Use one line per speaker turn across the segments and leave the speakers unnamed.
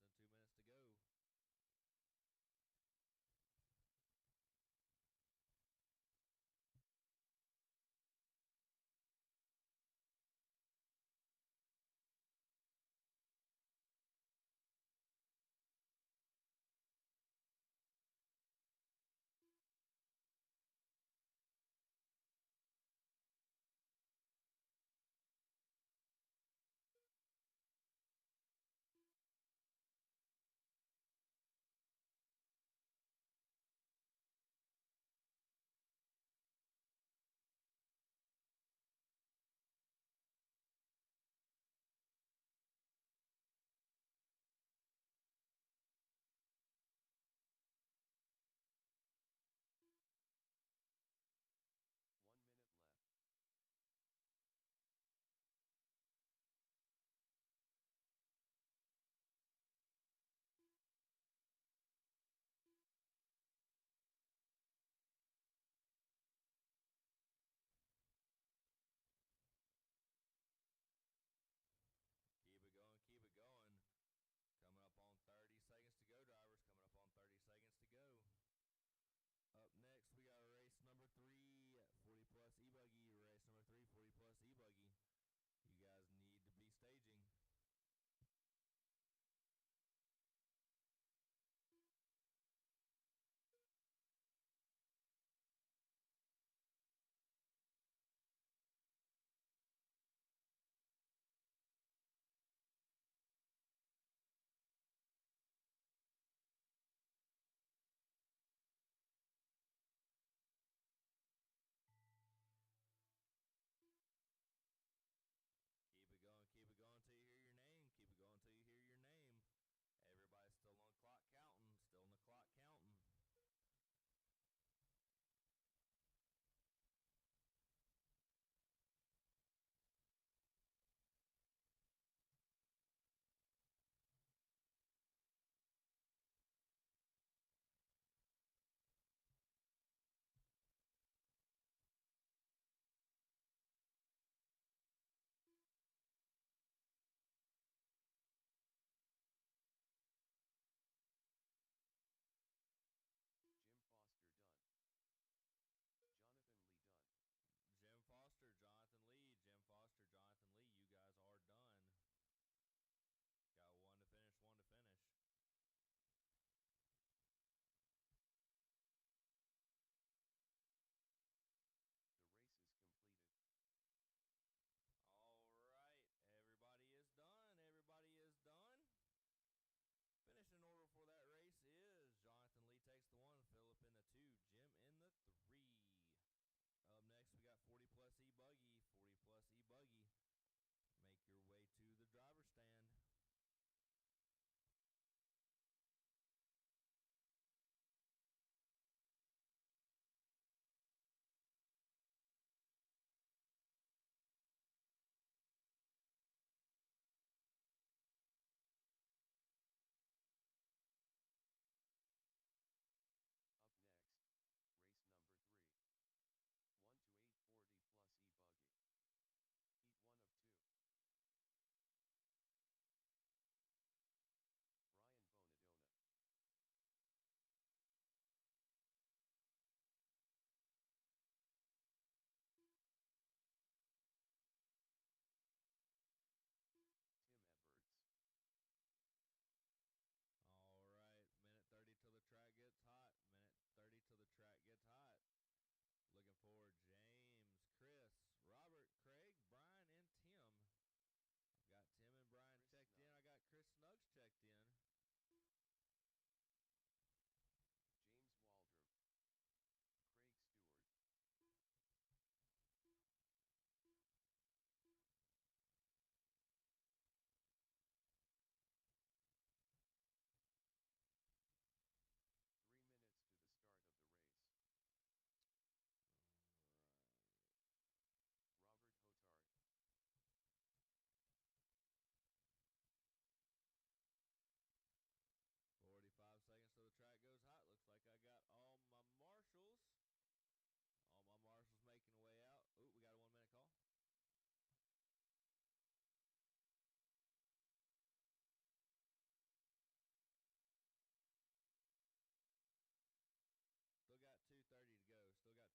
than 2 minutes to go.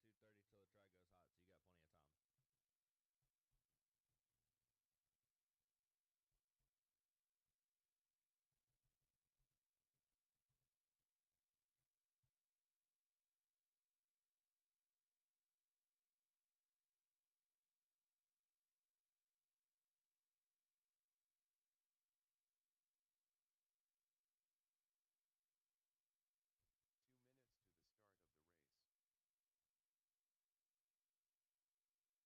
2:30 till the track goes hot, so you got plenty of time.
Two minutes to the start of the race.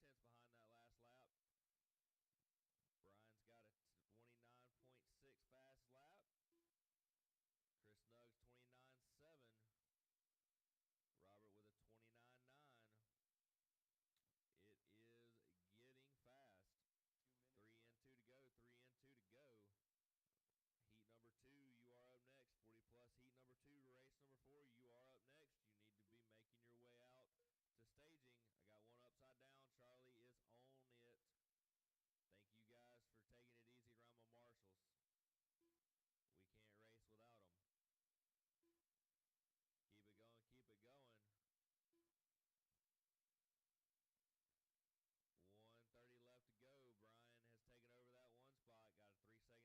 0.4 behind that last lap. Brian's got a 29.6 fast lap. Chris Nuggs 29.7. Robert with a 29.9. It is getting fast.
2 minutes
3 and 2 to go. 3 and 2 to go. Heat number 2, you are up next. 40 plus heat number 2, race number 4, you are up next. You need to be making your way out to staging. I got one upside down. Charlie is on it. Thank you guys for taking it easy around my marshals. We can't race without them.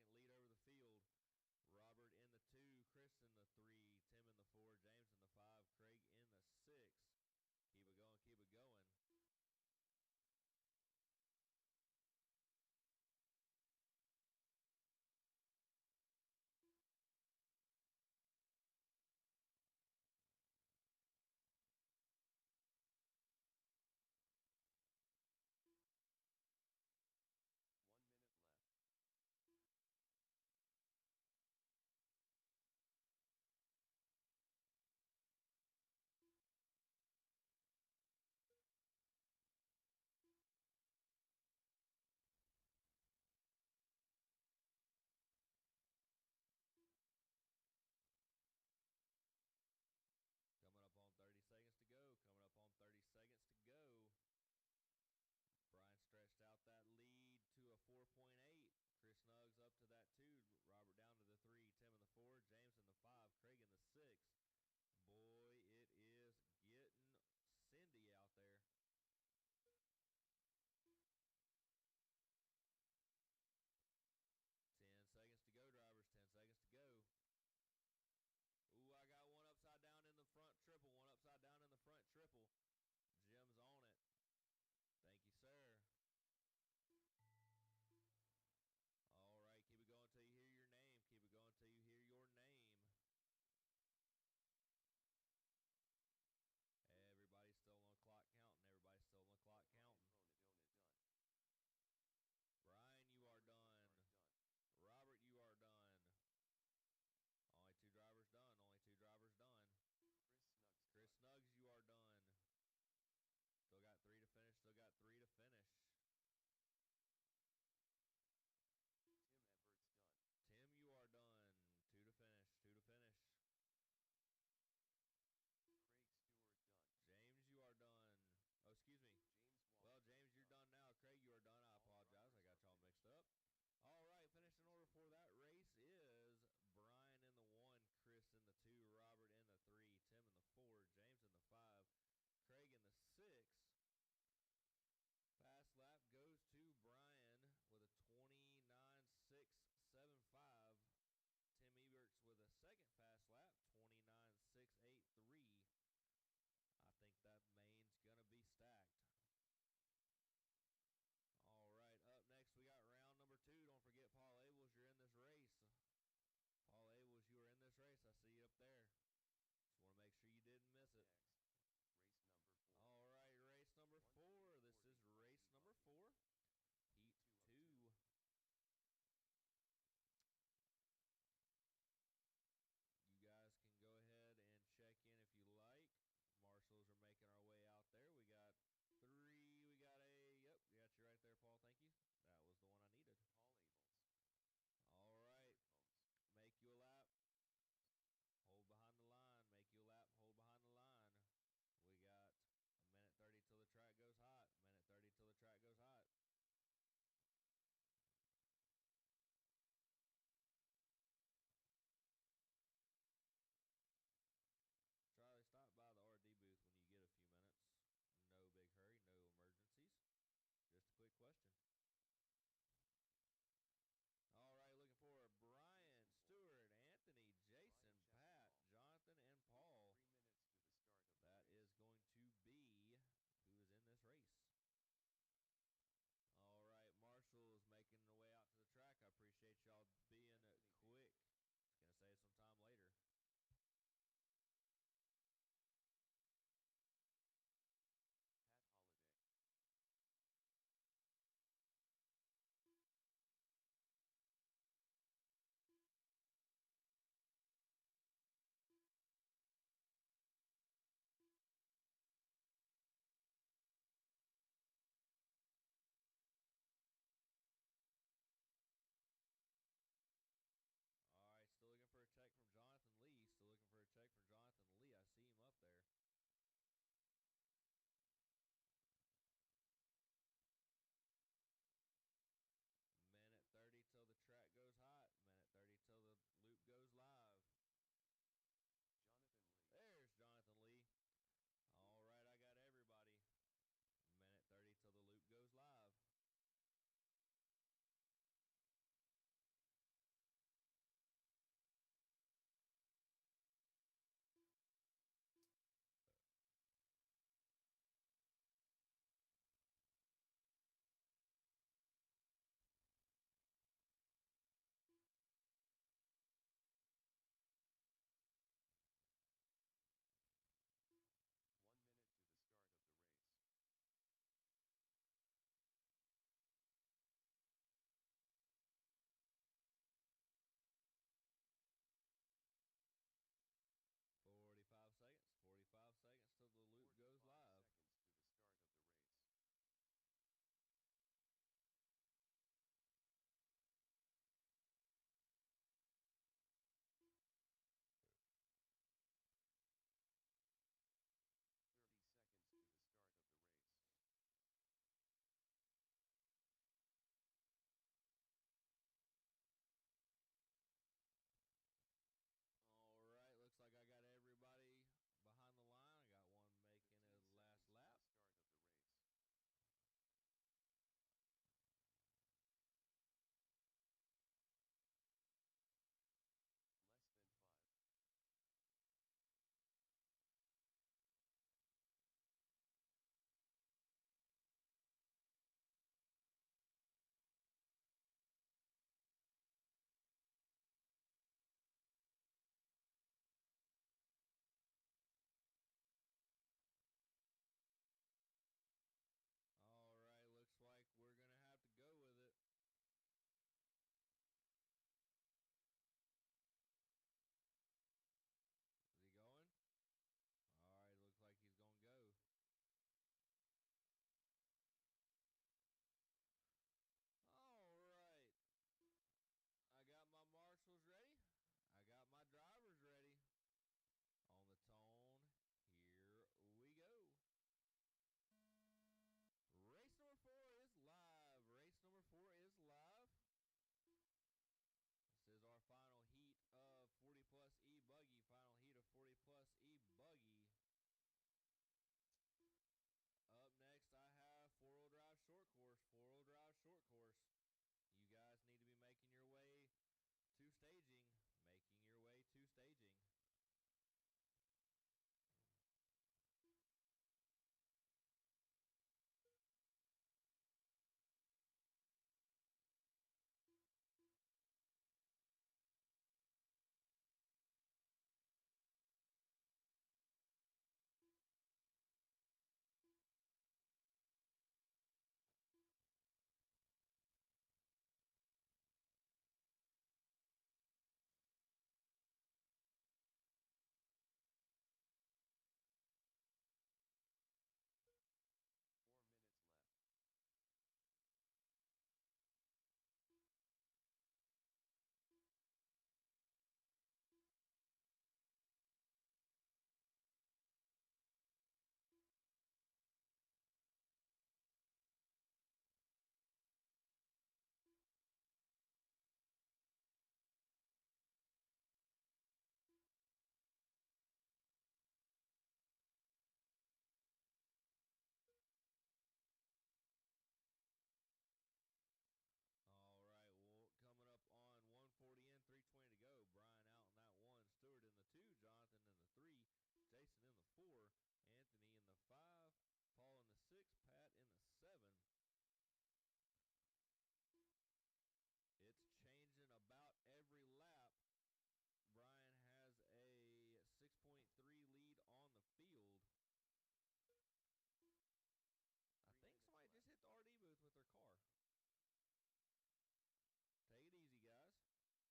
Keep it going, keep it going. 1:30 left to go. Brian has taken over that one spot. Got a 3-second lead over the field. Robert in the 2, Chris in the 3, Tim in the 4, James in the 5, Craig in the 6. Keep it going, keep it going.
One minute left.
Coming up on 30 seconds to go. Coming up on 30 seconds to go. Brian stretched out that lead to a 4.8. Chris Nuggs up to that 2. Robert down to the 3. Tim in the 4. James in the 5. Craig in the 6. Boy, it is getting Cindy out there. Ten seconds to go, drivers. 10 seconds to go. Ooh, I got one upside down in the front triple. One upside down in the front triple. Jim's on it. Thank you, sir. All right, keep it going until you hear your name. Keep it going until you hear your name. Everybody's still on the clock counting. Everybody's still on the clock counting. Brian, you are done. Robert, you are done. Only 2 drivers done. Only 2 drivers done. Chris Nuggs, you are done. Still got 3 to finish. Still got 3 to finish.
Tim Everett's done.
Tim, you are done. 2 to finish. 2 to finish.
Craig Stewart done.
James, you are done. Oh, excuse me. Well, James, you're done now. Craig, you are done. I apologize. I got y'all mixed up. All right, finishing order for that race is Brian in the 1, Chris in the 2, Robert in the 3, Tim in the 4, James in the 5, Craig in the 6. Fast lap. there. Minute 30 till the track goes hot. Minute 30 till the loop goes live.
Jonathan Lee.
There's Jonathan Lee. All right, I got everybody. Minute 30 till the loop goes live.
One minute to the start of the race.
$45 seconds. 45 seconds till the loop goes live.
45 seconds to the start of the race. Seconds to the start of the race.
All right, looks like I got everybody behind the line. I got one making his last lap.
Start of the race. Less than 5.
All right, looks like we're going to have to go with it. Is he going? All right, looks like he's going to go. All right. I got my marshals ready. I got my drivers ready. On the tone, here we go. Race number 4 is live. Race number 4 is live. This is our final heat of 40 plus E buggy. Final heat of 40 plus E buggy. Up next, I have four-wheel drive short course. Four-wheel drive short course. You guys need to be making your way to staging. Making your way to staging.
Minutes left.
All right, well, coming up on 140 in, 320 to go. Brian out in that 1, Stewart in the 2, Jonathan in the 3, Jason in the 4, Anthony in the 5, Paul in the 6, Pat in the 7. It's changing about every lap. Brian has a 6.3 lead on the field. I think somebody just hit the RD booth with their car. Take it easy, guys. All right, coming up on 2:15 in. 2:15 in.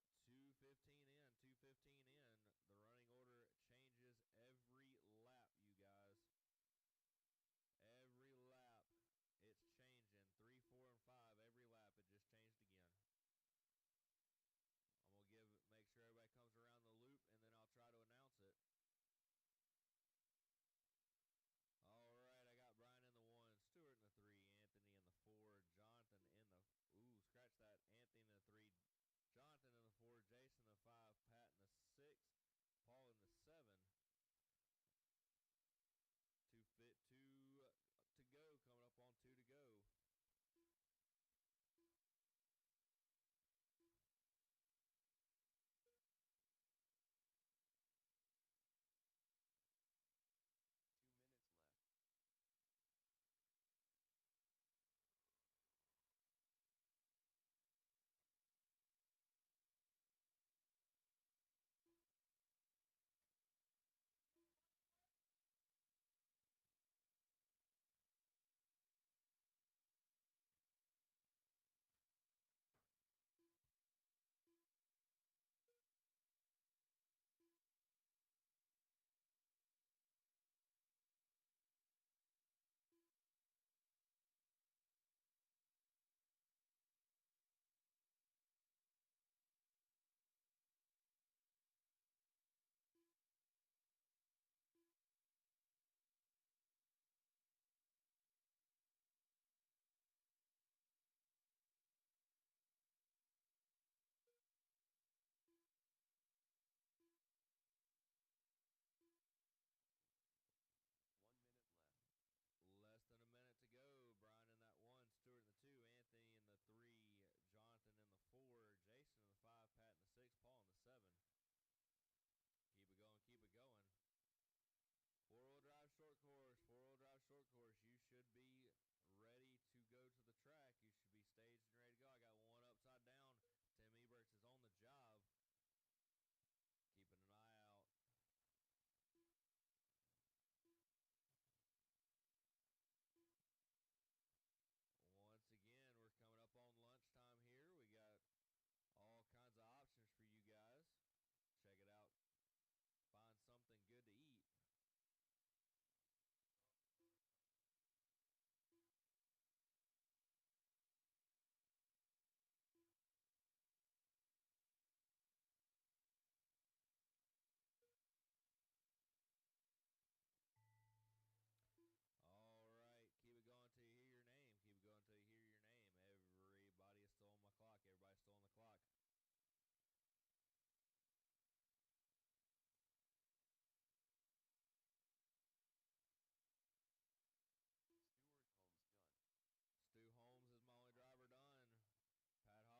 The running order changes every lap, you guys. Every lap, it's changing. 3, 4, and 5. Every lap, it just changed again. I'm going to make sure everybody comes around the loop, and then I'll try Jason in the 5, Pat in the 6, Paul in the 7. Two to go, coming up on 2 to go.
Minutes left.
Less than a minute to go. Brian in that 1, Stewart in the 2, Anthony in the 3, Jonathan in the 4, Jason in the 5, Pat in the 6, Paul in the 7. Keep it going, keep it going. Four-wheel drive short course, four-wheel drive short course. You should be ready to go to the track. You should be staged and ready to go. I got one upside down. Tim Eberts is on the job. Keeping an eye out. Once again, we're coming up on lunchtime here. We got all kinds of options for you guys. Check it out. Find something good to eat. All right, keep it going till you hear your name. Keep it going till you hear your name. Everybody is still on my clock. Everybody's still on the clock.
Stewart Holmes done.
Stu Holmes is my only driver done. Pat Holliday, you are done. Stu Holmes, Pat Holliday, my only driver's done.
Brian Chesson all done.
Brian, you are done.
Paul
Keep it going, keep
done.
it going. Paul, 3 to go, 3 to go.
Jonathan Lee done. Jason
all right, that is the race. Finishing order for that
all
race is Brian in the 1, Stewart in the 2, Anthony in the 3, Jonathan in the 4, Jason in the 5, Pat in the 6, Paul in the 7. That is all. Up next, we got four-wheel drive short course. Four-wheel drive short course. Make your way to the driver's stand.
Up next, race number 5.
All right, looking for Shane, Ivan, David, Gary, James, Bruce, Finn, Adam, and Jack. Hey, Amanda. Finn's not in this race, is she? That's why she wasn't in. Okay. All right. 30 seconds till the track goes hot. 30 seconds till the track goes hot. Marshals, I appreciate you guys being quick making your way out there. That's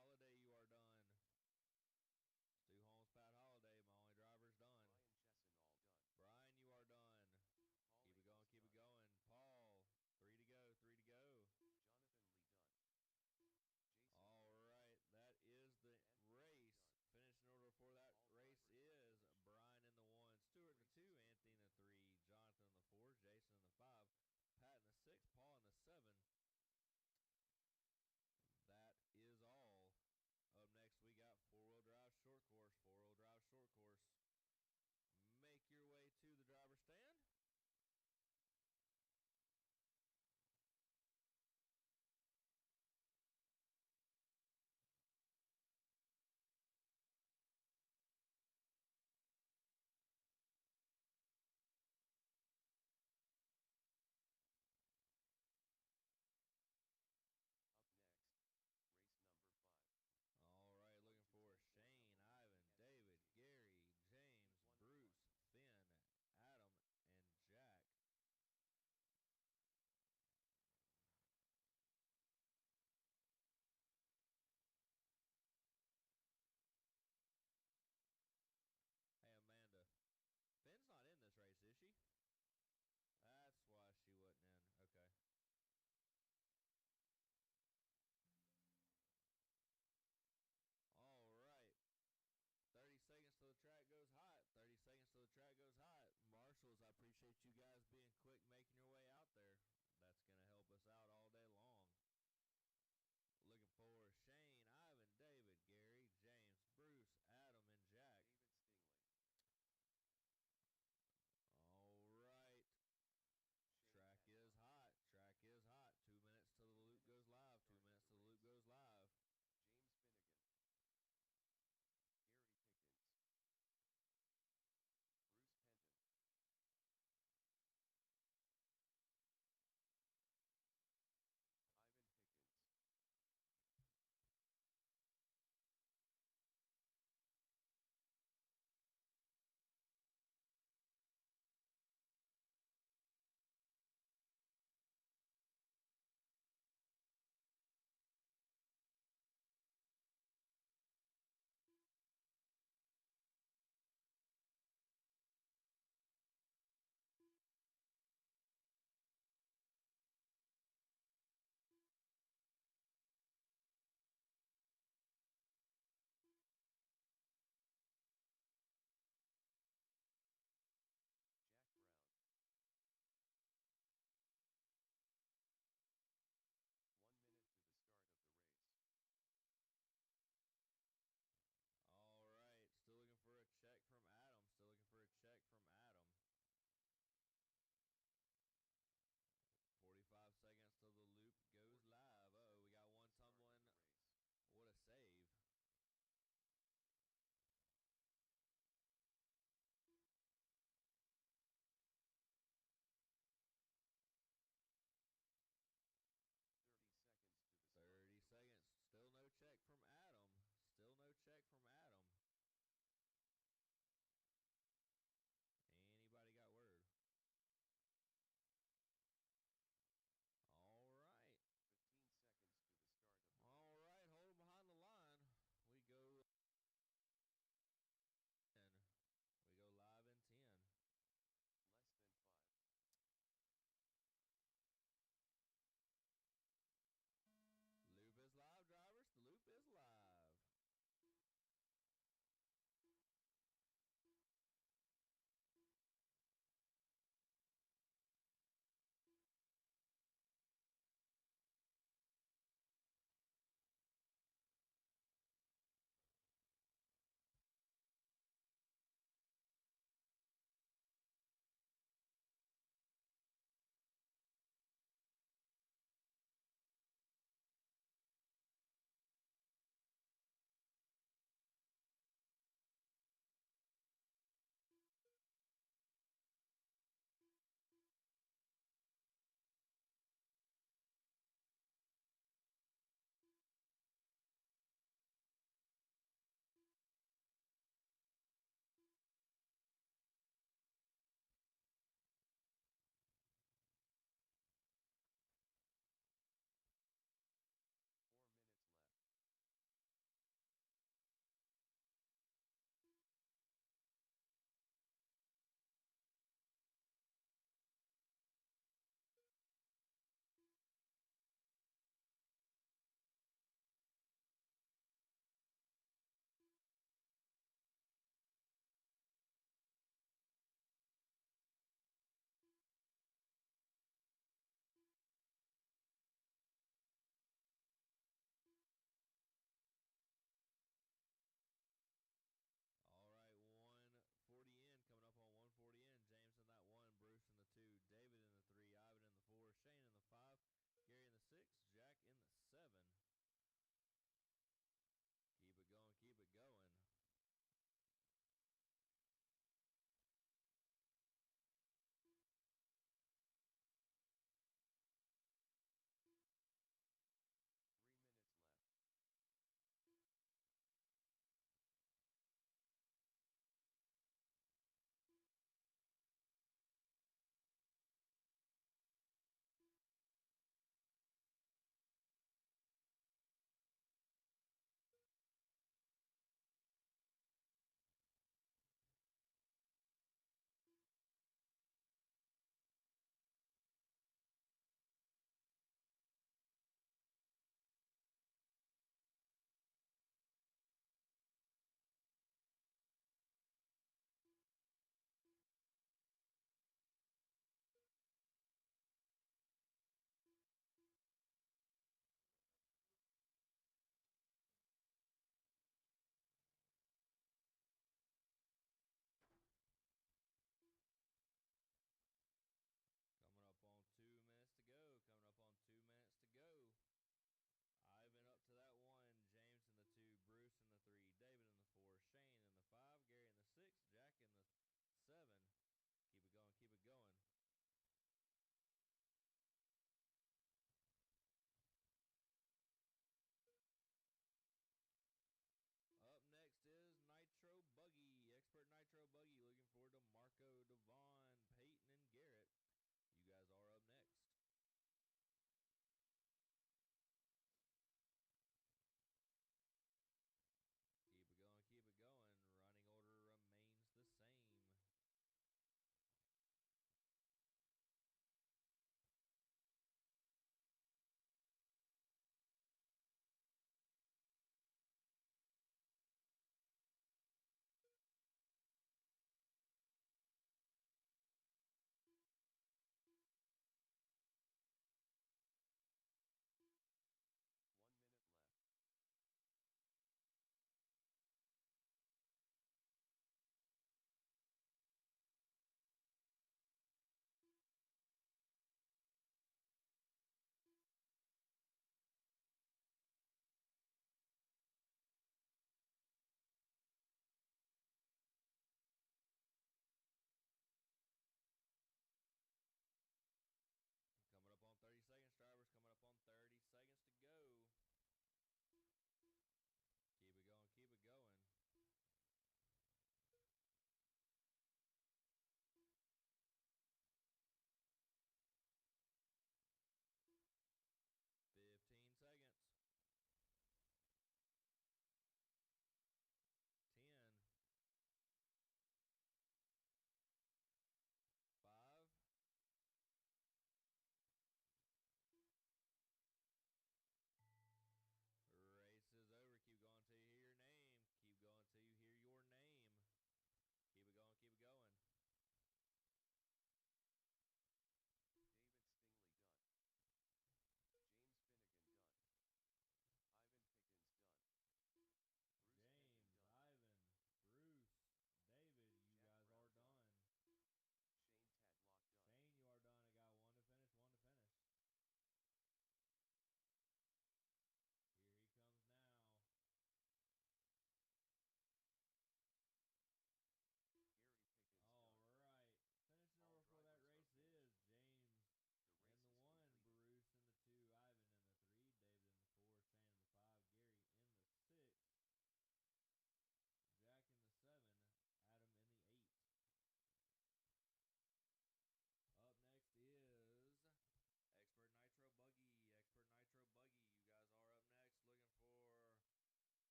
going to help us out all day long. Looking for Shane, Ivan, David, Gary, James, Bruce, Adam, and Jack.
David Stingley.
All right. Track is hot. Track is hot. 2 minutes till the loop goes live. 2 minutes till the loop goes live.
James Finnegan. Gary Pickens. Bruce Penton.
Marco, Devon, Peyton, and Garrett. You guys are up next. Keep it going, keep it going. Running order remains the same.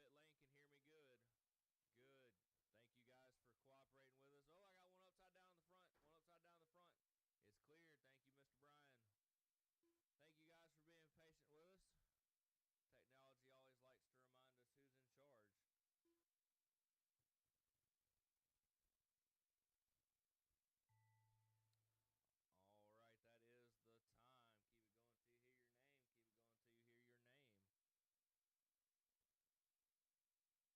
pit lane can hear me good. Good. Thank you guys for cooperating with us. Oh, I got one upside down in the front. One upside down in the front. It's cleared. Thank you, Mr. Brian. Thank you guys for being patient with us. Technology always likes to remind us who's in charge. All right, that is the time. Keep it going till you hear your name. Keep it going till you hear your name.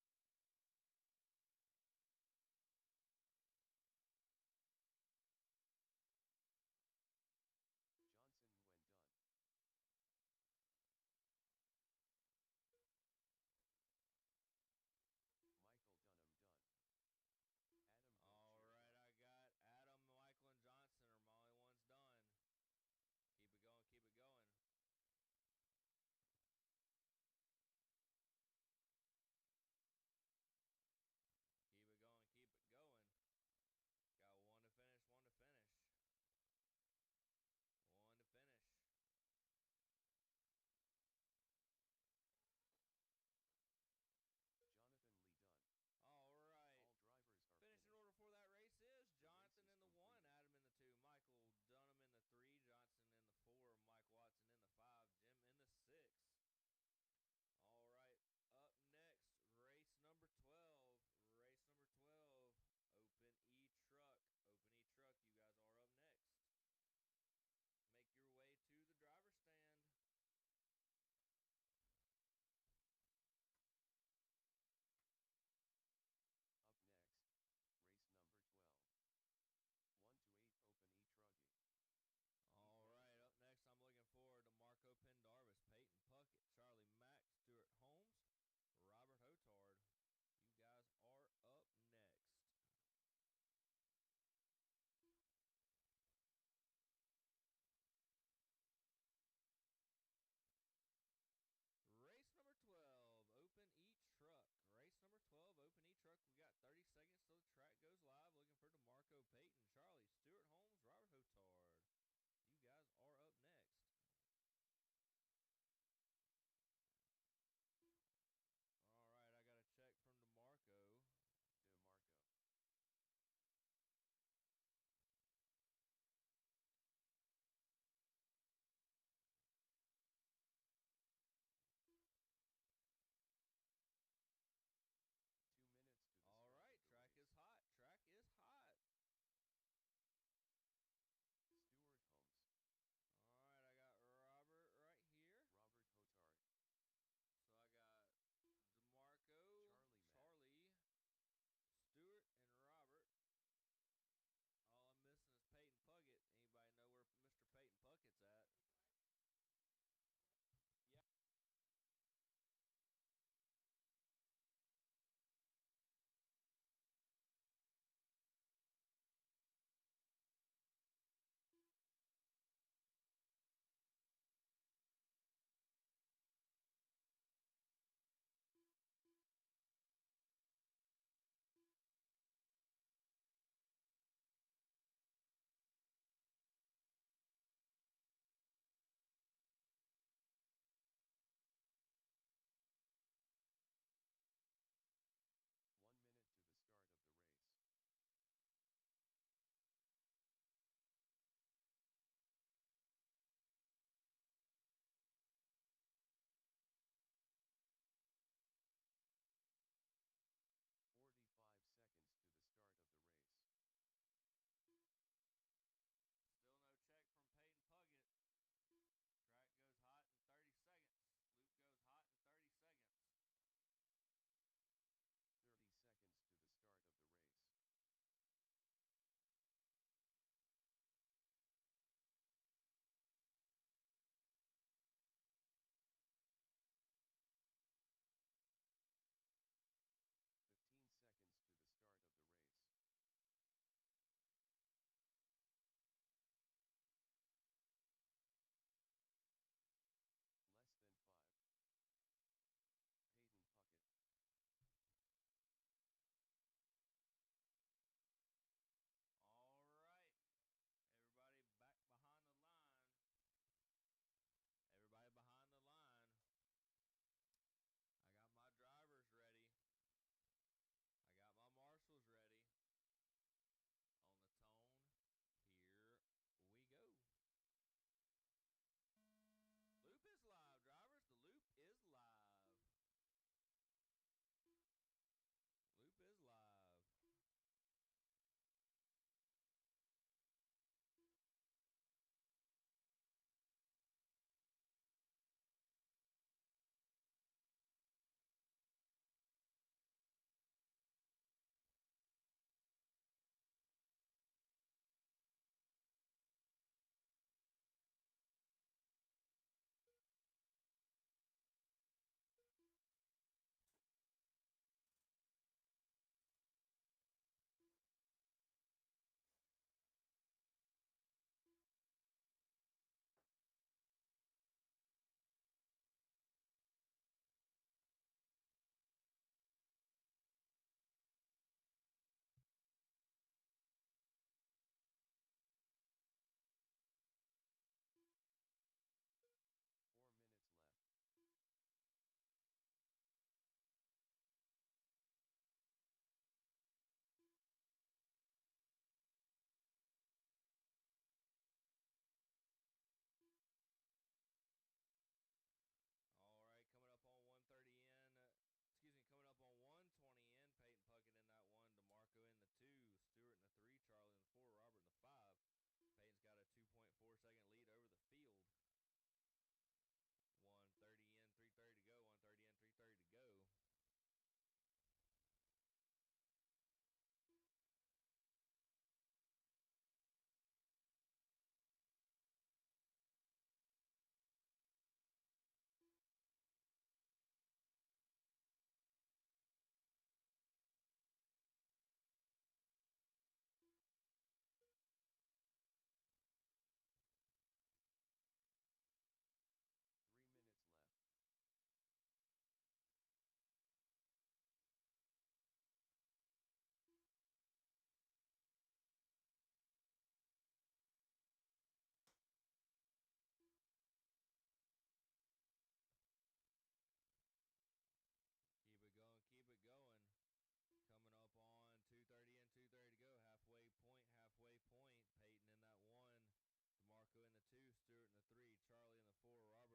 Stewart in the 3, Charlie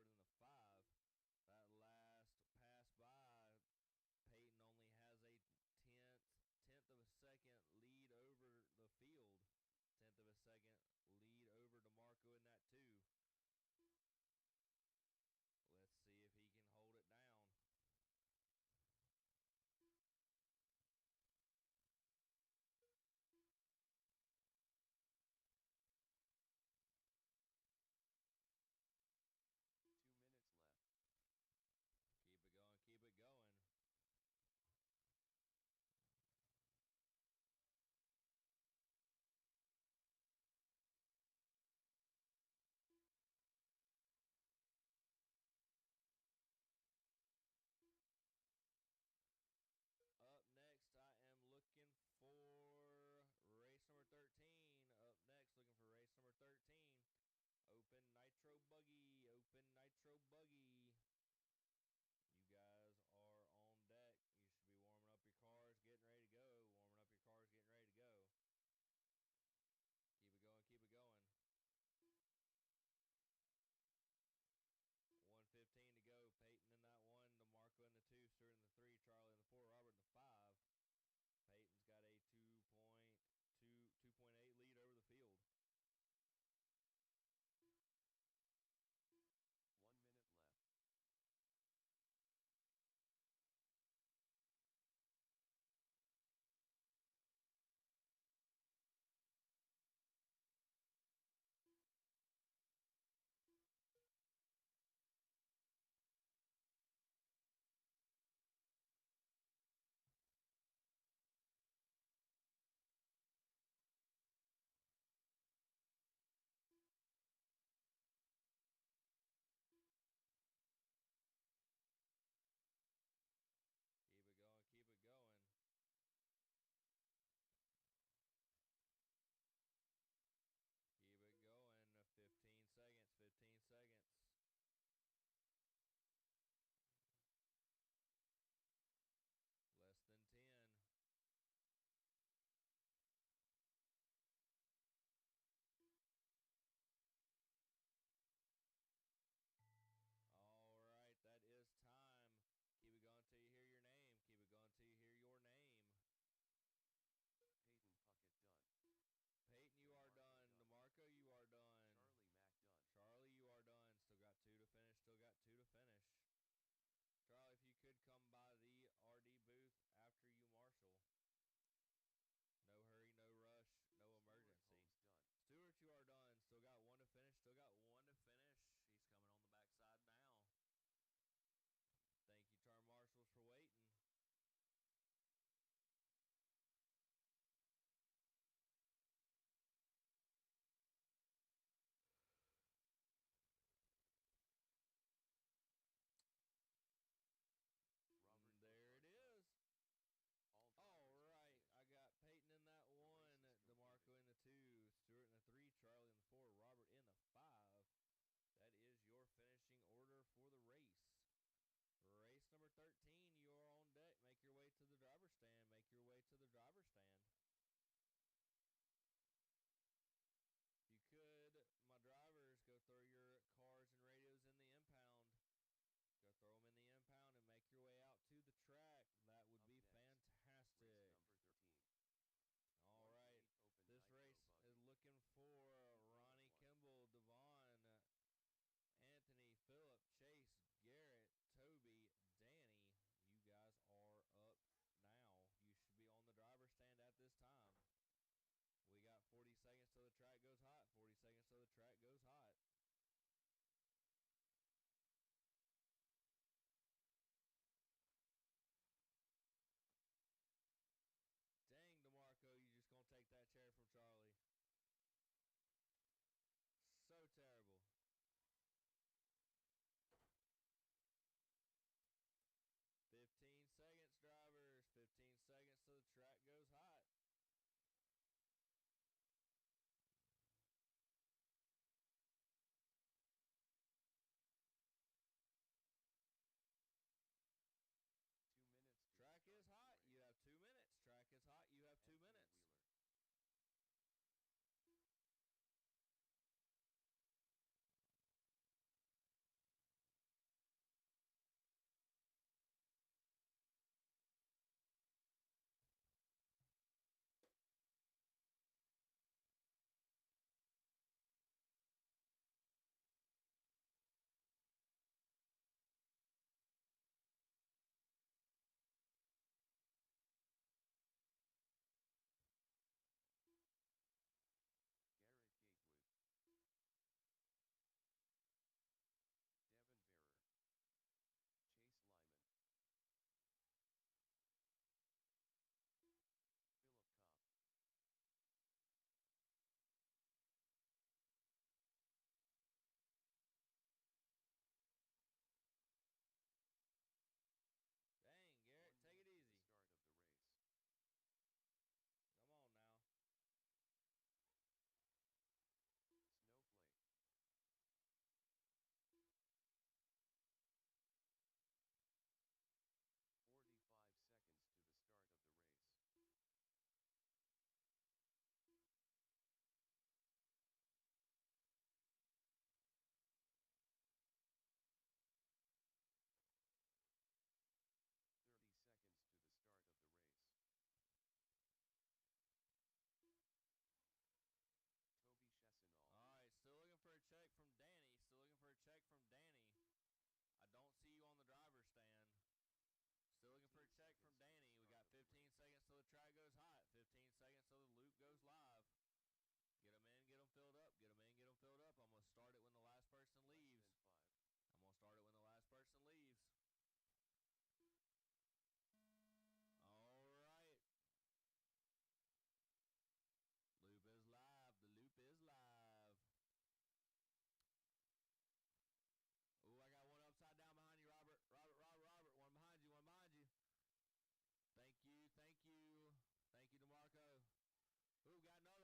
in the 4, Robert in the 5. That last pass by, Peyton only has a tenth of a second lead over the field. Tenth of a second lead over DeMarco in that 2. Let's see if he can hold it down.
Minutes left.
Keep it going, keep it going. Up next, I am looking for race number 13. Up next, looking for race number 13. Open Nitro Buggy. Open Nitro Buggy. You guys are on deck. You should be warming up your cars, getting ready to go. Warming up your cars, getting ready to go. Keep it going, keep it going. 1:15 to go. Peyton in that 1, DeMarco in the 2, Stewart in the 3, Charlie in the 4, Robert in the 5. Peyton's got a 2.8 lead over the field.
1 minute left.
Keep it going, keep it going. Keep it going. 15 seconds, 15 seconds. Less than 10. All right, that is time. Keep it going till you hear your name. Keep it going till you hear your name.
Peyton Puckett done.
Peyton, you are done. DeMarco, you are done.
Charlie Mack done.
Charlie, you are done. Still got 2 to finish. Still got 2 to finish. Charlie, if you could come by the RD booth after you marshal. No hurry, no rush, no emergency.
Done.
Stewart, you are done. Still got 1 to finish. Still got 1 to finish. He's coming on the backside now. Thank you to our marshals for waiting.
Robert
there it is.
All
right. I got Peyton in that 1, DeMarco in the 2, Stewart in the 3, Charlie in the 4, Robert in the 5. That is your finishing order for the race. Race number 13, you are on deck. Make your way to the driver's stand. Make your way to the driver's stand. If you could, my drivers, go throw your cars and radios in the impound. Go throw them in the impound and make your way out to the track. That would be fantastic.
Race number 13.
All right. This race is looking for Ronnie Kimball, Devon, Anthony, Phillip, Chase, Garrett, Toby, Danny. You guys are up now. You should be on the driver's stand at this time. We got 40 seconds till the track goes hot. 40 seconds till the track goes hot. Dang, DeMarco, you just going to take that chair from Charlie. So terrible. 15 seconds, drivers. 15 seconds till the track goes hot. Track is hot. You have 2 minutes. Track is hot. You have 2 minutes. check from Danny. I don't see you on the driver's stand. Still looking for a check from Danny. We got 15 seconds till the track goes hot. 15 seconds till the loop goes live. Get them in, get them filled up. Get them in, get them filled up. I'm going to start it when the last person leaves. I'm going to start it when the last person leaves. All right. Loop is live. The loop is live. Ooh, I got one upside down behind you, Robert. Robert. One behind you, one behind you. Thank you. Thank you, DeMarco. Ooh, got another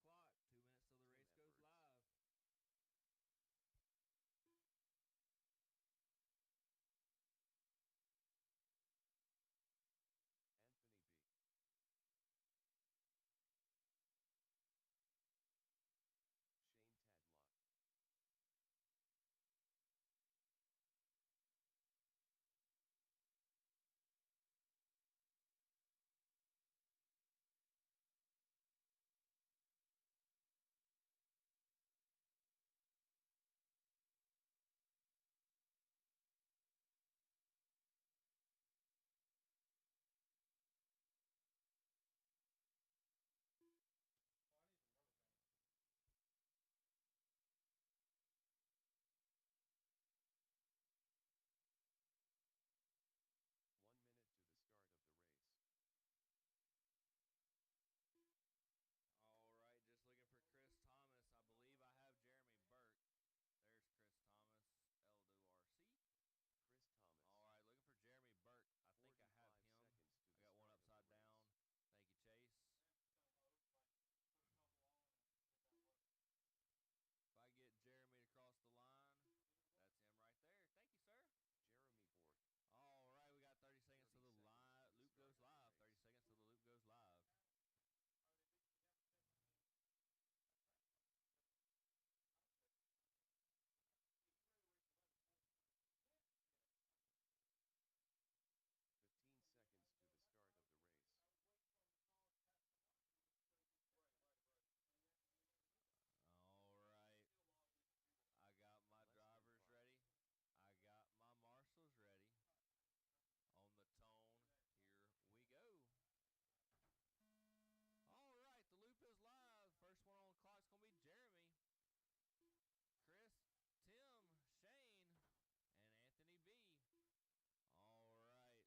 clock. 2 minutes till the
Tim
race goes
Edwards.
live.
Anthony B. Shane Tadlock.
Oh, I need some rubber bands.
1 minute to the start of the race.
All right, just looking for Chris Thomas. I believe I have Jeremy Burke. There's Chris Thomas, L2RC.
Chris Thomas.
All right, looking for Jeremy Burke. I think I have
45
him.
seconds to the
I got one
start of
upside
the race.
down. Thank you, Chase.
Like, put a couple on and get that work.
If I get Jeremy to cross the line, that's him right there. Thank you, sir.
Jeremy Bork.
All right, we got 30 seconds
30
till the
seconds to the
loop
start
goes
of the
live.
race.
30 seconds till the loop goes live.
Are they leaving the gap 17? That's right. I don't care. Hey, you ready to race 11 points? Yeah. Yeah.
15 seconds to the start of the race.
I was waiting for him to call us past the line. Right. And then he introduced us.
All right.
Still logged in the computer.
I got my
Less than
drivers
5.
ready. I got my marshals ready. On the tone, here we go. All right, the loop is live. First one on the clock is going to be Jeremy, Chris, Tim, Shane, and Anthony B. All right. Everybody's on the clock, making laps.
Four minutes left.
All right, coming up on 1:15, 3:45 to go. Anthony B in that 1. Tim Ebert's in the 2, Jeremy in the 3, Shane in the 4,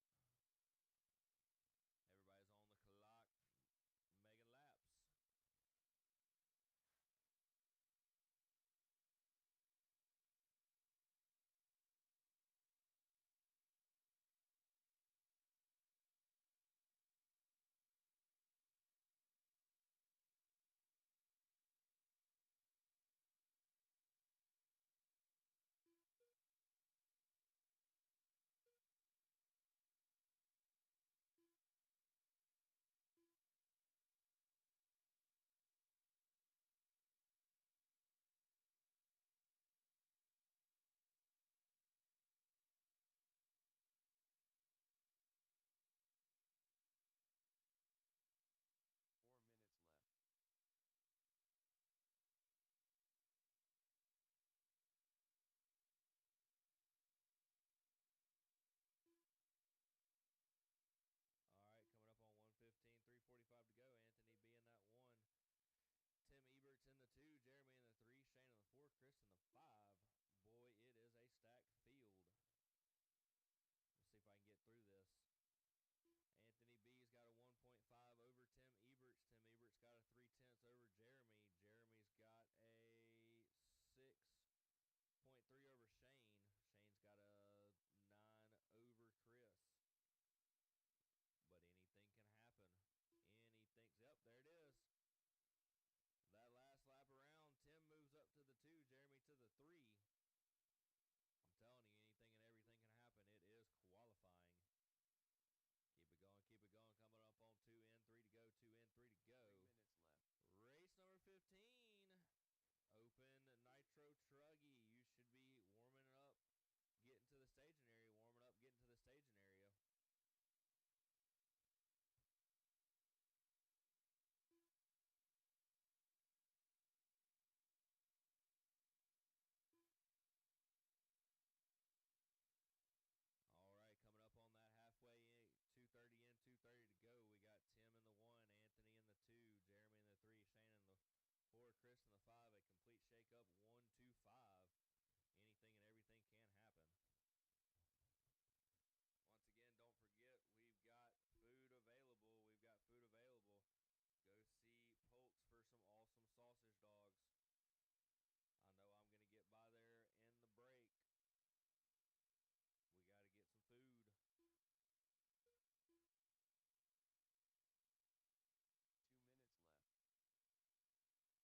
Chris in the 5. Boy, it is a stacked field. Let's see if I can get through this. Anthony B's got a 1.5 over Tim Ebert's. Tim Ebert's got a 3/10 over Jeremy. Jeremy's got a 6.3 over Shane. Shane's got a 9 over Chris. But anything can happen. Yep, there it is. That last lap around, Tim moves up to the 2, Jeremy to the 3. I'm telling you, anything and everything can happen. It is qualifying. Keep it going. Coming up on 2 and 3 to go. 2 and 3 to go.
3 minutes left.
Race number 15. Open Nitro Truggy. You should be warming up, getting to the staging area. All right, coming up on that halfway in, 2:30 in, 2:30 to go. We got Tim in the 1, Anthony in the 2, Jeremy in the 3, Shane in the 4, Chris in the 5. A complete shake-up, 1, 2, 5. Anything and everything can happen. Once again, don't forget, we've got food available. Go see Polk's for some awesome sausage dogs. I know I'm going to get by there in the break. We got to get some food.
2 minutes left.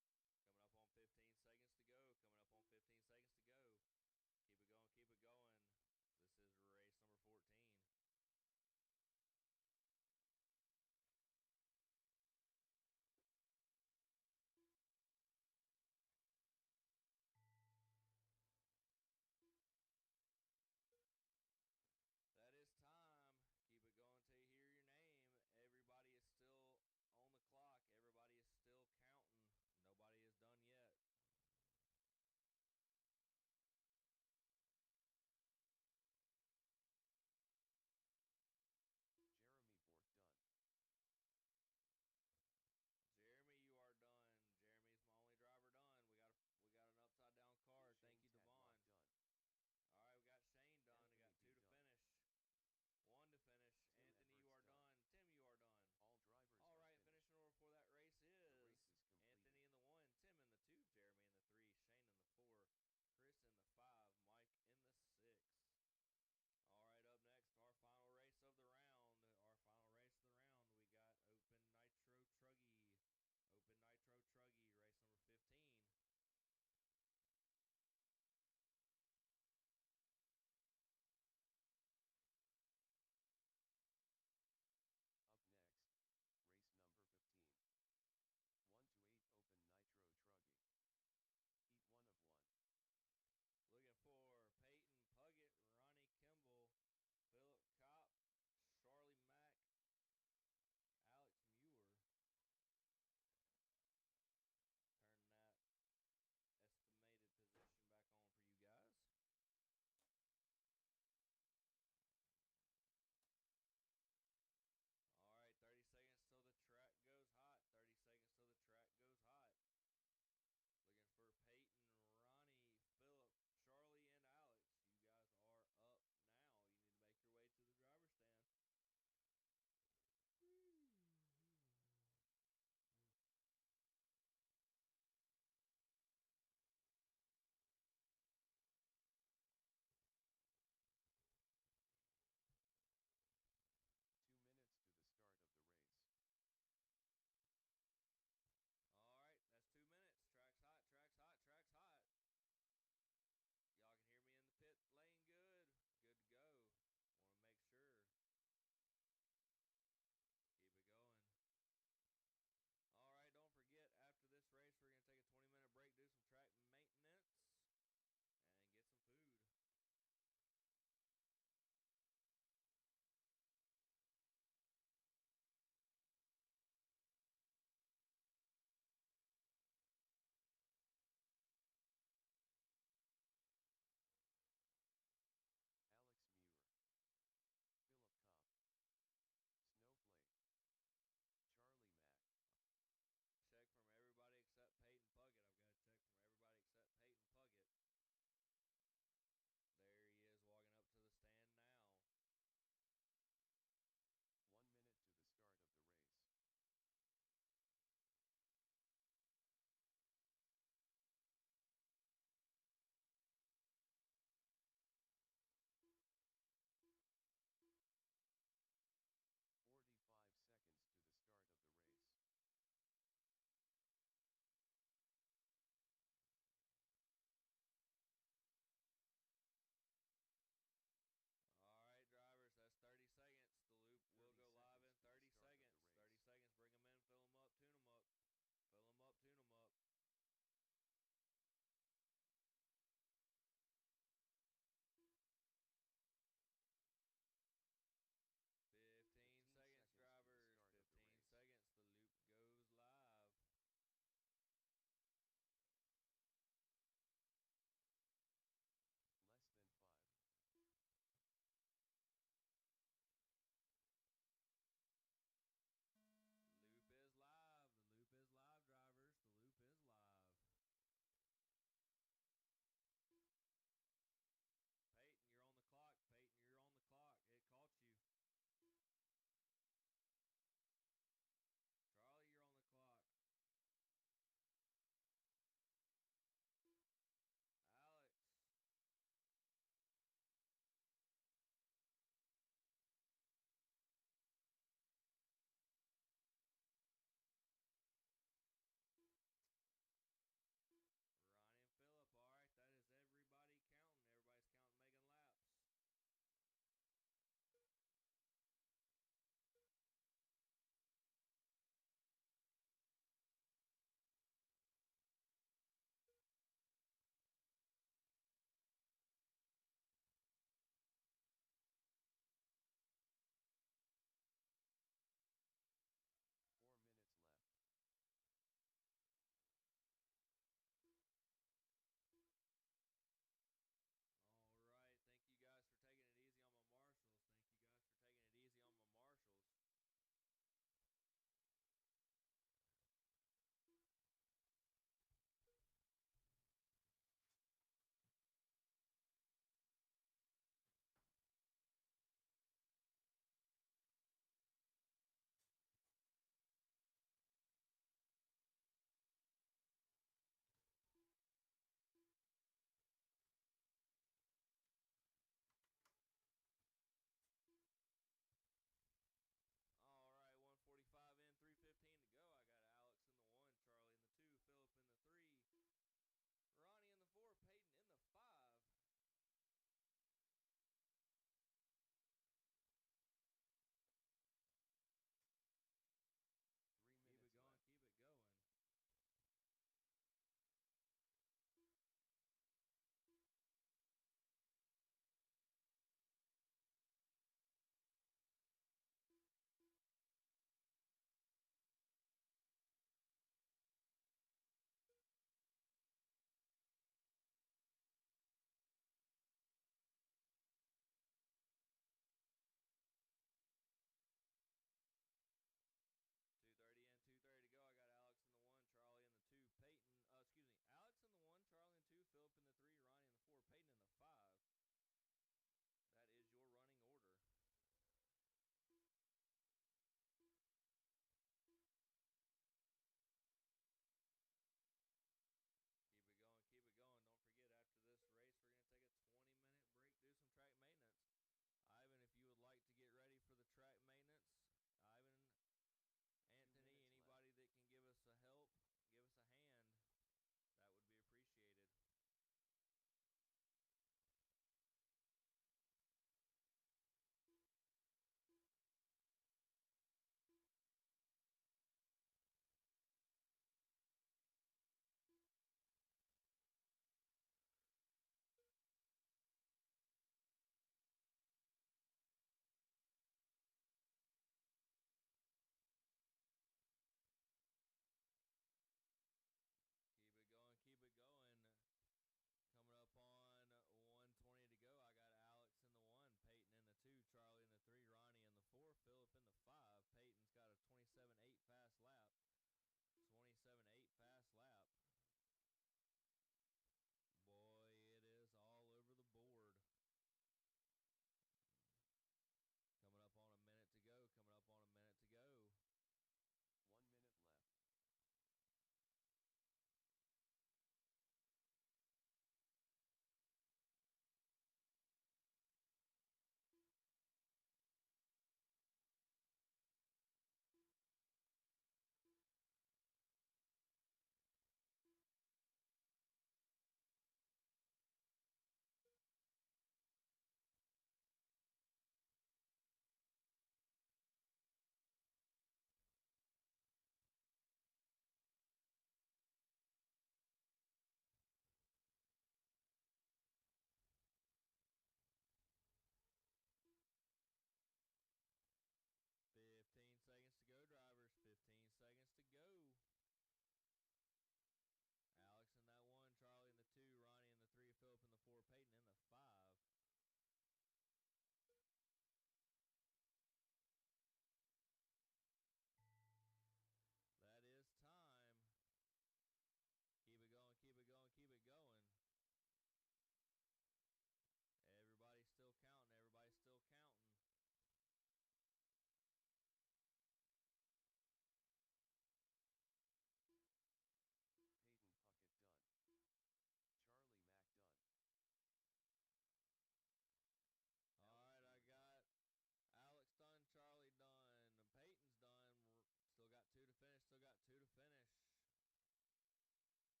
finish. Still got 2 to finish, and here they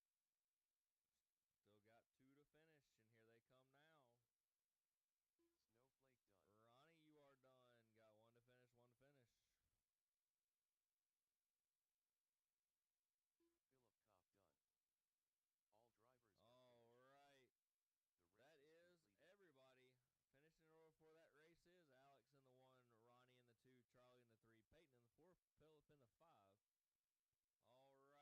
come now.
Snowflake done.
Ronnie, you are done. Got 1 to finish, 1 to finish.
Philip Koff done. All drivers have
All
finished.
right.
The race
That is
completed.
everybody. Finishing in order for that race is Alex in the 1, Ronnie in the 2, Charlie in the 3, Peyton in the 4, Philip in the 5. All right.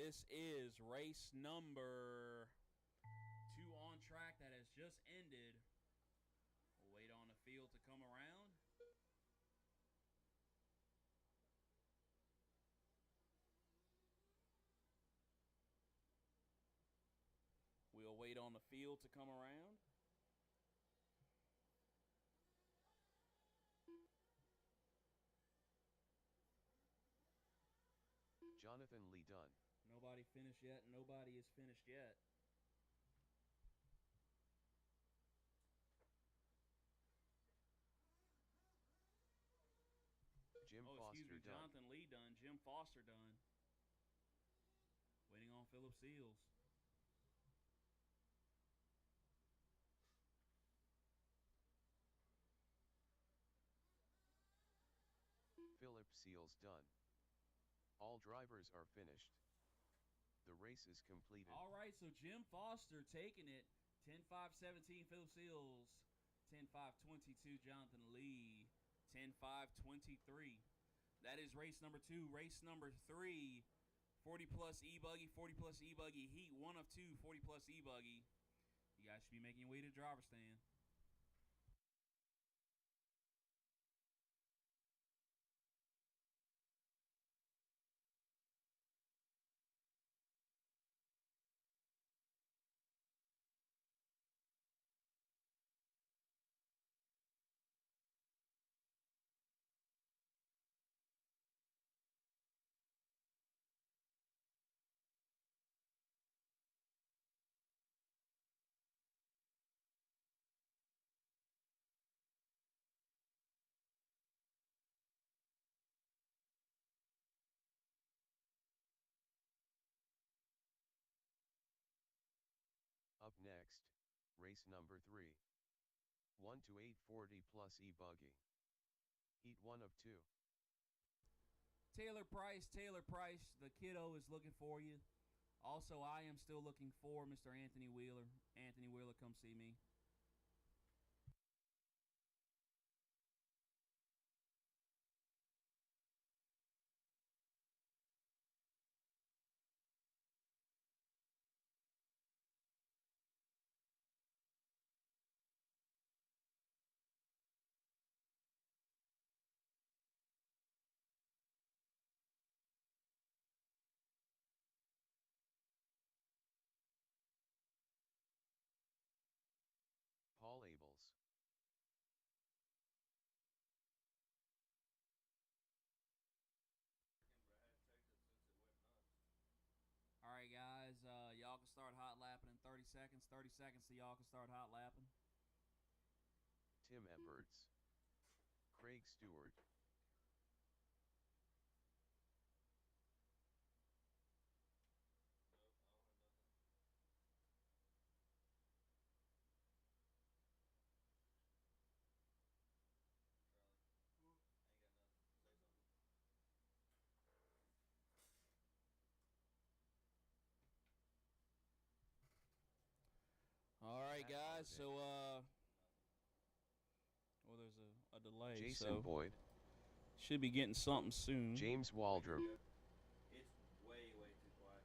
This is race number 2 on track that has just ended. We'll wait on the field to come around. We'll wait on the field to come around.
Jonathan Lee done.
Nobody finished yet. Nobody is finished yet.
Jim Foster done.
Jonathan Lee done. Jim Foster done. Waiting on Philip Seals.
Philip Seals done. All drivers are finished. The race is completed.
All right, so Jim Foster taking it. 10-5-17 Philip Seals. 10-5-22 Jonathan Lee. 10-5-23. That is race number 2. Race number 3. 40-plus E-Buggy. 40-plus E-Buggy Heat. 1 of 2 40-plus E-Buggy. You guys should be making your way to the driver's stand.
Up next, race number 3. 1 to 8 40-plus E-Buggy. Heat 1 of 2.
Taylor Price, the kiddo is looking for you. Also, I am still looking for Mr. Anthony Wheeler. Anthony Wheeler, come see me.
Paul Abels.
All right, guys, y'all can start hot lapping in 30 seconds. 30 seconds so y'all can start hot lapping.
Tim Edwards. Craig Stewart.
All right,
Pat
guys,
Holiday.
so, well, there's a delay,
Jason
so
Boyd.
should be getting something soon.
James Waldrop.
It's way too quiet.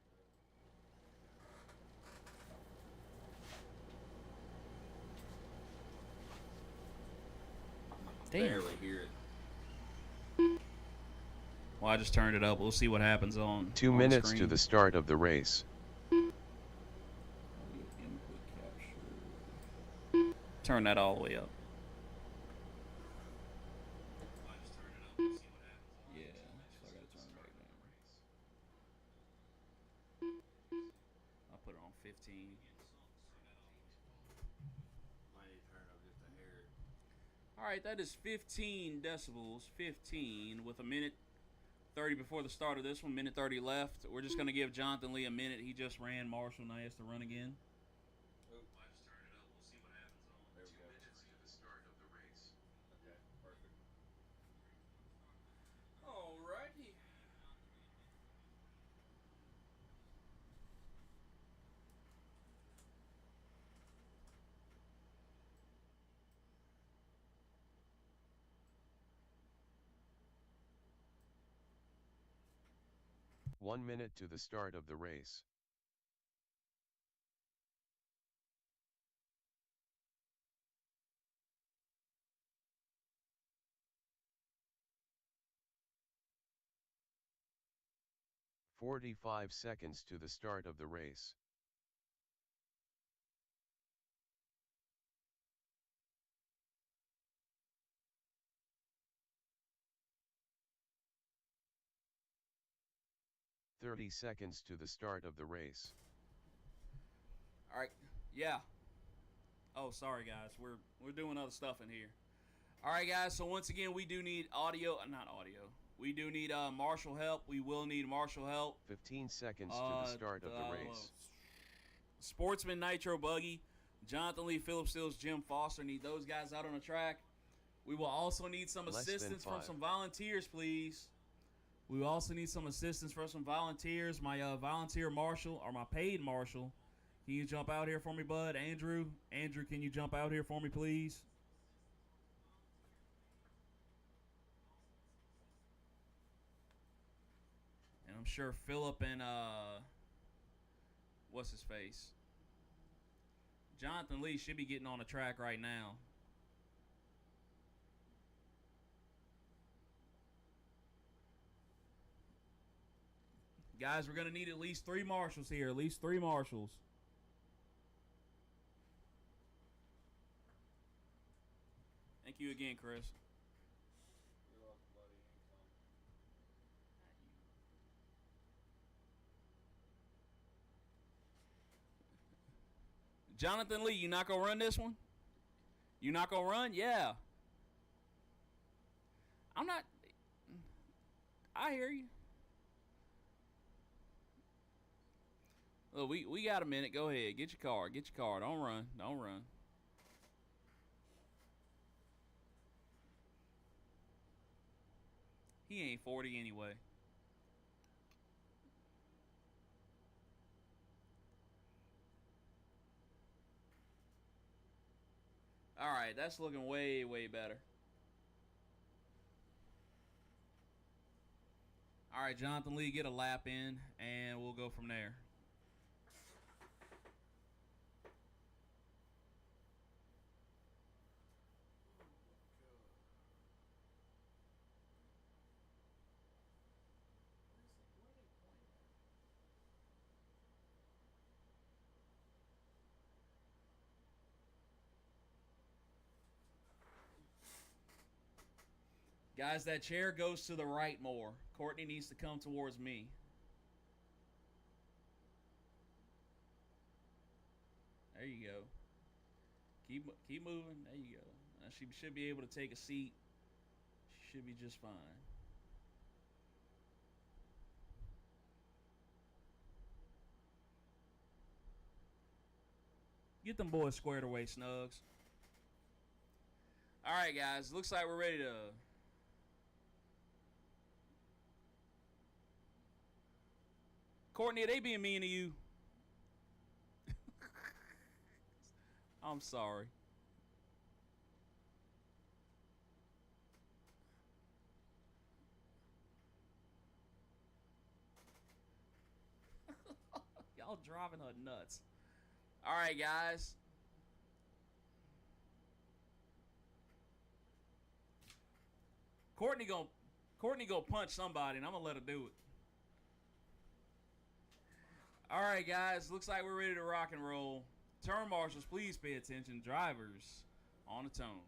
Damn.
Barely hear it.
Well, I just turned it up. We'll see what happens on
2
on
minutes
screen.
to the start of the race.
Input capture. Turn that all the way up. Yeah, so I gotta turn it back down. I'll put it on 15.
Might need to turn up just a hair.
All right, that is 15 decibels. 15 with a minute 30 before the start of this one. Minute 30 left. We're just gonna give Jonathan Lee a minute. He just ran. Marshall now has to run again.
I just turned it up. We'll see what happens on 2 minutes to the start of the race. Okay, perfect.
Alrighty.
1 minute to the start of the race. "45 seconds to the start of the race. "30 seconds to the start of the race.
All right. Yeah. Oh, sorry guys. We're doing other stuff in here. All right, guys. So once again, we do need audio. Not audio. We do need marshal help. We will need marshal help.
15 seconds to the start of the race.
Sportsman Nitro Buggy, Jonathan Lee, Philip Steels, Jim Foster. Need those guys out on the track. We will also need some assistance from some volunteers, please. We will also need some assistance from some volunteers. My volunteer marshal, or my paid marshal, can you jump out here for me, bud? Andrew, can you jump out here for me, please? And I'm sure Philip and, what's his face? Jonathan Lee should be getting on the track right now. Guys, we're going to need at least 3 marshals here. At least 3 marshals. Thank you again, Chris.
You're welcome, buddy.
Jonathan Lee, you not going to run this one? You not going to run? Yeah. I'm not. I hear you. Look, we got a minute. Go ahead. Get your car. Get your car. Don't run. Don't run. He ain't 40 anyway. All right, that's looking way, way better. All right, Jonathan Lee, get a lap in, and we'll go from there. Guys, that chair goes to the right more. Courtney needs to come towards me. There you go. Keep moving. There you go. She should be able to take a seat. She should be just fine. Get them boys squared away, Snugs. All right, guys. Looks like we're ready to... Courtney, are they being mean to you? I'm sorry. Y'all driving her nuts. All right, guys. Courtney gonna punch somebody, and I'm gonna let her do it. All right, guys. Looks like we're ready to rock and roll. Turn marshals, please pay attention. Drivers, on the tone.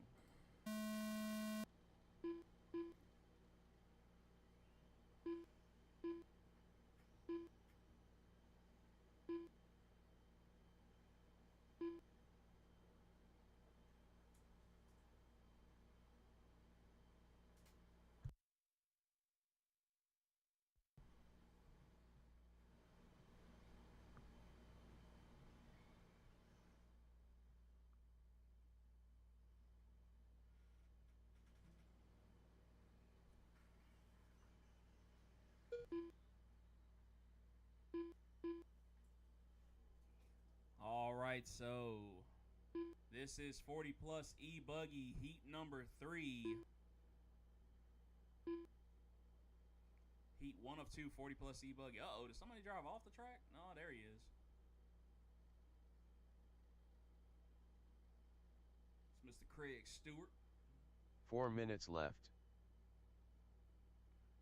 All right, so this is 40 plus E-Buggy heat number 3. Heat 1 of 2, 40 plus E-Buggy. Uh-oh, did somebody drive off the track? No, there he is. It's Mr. Craig Stewart.
4 minutes left.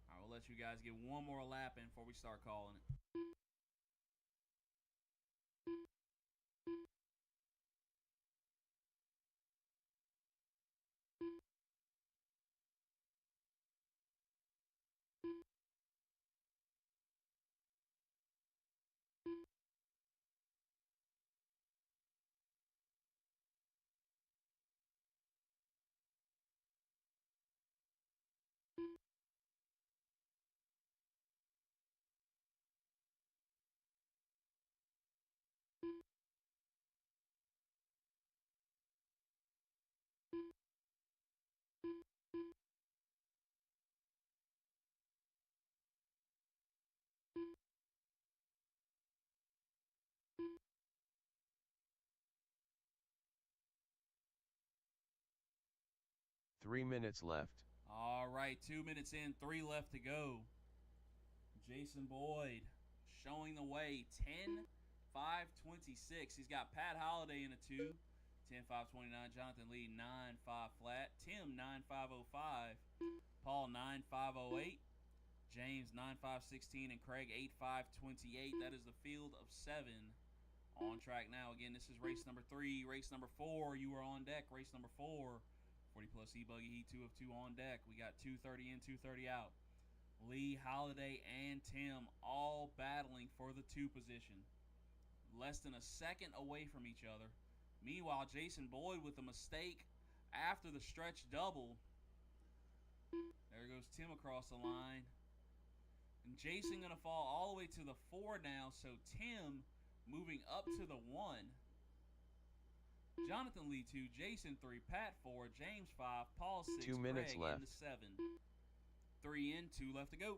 All right, we'll let you guys get one more lap in before we start calling it.
Three minutes left.
All right, 2 minutes in, 3 left to go. Jason Boyd showing the way, 10.526. He's got Pat Holliday in a 2, 10.529. Jonathan Lee, 9.5 flat. Tim, 9.505. Paul, 9.508. James, 9.516. And Craig, 8.528. That is the field of 7 on track now. Again, this is race number 3. Race number 4, you are on deck. Race number 4, 40 plus E-Buggy Heat 2 of 2 on deck. We got 230 in, 230 out. Lee, Holliday, and Tim all battling for the 2 position. Less than a second away from each other. Meanwhile, Jason Boyd with a mistake after the stretch double. There goes Tim across the line. And Jason going to fall all the way to the 4 now, so Tim moving up to the 1. Jonathan Lee 2, Jason 3, Pat 4, James 5, Paul 6,
2 minutes
Craig
left.
into 7. 3 in, 2 left to go.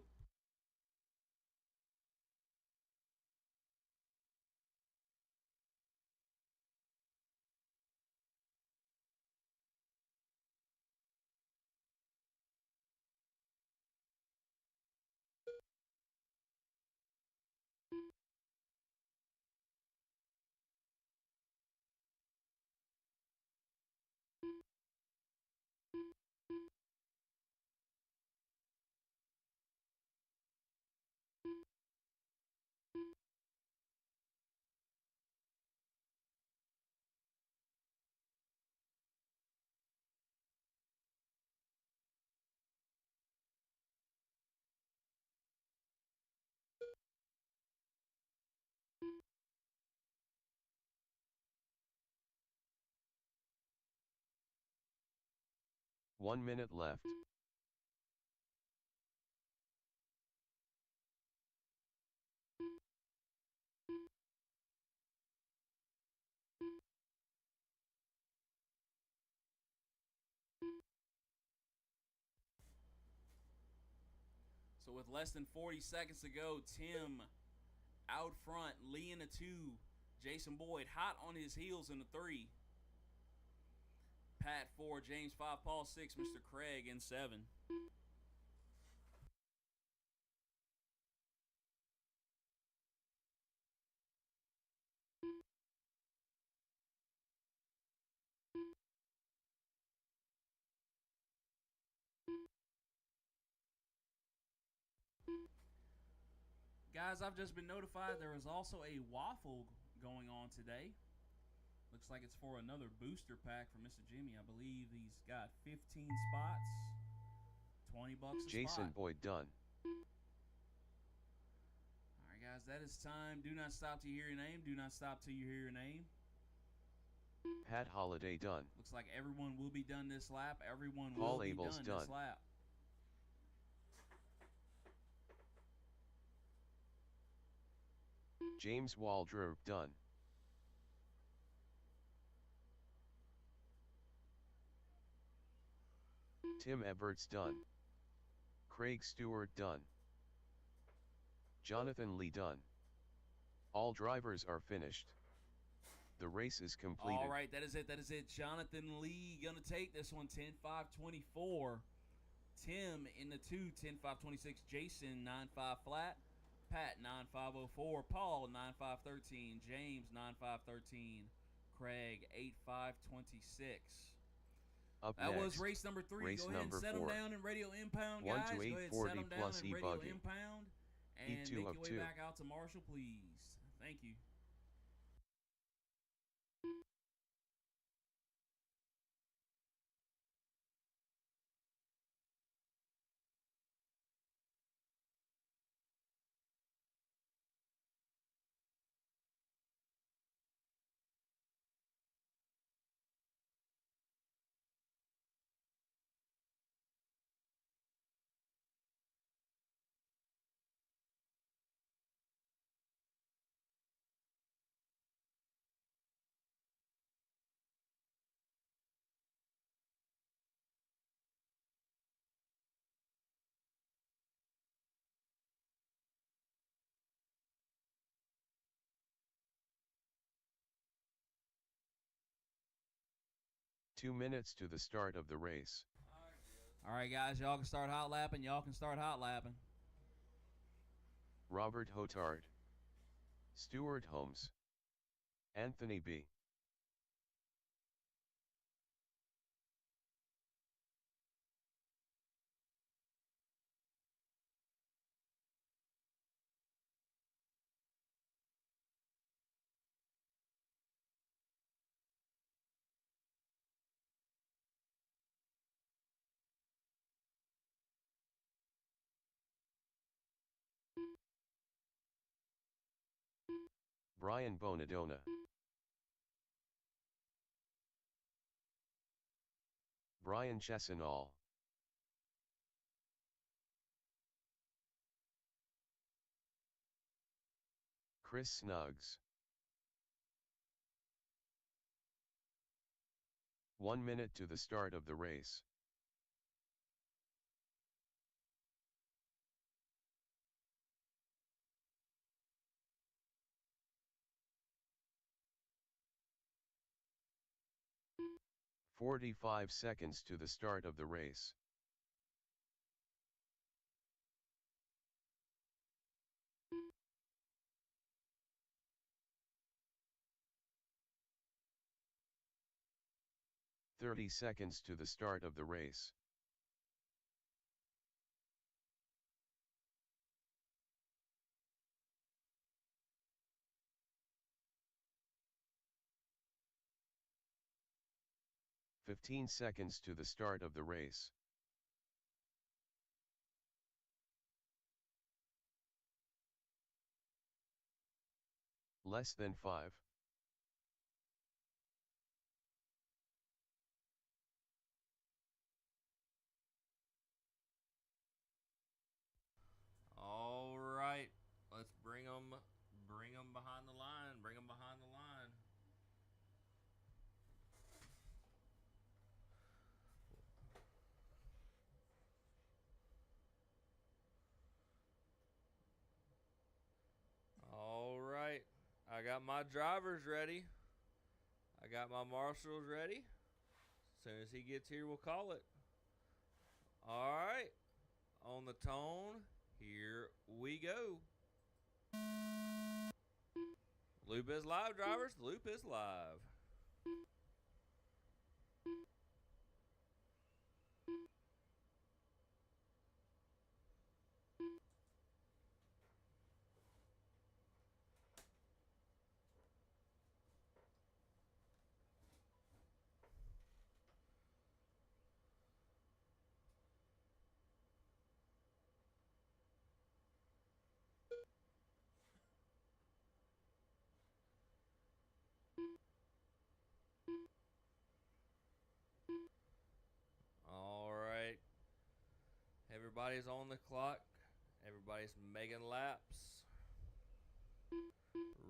One minute left.
So with less than 40 seconds to go, Tim out front, Lee in a 2, Jason Boyd hot on his heels in the 3. Pat 4, James 5, Paul 6, Mr. Craig in 7. Guys, I've just been notified there is also a waffle going on today. Looks like it's for another booster pack for Mr. Jimmy. I believe he's got 15 spots, $20 a
Jason
spot.
Boyd done.
All right, guys, that is time. Do not stop till you hear your name. Do not stop till you hear your name.
Pat Holliday done.
Looks like everyone will be done this lap. Everyone
Paul
will be
Abel's
done
done.
this lap.
James Waldrop done. Tim Eberts done. Craig Stewart done. Jonathan Lee done. All drivers are finished. The race is completed.
All right, that is it. That is it. Jonathan Lee going to take this one, 10-5-24. Tim in the 2, 10.526. Jason, 9.5 flat. Pat, 9.504. Paul, 9.513. James, 9.513. Craig, 8.526.
Up
That
next,
was race number 3.
race
Go ahead and
number
set them
4.
down in radio impound,
1
guys.
to
Go ahead and
840
set them down
plus
in radio
e-buggy.
impound.
Heat
And
2
make
of
your way
2.
back out to Marshall, please. Thank you.
Two minutes to the start of the race.
All right, guys, y'all can start hot lapping. Y'all can start hot lapping.
Robert Hotard, Stuart Holmes, Anthony B. Brian Bonadonna, Brian Chessinall, Chris Snuggs. 1 minute to the start of the race. "45 seconds to the start of the race. "30 seconds to the start of the race. "15 seconds to the start of the race. Less than 5.
All right, let's bring them behind the line. Bring them behind the line. All right, I got my drivers ready. I got my marshals ready. As soon as he gets here, we'll call it. All right, on the tone, here we go. Loop is live, drivers. The loop is live. All right. Everybody's on the clock. Everybody's making laps.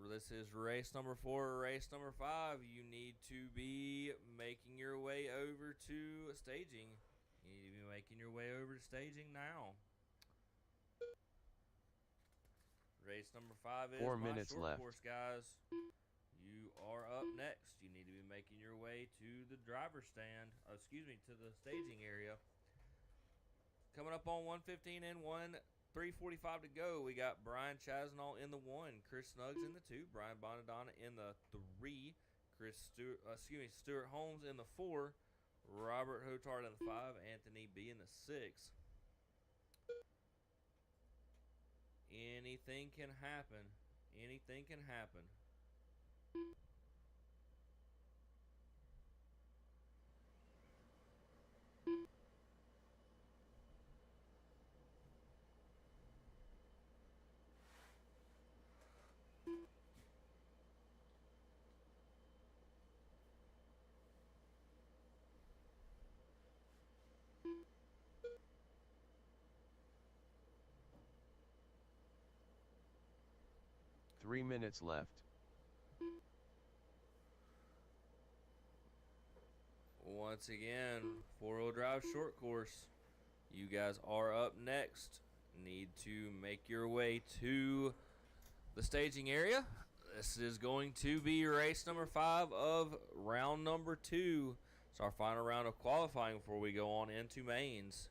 This is race number 4, race number 5. You need to be making your way over to staging. You need to be making your way over to staging now. Race number 5 is
4
my
minutes
short
left.
course, guys. You are up next. You need to be making your way to the driver's stand. To the staging area. Coming up on 1:15 and 3:45 to go. We got Brian Chasnall in the 1, Chris Snuggs in the 2, Brian Bonadonna in the 3, Stuart Holmes in the 4, Robert Hotard in the 5, Anthony B in the 6. Anything can happen. Anything can happen.
Three minutes left.
Once again, 4-wheel drive short course. You guys are up next. Need to make your way to the staging area. This is going to be race number 5 of round number 2. It's our final round of qualifying before we go on into mains.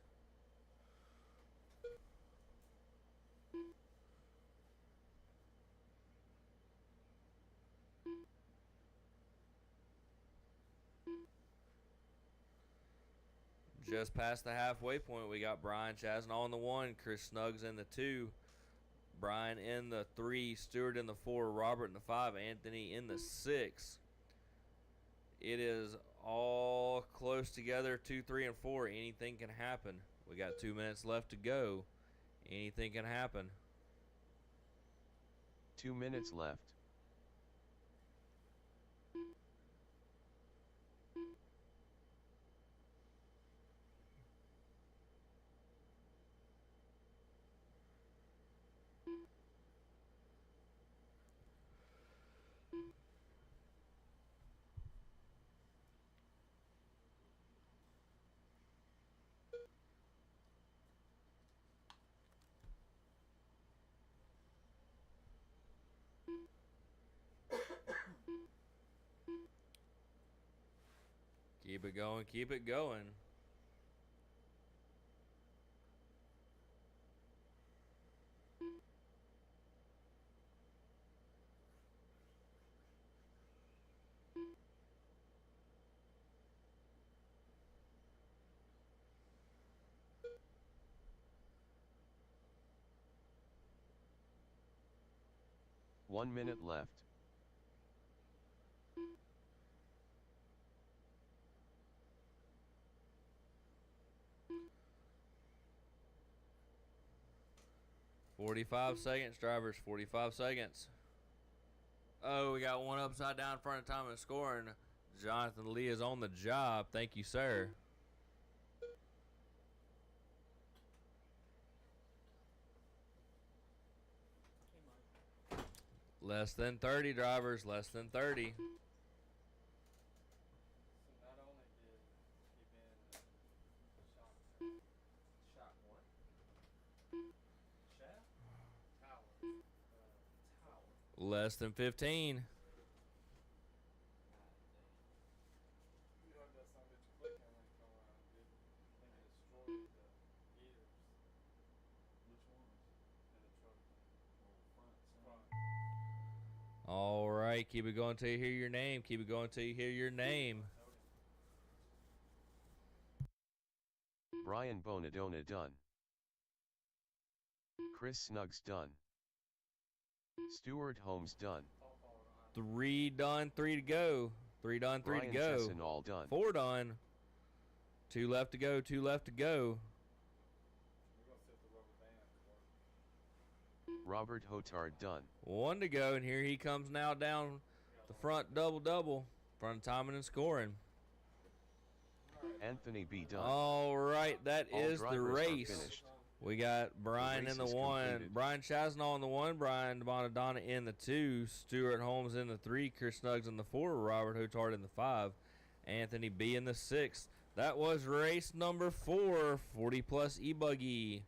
Just past the halfway point, we got Brian Chasnall in the 1, Chris Snuggs in the 2, Brian in the 3, Stuart in the 4, Robert in the 5, Anthony in the 6. It is all close together, 2, 3, and 4. Anything can happen. We got 2 minutes left to go. Anything can happen.
2 minutes left.
Keep it going, keep it going.
One minute left.
$45 seconds, drivers. 45 seconds. Oh, we got one upside down in front of time and scoring. Jonathan Lee is on the job. Thank you, sir. Less than 30, drivers. Less than 30.
So not only did he been shot one? Shaft? Tower. Tower.
Less than 15.
You heard that some bitch clicking when it come around, dude. I think it destroyed the gears. Which ones? In the truck. Front.
All right. Keep it going until you hear your name. Keep it going until you hear your name.
Brian Bonadonna done. Chris Snuggs done. Stuart Holmes done.
3 done, 3 to go. 3 done, 3
Brian
to go.
Chesson done.
4 done. 2 left to go, 2 left to go.
We're gonna set the rubber band.
Robert Hotard done.
1 to go, and here he comes now down the front double. Front of timing and scoring.
Anthony B done.
All right, that
All
is the
drivers are
race.
finished.
We got Brian
race
in the
is
1,
completed.
Brian Chasnall in the 1, Brian Bonadonna in the 2, Stuart Holmes in the 3, Chris Snuggs in the 4, Robert Hotard in the 5, Anthony B in the 6. That was race number 4, 40-plus e-buggy.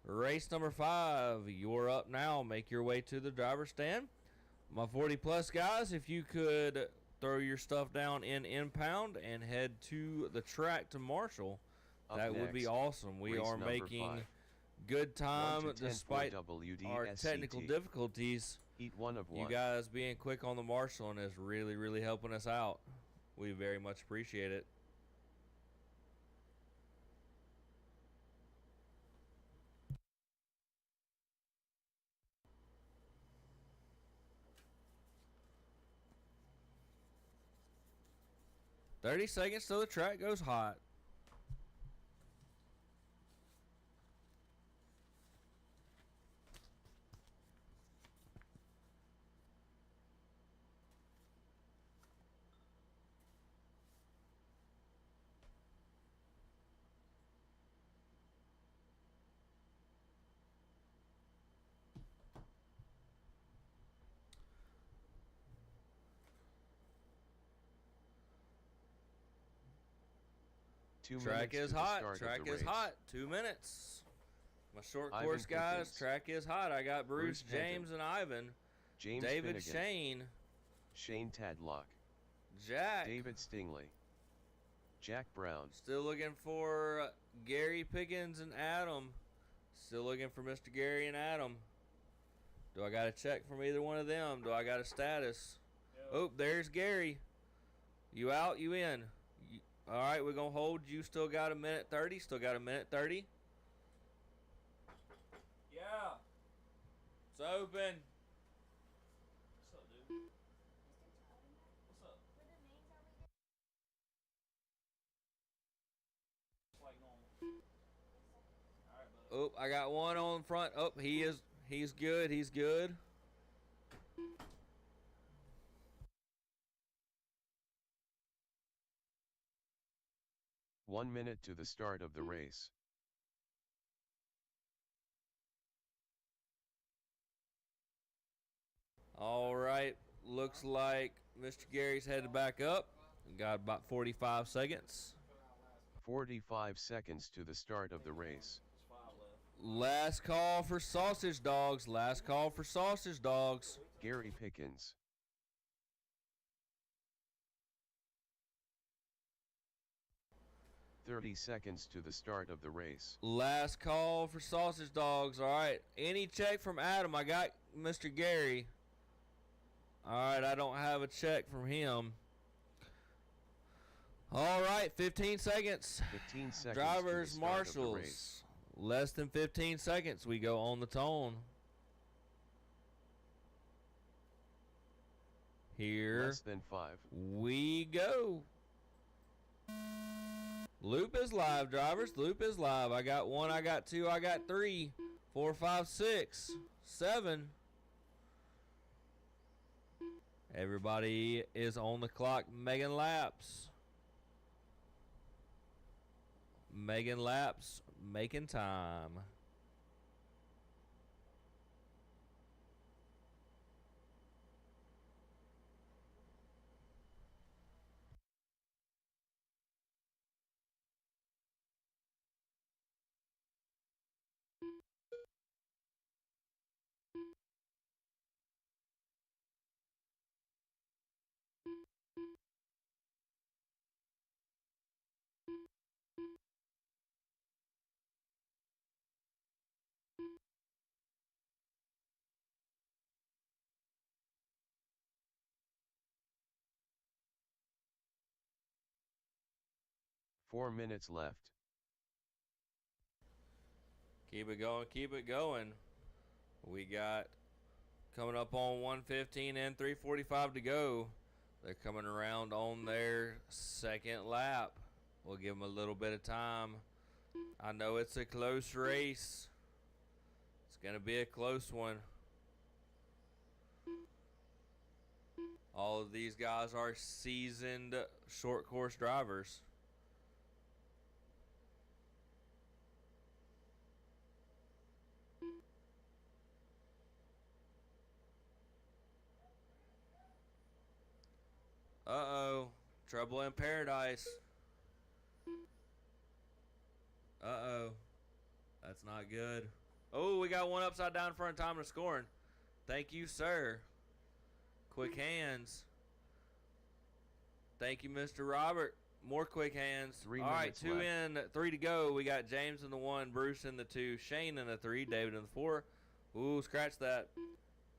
Race number 5, you're up now. Make your way to the driver's stand. My 40-plus guys, if you could throw your stuff down in impound and head to the track to marshal,
Up
That would be
next,
awesome. We
race
are
number
making
5.
good
1
time
to 10 for
despite our
WDSCT.
technical difficulties.
Heat 1 of 1.
You guys being quick on the marshalling is really, really helping us out. We very much appreciate it. "30 seconds till the track goes hot." Track is hot. Track is hot. 2 minutes. My short
Ivan
course guys.
Pickens.
Track is hot. I got Bruce,
Bruce
James, and Ivan.
James
David
Finnegan.
Shane.
Shane Tadlock.
Jack.
David Stingley. Jack Brown.
Still looking for Gary Pickens and Adam. Still looking for Mr. Gary and Adam. Do I got a check from either one of them? Do I got a status? Oh, there's Gary. You out? You in? All right, we're going to hold. You still got a minute 30? Still got a minute 30?
Yeah.
It's open.
What's up, dude? What's up? It's like normal. All right, bud.
Oh, I got one on front. Oh, he's good. He's good.
One minute to the start of the race.
All right. Looks like Mr. Gary's headed back up. We got about 45 seconds.
45 seconds to the start of the race.
Last call for sausage dogs. Last call for sausage dogs.
Gary Pickens. "30 seconds to the start of the race.
Last call for sausage dogs. All right. Any check from Adam? I got Mr. Gary. All right. I don't have a check from him. All right. 15 seconds.
15 seconds.
Drivers,
to the start of the
marshals.
race.
Less than 15 seconds. We go on the tone. Here
Less than 5.
we go. Loop is live, drivers. Loop is live. I got 1, I got 2, I got 3, 4, 5, 6, 7. Everybody is on the clock. Megan laps. Megan laps, making time.
Four minutes left.
Keep it going, keep it going. We got coming up on 1:15 and 3:45 to go. They're coming around on their second lap. We'll give them a little bit of time. I know it's a close race. It's going to be a close one. All of these guys are seasoned short course drivers. Uh-oh. Trouble in paradise. Uh-oh. That's not good. Oh, we got one upside down in front of time of scoring. Thank you, sir. Quick hands. Thank you, Mr. Robert. More quick hands.
3
All right,
minutes
2
left.
in, 3 to go. We got James in the 1, Bruce in the 2, Shane in the 3, David in the 4. Ooh, scratch that.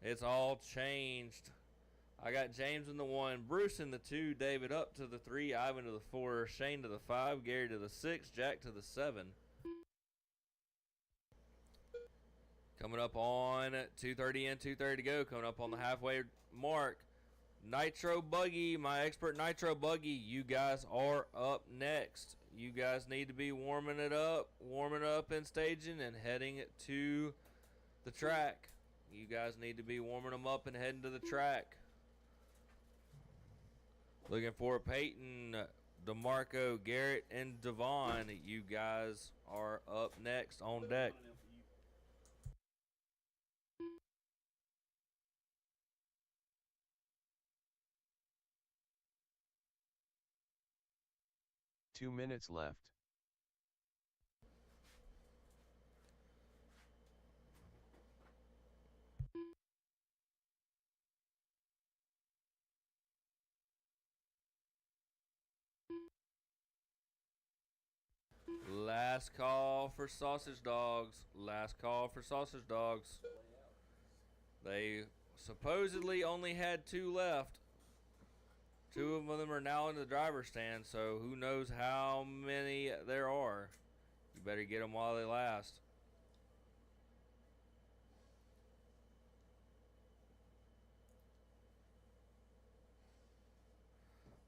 It's all changed. I got James in the 1, Bruce in the 2, David up to the 3, Ivan to the 4, Shane to the 5, Gary to the 6, Jack to the 7. Coming up on 2:30 in, 2:30 to go. Coming up on the halfway mark. Nitro Buggy, my expert Nitro Buggy, you guys are up next. You guys need to be warming up and staging and heading to the track. You guys need to be warming them up and heading to the track. Looking for Peyton, DeMarco, Garrett, and Devon. You guys are up next on deck.
2 minutes left.
Last call for sausage dogs. Last call for sausage dogs. They supposedly only had 2 left. 2 of them are now in the driver's stand, so who knows how many there are. You better get them while they last.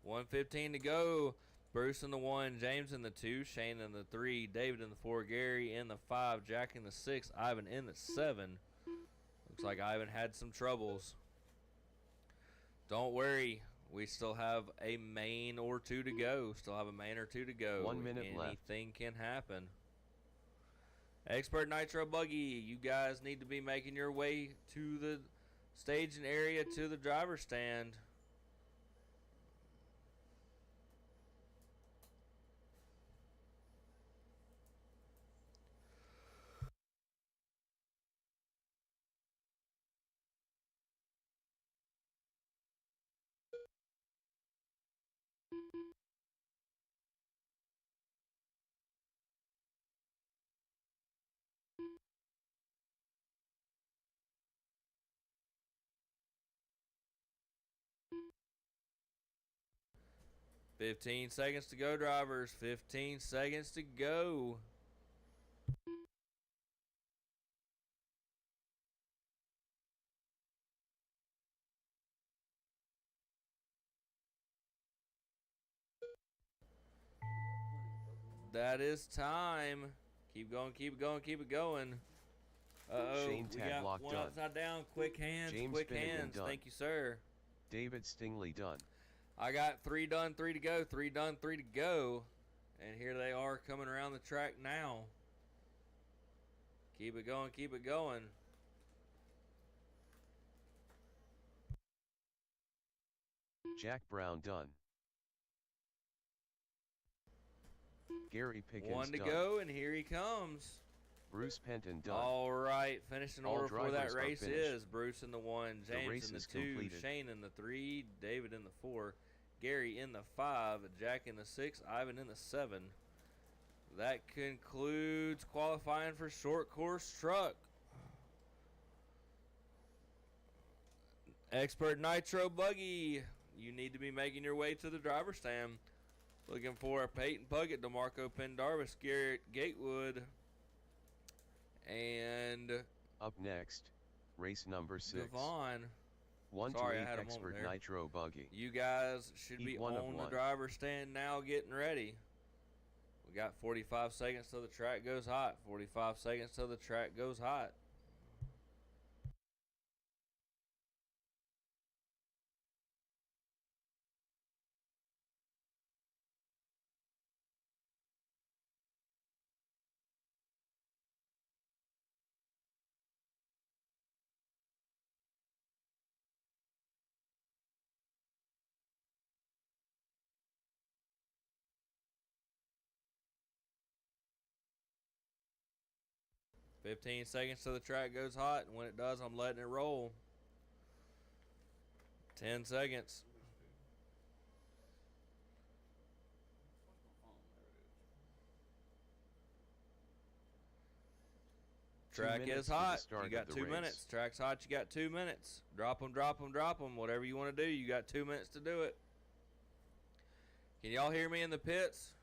$1:15 to go. Bruce in the 1, James in the 2, Shane in the 3, David in the 4, Gary in the 5, Jack in the 6, Ivan in the 7. Looks like Ivan had some troubles. Don't worry, we still have a main or 2 to go.
1 minute left.
Anything can happen. Expert Nitro Buggy, you guys need to be making your way to the staging area to the driver's stand. $15 seconds to go, drivers. 15 seconds to go. That is time. Keep going, keep it going, keep it going. Uh-oh,
Shane
we
tag
got
lock
one
done.
upside down. Quick hands,
James
quick
Finnegan
hands.
done.
Thank you, sir.
David Stingley done.
I got 3 done, 3 to go, 3 done, 3 to go. And here they are coming around the track now. Keep it going, keep it going.
Jack Brown done. Gary Pickens
1 to
done.
go, and here he comes.
Bruce Penton done.
All right, finishing
All
order for that
drivers are
race
finished.
is Bruce in the 1,
The
James
race
in the
is
2,
completed.
Shane in the 3, David in the 4, Gary in the 5, Jack in the 6, Ivan in the 7. That concludes qualifying for short course truck. Expert Nitro Buggy, you need to be making your way to the driver's stand. Looking for a Peyton Puckett, DeMarco Pendarvis, Garrett Gatewood, and
Up next, race number 6.
Devon.
1
Sorry,
to
I
8
had him
expert
over there.
Nitro Buggy.
You guys should
Heat
be
1 of
on the
1.
driver's stand now getting ready. We got 45 seconds till the track goes hot. 45 seconds till the track goes hot. $15 seconds till the track goes hot, and when it does, I'm letting it roll. 10 seconds.
2
Track is
minutes to the
hot.
start
You got
of the
2
race.
minutes. Track's hot. You got 2 minutes. Drop them, drop them, drop them. Whatever you want to do, you got 2 minutes to do it. Can y'all hear me in the pits?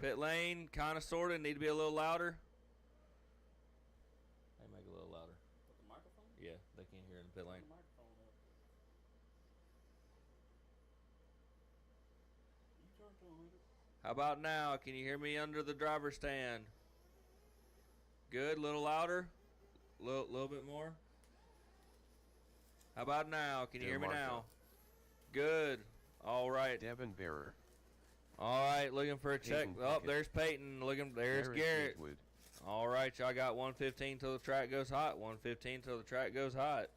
Pit lane, kind of, sort of. Need to be a little louder. Hey, make it a little louder.
With the microphone?
Yeah, they can't hear in the pit lane.
Turn the microphone up. You turn to 100.
How about now? Can you hear me under the driver's stand? Good. Little louder. Little bit more. How about now? Can you hear me now? Good. All right.
Devin Bearer.
All right. Looking for a check.
Peyton
Oh,
Pickett.
there's Peyton. There's Garrett.
Fleetwood.
All right, y'all got 115 till the track goes hot. 115 till the track goes hot.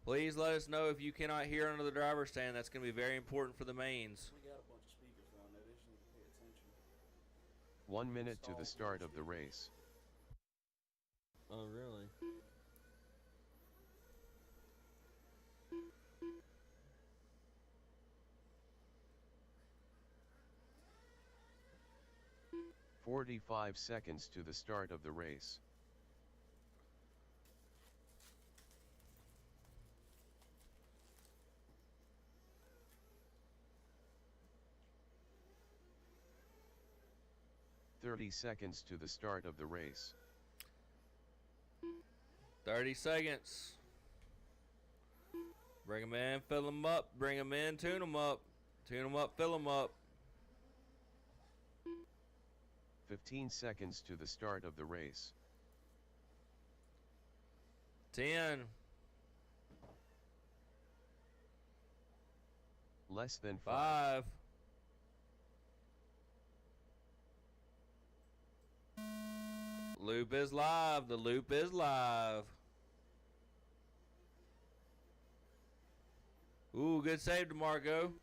Please let us know if you cannot hear under the driver's stand. That's going to be very important for the mains.
We got a bunch of speakers down there. They just need to pay attention.
1 minute to the start of the race.
Oh, really?
"45 seconds to the start of the race. "30 seconds to the start of the race.
30 seconds. Bring them in, fill them up. Bring them in, tune them up. Tune them up, fill them up.
15 seconds to the start of the race.
10.
Less than 5.
5. Loop is live. The loop is live. Ooh, good save, DeMarco.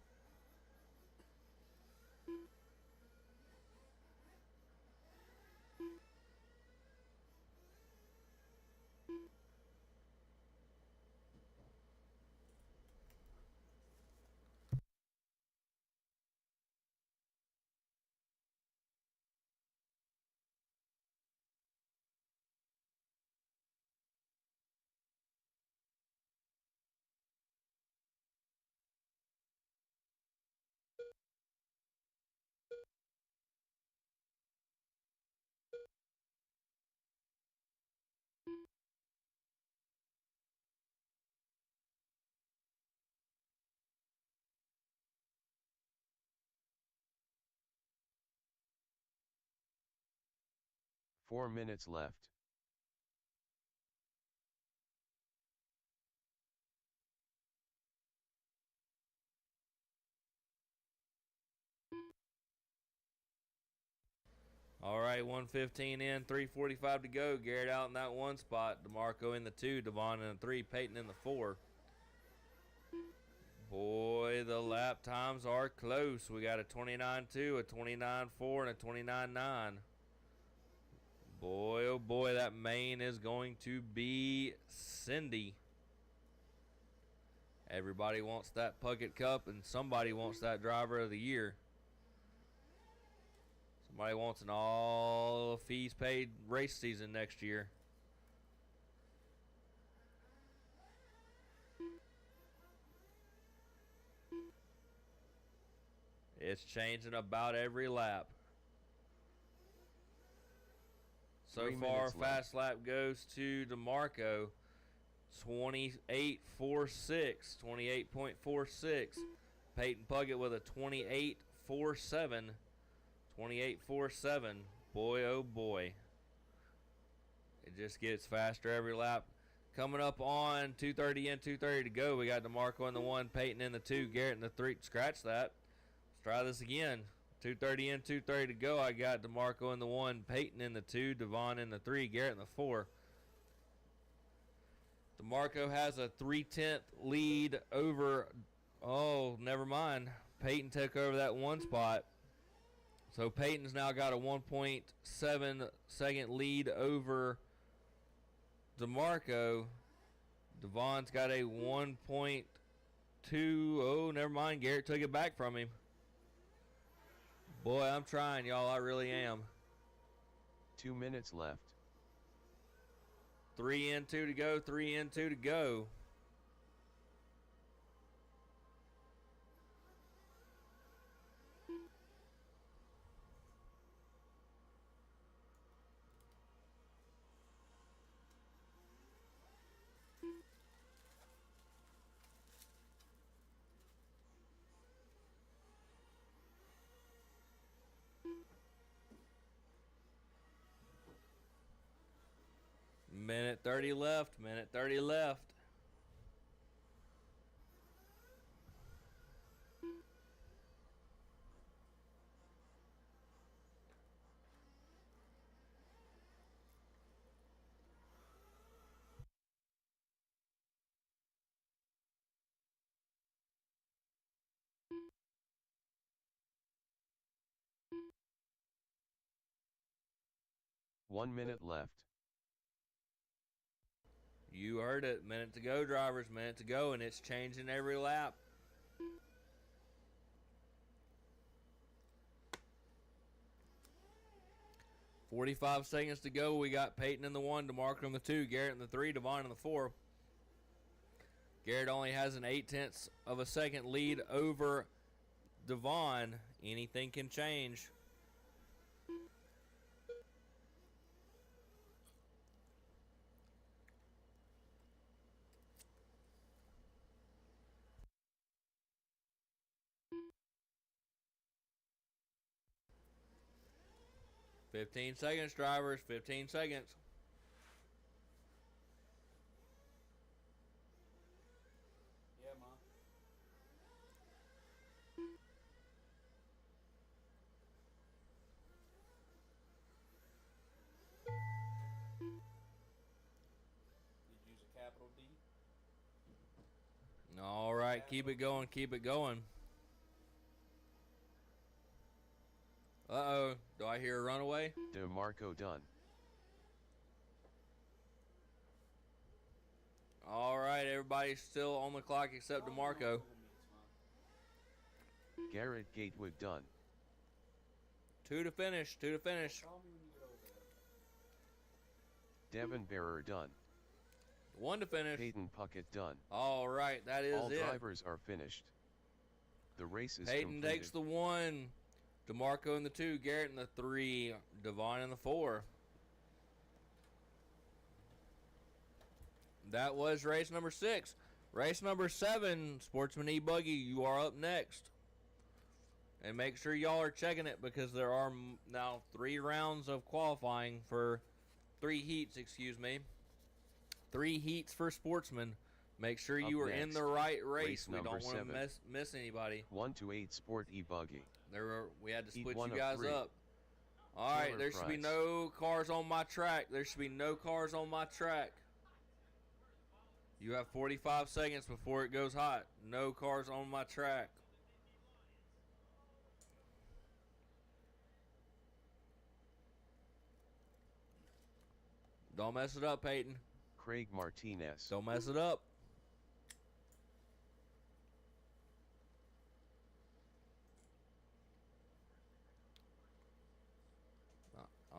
Four minutes left.
All right, 115 in, 3:45 to go. Garrett out in that one spot. DeMarco in the 2, Devon in the 3, Peyton in the 4. Boy, the lap times are close. We got a 29.2, a 29.4, and a 29.9. Boy, oh boy, that main is going to be Cindy. Everybody wants that Puckett Cup, and somebody wants that Driver of the Year. Somebody wants an all fees paid race season next year. It's changing about every lap. So
3
far,
minutes
fast lap goes to DeMarco. 28.46. 28.46. Peyton Puckett with a 28.47. 28.47. Boy, oh boy. It just gets faster every lap. Coming up on 2:30 in, 2:30 to go. We got DeMarco in the 1, Peyton in the 2, Garrett in the 3. Scratch that. Let's try this again. 2:30 in, 2:30 to go. I got DeMarco in the 1, Peyton in the 2, Devon in the 3, Garrett in the 4. DeMarco has a 3/10 lead over. Oh, never mind. Peyton took over that 1 spot. So Peyton's now got a 1.7 second lead over DeMarco. Devon's got a 1.2. Oh, never mind. Garrett took it back from him. Boy, I'm trying, y'all. I really am.
2 minutes left.
3 in, 2 to go. 3 in, 2 to go. Minute 30 left. Minute 30 left.
One minute left.
You heard it. Minute to go, drivers. Minute to go, and it's changing every lap. 45 seconds to go. We got Peyton in the 1, DeMarco in the 2, Garrett in the 3, Devon in the 4. Garrett only has an 0.8 of a second lead over Devon. Anything can change. "15 seconds, drivers. 15 seconds.
Yeah, Ma. Did you use a capital D?
All right, keep it going. Keep it going. Uh-oh. Do I hear a runaway?
DeMarco done.
All right, everybody's still on the clock except DeMarco.
Garrett Gatewood done.
2 to finish. 2 to finish.
Call me when you get over there.
Devin Bearer done.
1 to finish.
Peyton Puckett done.
All right, that is
All
it.
drivers are finished. The race is
Peyton
completed.
takes the 1. DeMarco in the 2. Garrett in the 3. Devon in the 4. That was race number 6. Race number 7, Sportsman E-Buggy, you are up next. And make sure y'all are checking it because there are now 3 rounds of qualifying for 3 heats, excuse me. 3 heats for Sportsman. Make sure you
Up
are in
next,
the right race.
race
We don't
number
want
7.
to miss anybody.
1 to 8 Sport E-Buggy.
We had to
Heat
split
1
you
of
guys
3.
up. All right,
Taylor
there should be
Price.
no cars on my track. There should be no cars on my track. You have 45 seconds before it goes hot. No cars on my track. Don't mess it up, Peyton.
Craig Martinez.
Don't mess it up.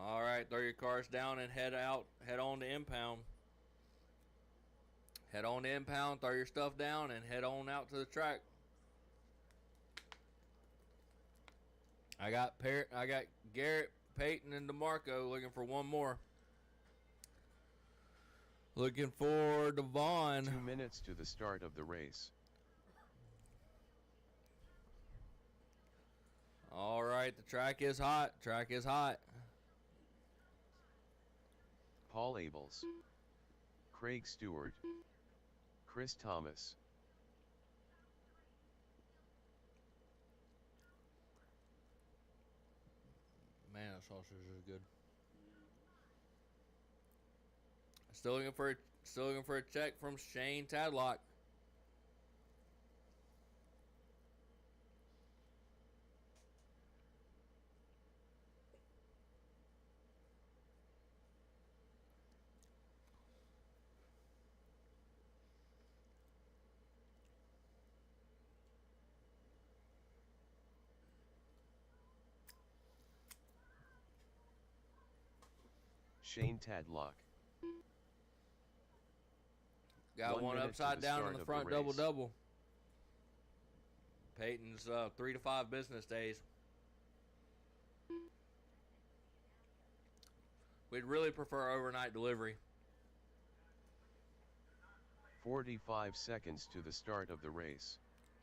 All right, throw your cars down and head on to impound. Head on to impound, throw your stuff down, and head on out to the track. I got Garrett, Peyton, and DeMarco looking for one more. Looking for Devon.
2 minutes to the start of the race.
All right, the track is hot. Track is hot.
Paul Abels. Craig Stewart. Chris Thomas.
Man, that sausage is good. Still looking for a check from Shane Tadlock.
Shane Tadlock.
Got
1
one
minute to
upside
the
down
start
in the
of the
front
race.
double-double. Peyton's 3 to 5 business days. We'd really prefer overnight delivery.
45 seconds to the start of the race.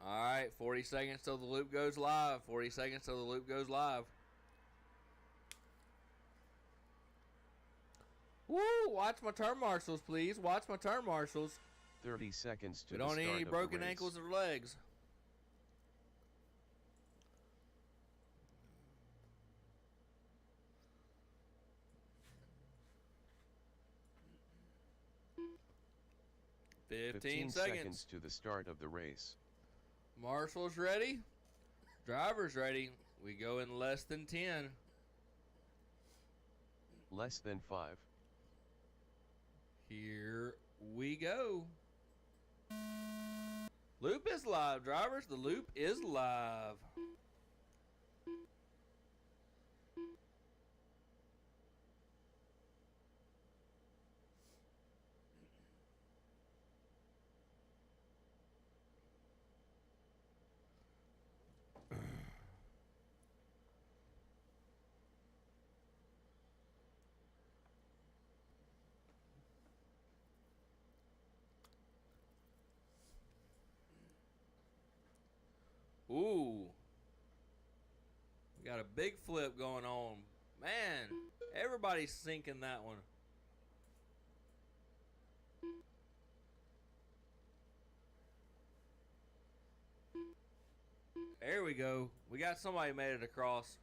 All right, 40 seconds till the loop goes live. 40 seconds till the loop goes live. Woo! Watch my turn marshals, please. Watch my turn marshals.
30 seconds to
We
the
don't
start
need any
of
broken
the race.
ankles or legs. Fifteen seconds
to the start of the race.
Marshall's ready. Driver's ready. We go in less than 10.
Less than 5.
Here we go. Loop is live, drivers. The loop is live. Ooh. We got a big flip going on. Man, everybody's sinking that one. There we go. We got somebody made it across.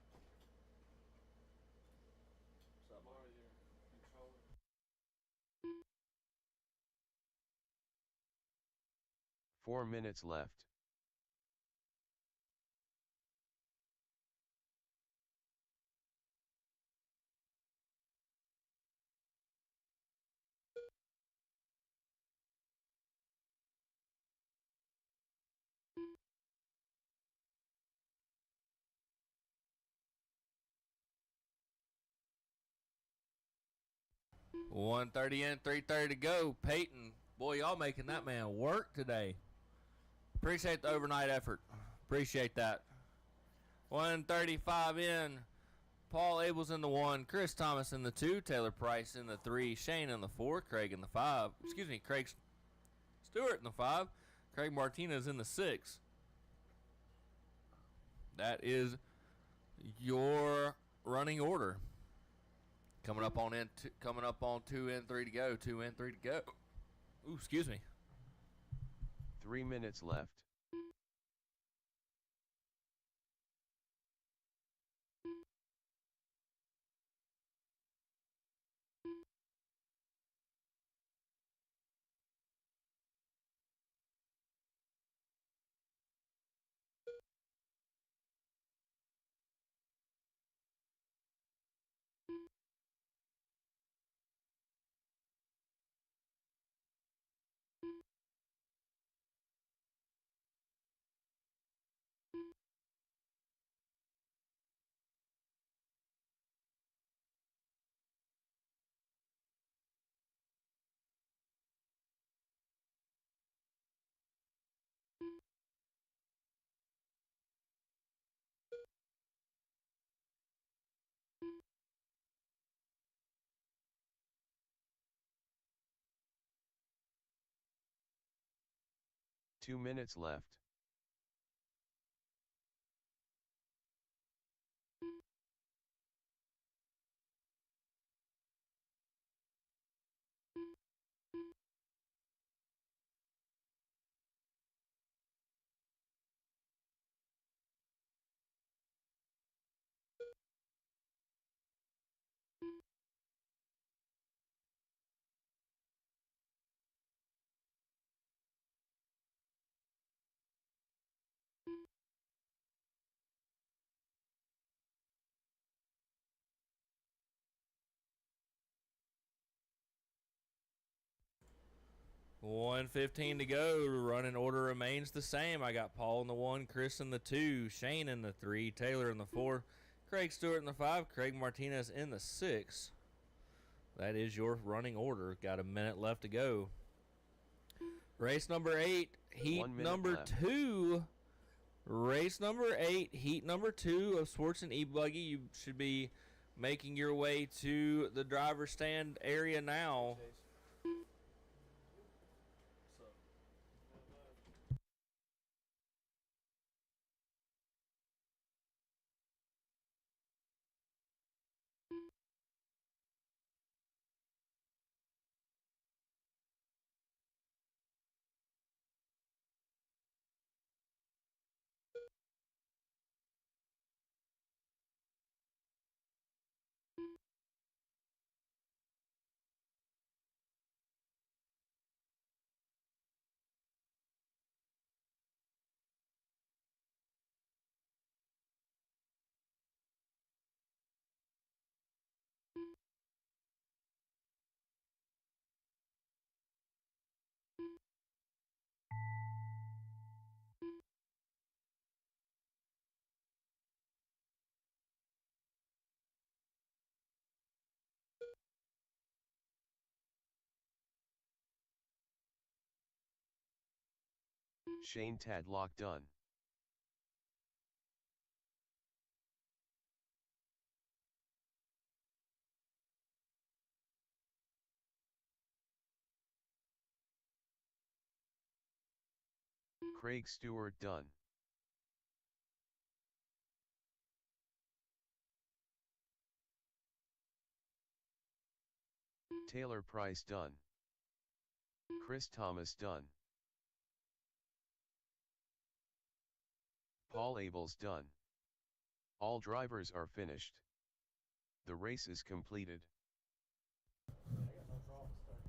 Borrow your controller.
4 minutes left.
$130 in, $330 to go. Peyton, boy, y'all making that man work today. Appreciate the overnight effort. Appreciate that. 135 in. Paul Abels in the 1, Chris Thomas in the 2, Taylor Price in the 3, Shane in the 4, Craig in the 5. Excuse me, Craig Stewart in the 5, Craig Martinez in the 6. That is your running order. Coming up on 2 in, 3 to go. 2 in, 3 to go. Ooh, excuse me.
3 minutes left. Two minutes left.
$115 to go. Running order remains the same. I got Paul in the 1, Chris in the 2, Shane in the 3, Taylor in the 4, Craig Stewart in the 5, Craig Martinez in the 6. That is your running order. Got a minute left to go. Race number 8, heat
1 minute
number
left.
2. Race number 8, heat number 2 of Sports and E-Buggy. You should be making your way to the driver's stand area now.
Chase. So,
Shane Tadlock done. Craig Stewart done. Taylor Price done. Chris Thomas done. Paul Abels done. All drivers are finished. The race is completed.
I got no problem starting.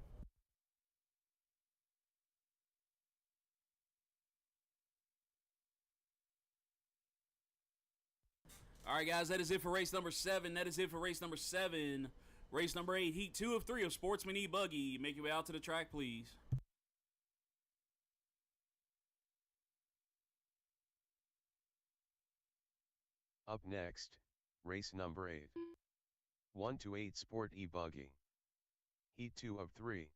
All right, guys, that is it for race number 7. That is it for race number 7. Race number 8, heat 2 of 3 of Sportsman E-Buggy. Make your way out to the track, please.
Up next, race number 8. 1-8 Sport E-Buggy. Heat 2 of 3.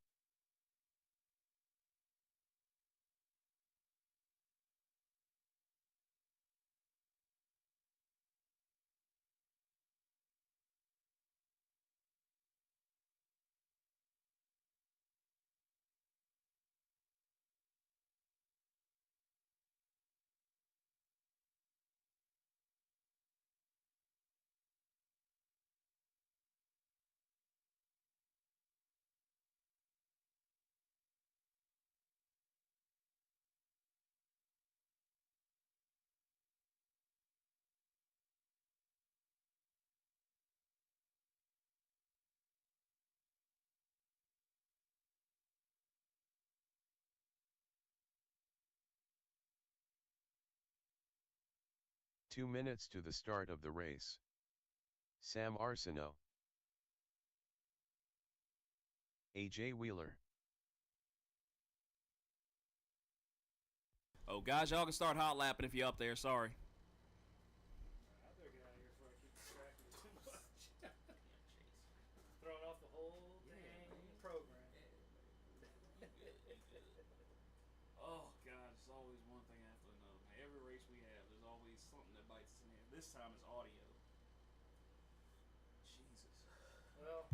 Two minutes to the start of the race. Sam Arsenault. AJ Wheeler.
Oh, guys, y'all can start hot lapping if you're up there. Sorry.
I better get out of here before I keep distracted too much. Throwing off the whole dang program.
Oh, God, it's always one thing after another. Man, every race we have, there's always something that bites us in the head. This time it's audio. Jesus.
Well,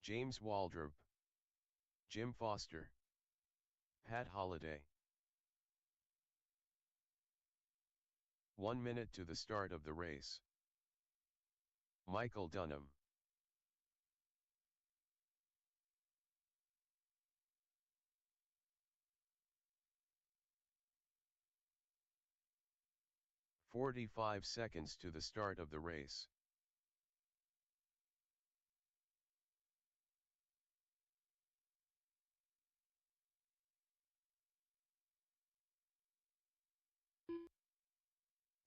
James Waldrop. Jim Foster. Pat Holliday. 1 minute to the start of the race. Michael Dunham. "45 seconds to the start of the race.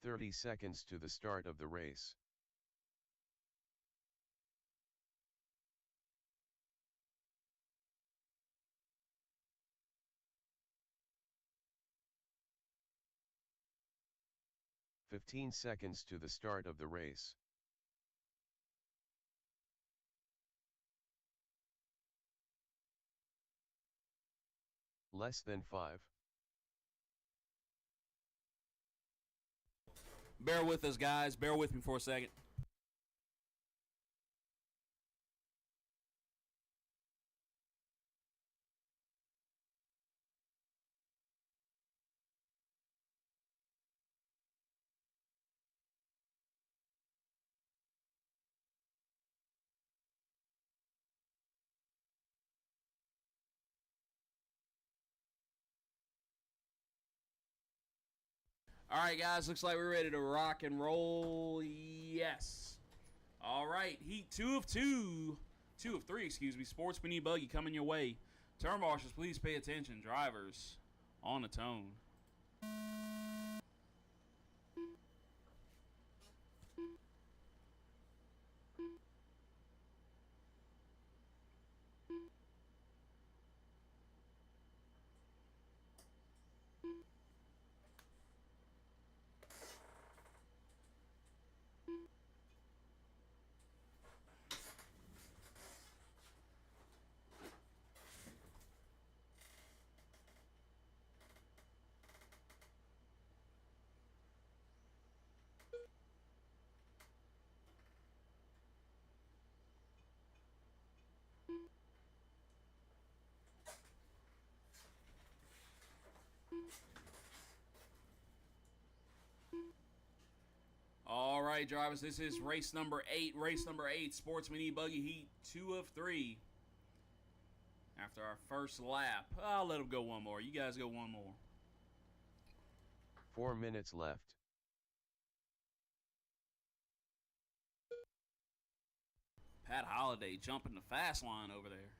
"30 seconds to the start of the race. 15 seconds to the start of the race. Less than 5.
Bear with us, guys. Bear with me for a second. All right, guys, looks like we're ready to rock and roll. Yes. All right, heat 2 of 3, excuse me. Sportsman E-Buggy coming your way. Turn marshals, please pay attention. Drivers, on the tone. All right, drivers, this is race number 8. Race number 8, Sportsman E-Buggy heat 2 of 3. After our first lap, I'll let them go one more. You guys go one more.
4 minutes left.
Pat Holliday jumping the fast line over there.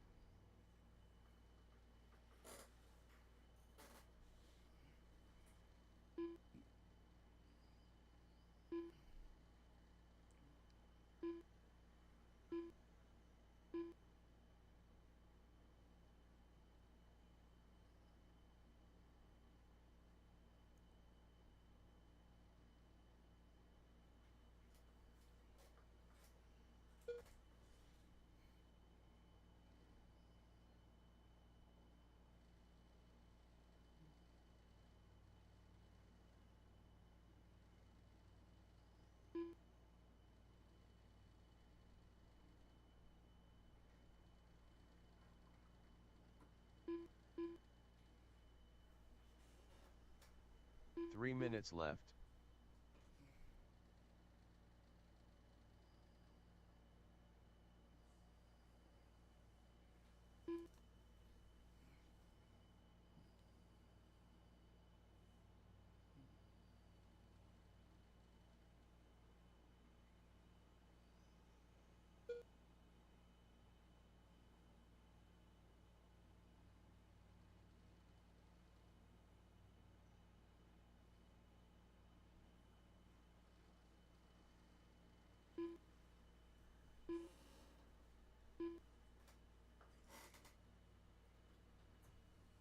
Three minutes left.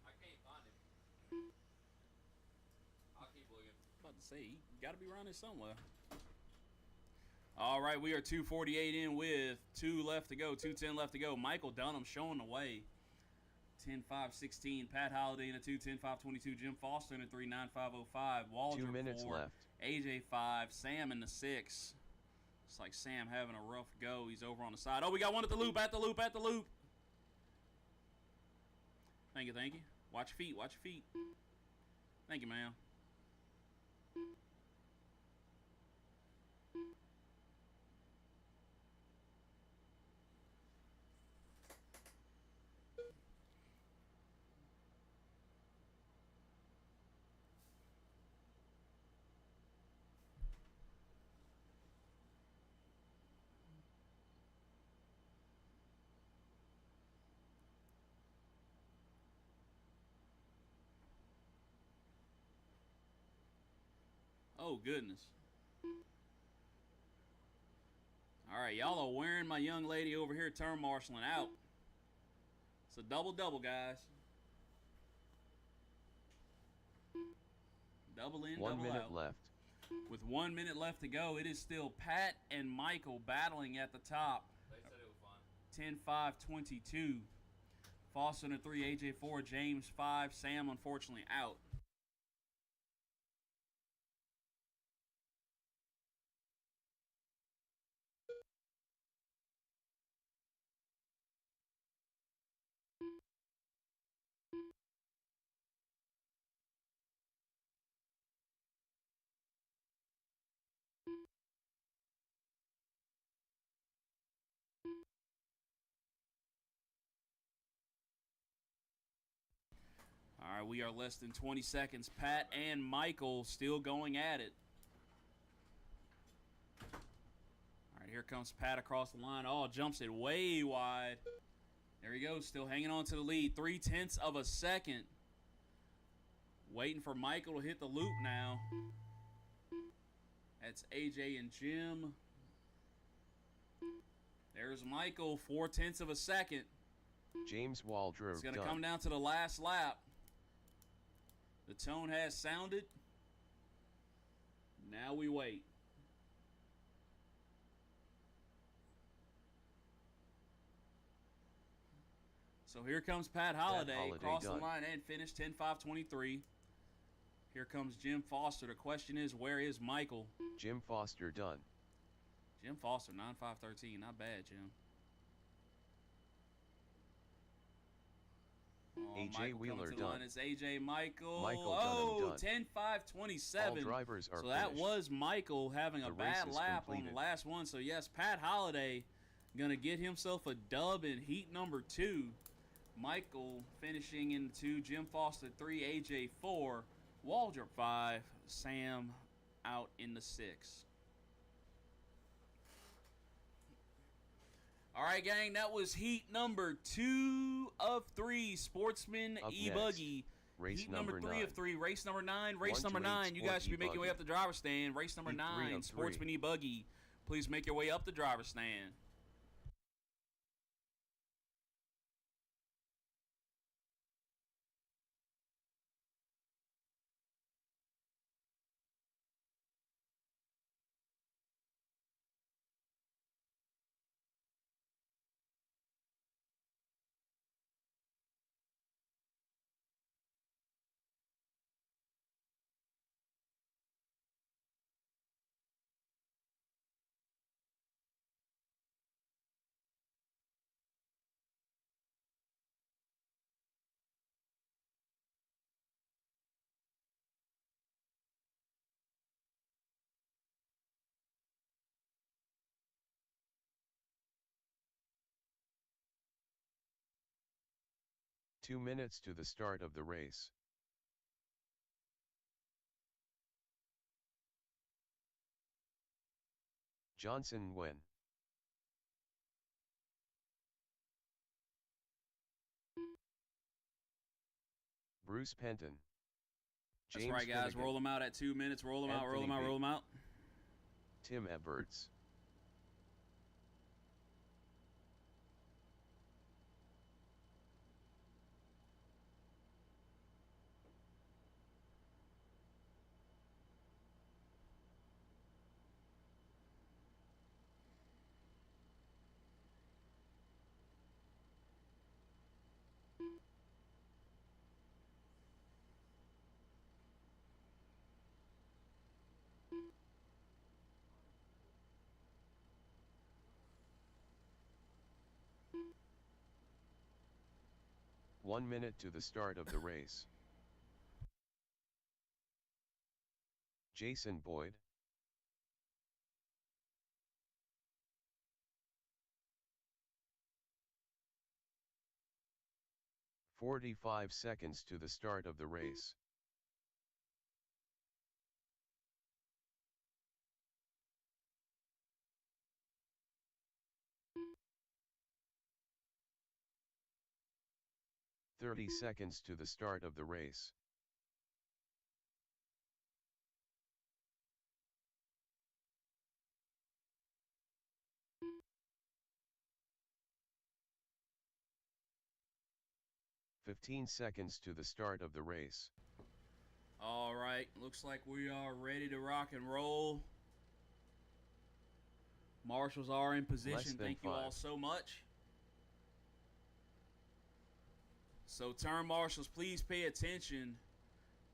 I can't find him. I'll keep looking. About to say, he got to be around here somewhere. All right, we are 2:48 in with 2 left to go, 2:10 left to go. Michael Dunham showing the way. 10.5.16. Pat Holliday in a 2:10.5.22. Jim Foster in a 3:9.5.05. Waldrop
2 minutes
4.
left.
AJ 5. Sam in the 6. It's like Sam having a rough go. He's over on the side. Oh, we got one at the loop, at the loop, at the loop. Thank you, thank you. Watch your feet, watch your feet. Thank you, ma'am. Oh, goodness. All right, y'all are wearing my young lady over here turn marshaling out. It's a double-double, guys. Double in,
1
double
minute
out.
left.
With 1 minute left to go, it is still Pat and Michael battling at the top.
They said it was fun.
10-5-22. Foster in a 3, AJ 4, James 5, Sam unfortunately out. All right, we are less than 20 seconds. Pat and Michael still going at it. All right, here comes Pat across the line. Oh, jumps it way wide. There he goes, still hanging on to the lead. 0.3 of a second. Waiting for Michael to hit the loop now. That's AJ and Jim. There's Michael, 0.4 of a second.
James Waldrop
It's going to
done.
come down to the last lap. The tone has sounded. Now we wait. So here comes Pat Holliday across the line and finished 10-5-23. Here comes Jim Foster. The question is, where is Michael?
Jim Foster done.
Jim Foster, 9-5-13. Not bad, Jim. Oh,
AJ
Michael
Wheeler
coming to the
done.
line. It's AJ Michael.
Michael
oh,
done.
10-5-27.
All drivers are
so that
finished.
was Michael having a
The race
bad
is
lap
completed.
on the last one. So, yes, Pat Holliday going to get himself a dub in heat number 2. Michael finishing in 2, Jim Foster 3, AJ 4, Waldrop 5, Sam out in the 6. All right, gang, that was heat number 2 of 3, Sportsman
Up
E-Buggy.
Race
Heat number 3
9.
of 3, race number 9. Race
1
number
to 8
9, you guys should be making your way up the driver's stand. Race number
Heat 3
9,
of 3.
Sportsman E-Buggy. Please make your way up the driver's stand.
Two minutes to the start of the race. Johnson win. Bruce Penton.
That's right, guys.
Finnegan.
Roll them out at 2 minutes. Roll them out, roll them out, roll them out.
Tim Everts. One minute to the start of the race. Jason Boyd. "45 seconds to the start of the race. "30 seconds to the start of the race. "15 seconds to the start of the race.
All right, looks like we are ready to rock and roll. Marshals are in position. Thank you all so much. So turn marshals, please pay attention.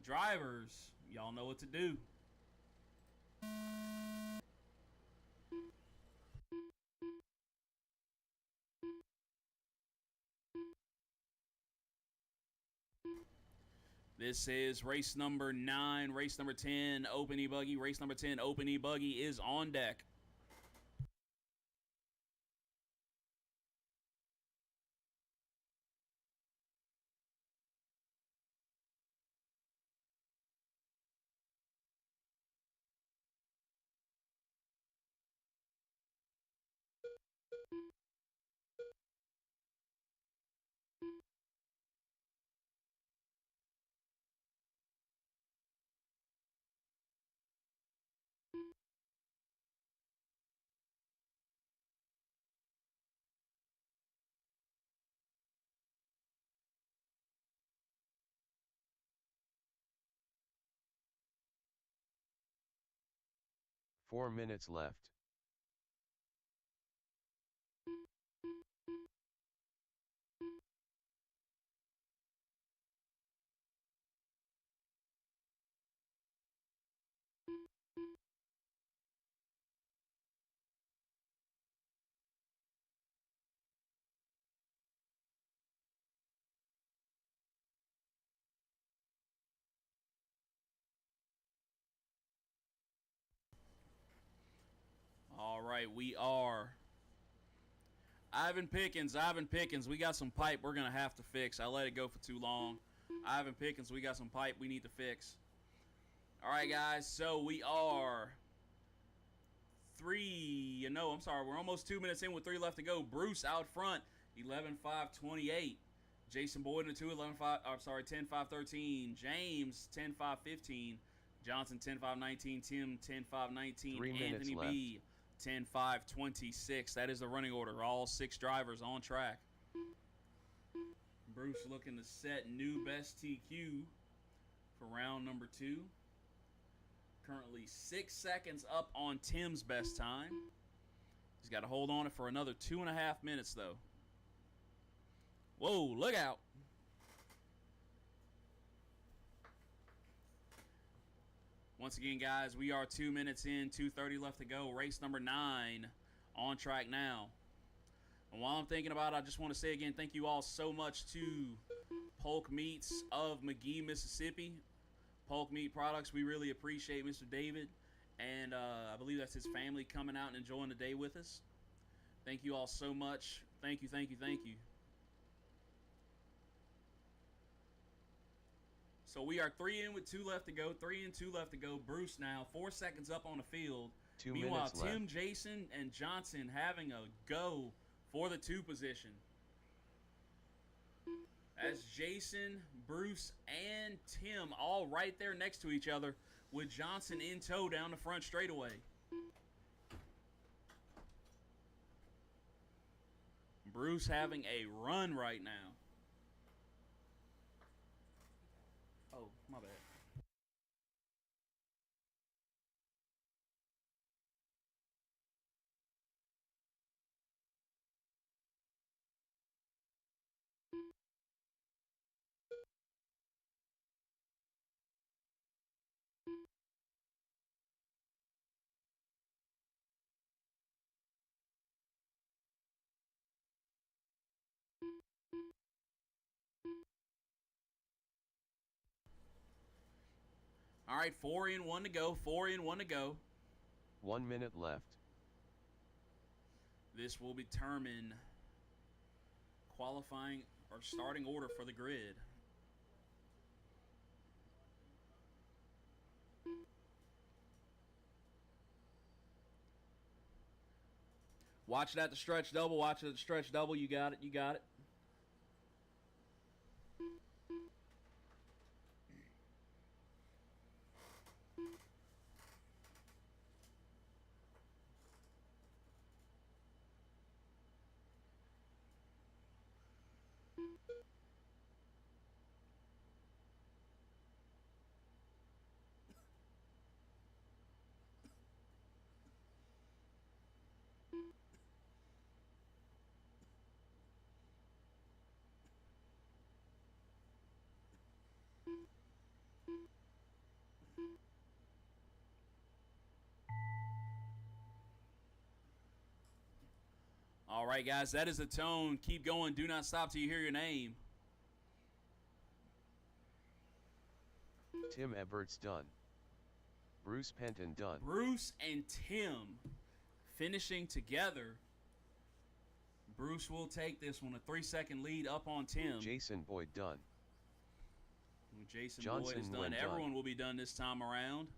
Drivers, y'all know what to do. This is race number 9, race number 10, open e-buggy. Race number 10, open e-buggy is on deck.
Four minutes left.
All right, we are. Ivan Pickens, we got some pipe we're going to have to fix. I let it go for too long. Ivan Pickens, we got some pipe we need to fix. All right, guys, so we are we're almost 2 minutes in with 3 left to go. Bruce out front, 11.5.28. Jason Boyd in the 2, 10.5.13. James, 10.5.15. Johnson, 10.5.19. Tim, 10.5.19.
3 minutes
Anthony
left.
B, 10.5.26. That is the running order. All 6 drivers on track. Bruce looking to set new best TQ for round number 2. Currently 6 seconds up on Tim's best time. He's got to hold on it for another 2.5 minutes, though. Whoa, look out. Once again, guys, we are 2 minutes in, 2:30 left to go. Race number 9 on track now. And while I'm thinking about it, I just want to say again, thank you all so much to Polk Meats of Magee, Mississippi. Polk Meat Products, we really appreciate Mr. David. And I believe that's his family coming out and enjoying the day with us. Thank you all so much. Thank you, thank you, thank you. So we are 3 in with 2 left to go. 3 and 2 left to go. Bruce now 4 seconds up on the field.
2
Meanwhile,
minutes
Tim,
left.
Jason, and Johnson having a go for the 2 position. As Jason, Bruce, and Tim all right there next to each other with Johnson in tow down the front straightaway. Bruce having a run right now. Oh, my bad. All right, 4 in, 1 to go. 4 in, 1 to go.
1 minute left.
This will determine qualifying or starting order for the grid. Watch it at the stretch double. Watch it at the stretch double. You got it. You got it. All right, guys, that is the tone. Keep going. Do not stop till you hear your name.
Tim Everts done. Bruce Penton done.
Bruce and Tim finishing together. Bruce will take this one. A 3-second lead up on Tim.
Jason Boyd done.
Jason
Johnson
Boyd is done. Everyone will be done this time around.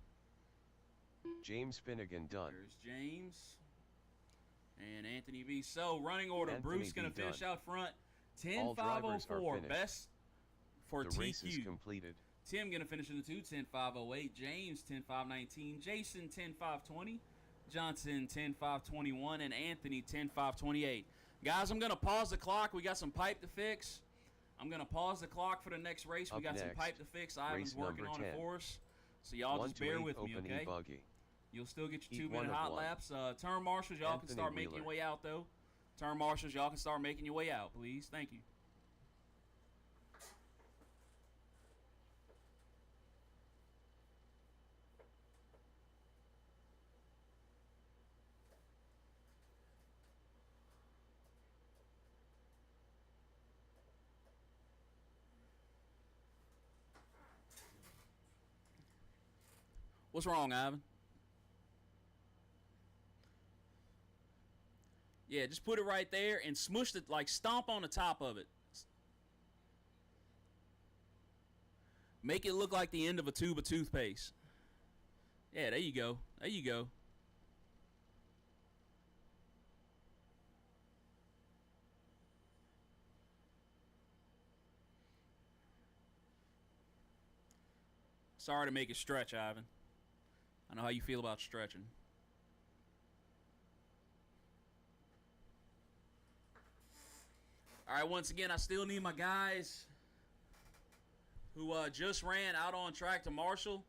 James Finnegan done.
There's James. And Anthony B. So, running order.
Anthony
Bruce going to
B.
finish
done.
out front.
All drivers are
10.504.
finished.
Best for
The
TQ.
race is completed.
Tim going to finish in the 2, 10.508. James, 10.519. Jason, 10.520. Johnson, 10.521. And Anthony, 10.528. Guys, I'm going to pause the clock. We got some pipe to fix. I'm going to pause the clock for the next race. We
Up
got some
next,
pipe to fix. Ivan's
race
working
number
on it
10.
for us. So y'all
1
just
to
bear
8
with me,
open
okay?
E-buggy.
You'll still get your
Heat
2-minute
1 of
hot
1.
laps. Turn marshals, y'all can
Anthony
start making your
Wheeler.
way out, though. Turn marshals, y'all can start making your way out, please. Thank you. What's wrong, Ivan? Yeah, just put it right there and smush it, like stomp on the top of it. Make it look like the end of a tube of toothpaste. Yeah, there you go. There you go. Sorry to make it stretch, Ivan. I know how you feel about stretching. All right, once again, I still need my guys who just ran out on track to Marshall.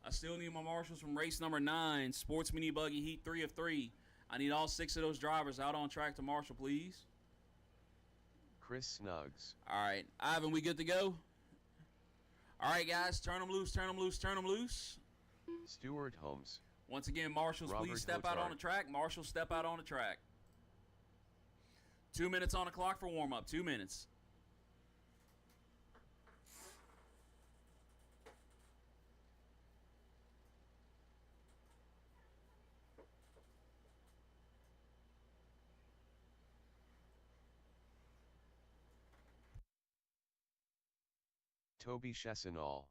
I still need my marshals from race number 9, Sports Mini Buggy Heat 3 of 3. I need all 6 of those drivers out on track to Marshall, please.
Chris Snuggs.
All right, Ivan, we good to go? All right, guys, turn them loose, turn them loose, turn them loose.
Stuart Holmes.
Once again, marshals,
Robert
please step out
Hotard.
on the track. Marshals, step out on the track. 2 minutes on the clock for warm-up. 2 minutes.
Toby Chessinall.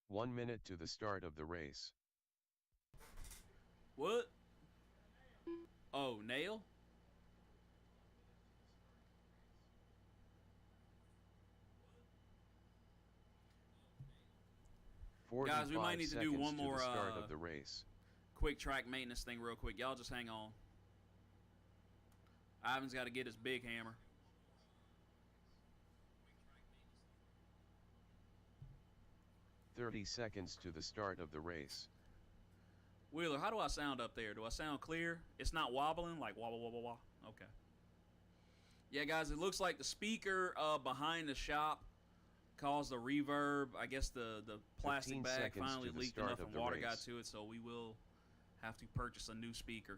One minute to the start of the race.
What? Oh, nail? Guys, we might need to do one more
to the start of the race.
quick track maintenance thing real quick. Y'all just hang on. Ivan's got to get his big hammer.
"30 seconds to the start of the race.
Wheeler, how do I sound up there? Do I sound clear? It's not wobbling? Like wobble, wobble, wobble? Okay. Yeah, guys, it looks like the speaker behind the shop caused a reverb. I guess the plastic
15
bag
seconds
finally
to the
leaked
start
enough
of
and
the
water
race.
got to it, so we will have to purchase a new speaker.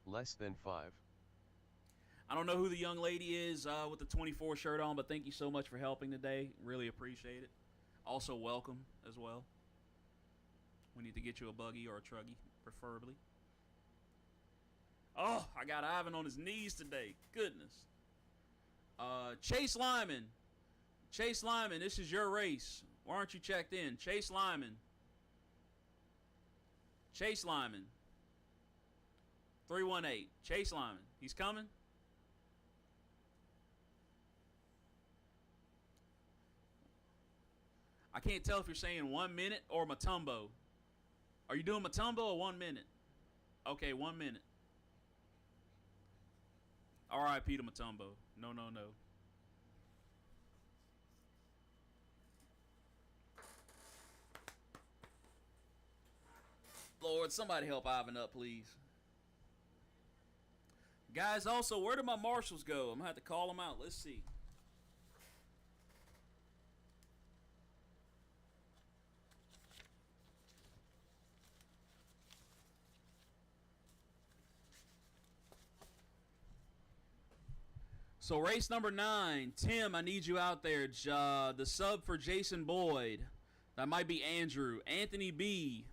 Less than 5.
I don't know who the young lady is with the 24 shirt on, but thank you so much for helping today. Really appreciate it. Also, welcome as well. We need to get you a buggy or a truggy, preferably. Oh, I got Ivan on his knees today. Goodness. Chase Lyman. Chase Lyman, this is your race. Why aren't you checked in? Chase Lyman. Chase Lyman. 318. Chase Lyman. He's coming. I can't tell if you're saying 1 minute or Mutombo. Are you doing Mutombo or 1 minute? Okay, 1 minute. R.I.P. to Mutombo. No, no, no. Lord, somebody help Ivan up, please. Guys, also, where did my marshals go? I'm going to have to call them out. Let's see. So race number 9, Tim, I need you out there. The sub for Jason Boyd. That might be Andrew. Anthony B.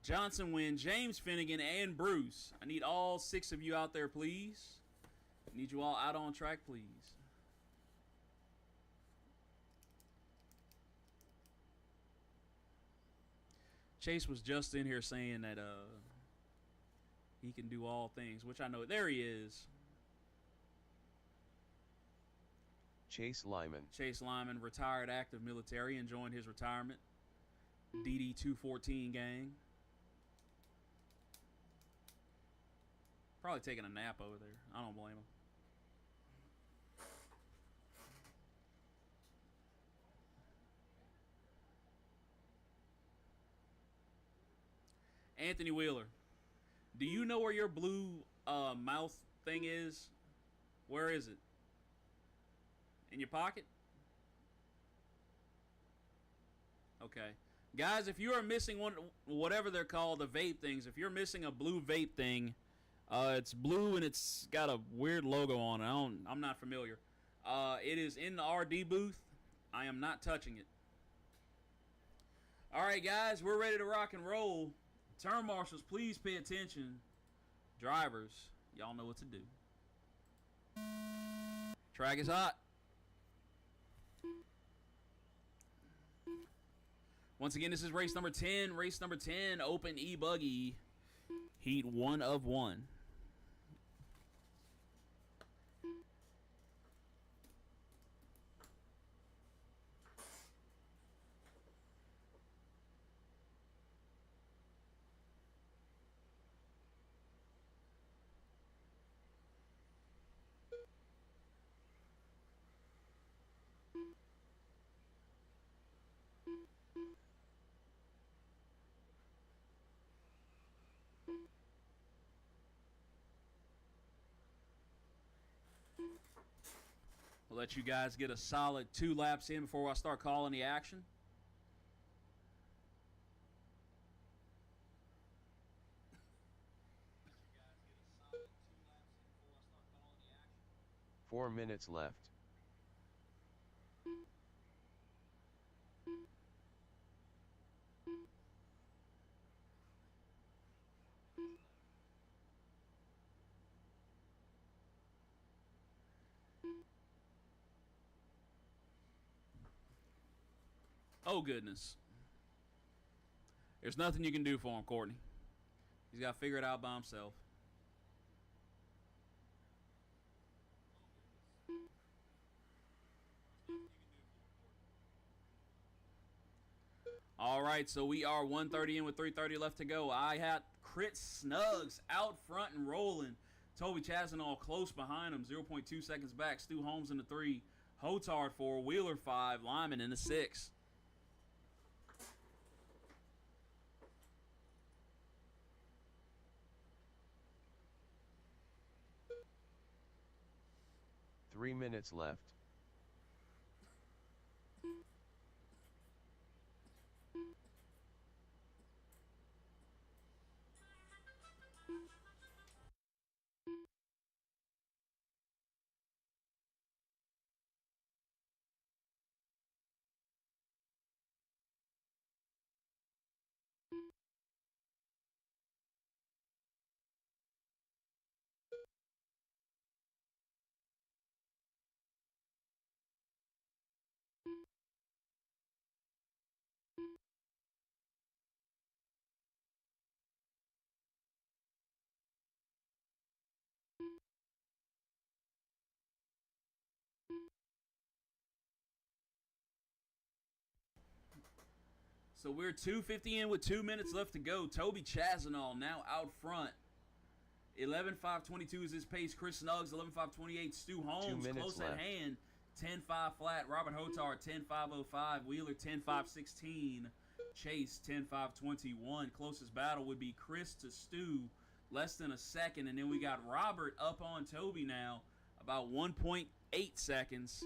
Johnson Wynn, James Finnegan, and Bruce. I need all 6 of you out there, please. I need you all out on track, please. Chase was just in here saying that he can do all things, which I know. There he is.
Chase Lyman.
Chase Lyman, retired active military, enjoying his retirement. DD 214 gang. Probably taking a nap over there. I don't blame him. Anthony Wheeler, do you know where your blue mouth thing is? Where is it? In your pocket? Okay. Guys, if you are missing one, whatever they're called, the vape things, if you're missing a blue vape thing, it's blue and it's got a weird logo on it. I'm not familiar. It is in the RD booth. I am not touching it. All right, guys, we're ready to rock and roll. Turn marshals, please pay attention. Drivers, y'all know what to do. Track is hot. Once again, this is race number 10. Race number 10, Open E-Buggy. Heat 1 of 1. We'll let you guys get a solid 2 laps in before I start calling the action.
Four minutes left.
Oh, goodness. There's nothing you can do for him, Courtney. He's got to figure it out by himself. All right, so we are 1:30 in with 3:30 left to go. I had Crit Snugs out front and rolling. Toby Chazanall close behind him, 0.2 seconds back. Stu Holmes in the 3. Hotard 4. Wheeler 5. Lyman in the 6.
Three minutes left.
So we're 2:50 in with 2 minutes left to go. Toby Chazanall now out front. 11.522 is his pace. Chris Snuggs, 11.528. Stu Holmes, close at hand. 10.5 flat. Robert Hotard, 10.505. Wheeler, 10.516. Chase, 10.521. Closest battle would be Chris to Stu, less than a second. And then we got Robert up on Toby now, about 1.8 seconds.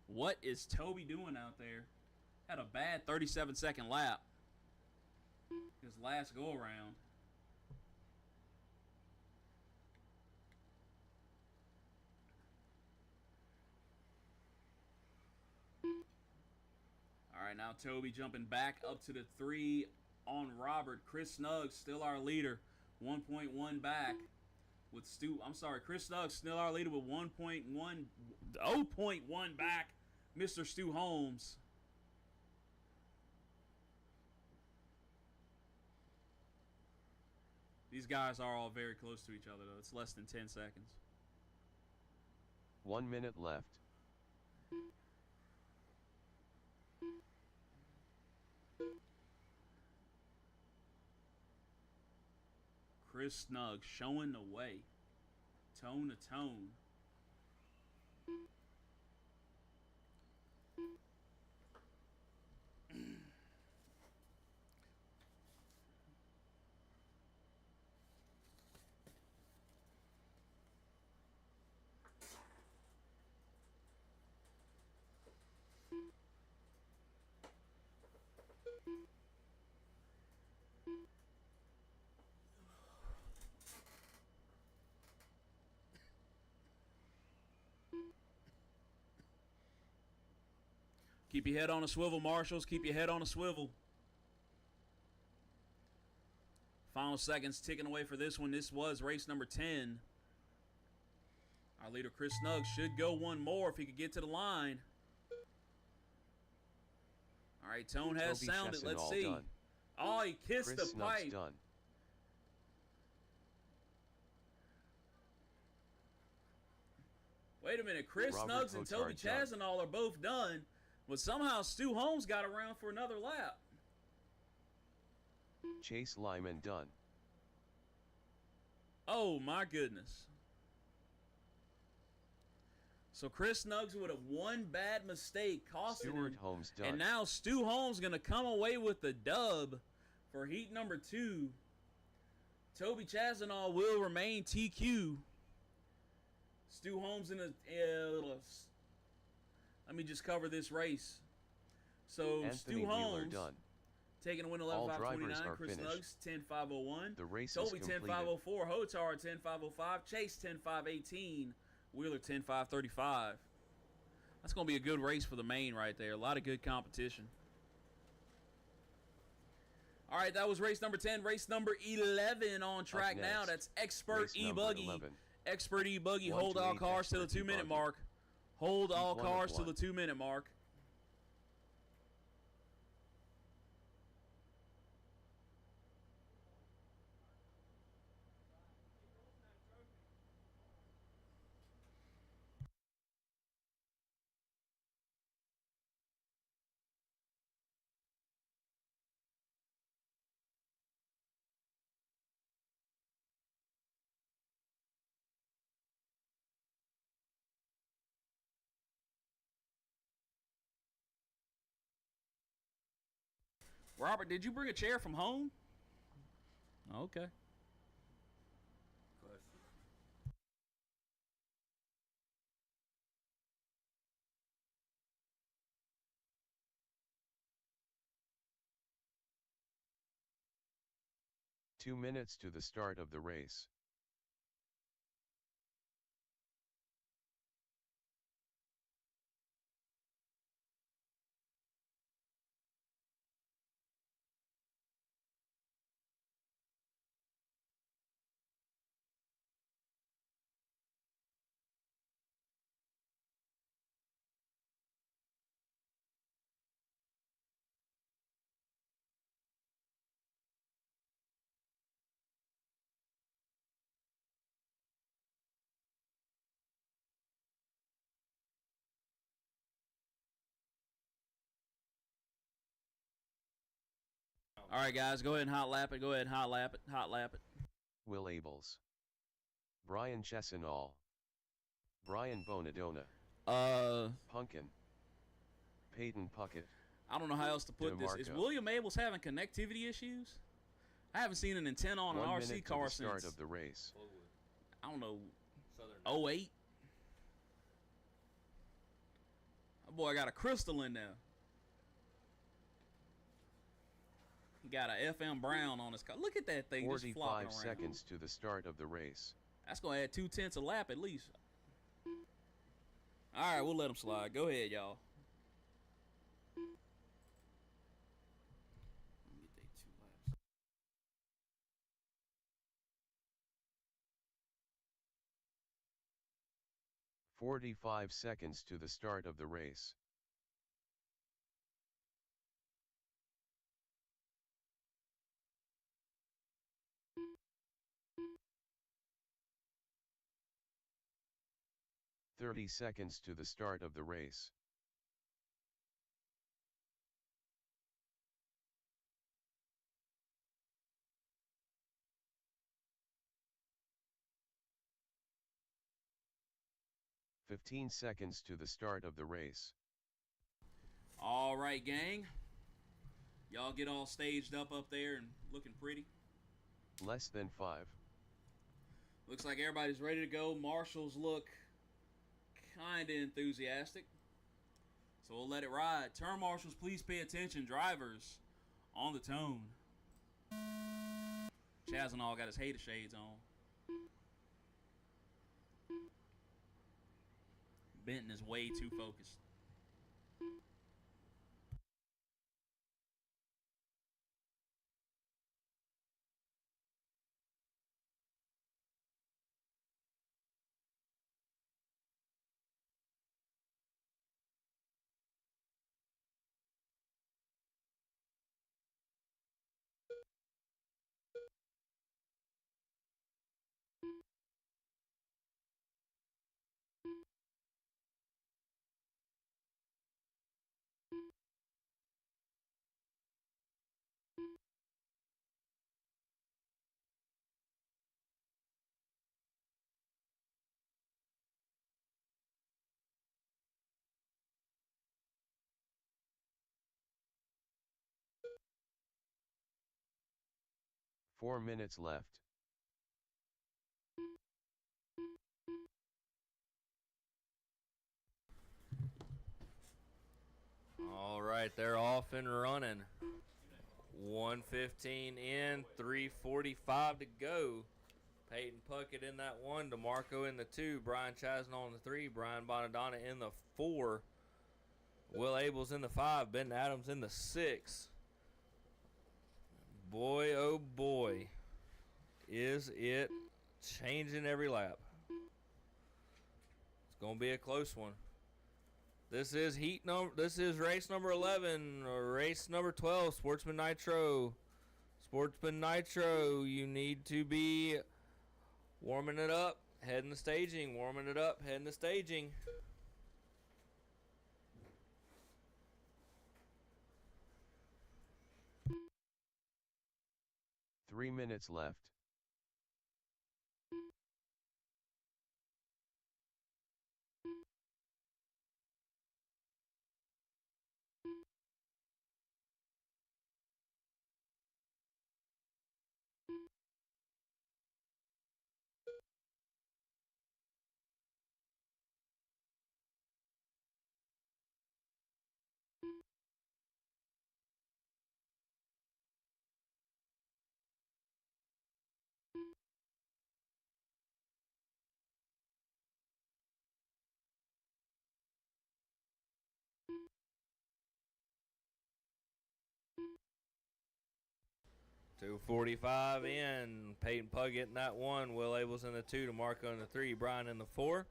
What is Toby doing out there? Had a bad 37-second lap his last go-around. All right, now Toby jumping back up to the 3 on Robert. Chris Snuggs still our leader, 1.1 back with Stu. I'm sorry, Chris Snuggs still our leader with 0.1 back. Mr. Stu Holmes. These guys are all very close to each other, though. It's less than 10 seconds.
1 minute left.
Chris Snuggs showing the way. Tone to tone. Keep your head on a swivel, Marshals. Keep your head on a swivel. Final seconds ticking away for this one. This was race number 10. Our leader, Chris Snuggs, should go one more if he could get to the line. All right, tone has
Toby
sounded. Let's
Chesson
see.
done.
Oh, he kissed
Chris
the
Snuggs
pipe.
done.
Wait a minute. Chris
Robert
Snuggs and Toby
Hotard done.
Chazanall are both done, but somehow Stu Holmes got around for another lap.
Chase Lyman done.
Oh, my goodness. So Chris Snuggs with a one bad mistake costing
Stuart
him.
Holmes done.
And now Stu Holmes going to come away with the dub for heat number 2. Toby Chazanall will remain TQ. Stu Holmes in a... let me just cover this race. So
Anthony
Stu
Wheeler
Holmes
done.
taking a win
All drivers
11.529.
are
Chris
finished.
Snuggs 10.501.
The race
Toby
is completed.
10.504. Hotard 10.505. Chase 10.518. Wheeler 10.535. That's going to be a good race for the main right there. A lot of good competition. All right, that was race number 10. Race number 11 on track now.
next,
That's Expert
race number
E-Buggy.
11.
Expert E-Buggy.
1
Hold
to
all
8
cars to the
Expert
2-minute
E-Buggy.
mark. Hold all
one of
cars to
one.
the 2-minute mark. Robert, did you bring a chair from home? Okay.
Question.
Two minutes to the start of the race.
All right, guys, go ahead and hot lap it. Go ahead and hot lap it. Hot lap it.
Will Abels, Brian Chesinall, Brian Bonadonna, Punkin, Peyton Puckett.
I don't know how else to put this. Is
DeMarco.
William Abels having connectivity issues? I haven't seen an antenna on an
1
RC
minute
car
to the start
since,
of the race.
I don't know,
Southern
08. That boy got a crystal in there. He got a FM Brown on his car. Look at that thing just flopping
45
around.
seconds to the start of the race.
That's going to add 2/10 a lap at least. All right, we'll let him slide. Go ahead, y'all. Let me get they 2 laps.
"45 seconds to the start of the race. "30 seconds to the start of the race. "15 seconds to the start of the race.
All right, gang. Y'all get all staged up there and looking pretty.
Less than 5.
Looks like everybody's ready to go. Marshals look kind of enthusiastic. So we'll let it ride. Turn marshals, please pay attention. Drivers, on the tone. Chazinall got his hater shades on. Benton is way too focused.
"4 minutes left.
All right, they're off and running. 1:15 in, 3:45 to go. Peyton Puckett in that 1, DeMarco in the 2, Brian Chasnall in the 3, Brian Bonadonna in the 4, Will Abels in the 5, Ben Adams in the 6. Boy, oh boy, is it changing every lap. It's going to be a close one. This is race number 11, or race number 12, Sportsman Nitro. Sportsman Nitro, you need to be warming it up, heading to staging, warming it up, heading to staging.
"3 minutes left.
.245 in. Peyton Puckett in that 1. Will Abels in the 2. DeMarco in the 3. Brian in the 4.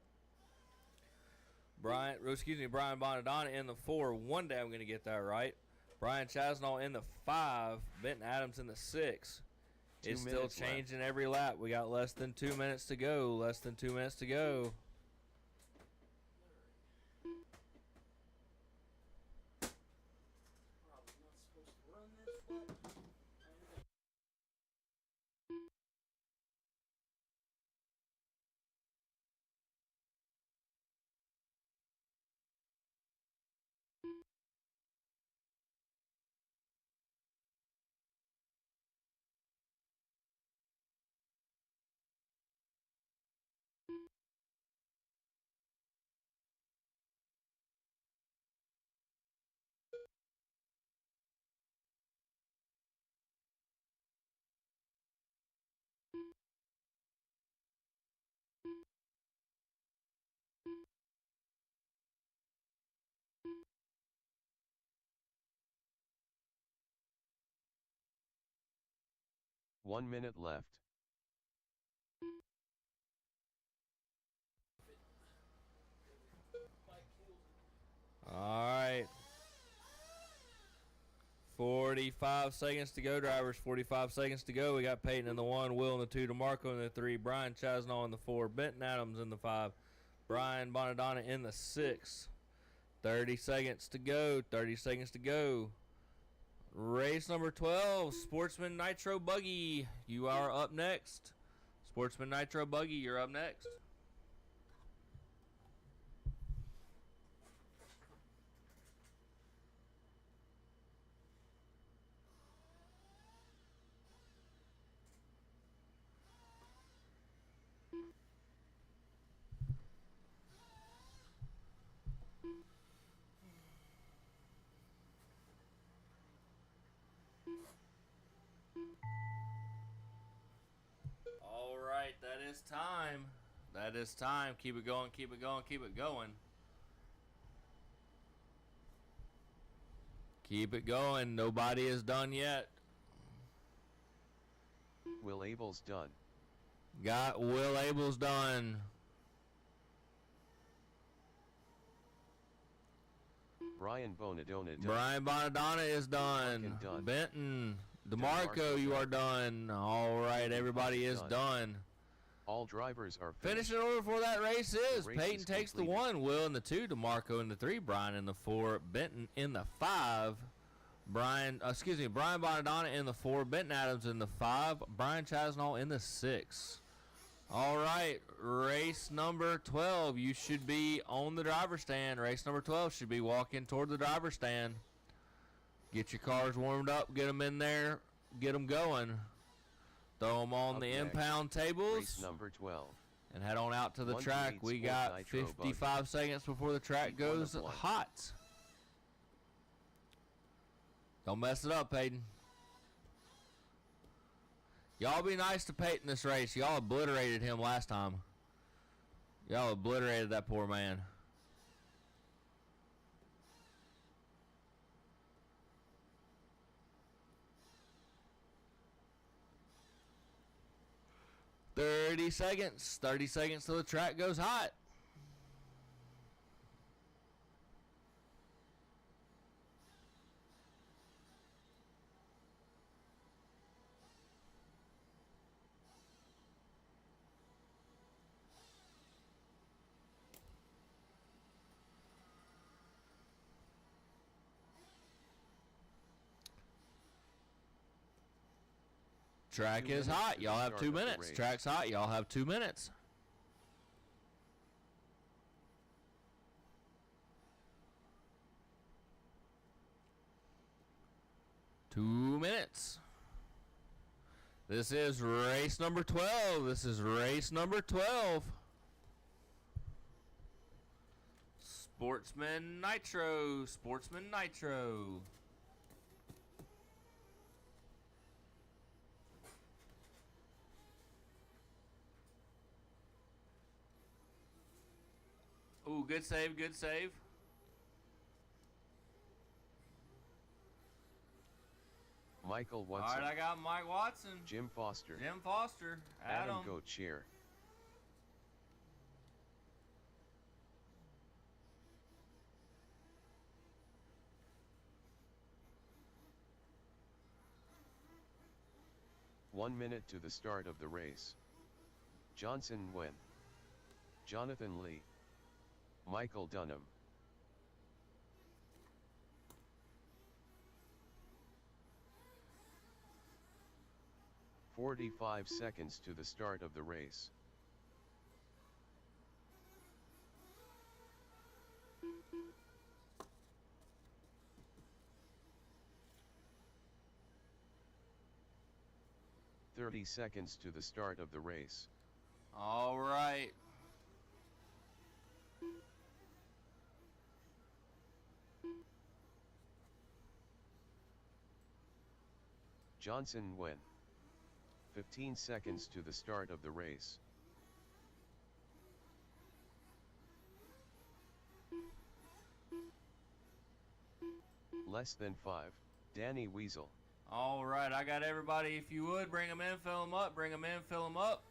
Brian Bonadonna in the 4. One day I'm going to get that right. Brian Chasnall in the 5. Benton Adams in the 6. It's still changing every lap. We got less than 2 minutes to go. Less than 2 minutes to go.
Probably not supposed to run this, but
1 minute left.
All right. 45 seconds to go, drivers. 45 seconds to go. We got Peyton in the 1, Will in the 2, DeMarco in the 3, Brian Chasnaw in the 4, Benton Adams in the 5, Brian Bonadonna in the 6. 30 seconds to go. 30 seconds to go. Race number 12, Sportsman Nitro Buggy. You are up next. Sportsman Nitro Buggy, you're up next. All right, that is time. That is time. Keep it going, keep it going, keep it going. Keep it going. Nobody is done yet.
Will Abels done.
Got Will Abels done.
Brian Bonadonna done.
Brian Bonadonna is done.
Done.
Benton, DeMarco, you are done. All right, everybody is done.
All drivers are finished.
Finishing order for that race is
race
Peyton
is
takes the
completed.
1, Will in the 2, DeMarco in the 3, Brian in the 4, Benton in the 5, Brian Bonadonna in the 4, Benton Adams in the 5, Brian Chasnaw in the 6. All right, race number 12. You should be on the driver's stand. Race number 12 should be walking toward the driver's stand. Get your cars warmed up, get them in there, get them going. Throw them on
Up
the
next,
impound tables.
Race number 12.
And head on out to the
1 to
track.
8
We
Sport
got
Nitro
55 seconds before the track
Heat 1 of
goes
1.
hot. Don't mess it up, Peyton. Y'all be nice to Peyton this race. Y'all obliterated him last time. Y'all obliterated that poor man. Thirty seconds. 30 seconds till the track goes hot. Track
2
is
minutes
hot.
to the
Y'all have
start
2
of the
minutes.
race.
Track's hot. Y'all have 2 minutes. Two minutes. This is race number 12. This is race number 12. Sportsman Nitro. Sportsman Nitro. Ooh, good save, good save.
Michael
All
Watson.
right, I got Mike Watson.
Jim Foster.
Jim Foster.
Adam Gauthier. One minute to the start of the race. Johnson Wen. Jonathan Lee. Michael Dunham. "45 seconds to the start of the race. "30 seconds to the start of the race.
All right.
Johnson Wen. 15 seconds to the start of the race. Less than 5, Danny Weasel.
All right, I got everybody. If you would, bring them in, fill them up, bring them in, fill them up.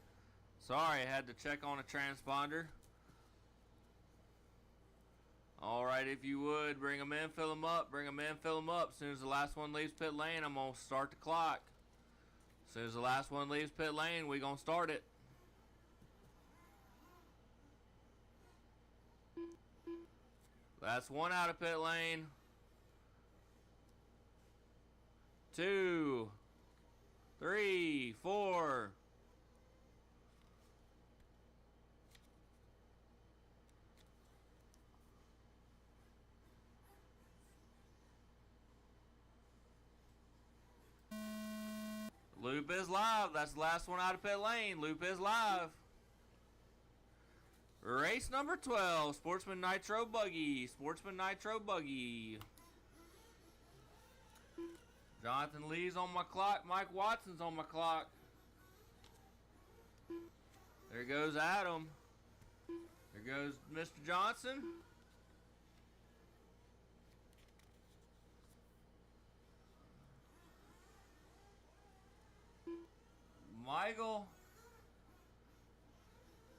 Sorry, I had to check on a transponder. All right, if you would, bring them in, fill them up, bring them in, fill them up. As soon as the last one leaves pit lane, I'm going to start the clock. As soon as the last one leaves pit lane, we're going to start it. That's one out of pit lane. 2, 3, 4. Loop is live. That's the last one out of pit lane. Loop is live. Race number 12, Sportsman Nitro Buggy. Sportsman Nitro Buggy. Jonathan Lee's on my clock. Mike Watson's on my clock. There goes Adam. There goes Mr. Johnson. Michael.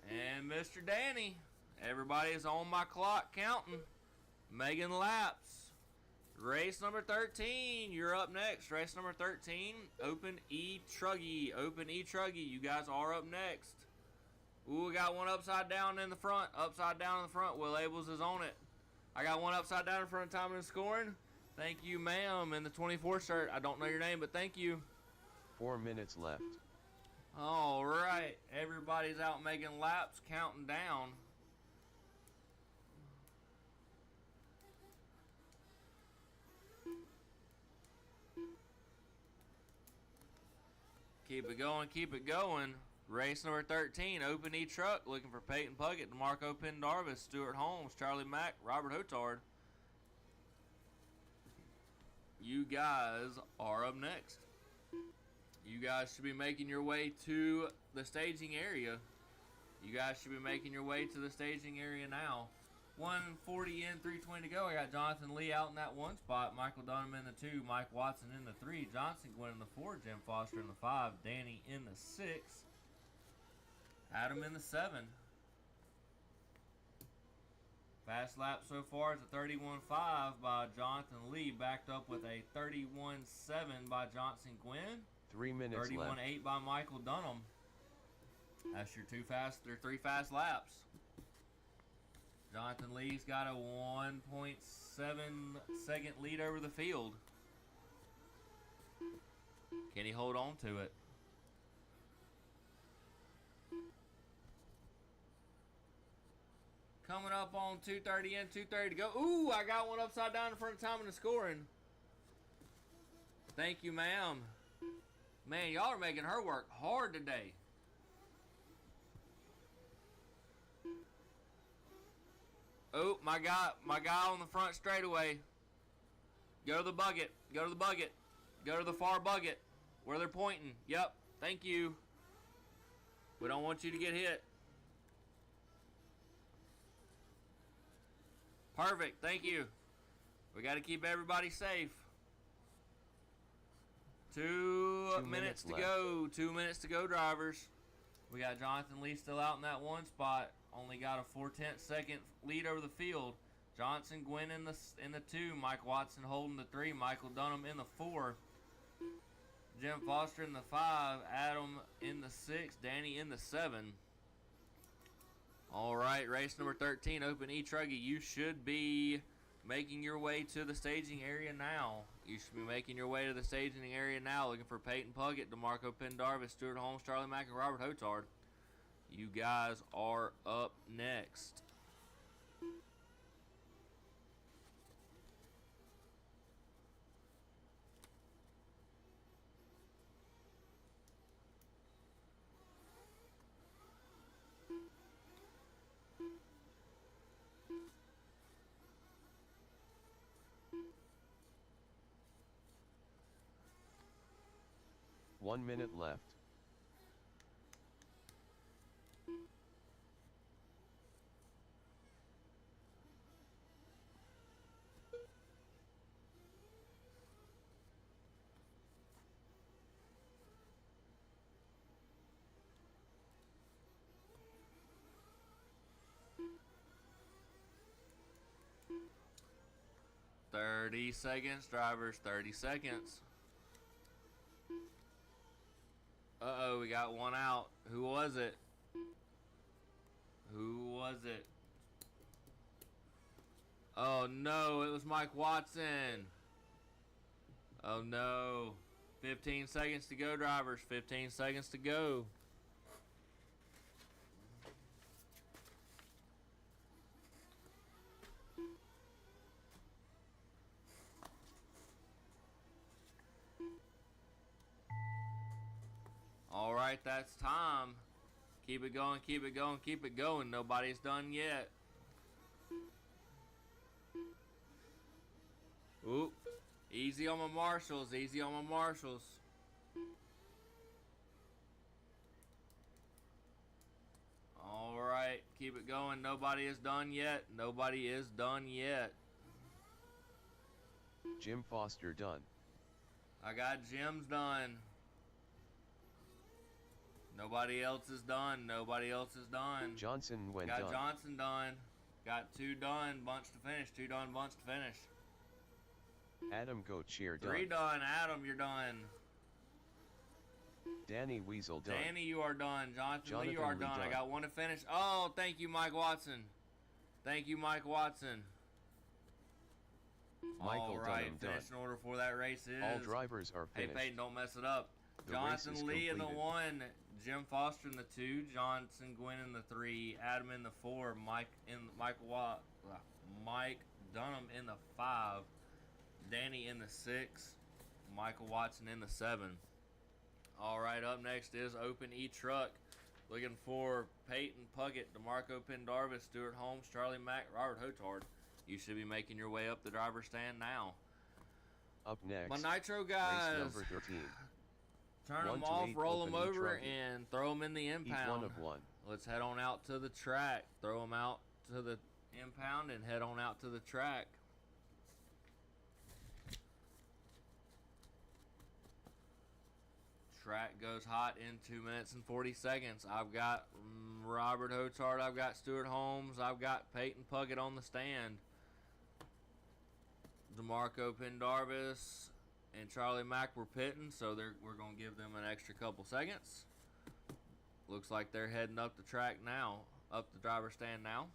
And Mr. Danny. Everybody is on my clock counting. Making laps. Race number 13. You're up next. Race number 13. Open E Truggy. Open E Truggy. You guys are up next. Ooh, we got one upside down in the front. Upside down in the front. Will Abels is on it. I got one upside down in front of time and scoring. Thank you, ma'am, in the 24 shirt. I don't know your name, but thank you.
4 minutes left.
All right. Everybody's out making laps, counting down. Keep it going, keep it going. Race number 13, Open E Truck, looking for Peyton Puckett, DeMarco Pendarvis, Stuart Holmes, Charlie Mack, Robert Hotard. You guys are up next. You guys should be making your way to the staging area. You guys should be making your way to the staging area now. 140 in, 320 to go. I got Jonathan Lee out in that one spot. Michael Dunham in the 2. Mike Watson in the 3. Johnson Gwynn in the 4. Jim Foster in the 5. Danny in the 6. Adam in the 7. Fast lap so far is a 31.5 by Jonathan Lee, backed up with a 31.7 by Johnson Gwynn.
3 minutes
31.8
left.
by Michael Dunham. That's your three fast laps. Jonathan Lee's got a 1.7 second lead over the field. Can he hold on to it? Coming up on 2:30 in, 2:30 to go. Ooh, I got one upside down in front of time and the scoring. Thank you, ma'am. Man, y'all are making her work hard today. Oh, my guy on the front straightaway. Go to the bucket. Go to the bucket. Go to the far bucket where they're pointing. Yep. Thank you. We don't want you to get hit. Perfect. Thank you. We got to keep everybody safe. 2 minutes to go. 2 minutes to go, drivers. We got Jonathan Lee still out in that one spot. Only got a 4/10 second lead over the field. Johnson Gwynn in the 2. Mike Watson holding the 3. Michael Dunham in the 4. Jim Foster in the 5. Adam in the 6. Danny in the 7. All right, race number 13, Open E Truggy. You should be making your way to the staging area now. You should be making your way to the staging area now, looking for Peyton Puckett, DeMarco Pendarvis, Stuart Holmes, Charlie Mack, and Robert Hotard. You guys are up next.
One minute left.
30 seconds, drivers. 30 seconds. Uh-oh, we got one out. Who was it? Who was it? Oh, no. It was Mike Watson. Oh, no. 15 seconds to go, drivers. 15 seconds to go. All right, that's time. Keep it going, keep it going, keep it going. Nobody's done yet. Oop. Easy on my marshals, easy on my marshals. All right, keep it going. Nobody is done yet. Nobody is done yet.
Jim Foster done.
I got Jim's done. Nobody else is done. Nobody else is done.
Johnson went
Got
done.
Johnson done. Got 2 done. Bunch to finish. 2 done. Bunch to finish.
Adam Goetscheer done.
3 done. Adam, you're done.
Danny Weasel done.
Danny, you are done. Jonathan Lee, you
Jonathan
are
Lee
done. I
done.
got 1 to finish. Oh, thank you, Mike Watson. Thank you, Mike Watson.
Michael
All right,
Dunham done.
finish in order for that race is.
All drivers are
Hey,
finished.
Peyton, don't mess it up.
The race
Jonathan
is
Lee in the
completed.
1, Jim Foster in the 2, Johnson Gwynn in the 3, Adam in the 4, Mike Dunham in the 5, Danny in the 6, Michael Watson in the 7. All right, up next is Open E Truck. Looking for Peyton Puckett, DeMarco Pendarvis, Stuart Holmes, Charlie Mack, Robert Hotard. You should be making your way up the driver's stand now.
Up next,
My Nitro
race
guys.
number 13.
Turn
1
them
to
off,
8
roll them
open
over,
E-truck.
and throw them in the
Heat
impound.
1 of 1.
Let's head on out to the track. Throw them out to the impound and head on out to the track. Track goes hot in 2 minutes and 40 seconds. I've got Robert Hotard. I've got Stuart Holmes. I've got Peyton Puckett on the stand. DeMarco Pendarvis and Charlie Mack were pitting, so we're going to give them an extra couple seconds. Looks like they're heading up the track now, up the driver's stand now.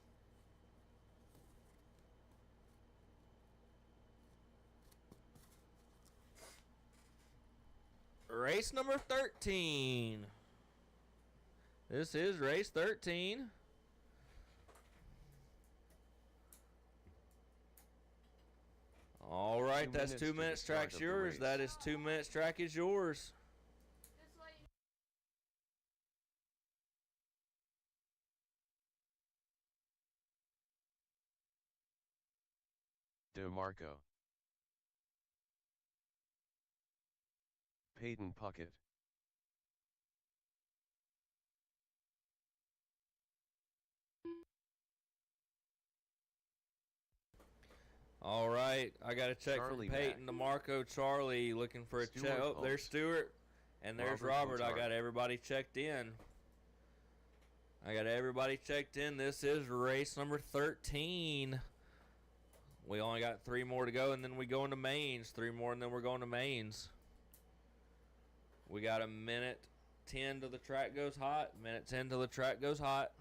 Race number 13. This is race 13. All right,
2
that's
minutes
2
to the
minutes.
start
Track's
of the
yours.
race.
That is 2 minutes. Track is yours.
DeMarco. Peyton Puckett.
All right, I got a check
Charlie
from Peyton DeMarco. Charlie looking for a
Stuart
check. Oh, there's
Holmes.
Stuart, and there's Robert.
Robert
I got everybody checked in. I got everybody checked in. This is race number 13. We only got 3 more to go, and then we go into mains. 3 more, and then we're going to mains. We got a minute 10 till the track goes hot. Minute 10 till the track goes hot.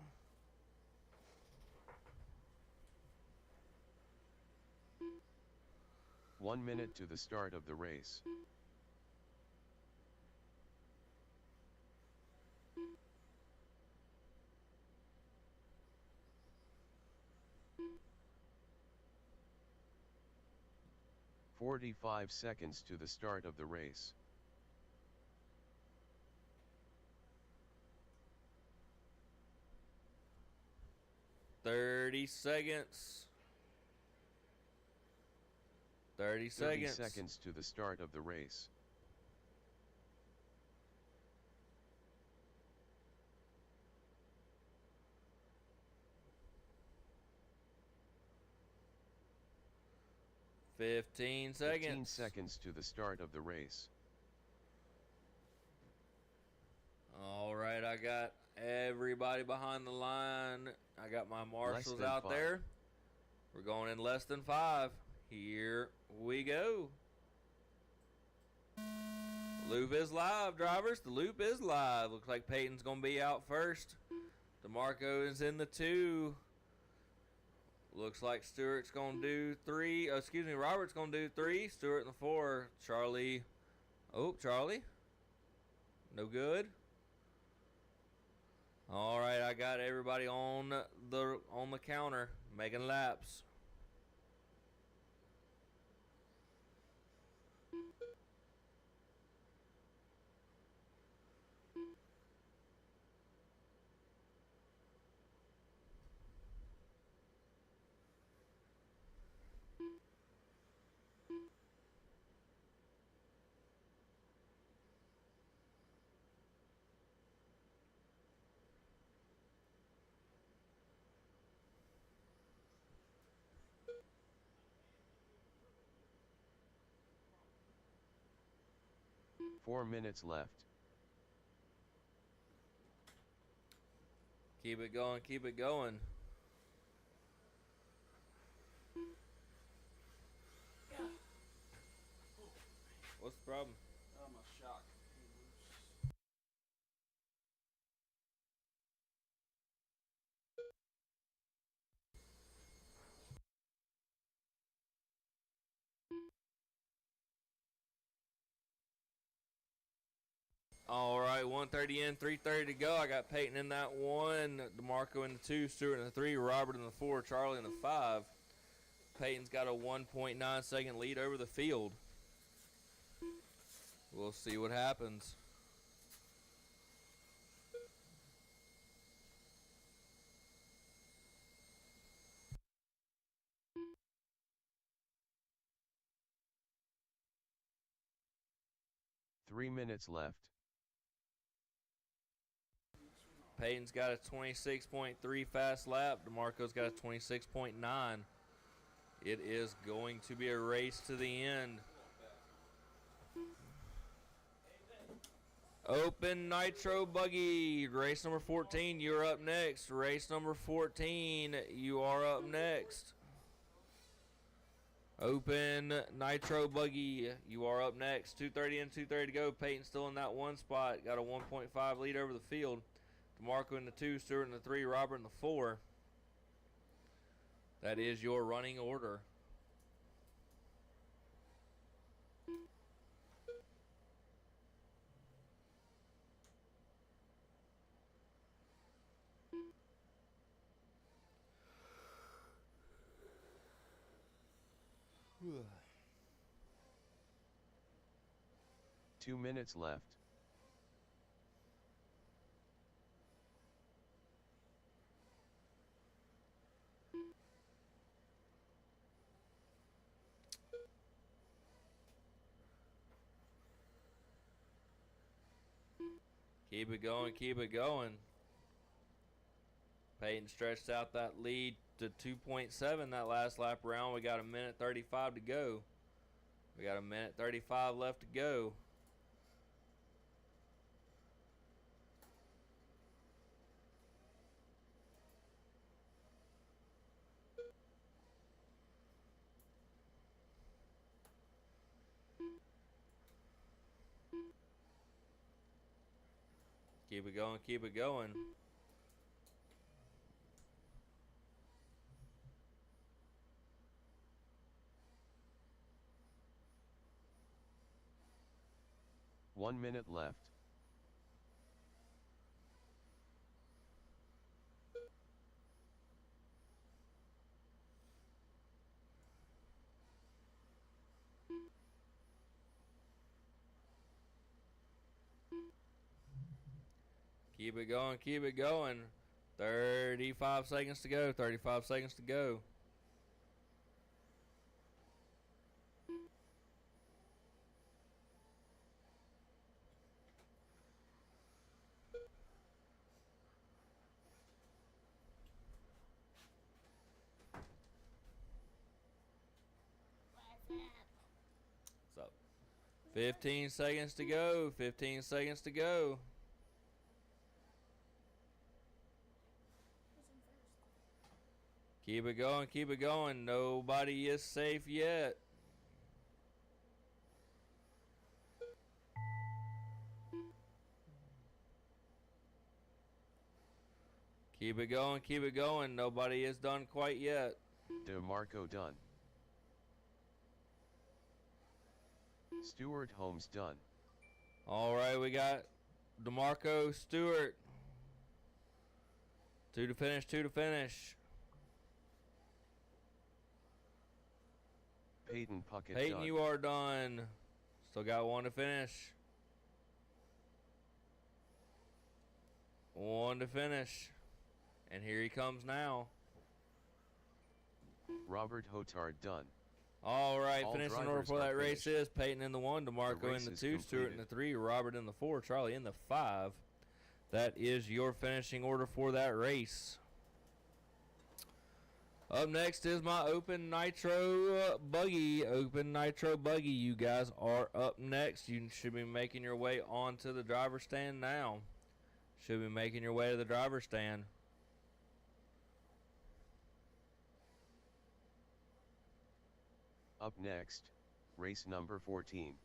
One minute to the start of the race. "45 seconds to the start of the race.
"30 seconds. 30
30
seconds.
seconds to the start of the race.
Fifteen
15
seconds.
seconds to the start of the race.
All right, I got everybody behind the line. I got my marshals
than
out
5.
there. We're going in less than 5. Here we go. Loop is live, drivers. The loop is live. Looks like Peyton's going to be out first. DeMarco is in the 2. Looks like Stewart's going to do 3. Robert's going to do 3. Stewart in the 4. Charlie. Oh, Charlie. No good. All right, I got everybody on the counter making laps.
Four minutes left.
Keep it going, keep it going. What's the problem?
Oh, my shock.
All right, 1:30 in, 3:30 to go. I got Peyton in that 1, DeMarco in the 2, Stewart in the 3, Robert in the 4, Charlie in the 5. Peyton's got a 1.9 second lead over the field. We'll see what happens.
Three minutes left.
Peyton's got a 26.3 fast lap. DeMarco's got a 26.9. It is going to be a race to the end. Open Nitro Buggy, race number 14, you're up next. Race number 14, you are up next. Open Nitro Buggy, you are up next. 2:30 and 2:30 to go. Peyton still in that 1 spot. Got a 1.5 lead over the field. DeMarco in the 2, Stewart in the 3, Robert in the 4. That is your running order.
Two minutes left.
Keep it going, keep it going. Peyton stretched out that lead to 2.7 that last lap round. We got a minute 35 to go. We got a minute 35 left to go. Keep it going, keep it going.
One minute left.
Keep it going, keep it going. 35 seconds to go, 35 seconds to go. So, 15 seconds to go, 15 seconds to go. Keep it going, keep it going. Nobody is safe yet. Keep it going, keep it going. Nobody is done quite yet.
DeMarco done. Stewart Holmes done.
All right, we got DeMarco Stewart. 2 to finish, 2 to finish.
Peyton Puckett
Peyton,
done.
you are done. Still got 1 to finish. 1 to finish. And here he comes now.
Robert Hotard done.
All right,
All
finishing order
drivers
for that
are
race
finished.
is Peyton in the 1, DeMarco in
race
the
is
2, Stewart in the
completed.
3, Robert in the 4, Charlie in the 5. That is your finishing order for that race. Up next is my Open Nitro Buggy. Open Nitro Buggy. You guys are up next. You should be making your way onto the driver's stand now. Should be making your way to the driver's stand.
Up next, race number 14.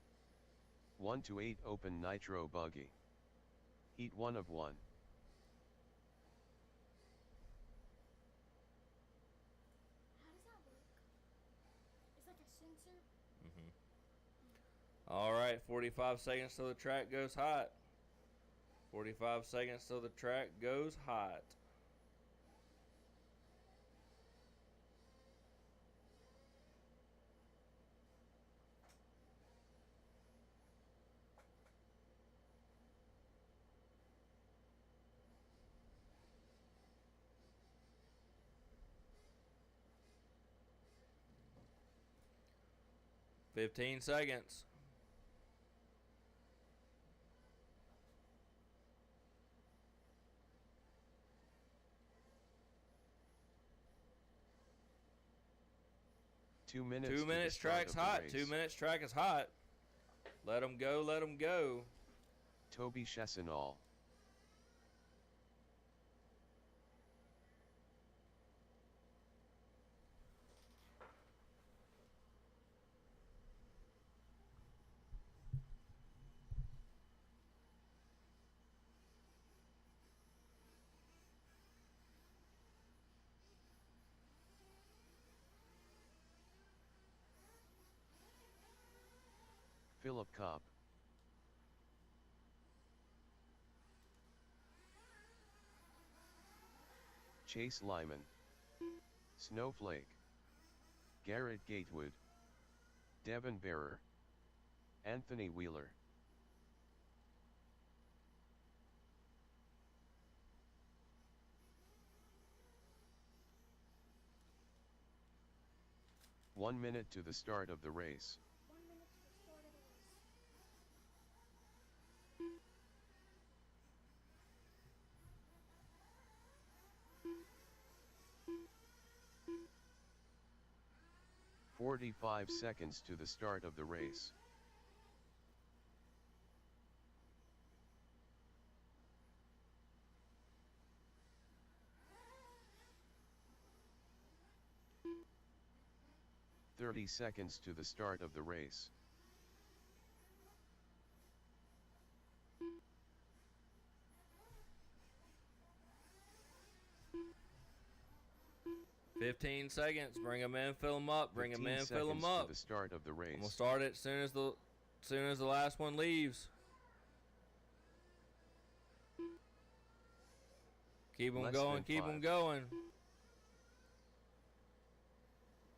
1 to 8 Open Nitro Buggy. Heat 1 of 1.
How does that work? It's like a sensor.
All right, 45 seconds till the track goes hot. 45 seconds till the track goes hot. Fifteen seconds.
Two minutes.
2
to the
minutes,
start
track's
of the
hot.
race.
2 minutes, track is hot. Let them go, let them go.
Toby Chessenall. Philip Cobb. Chase Lyman. Snowflake. Garrett Gatewood. Devin Bearer. Anthony Wheeler. One minute to the start of the race.
1 minute to the start of the race.
45 seconds to the start of the race. "30 seconds to the start of the race.
15 seconds. Bring them in, fill them up. Bring them
15
in, fill them
seconds
up.
to the start of the race.
And we'll start it as soon as the last one leaves. Keep them
Less
going,
than
keep them
5.
going.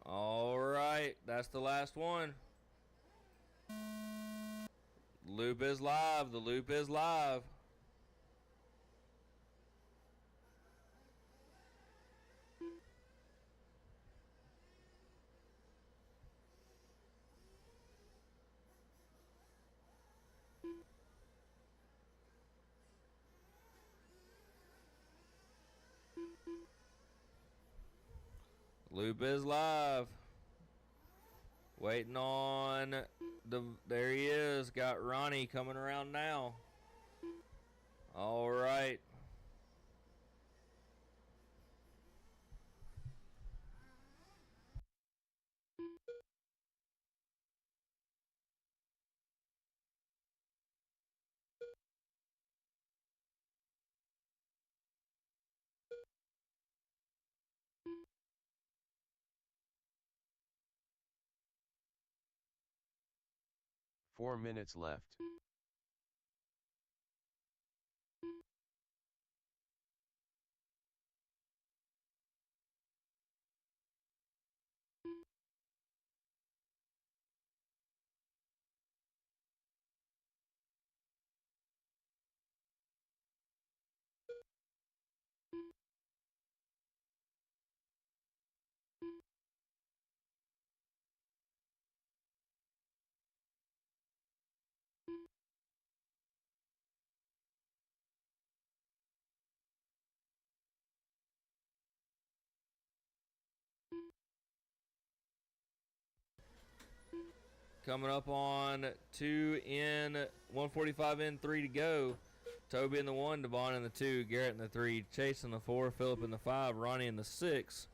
All right, that's the last one. Loop is live. The loop is live. Loop is live. Waiting on there he is. Got Ronnie coming around now. All right.
4 minutes left.
Coming up on 2 in, 145 in, 3 to go. Toby in the 1, Devon in the 2, Garrett in the 3, Chase in the 4, Phillip in the 5, Ronnie in the 6.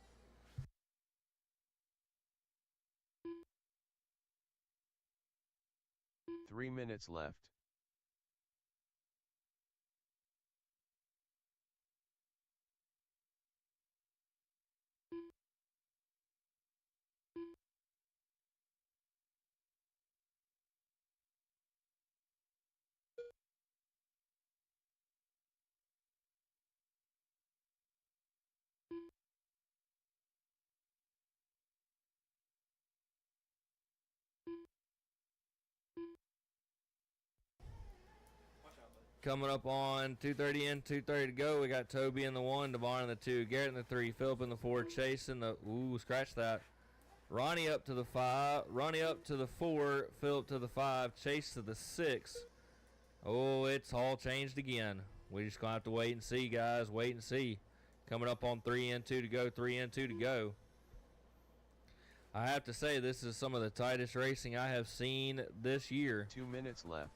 Three minutes left.
Coming up on 2:30 in, 2:30 to go. We got Toby in the 1, Devon in the 2, Garrett in the 3, Phillip in the 4, Chase in the, scratch that. Ronnie up to the 5, Ronnie up to the 4, Phillip to the 5, Chase to the 6. Oh, it's all changed again. We just gonna have to wait and see, guys. Wait and see. Coming up on 3 in, 2 to go, 3 in, 2 to go. I have to say, this is some of the tightest racing I have seen this year.
2 minutes left.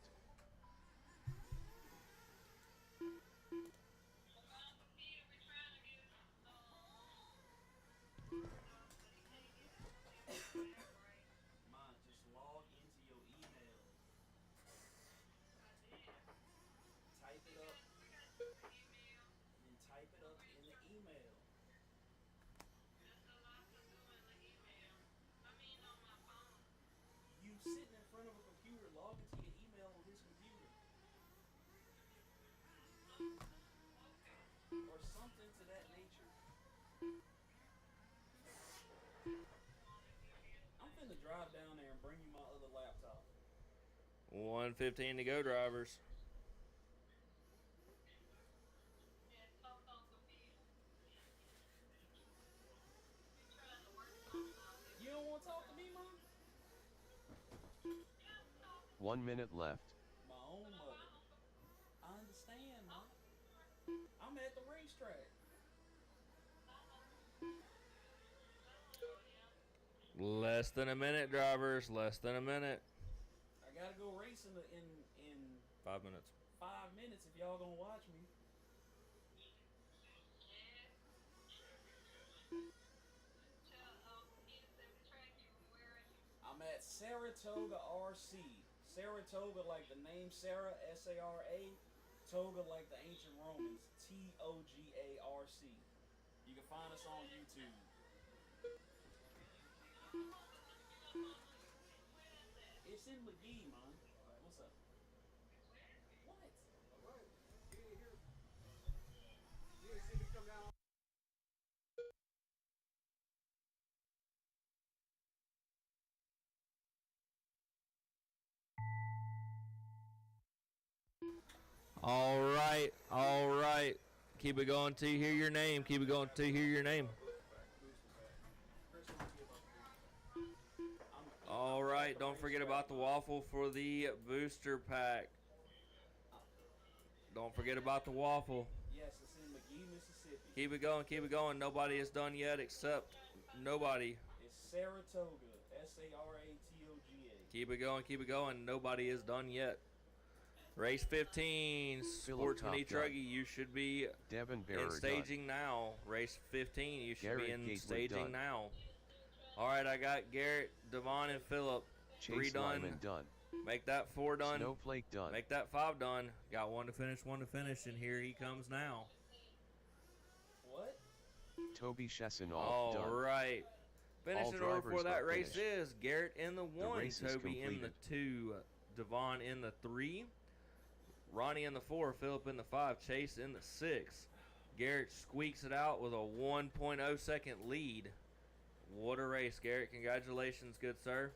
Drive down there and bring you my other laptop.
1:15 to go, drivers.
You don't want to talk to me, Mom?
1 minute left.
My own mother. I understand, Mom. I'm at the racetrack.
Less than a minute, drivers. Less than a minute.
I gotta go racing in
5 minutes.
5 minutes if y'all gonna watch me. I'm at Saratoga RC. Saratoga like the name Sarah, S-A-R-A. Toga like the ancient Romans, T-O-G-A-R-C. You can find us on YouTube. It's in Magee, man. What's up? What?
Alright. You didn't hear. You didn't see me come down.
All right. Keep it going till you hear your name. Keep it going till you hear your name. All right, don't forget about the waffle for the booster pack. Don't forget about the waffle.
Yes, it's in Magee, Mississippi.
Keep it going. Nobody is done yet except nobody.
It's Saratoga, S-A-R-A-T-O-G-A.
Keep it going. Nobody is done yet. Race 15, Sportsman
Top
E. Truggy, you should be
Devin
in staging now. Race 15, you should be in staging now. All right, I got Garrett, Devon, and Phillip. 3 done.
Done.
Make that 4 done.
Snowflake done.
Make that 5 done. Got one to finish, and here he comes now.
What?
Toby Chesson
All
done.
right. Finishing order for that race
finished.
is Garrett in the 1,
race is
Toby in the
completed.
2, Devon in the 3. Ronnie in the 4, Philip in the 5, Chase in the 6. Garrett squeaks it out with a 1.0 second lead. What a race, Garrett. Congratulations, good sir.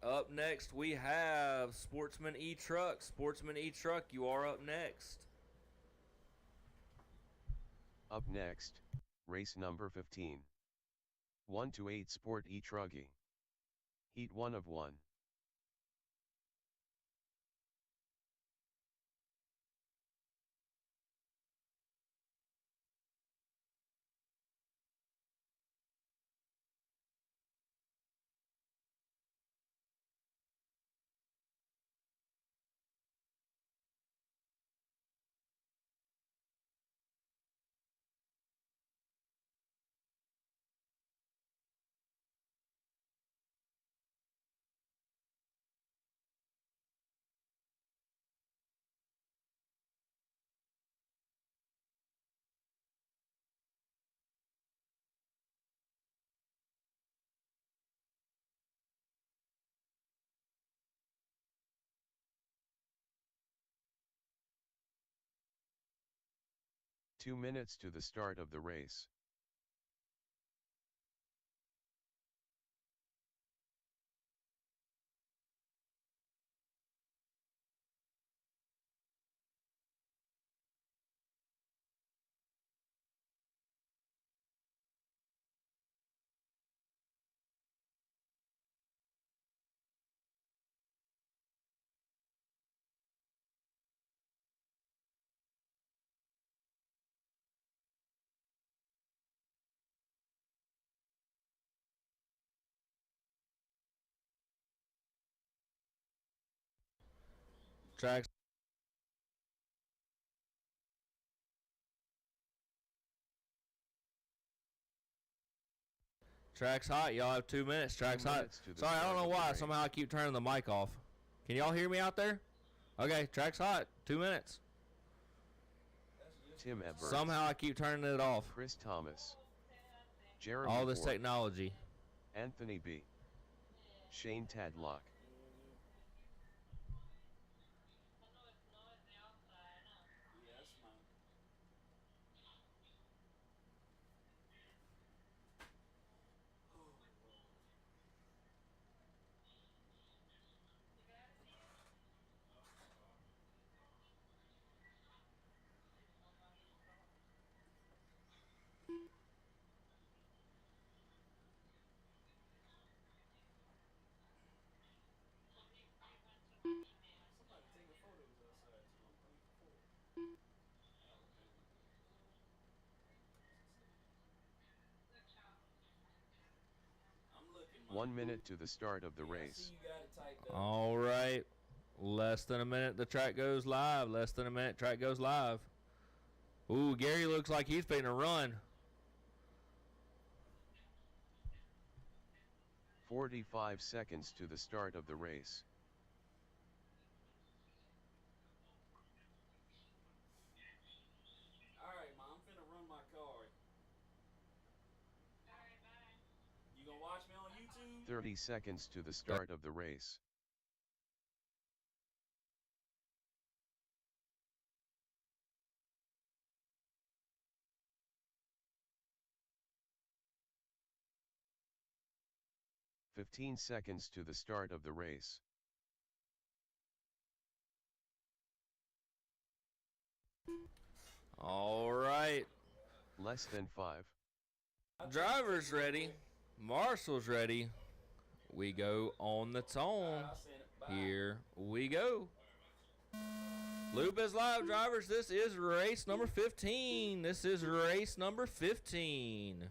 Up next, we have Sportsman E-Truck. Sportsman E-Truck, you are up next.
Up next, race number 15. 1-8 Sport E-Truggy. Heat 1 of 1. 2 minutes to the start of the race.
Tracks hot. Y'all have 2 minutes. Tracks hot. Sorry, I don't know why. Somehow I keep turning the mic off. Can y'all hear me out there? Okay, track's hot. 2 minutes.
Tim Everett.
Somehow I keep turning it off.
Chris Thomas. Jeremy
All this
Ford.
technology.
Anthony B. Shane Tadlock.
Yes, man. Somebody taking photos outside too. I'm thankful for it. I'm looking, man.
1 minute to the start of the
Yeah, I
race.
see you got it typed up.
All right. Less than a minute, the track goes live. Less than a minute, track goes live. Ooh, Gary looks like he's finna run.
45 seconds to the start of the race.
Alright, ma, I'm finna run my card. You gonna watch me on YouTube?
30 seconds to the start of the race. "15 seconds to the start of the race.
All right.
Less than 5.
Driver's ready. Marshall's ready. We go on the tone.
I'll send it. Bye.
Here we go. Loop is live, drivers. This is race number 15. This is race number 15.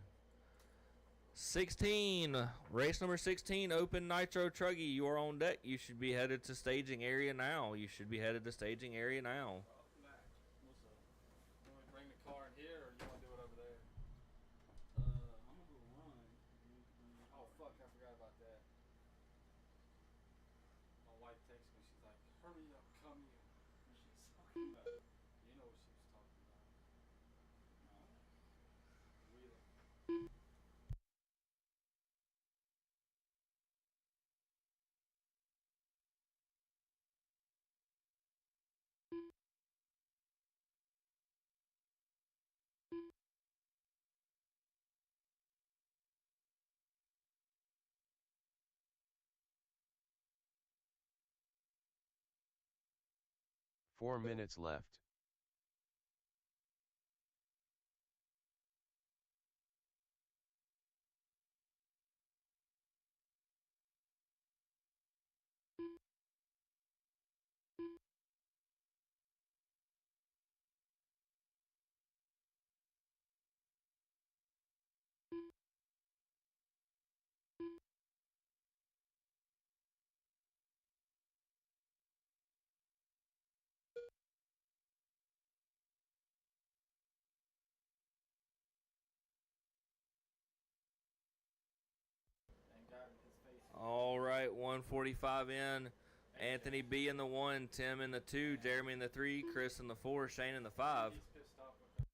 16. Race number 16, Open Nitro Truggy. You are on deck. You should be headed to staging area now. You should be headed to staging area now.
Mac, what's up? You want me to bring the car in here or you want to do it over there? I'm gonna go run. Oh, fuck, I forgot about that. My wife texted me. She's like, hurry up, come here. And she's talking about it. You know what she was talking about. No. Really.
4 minutes left.
And got his face.
All right, 145 in. Anthony B in the 1, Tim in the 2, Jeremy in the 3, Chris in the 4, Shane in the 5.
He's pissed off with that.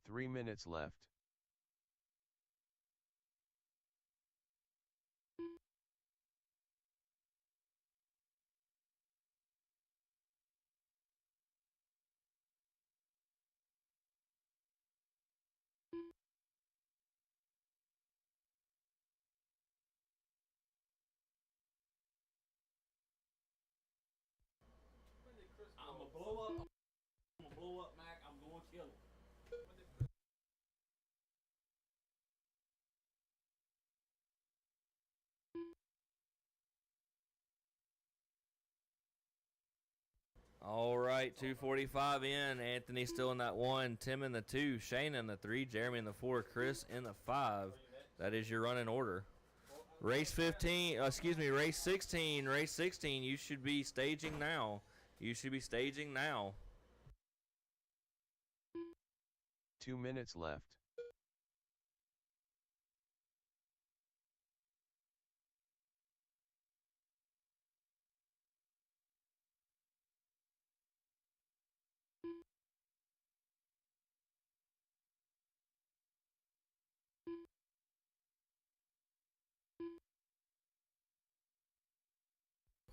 Three minutes left.
When did Chris
I'm
blow
gonna blow up. I'm gonna blow up, Mac. I'm gonna kill him.
When did Chris
All right, 245 in. Anthony still in that 1, Tim in the 2, Shane in the 3, Jeremy in the 4, Chris in the 5. That is your running order. Race 15, race 16. Race 16, you should be staging now. You should be staging now.
2 minutes left.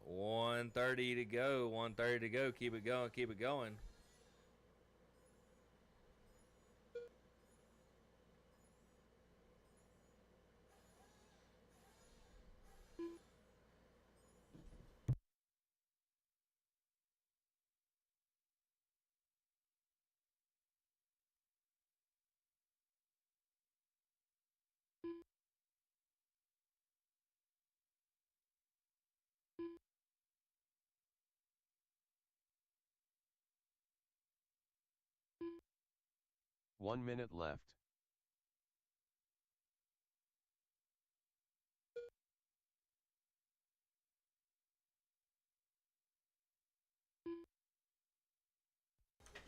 $130 to go. $130 to go. Keep it going. Keep it going.
One minute left.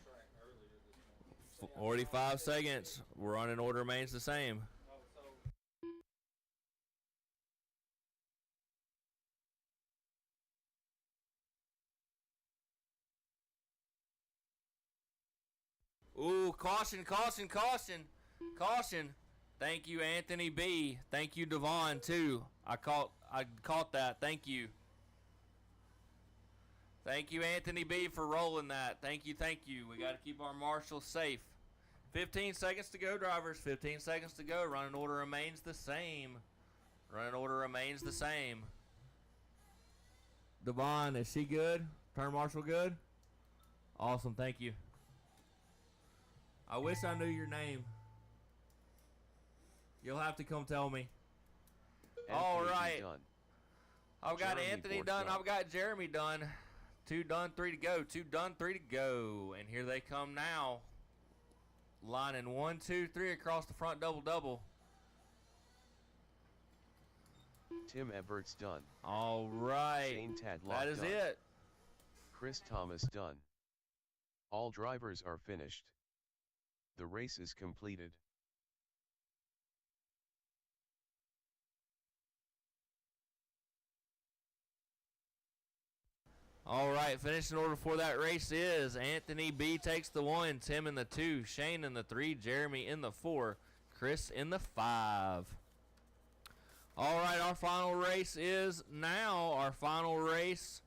track earlier this morning?
45 seconds. Running order remains the same.
Oh, so
Ooh, caution, caution, caution. Caution. Thank you, Anthony B. Thank you, Devon, too. I caught that. Thank you. Thank you, Anthony B, for rolling that. Thank you, thank you. We got to keep our marshals safe. 15 seconds to go, drivers. 15 seconds to go. Running order remains the same. Running order remains the same. Devon, is she good? Turn marshal good? Awesome, thank you. I wish I knew your name. You'll have to come tell me. All right.
Done.
I've got
Jeremy
Anthony
fourth
done.
done.
I've got Jeremy done. 2 done, 3 to go. 2 done, 3 to go. And here they come now. Lining 1, 2, 3 across the front double.
Tim Everts done.
All right.
Shane Tadlock
That is
done.
it.
Chris Thomas done. All drivers are finished. The race is completed.
All right, finishing order for that race is Anthony B takes the 1, Tim in the 2, Shane in the 3, Jeremy in the 4, Chris in the 5. All right, our final race is now. Our final race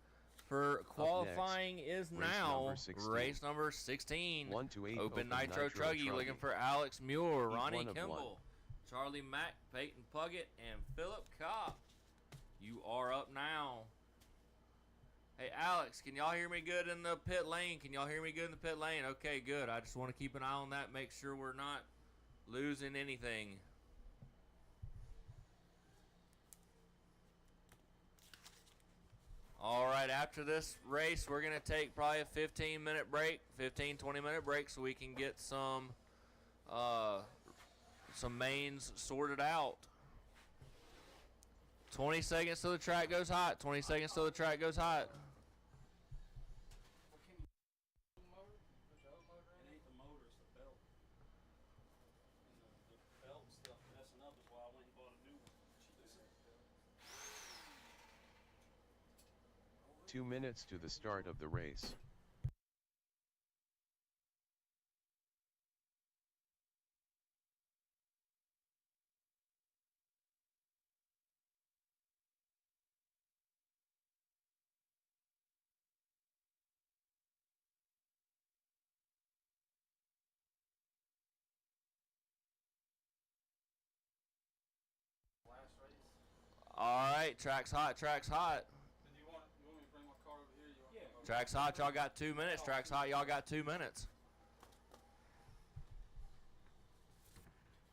for qualifying is
race
now
number 16.
race number 16.
1 to 8
Open Nitro Truggy looking for Alex Muir, Ronnie
one of
Kimball,
one.
Charlie Mack, Peyton Puckett, and Philip Kopp. You are up now. Hey, Alex, can y'all hear me good in the pit lane? Can y'all hear me good in the pit lane? Okay, good. I just want to keep an eye on that, make sure we're not losing anything. All right, after this race, we're going to take probably a 15-minute break, 20-minute break, so we can get some mains sorted out. 20 seconds till the track goes hot. 20 seconds till the track goes hot.
It ain't the motor, it's the belt. And the belt stuff messing up is why I went and bought a new one.
2 minutes to the start of the race.
Last race.
All right, track's hot, track's hot.
Then you want me to bring my car over here? You want
Yeah.
Track's hot, y'all got 2 minutes. Track's hot, y'all got 2 minutes.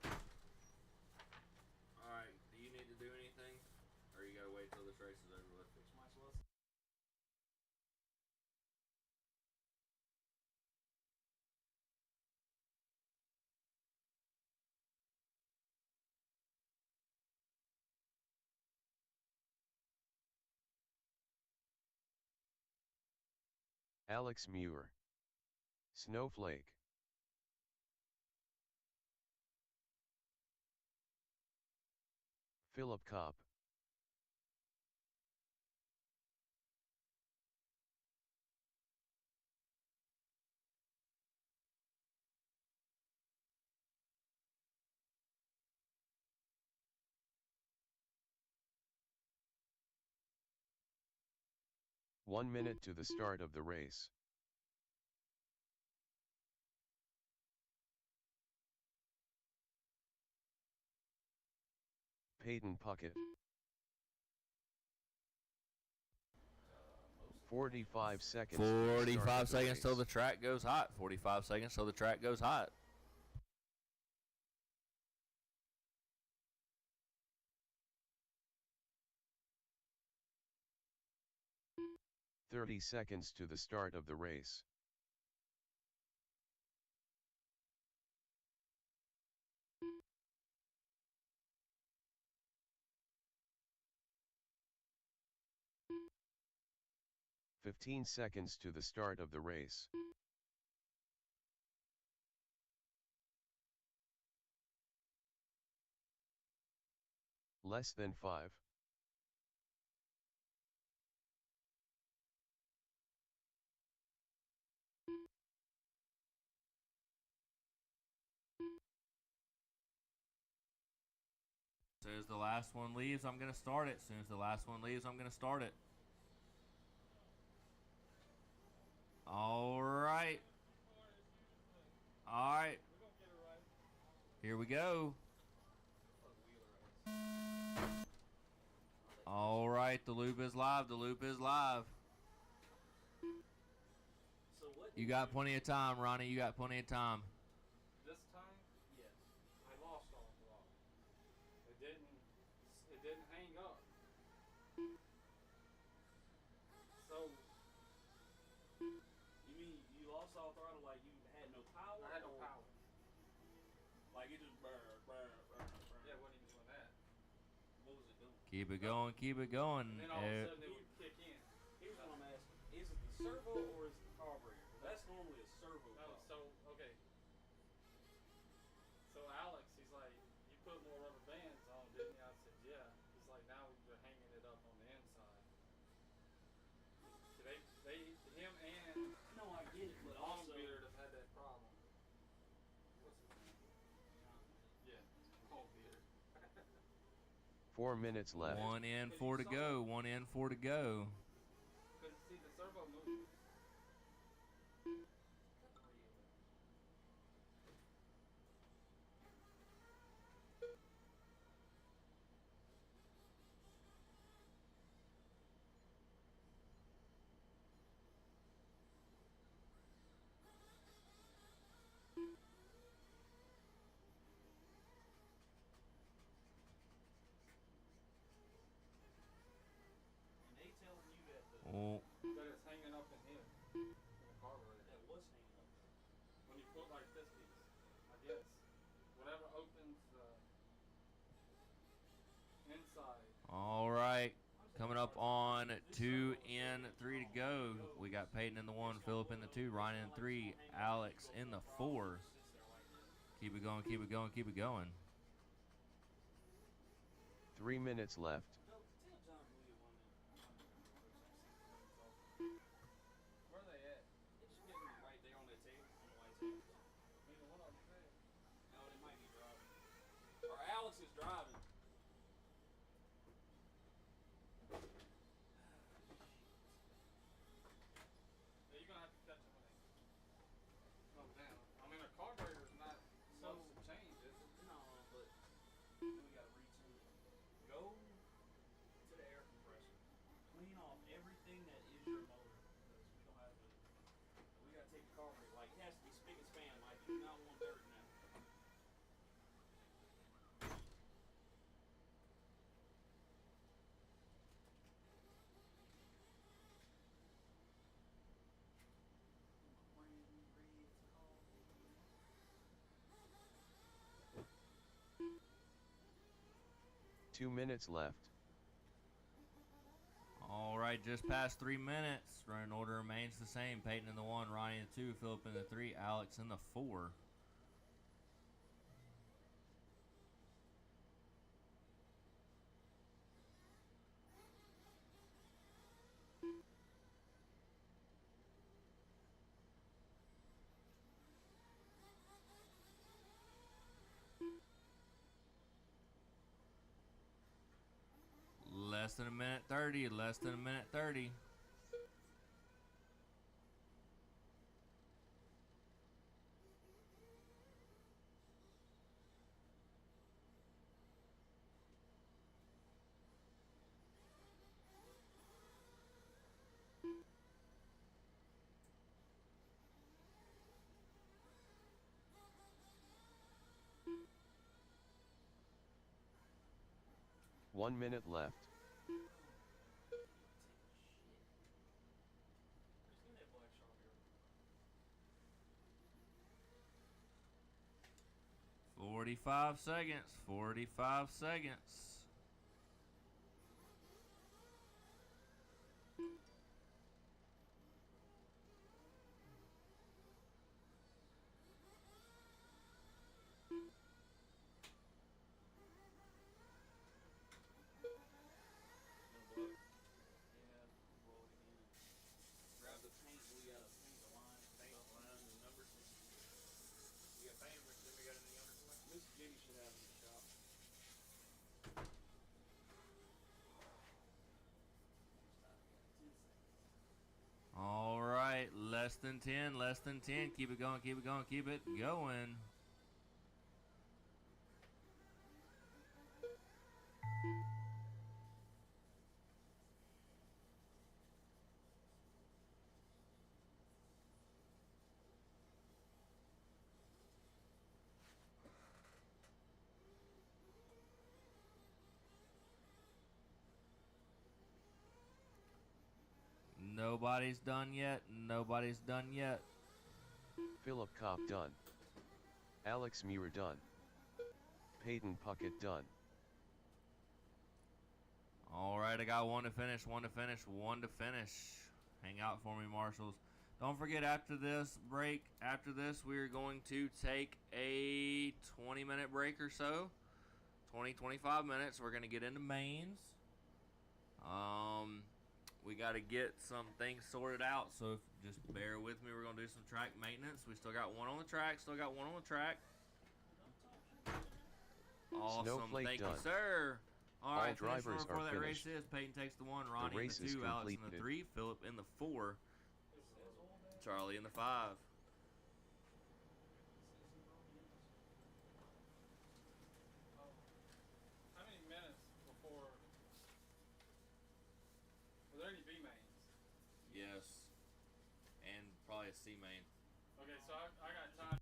All right, do you need to do anything? Or you gotta wait till this race is over with?
Alex Muir. Snowflake. Philip Kopp. One minute to the start of the race. Peyton Puckett. 45 seconds.
45 seconds till the track goes hot. 45 seconds till the track goes hot.
.30 seconds to the start of the race. .15 seconds to the start of the race. Less than 5.
As soon as the last one leaves, I'm going to start it. As soon as the last one leaves, I'm going to start it. All right. All right. Here we go. All right, the loop is live. The loop is live.
So what?
You got plenty of time, Ronnie. You got plenty of time.
This time?
Yeah.
I lost all the block. It didn't hang up. So
You mean you lost all throttle like you had no power?
I had no
or
power.
Like it just burr.
Yeah, it wasn't even doing that.
What was it doing?
Keep it going. Keep it going.
And then all of a sudden it would kick in.
Here's what I'm asking. Is it the servo or is it the carburetor? That's normally a servo.
No,
problem.
so okay. So Alex, he's like, you put more rubber bands on, didn't you? I said, yeah. He's like, now you're hanging it up on the inside. Him and
No, I get it, but
Long
also
Beard have had that problem. What's his name? Yeah, Long Beard.
4 minutes left.
1 in, 4 to go. 1 in, 4 to go.
Because see, the Inside.
All right. Coming up on 2 in 3 to go. We got Peyton in the 1, Philip in the 2, Ryan in the 3, Alex in the 4. Keep it going, keep it going, keep it going.
3 minutes left.
Where are they at?
Right there on that table, on the white table.
Neither one of them there.
No, they might be driving. Or Alex is driving.
Yeah, you're gonna have to catch them when they come down. I mean, a carburetor's not supposed to change, is it?
No, but we gotta retune it. Go to the air compressor. Clean off everything that is your motor. Because we don't have to. We gotta take the carburetor. Like, it has to be spick and span. Like, you do not want dirt in that. Brand new red car.
2 minutes left.
All right, just past 3 minutes. Running order remains the same. Peyton in the 1, Ronnie in the 2, Philip in the 3, Alex in the 4. Less than a minute 30, less than a minute 30.
One minute left. 45 seconds, 45 seconds.
Grab the paint, we gotta paint the line. Paint the line, the numbers. We got paint, then we got any other collection? Miss Jenny should have in the shop.
All right, less than 10, less than 10. Keep it going, keep it going, keep it going. Nobody's done yet. Nobody's done yet.
Philip Kopp done. Alex Muir done. Peyton Puckett done.
All right, I got one to finish, one to finish, one to finish. Hang out for me, marshals. Don't forget, after this break, after this, we're going to take a 20-minute break or so. 20, 25 minutes. We're going to get into mains. We got to get some things sorted out, so just bear with me. We're going to do some track maintenance. We still got one on the track, still got one on the track. Awesome.
Snowflake
Thank
done.
you, sir. All right,
drivers
before
are
that race
finished.
is Peyton takes the 1, Ronnie in
race
the
is
2, Alex in the
completed.
3, Philip in the 4, Charlie in the 5.
How many minutes before? Were there any B mains?
Yes, and probably a C main.
Okay, so I got time.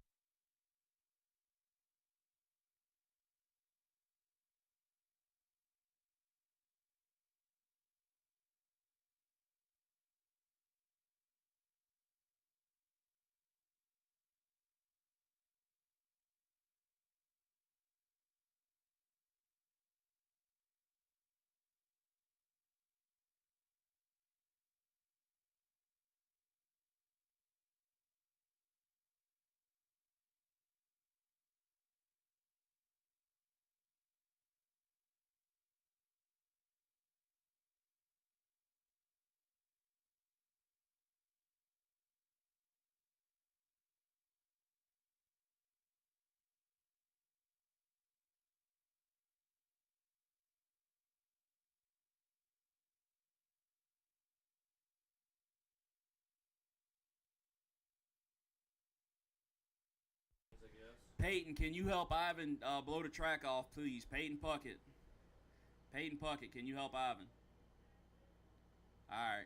Peyton, can you help Ivan blow the track off, please? Peyton Puckett. Peyton Puckett, can you help Ivan? All right.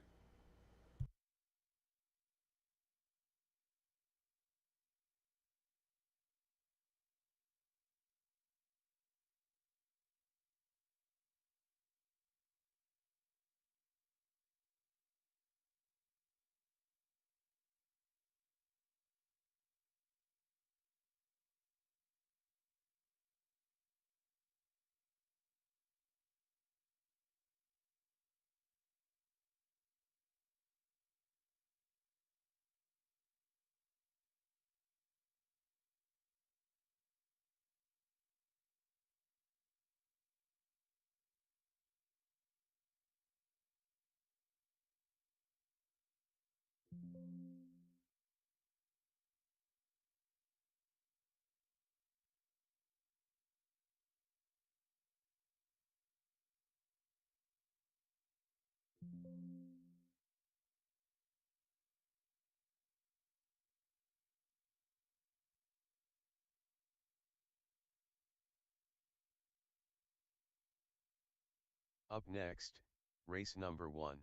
Up next, race number 1.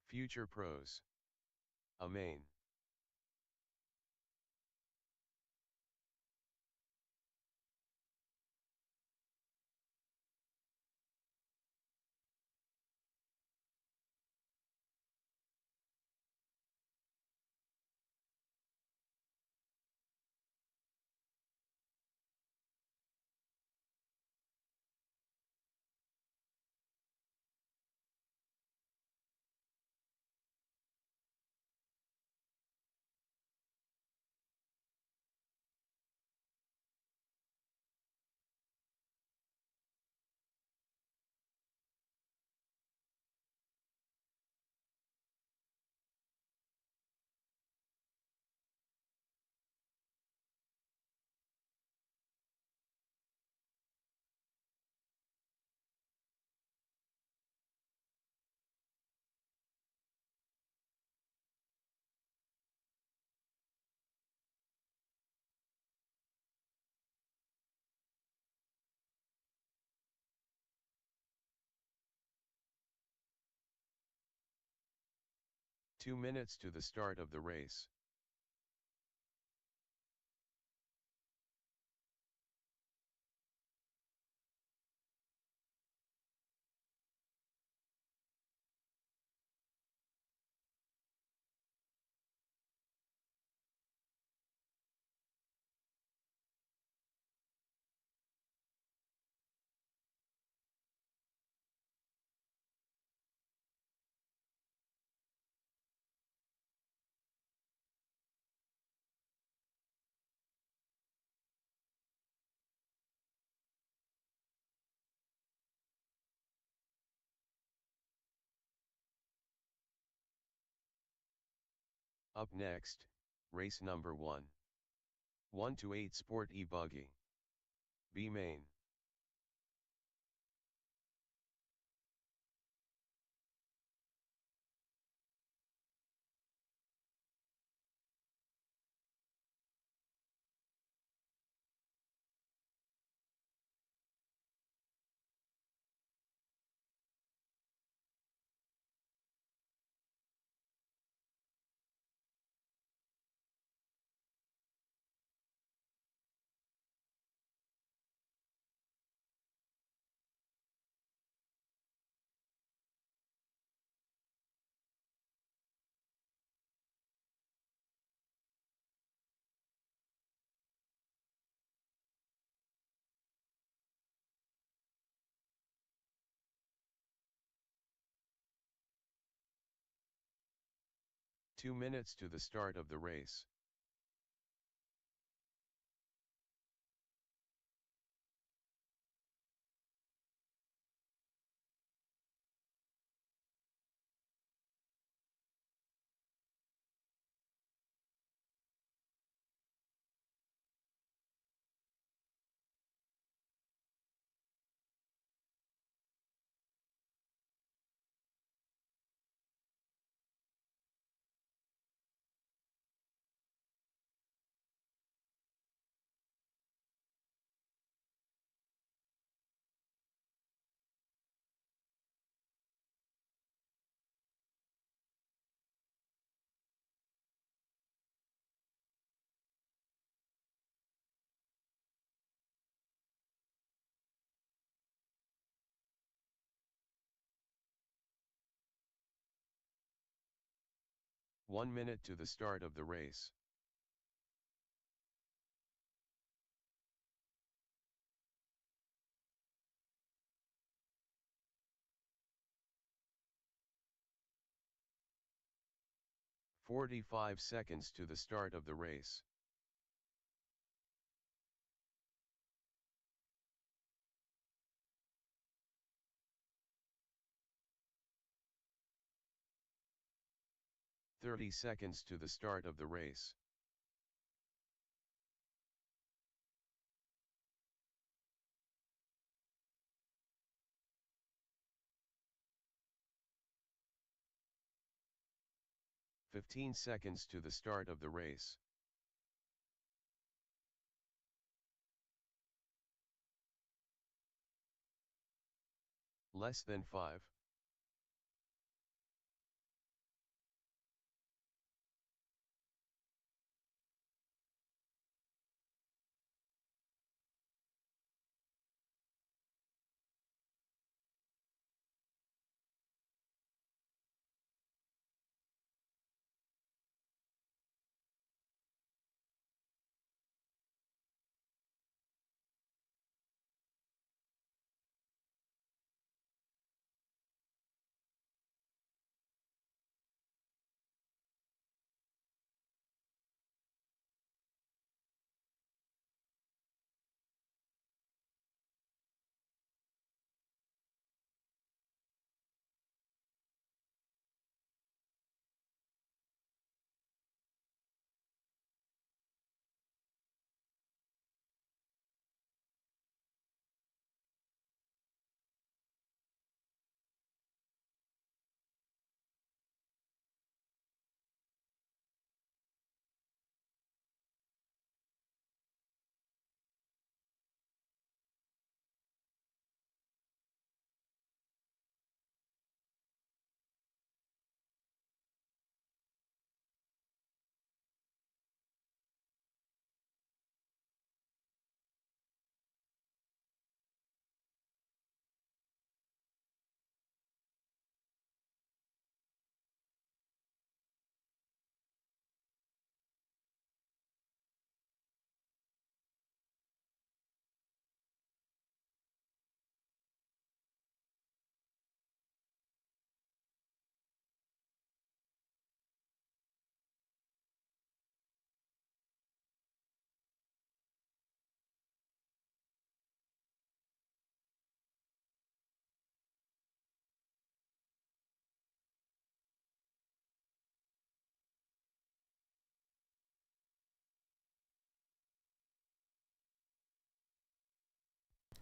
Future Pros. A main. Two minutes to the start of the race. Up next, race number 1. 1 to 8 Sport E-Buggy. B main. Two minutes to the start of the race. 1 minute to the start of the race. "45 seconds to the start of the race. "30 seconds to the start of the race. "15 seconds to the start of the race. Less than 5.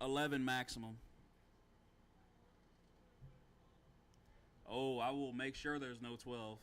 $11 maximum. Oh, I will make sure there's no 12.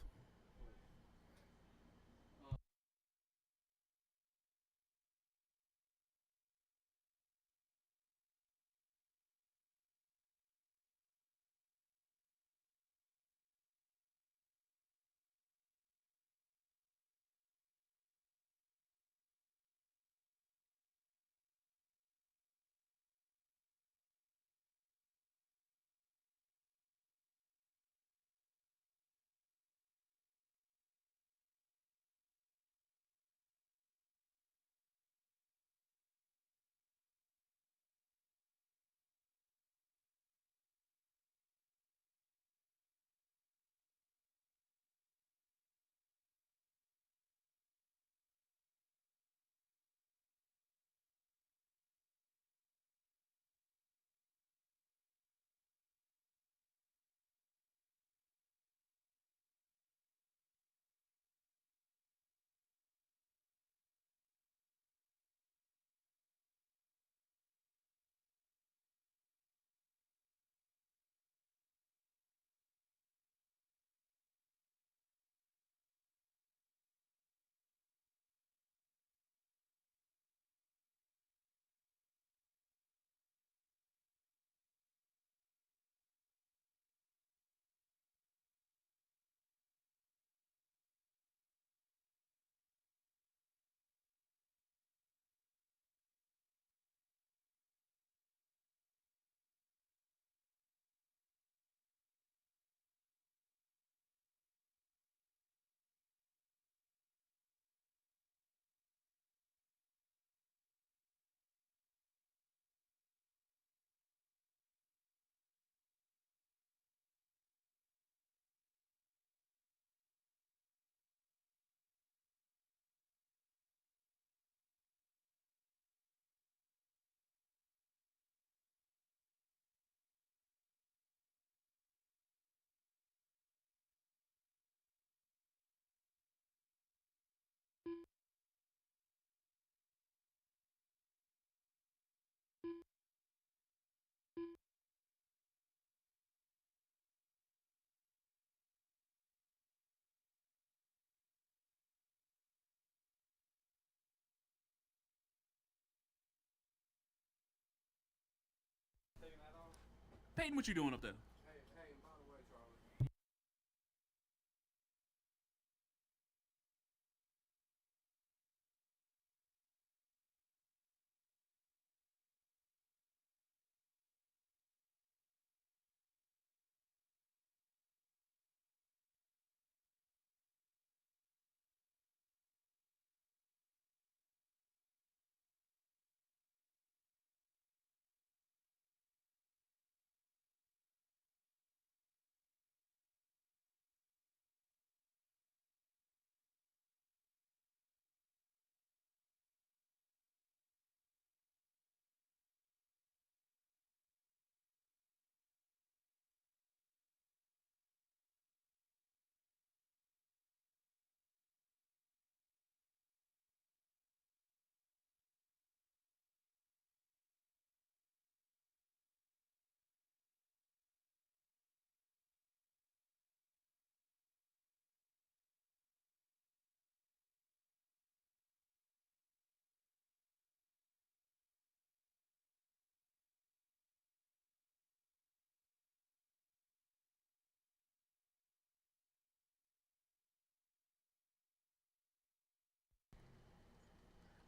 Peyton, what you doing up there?
Hey, and by the way, Charlie.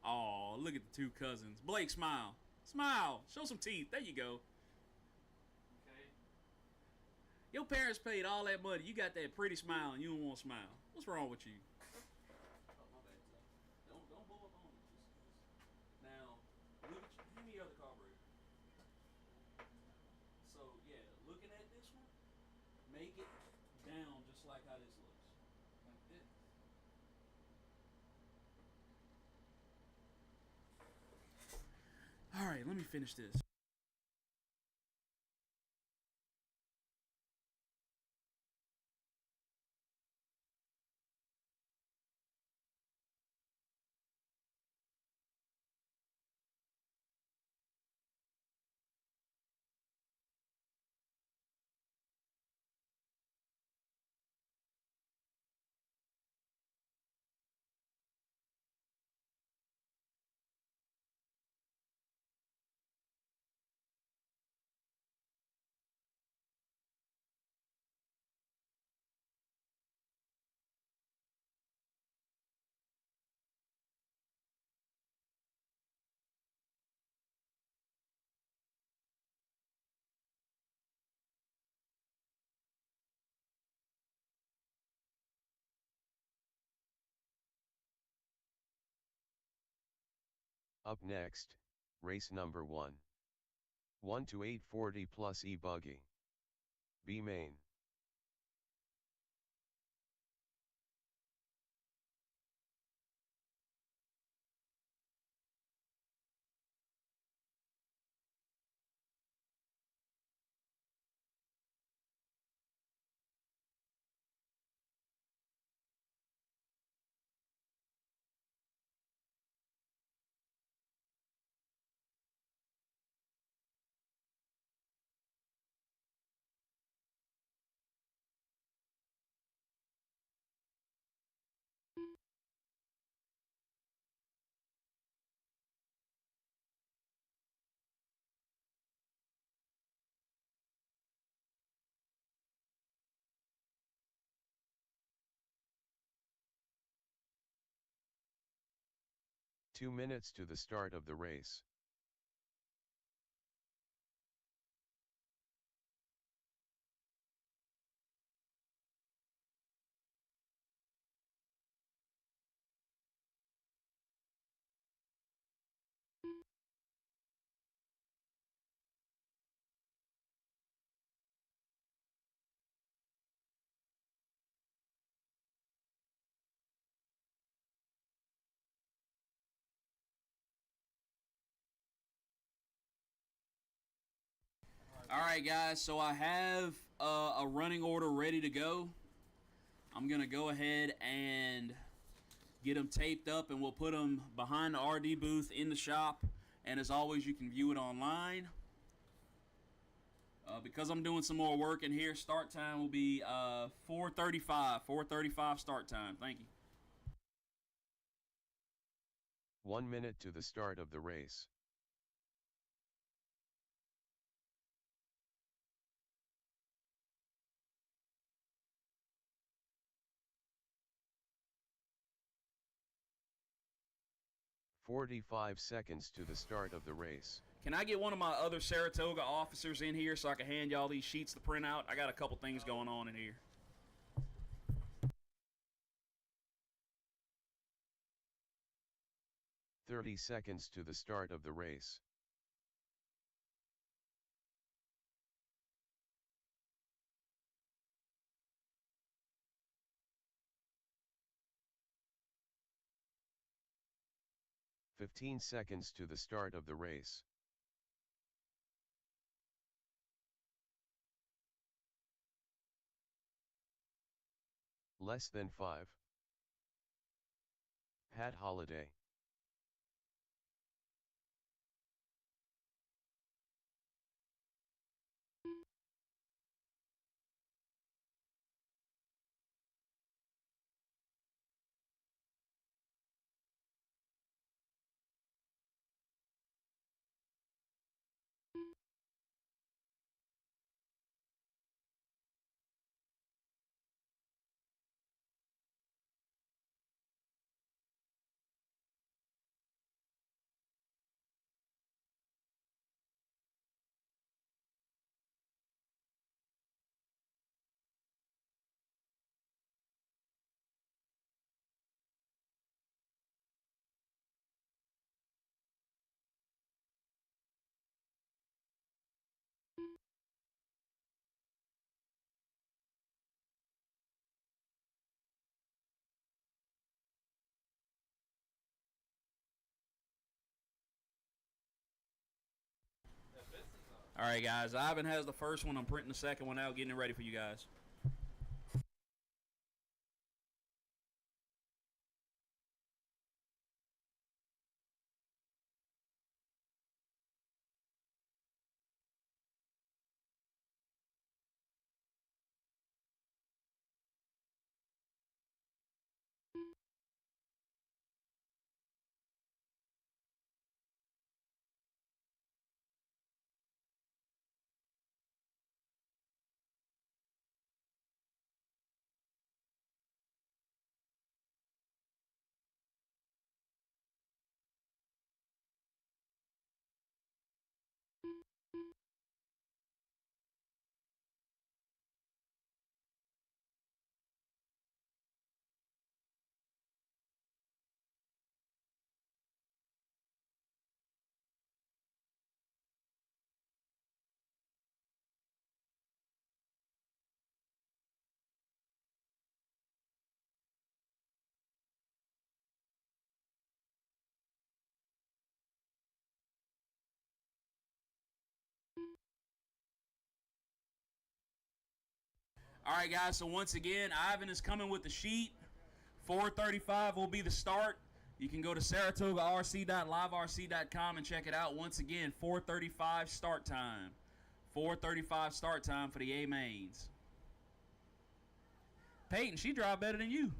Oh, look at the two cousins. Blake, smile. Smile. Show some teeth. There you go.
Okay.
Your parents paid all that money. You got that pretty smile and you don't want to smile. What's wrong with you? Oh, my bad. Don't blow up on me. Just now, look at you. Hand me the other carburetor. So, yeah, looking at this one, make it down just like how this looks.
Like this.
All right, let me finish this.
Up next, race number 1. 1 to 840 plus e-buggy. B main. Two minutes to the start of the race.
All right, guys. So I have a running order ready to go. I'm gonna go ahead and get them taped up, and we'll put them behind the RD booth in the shop. And as always, you can view it online. Because I'm doing some more work in here, start time will be 4:35. 4:35 start time. Thank you.
1 minute to the start of the race. 45 seconds to the start of the race.
Can I get one of my other Saratoga officers in here so I can hand y'all these sheets to print out? I got a couple things going on in here.
30 seconds to the start of the race. "15 seconds to the start of the race. Less than 5. Pat Holiday.
All right, guys. Ivan has the first one. I'm printing the second one out, getting it ready for you guys. All right, guys. So once again, Ivan is coming with the sheet. 4:35 will be the start. You can go to SaratogaRC.liverc.com and check it out. Once again, 4:35 start time. 4:35 start time for the A mains. Peyton, she drive better than you.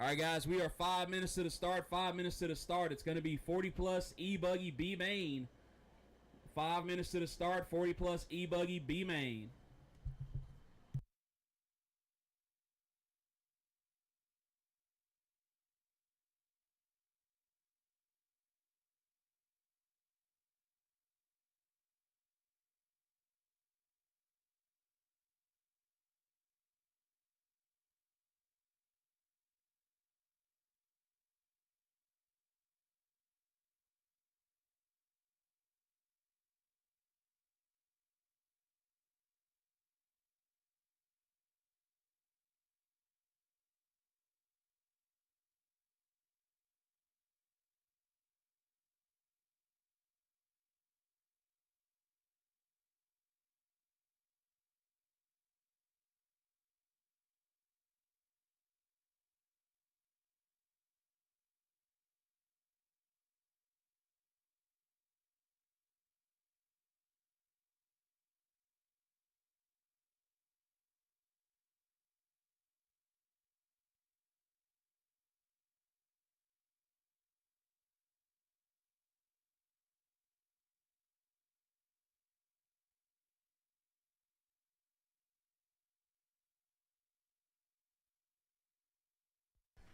All right, guys, we are 5 minutes to the start. 5 minutes to the start. It's going to be 40-plus E-Buggy B-Main. 5 minutes to the start. 40-plus E-Buggy B-Main.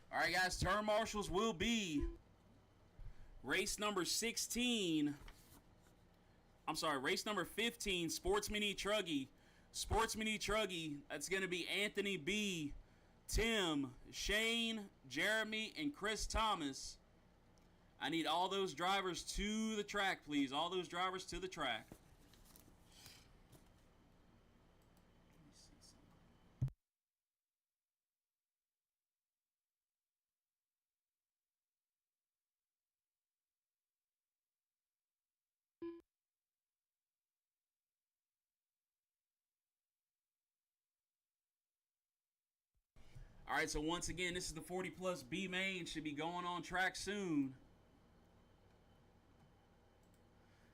All right, guys, turn marshals will be race number 16. I'm sorry, race number 15, Sportsman E. Truggy. Sportsman E. Truggy, that's going to be Anthony B., Tim, Shane, Jeremy, and Chris Thomas. I need all those drivers to the track, please. All those drivers to the track. All right, so once again, this is the 40-plus B-Main. Should be going on track soon.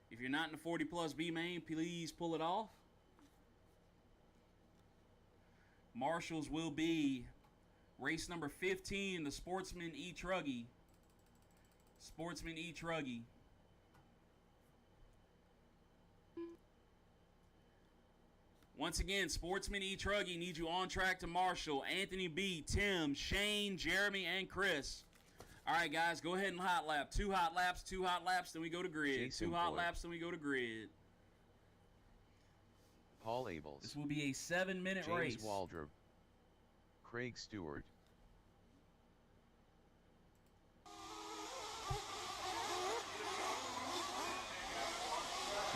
If you're not in the 40-plus B-Main, please pull it off. Marshals will be race number 15, the Sportsman E. Truggy. Sportsman E. Truggy. Once again, Sportsman E. Truggy needs you on track to Marshall, Anthony B., Tim, Shane, Jeremy, and Chris. All right, guys, go ahead and hot lap. 2 hot laps, 2 hot laps, then we go to grid.
Jason
2 hot
Boyd.
laps, then we go to grid.
Paul Abels.
This will be a 7-minute race.
James Waldrop. Craig Stewart. 2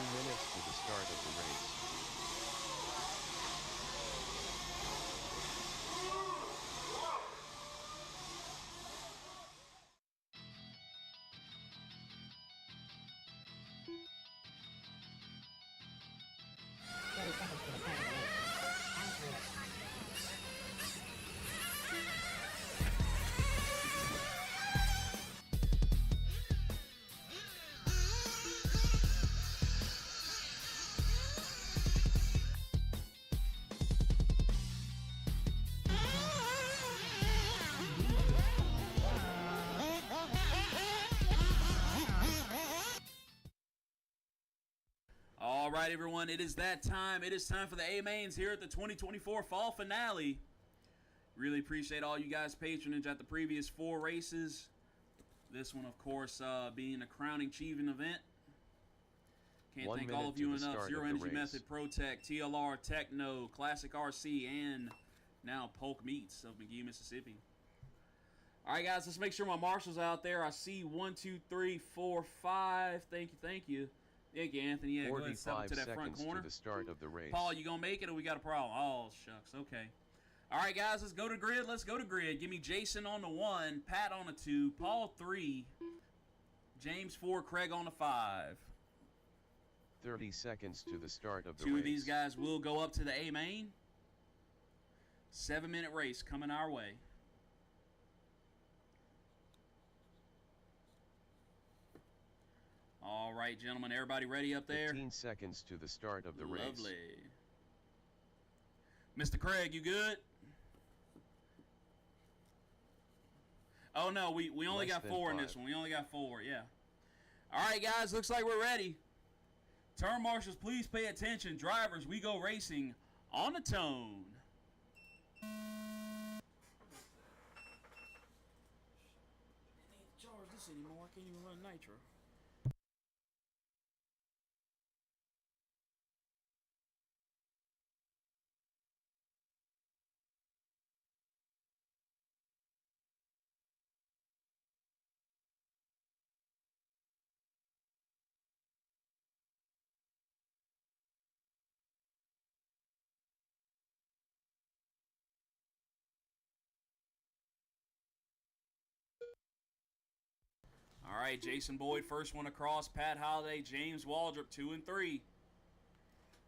minutes to the start of the race. All right, everyone, it is that time. It is time for the A-Mains here at the 2024 Fall Finale. Really appreciate all you guys' patronage at the previous 4 races. This one, of course, being a crowning achievement event. Can't 1
thank all
minute
of you
to the
enough.
start
Zero
of the
Energy
race.
Method, ProTech, TLR, Techno, Classic RC, and now Polk Meats of Magee, Mississippi. All right, guys, let's make sure my marshals out there. I see 1, 2, 3, 4, 5. Thank you, thank you. Thank you, Anthony. Yeah, go ahead and step up
45
to that front
seconds
corner.
to the start of the race.
Paul, you gonna make it or we got a problem? Oh, shucks. Okay. All right, guys, let's go to grid. Let's go to grid. Give me Jason on the 1, Pat on the 2, Paul 3, James 4, Craig on the 5.
30 seconds to the start of the
2
race.
of these guys will go up to the A main. 7-minute race coming our way. All right, gentlemen, everybody ready up there?
15 seconds to the start of the race.
Lovely. Mr. Craig, you good?
Oh, no, we only
Less
got
than
4 in
5.
this one. We only got 4, yeah. All right, guys, looks like we're ready. Turn marshals, please pay attention. Drivers, we go racing on the tone.
Didn't need to charge this anymore. I can't even run nitro.
All right, Jason Boyd, first one across. Pat Holliday, James Waldrop, 2 and 3.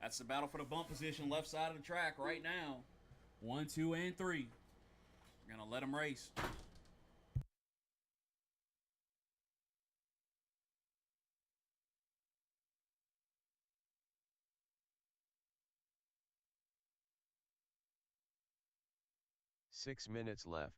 That's the battle for the bump position, left side of the track right now. 1, 2, and 3. We're going to let them race.
Six minutes left.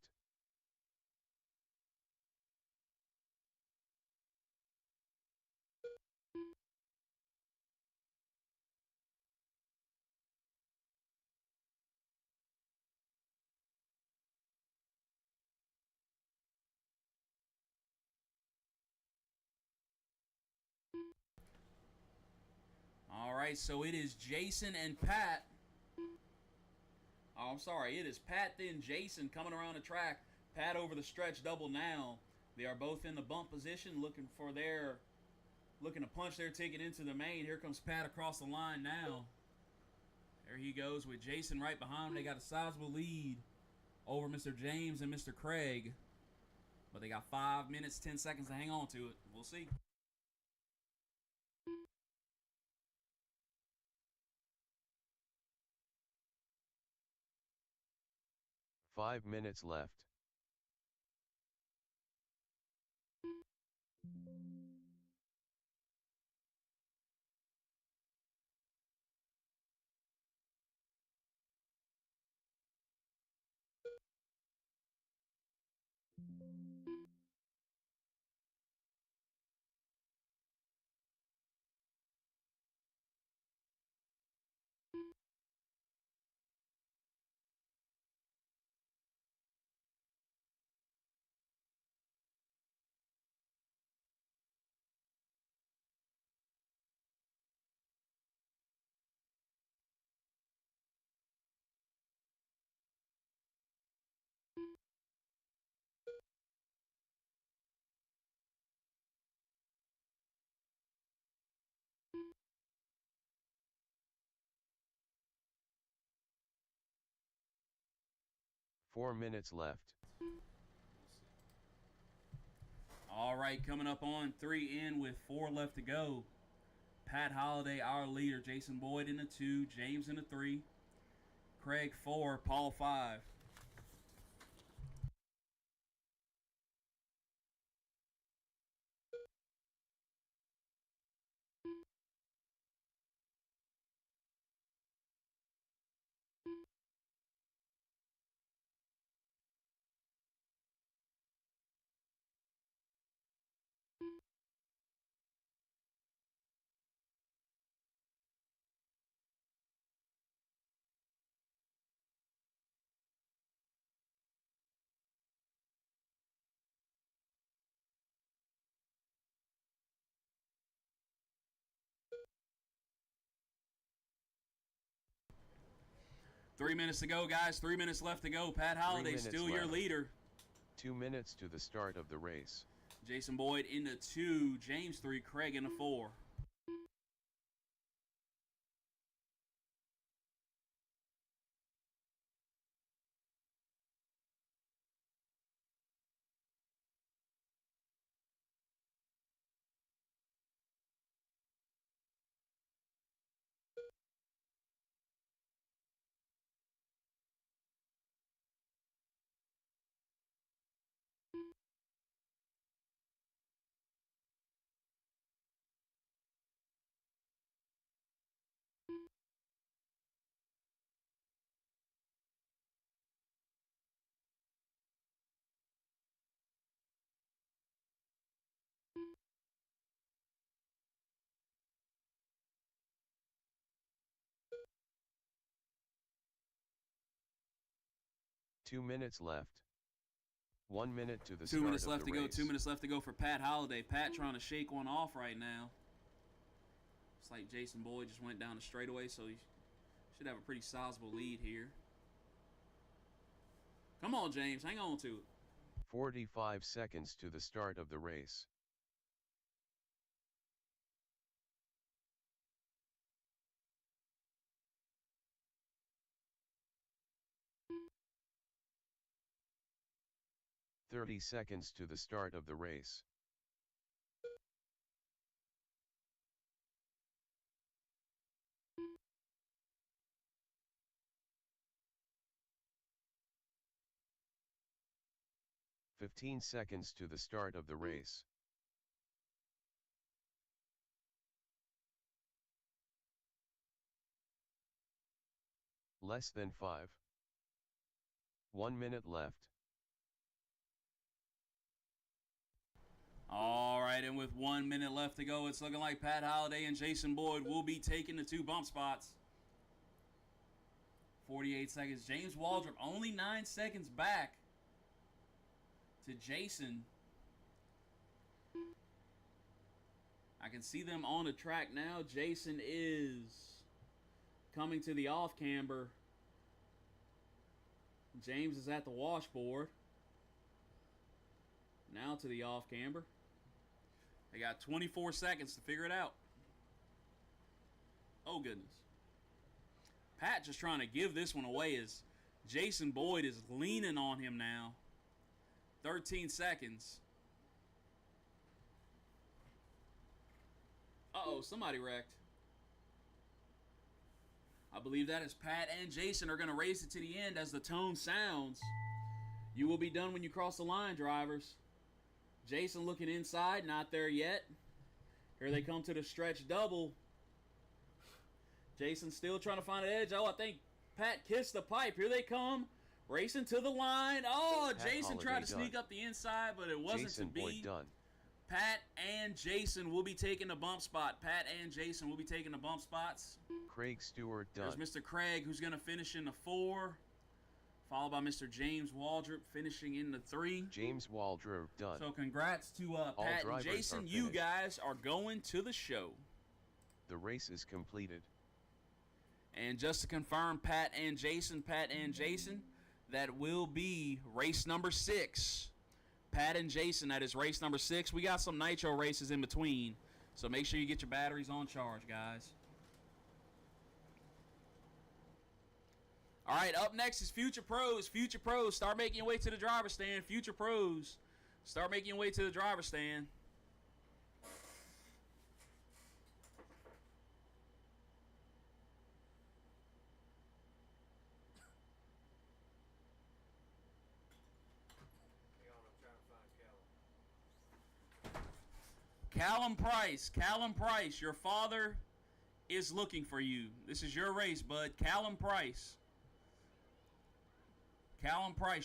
All right, so it is Jason and Pat. Oh, I'm sorry. It is Pat, then Jason coming around the track. Pat over the stretch double now. They are both in the bump position, looking to punch their ticket into the main. Here comes Pat across the line now. There he goes with Jason right behind him. They got a sizable lead over Mr. James and Mr. Craig. But they got 5 minutes, 10 seconds to hang on to it. We'll see.
Five minutes left. Four minutes left.
All right, coming up on 3 in with 4 left to go. Pat Holliday, our leader. Jason Boyd in the 2. James in the 3. Craig 4. Paul 5. Three minutes to go, guys. 3 minutes left to go. Pat Holliday still your leader.
2 minutes to the start of the race.
Jason Boyd in the 2. James 3. Craig in the 4.
2 minutes left. 1 minute to the
2
start
minutes
of
left
the
to go.
race.
2 minutes left to go for Pat Holliday. Pat trying to shake one off right now. It's like Jason Boyd just went down the straightaway, so he should have a pretty sizable lead here. Come on, James. Hang on to it.
45 seconds to the start of the race. .30 seconds to the start of the race. .15 seconds to the start of the race. Less than 5. 1 minute left.
All right, and with 1 minute left to go, it's looking like Pat Holliday and Jason Boyd will be taking the 2 bump spots. 48 seconds. James Waldrop only 9 seconds back to Jason. I can see them on the track now. Jason is coming to the off camber. James is at the washboard. Now to the off camber. They got 24 seconds to figure it out. Oh, goodness. Pat just trying to give this one away as Jason Boyd is leaning on him now. 13 seconds. Uh-oh, somebody wrecked. I believe that is Pat and Jason are going to race it to the end as the tone sounds. You will be done when you cross the line, drivers. Jason looking inside, not there yet. Here they come to the stretch double. Jason still trying to find an edge. Oh, I think Pat kissed the pipe. Here they come, racing to the line. Oh,
Pat
Jason
Holliday
tried to
done.
sneak up the inside, but it wasn't
Jason
to be.
Boyd done.
Pat and Jason will be taking the bump spot. Pat and Jason will be taking the bump spots.
Craig Stewart done.
There's Mr. Craig, who's going to finish in the 4, followed by Mr. James Waldrop finishing in the 3.
James Waldrop done.
So congrats to Pat and
drivers
Jason.
are
You
finished.
guys are going to the show.
The race is completed.
And just to confirm, Pat and Jason, that will be race number 6. Pat and Jason, that is race number 6. We got some nitro races in between, so make sure you get your batteries on charge, guys. All right, up next is Future Pros. Future Pros, start making your way to the driver's stand. Future Pros, start making your way to the driver's stand. Callum Price, your father is looking for you. This is your race, bud. Callum Price,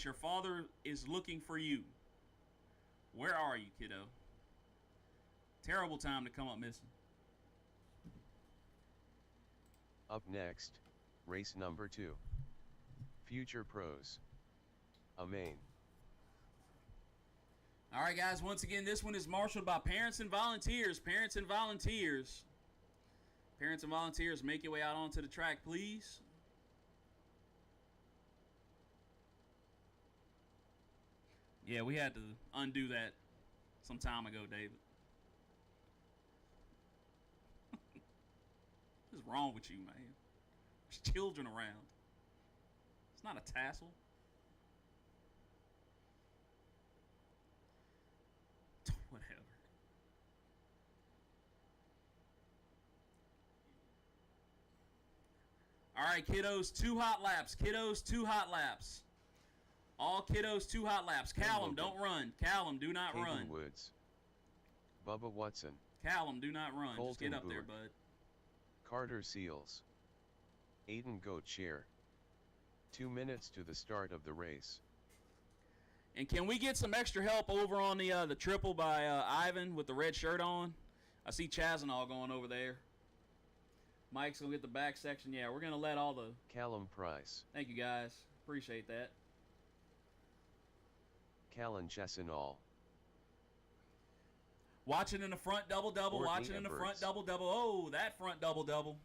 your father is looking for you. Where are you, kiddo? Terrible time to come up missing.
Up next, race number 2. Future Pros. A main.
All right, guys, once again, this one is marshaled by parents and volunteers. Parents and volunteers, make your way out onto the track, please. Yeah, we had to undo that some time ago, David. What is wrong with you, man? There's children around. It's not a tassel. Whatever. All right, kiddos, 2 hot laps. All kiddos, 2 hot laps. Callum, don't run. Callum, do not
Caden
run.
Woods. Bubba Watson.
Callum, do not run. Just get
Colton
up there,
Boer.
bud.
Carter Seals. Aiden Goatshare. 2 minutes to the start of the race.
And can we get some extra help over on the triple by Ivan with the red shirt on? I see Chazanall going over there. Mike's going to get the back section. Yeah, we're going to let all the...
Callum Price.
Thank you, guys. Appreciate that.
Callan Chesinall.
Watching in the front double-double.
Courtney
Watching in the front
Everts.
double-double. Oh, that front double-double.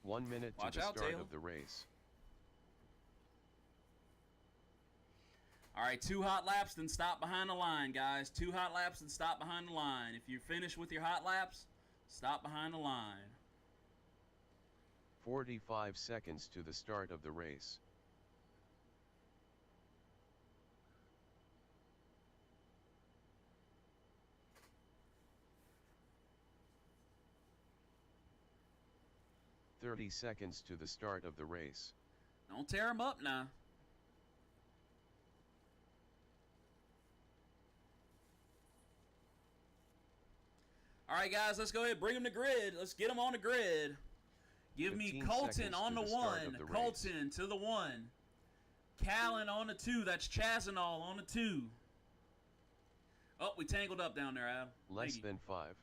One minute to
Watch
the
out,
start
Taylor.
of the race.
All right, 2 hot laps, then stop behind the line, guys. 2 hot laps, and stop behind the line. If you're finished with your hot laps, stop behind the line.
45 seconds to the start of the race. "30 seconds to the start of the race.
Don't tear them up now. All right, guys, let's go ahead. Bring them to grid. Let's get them on the grid. Give me
15
Colton
seconds
on
to
the
the start
1.
of the race.
Colton to the 1. Callan on the 2. That's Chazinall on the 2. Oh, we tangled up down there, Adam.
Less
Thank you.
than 5.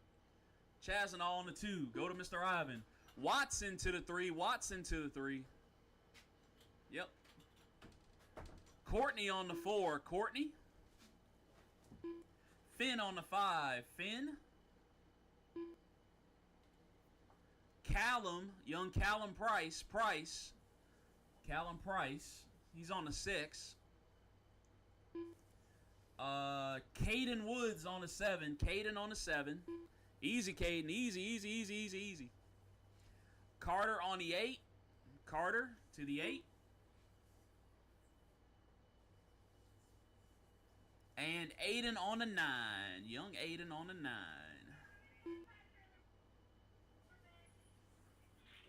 Chazinall on the 2. Go to Mr. Ivan. Watson to the 3. Watson to the 3. Yep. Courtney on the 4. Courtney. Finn on the 5. Finn. Callum. Young Callum Price. Price. Callum Price. He's on the 6. Caden Woods on the 7. Caden on the 7. Easy, Caden. Easy, easy, easy, easy, easy. Carter on the 8. Carter to the 8. And Aiden on the 9. Young Aiden on the 9.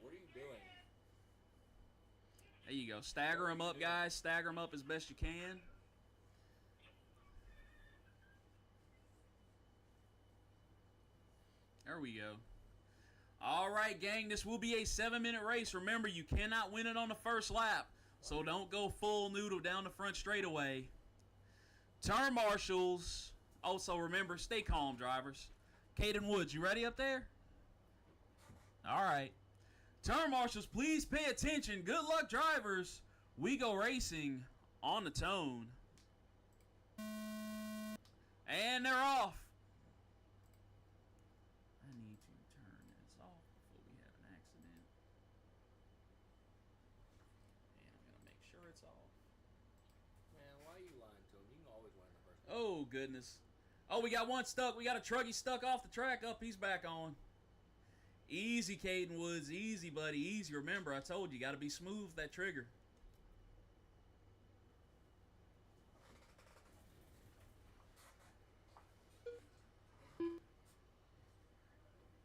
What are you doing?
There you go. Stagger them up, guys. Stagger them up as best you can. There we go. All right, gang. This will be a 7-minute race. Remember, you cannot win it on the first lap. So don't go full noodle down the front straightaway. Turn marshals. Also, remember, stay calm, drivers. Caden Woods, you ready up there? All right. Turn marshals, please pay attention. Good luck, drivers. We go racing on the tone. And they're off. I need to turn this off before we have an accident. And I'm going to make sure it's off.
Man, why are you lying to him? You can always win the first.
Oh, goodness. Oh, we got one stuck. We got a truggy stuck off the track. Up, he's back on. Easy, Caden Woods. Easy, buddy. Easy. Remember, I told you, got to be smooth with that trigger.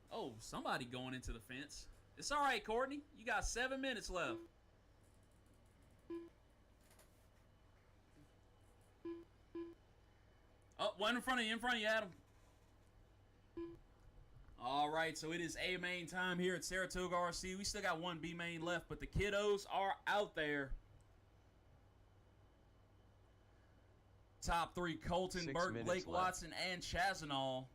Oh, somebody going into the fence. It's all right, Courtney. You got 7 minutes left. Oh, one in front of you, Adam. All right, so it is A main time here at Saratoga RC. We still got one B main left, but the kiddos are out there. Top 3, Colton,
6
Burke,
minutes
Blake
left.
Watson, and Chazinall.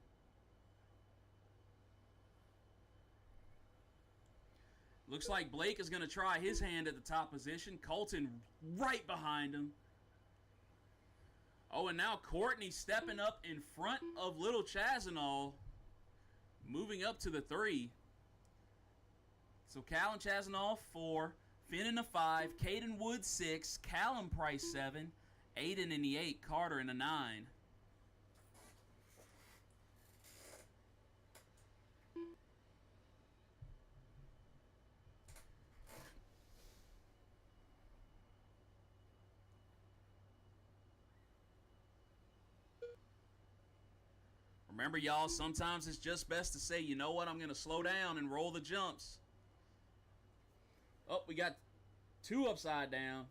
Looks like Blake is going to try his hand at the top position. Colton right behind him. Oh, and now Courtney stepping up in front of little Chazinall. Moving up to the 3. So Cal and Chazinall 4. Finn in the 5. Caden Wood 6. Callum Price 7. Aiden in the 8. Carter in the 9. Remember, y'all, sometimes it's just best to say, you know what, I'm going to slow down and roll the jumps. Oh, we got 2 upside down.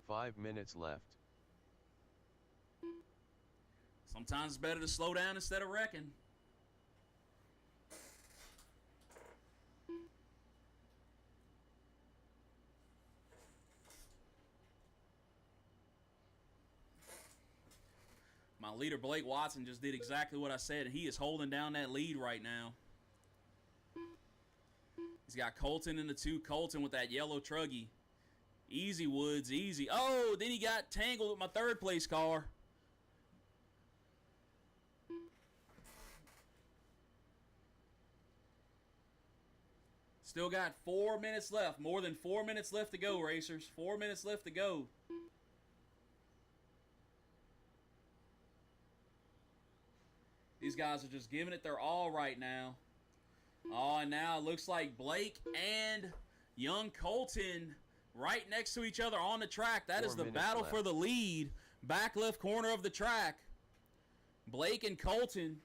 5 minutes left.
Sometimes it's better to slow down instead of wrecking. My leader, Blake Watson, just did exactly what I said. He is holding down that lead right now. He's got Colton in the 2. Colton with that yellow truggy. Easy, Woods, easy. Oh, then he got tangled with my third place car. Still got 4 minutes left. More than 4 minutes left to go, racers. 4 minutes left to go. These guys are just giving it their all right now. Oh, and now it looks like Blake and young Colton right next to each other on the track. That is the battle for the lead. Back left corner of the track. Blake and Colton.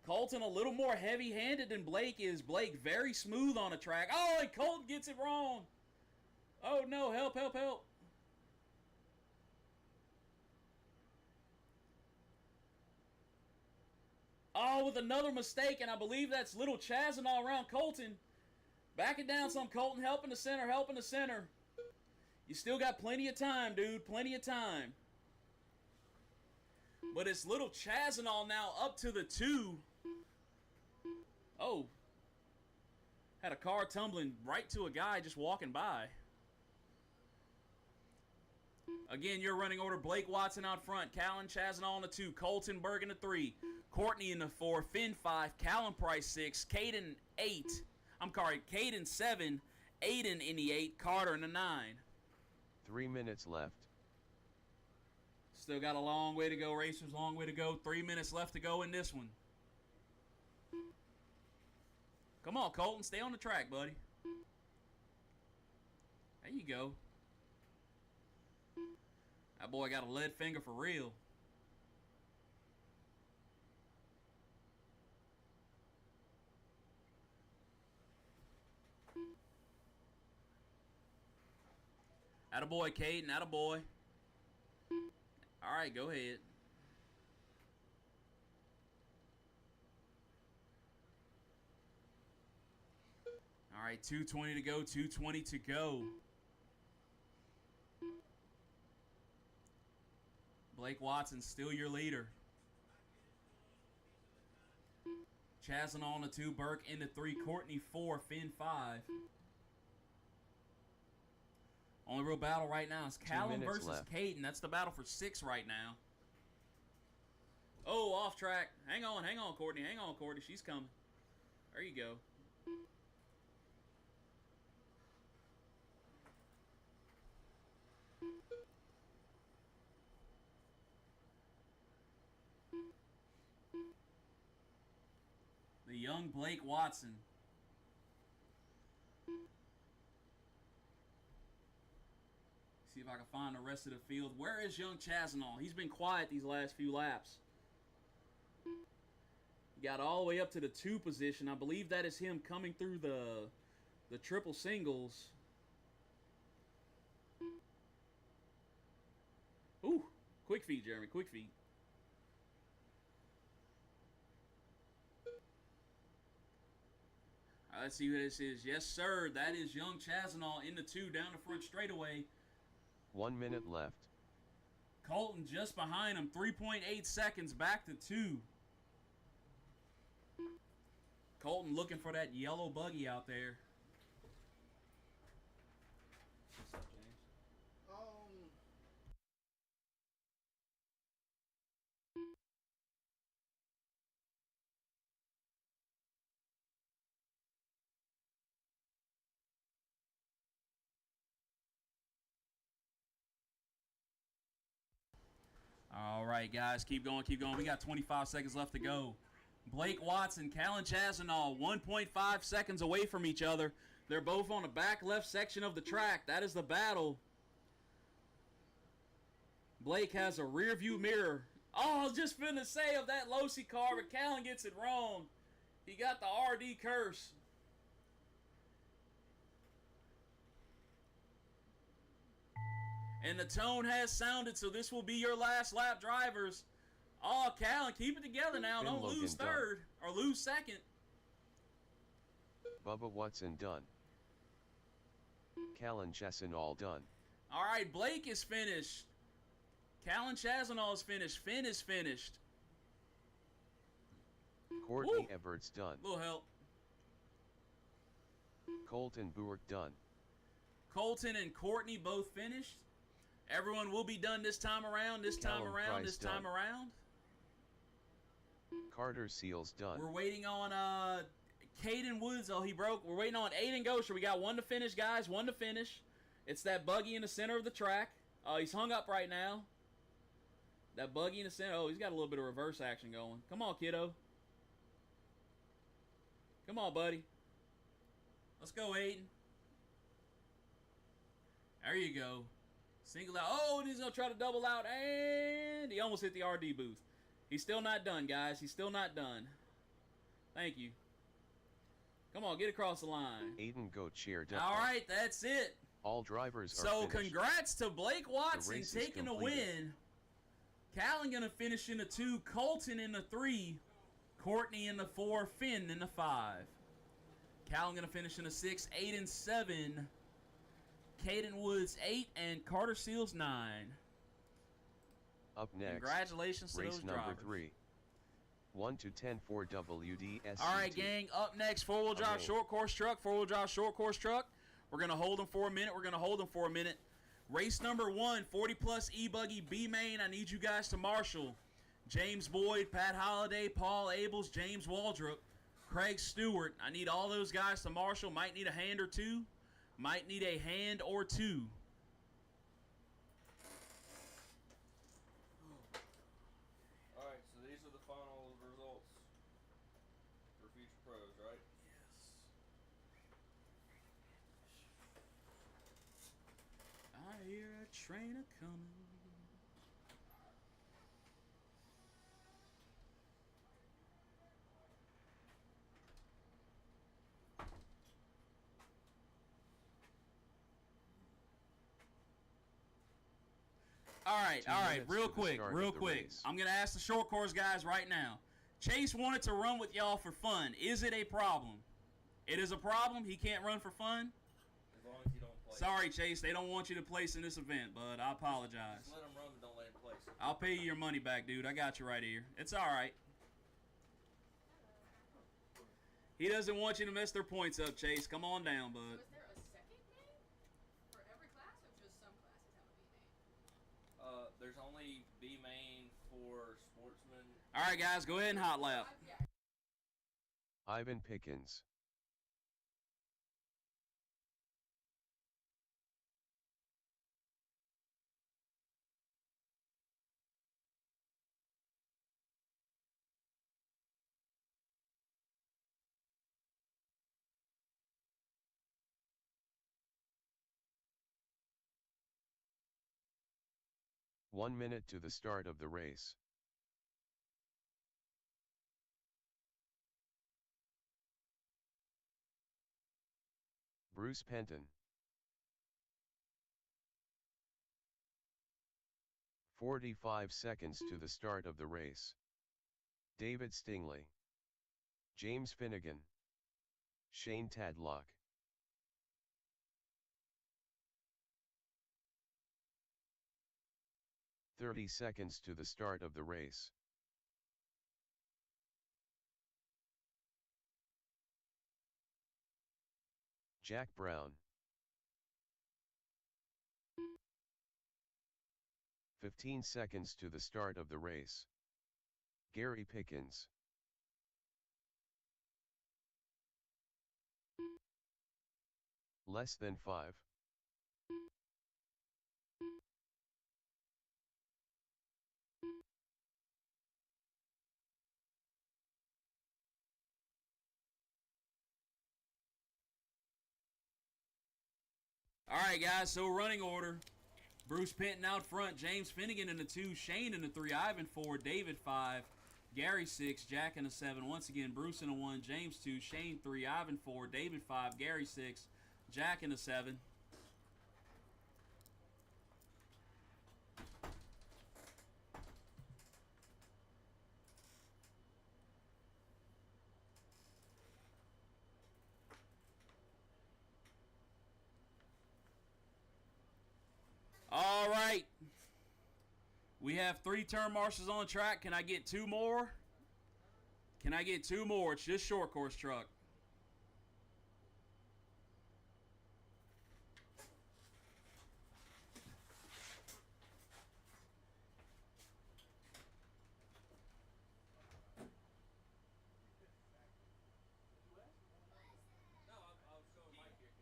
Colton a little more heavy-handed than Blake is. Blake very smooth on the track. Oh, and Colton gets it wrong. Oh, no. Help, help, help. Oh, with another mistake, and I believe that's little Chazanall around Colton. Back it down some, Colton. Help in the center, help in the center. You still got plenty of time, dude. Plenty of time. But it's little Chazanall now up to the 2. Oh. Had a car tumbling right to a guy just walking by. Again, your running order, Blake Watson out front, Callan Chazanall in the 2, Colton Berg in the 3, Courtney in the 4, Finn 5, Callan Price 6, Caden 8. Caden 7, Aiden in the 8, Carter in the 9.
3 minutes left.
Still got a long way to go, racers, long way to go. 3 minutes left to go in this one. Come on, Colton, stay on the track, buddy. There you go. That boy got a lead finger for real. Attaboy, Caden, attaboy. All right, go ahead. All right, 2:20 to go, 2:20 to go. Blake Watson, still your leader. Chazanall in the 2, Burke in the 3, Courtney 4, Finn 5. Only real battle right now is Callum versus Caden. That's the battle for 6 right now. Oh, off track. Hang on, Courtney. Hang on, Courtney. She's coming. There you go. The young Blake Watson. See if I can find the rest of the field. Where is young Chazanall? He's been quiet these last few laps. He got all the way up to the 2 position. I believe that is him coming through the triple singles. Ooh, quick feet, Jeremy, quick feet. All right, let's see who this is. Yes, sir, that is young Chazanall in the 2 down the front straightaway.
1 minute left.
Colton just behind him, 3.8 seconds back to 2. Colton looking for that yellow buggy out there. What's up, James? All right, guys, keep going, keep going. We got 25 seconds left to go. Blake Watson, Callan Chazanall, 1.5 seconds away from each other. They're both on the back left section of the track. That is the battle. Blake has a rear view mirror. Oh, I was just finna say of that Losi car, but Callan gets it wrong. He got the RD curse. And the tone has sounded, so this will be your last lap, drivers. Oh, Callan, keep it together now.
Finn
Don't
Logan
lose
done.
third or lose second.
Bubba Watson done. Callan Chesson all done.
All right, Blake is finished. Callan Chazanal is finished. Finn is finished.
Courtney
Woo.
Everts done.
Little help.
Colton Buick done.
Colton and Courtney both finished. Everyone will be done this time around, this time
Callum
around,
Price
this time
done.
around.
Carter Seals done.
We're waiting on Caden Woods. Oh, he broke. We're waiting on Aiden Gosher. We got one to finish, guys. One to finish. It's that buggy in the center of the track. He's hung up right now. That buggy in the center. Oh, he's got a little bit of reverse action going. Come on, kiddo. Come on, buddy. Let's go, Aiden. There you go. Single out. Oh, and he's going to try to double out. And he almost hit the RD booth. He's still not done, guys. He's still not done. Thank you. Come on, get across the line.
Aiden Goat Chair done.
All right, that's it.
All drivers are
So
finished.
congrats to Blake Watson
race is
taking the
completed.
win. Callan going to finish in the 2. Colton in the 3. Courtney in the 4. Finn in the 5. Callan going to finish in the 6. 8 and 7. Caden Woods 8 and Carter Seals 9.
Up next,
Congratulations to
race
those
number
drivers.
3. 1 to 10 for WDSCT.
All right, gang. Up next, four-wheel drive
Okay.
short course truck. Four-wheel drive short course truck. We're gonna hold them for a minute. Race number 1, 40+ E-Buggy B-Main. I need you guys to marshal. James Boyd, Pat Holliday, Paul Abels, James Waldrop, Craig Stewart. I need all those guys to marshal. Might need a hand or two. Might need a hand or two.
Alright, so these are the final results for future pros, right?
I hear a train a-coming. All right,
2 minutes
real
to the
quick,
start
real
of the
quick.
race.
I'm going to ask the short course guys right now. Chase wanted to run with y'all for fun. Is it a problem? It is a problem? He can't run for fun?
As long as you don't play.
Sorry, Chase. They don't want you to place in this event, but I apologize.
Just let him run, but don't let him place.
I'll pay you your money back, dude. I got you right here. It's all right. He doesn't want you to mess their points up, Chase. Come on down, bud.
Was there a second name for every class, or just some classes have a B name?
There's only B main for sportsmen.
All right, guys. Go ahead and hot lap.
Yeah.
Ivan Pickens. One minute to the start of the race. Bruce Penton. 45 seconds to the start of the race. David Stingley. James Finnegan. Shane Tadlock. "30 seconds to the start of the race. Jack Brown. 15 seconds to the start of the race. Gary Pickens. Less than 5.
All right, guys. So running order. Bruce Penton out front. James Finnegan in the 2. Shane in the 3. Ivan 4. David 5. Gary 6. Jack in the 7. Once again, Bruce in the 1. James 2. Shane 3. Ivan 4. David 5. Gary 6. Jack in the 7. We have 3 turn marshals on the track. Can I get 2 more? Can I get 2 more? It's just short course truck.
No, I was showing Mike here.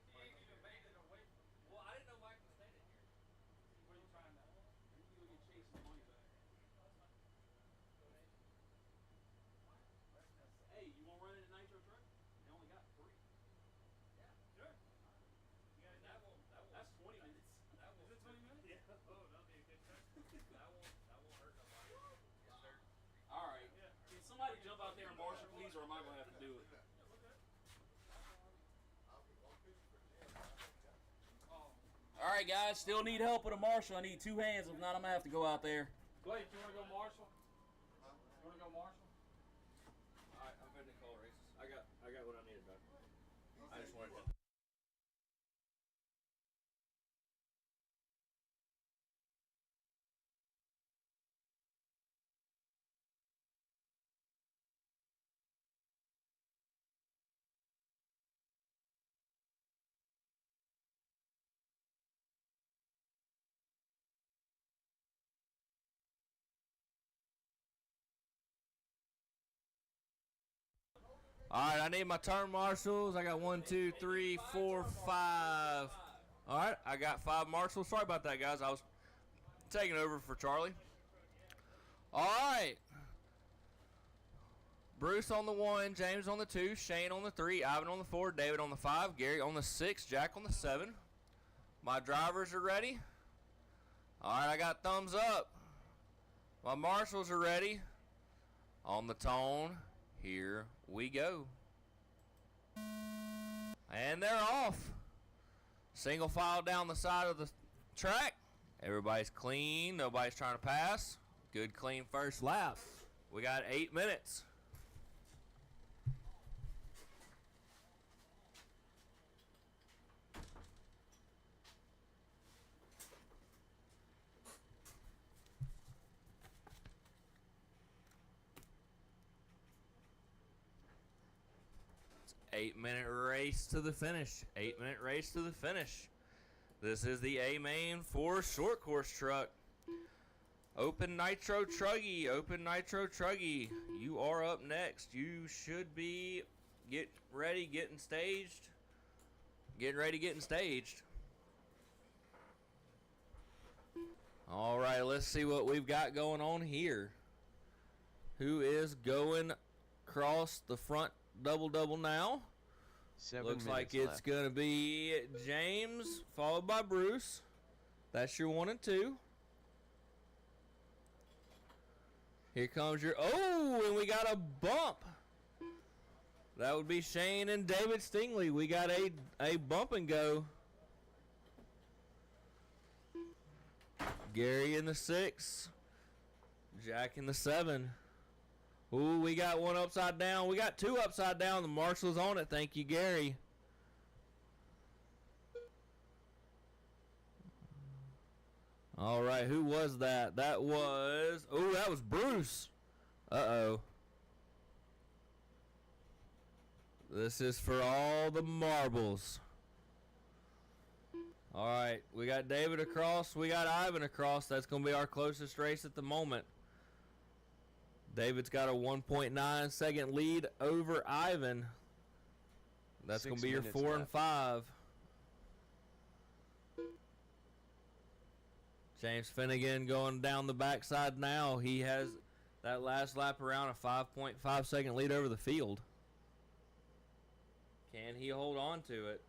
Well, I didn't know Mike was standing here.
What are you trying to? You go get Chase's money back. Hey, you want to run in a nitro truck? They only got 3.
Yeah, sure. You guys,
That's 20 minutes.
is it 20 minutes? Yeah. Oh, that'll be a good test.
That won't hurt nobody. Yes, sir.
All right.
Yeah.
Can somebody jump out there and marshal, please, or am I gonna have to do it? All right, guys. Still need help with a marshal. I need 2 hands. If not, I'm gonna have to go out there.
Blake, you want to go Marshall? You want to go Marshall?
Alright, I'm ready to call races. I got what I needed, bro. I just wanted to. Alright, I need my turn marshals. I got 1, 2, 3, 4, 5. Alright, I got 5 marshals. Sorry about that, guys. I was taking over for Charlie. Alright. Bruce on the 1, James on the 2, Shane on the 3, Ivan on the 4, David on the 5, Gary on the 6, Jack on the 7. My drivers are ready. Alright, I got thumbs up. My marshals are ready. On the tone. Here we go. And they're off. Single file down the side of the track. Everybody's clean. Nobody's trying to pass. Good, clean first lap. We got 8 minutes. Eight-minute race to the finish. 8-minute race to the finish. This is the A main for short course truck. Open Nitro Truggy. Open Nitro Truggy. You are up next. You should be getting ready, getting staged. Getting ready, getting staged. All right, let's see what we've got going on here. Who is going across the front double now?
7
Looks
minutes
like it's
left.
going to be James, followed by Bruce. That's your 1 and 2. Here comes your... Oh, and we got a bump. That would be Shane and David Stingley. We got a bump and go. Gary in the 6. Jack in the 7. Ooh, we got 1 upside down. We got 2 upside down. The marshal's on it. Thank you, Gary. All right, who was that? That was... Oh, that was Bruce. Uh-oh. This is for all the marbles. All right, we got David across. We got Ivan across. That's going to be our closest race at the moment. David's got a 1.9 second lead over Ivan. That's going to be your 4 and 5. James Finnegan going down the backside now. He has that last lap around a 5.5 second lead over the field. Can he hold on to it?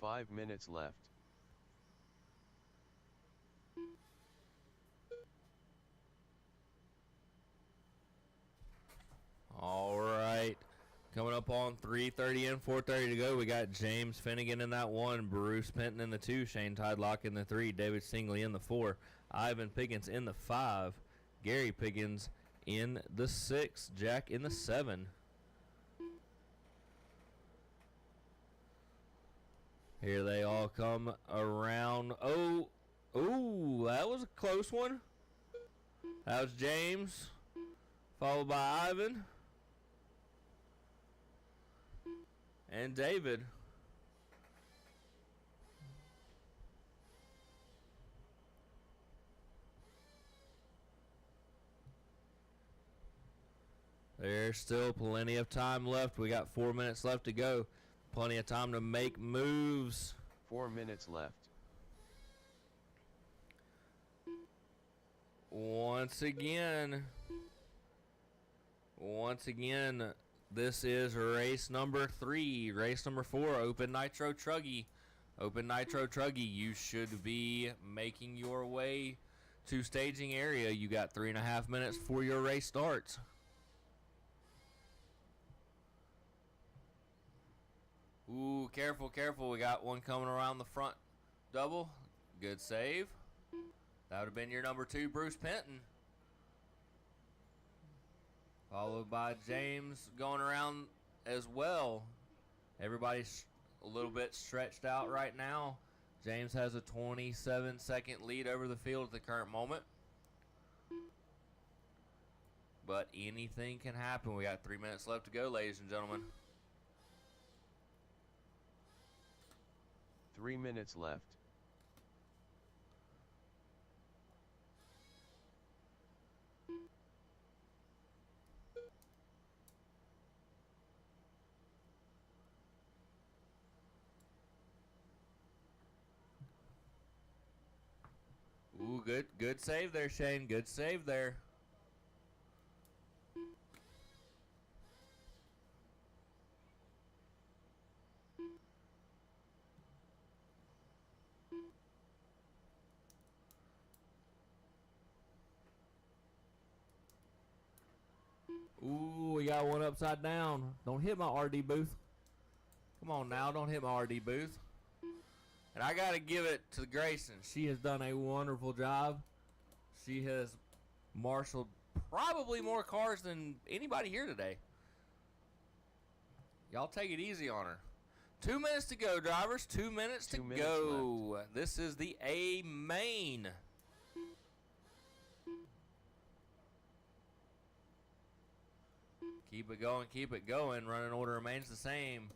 5 minutes left.
All right. Coming up on 3:30 and 4:30 to go. We got James Finnegan in that 1, Bruce Penton in the 2, Shane Tidelock in the 3, David Stingley in the 4, Ivan Pickens in the 5, Gary Pickens in the 6, Jack in the 7. Here they all come around. Oh, that was a close one. That was James, followed by Ivan and David. There's still plenty of time left. We got 4 minutes left to go. Plenty of time to make moves.
4 minutes left.
Once again, this is race number 3. Race number 4, Open Nitro Truggy. Open Nitro Truggy, you should be making your way to staging area. You got 3.5 minutes before your race starts. Ooh, careful, careful. We got one coming around the front double. Good save. That would have been your number 2, Bruce Penton. Followed by James going around as well. Everybody's a little bit stretched out right now. James has a 27-second lead over the field at the current moment. But anything can happen. We got 3 minutes left to go, ladies and gentlemen.
3 minutes left.
Ooh, good save there, Shane. Good save there. Ooh, we got one upside down. Don't hit my RD booth. Come on now, don't hit my RD booth. And I got to give it to Grayson. She has done a wonderful job. She has marshaled probably more cars than anybody here today. Y'all take it easy on her. 2 minutes to go, drivers. 2 minutes to go.
Left.
This is the A main. Keep it going, keep it going. Running order remains the same.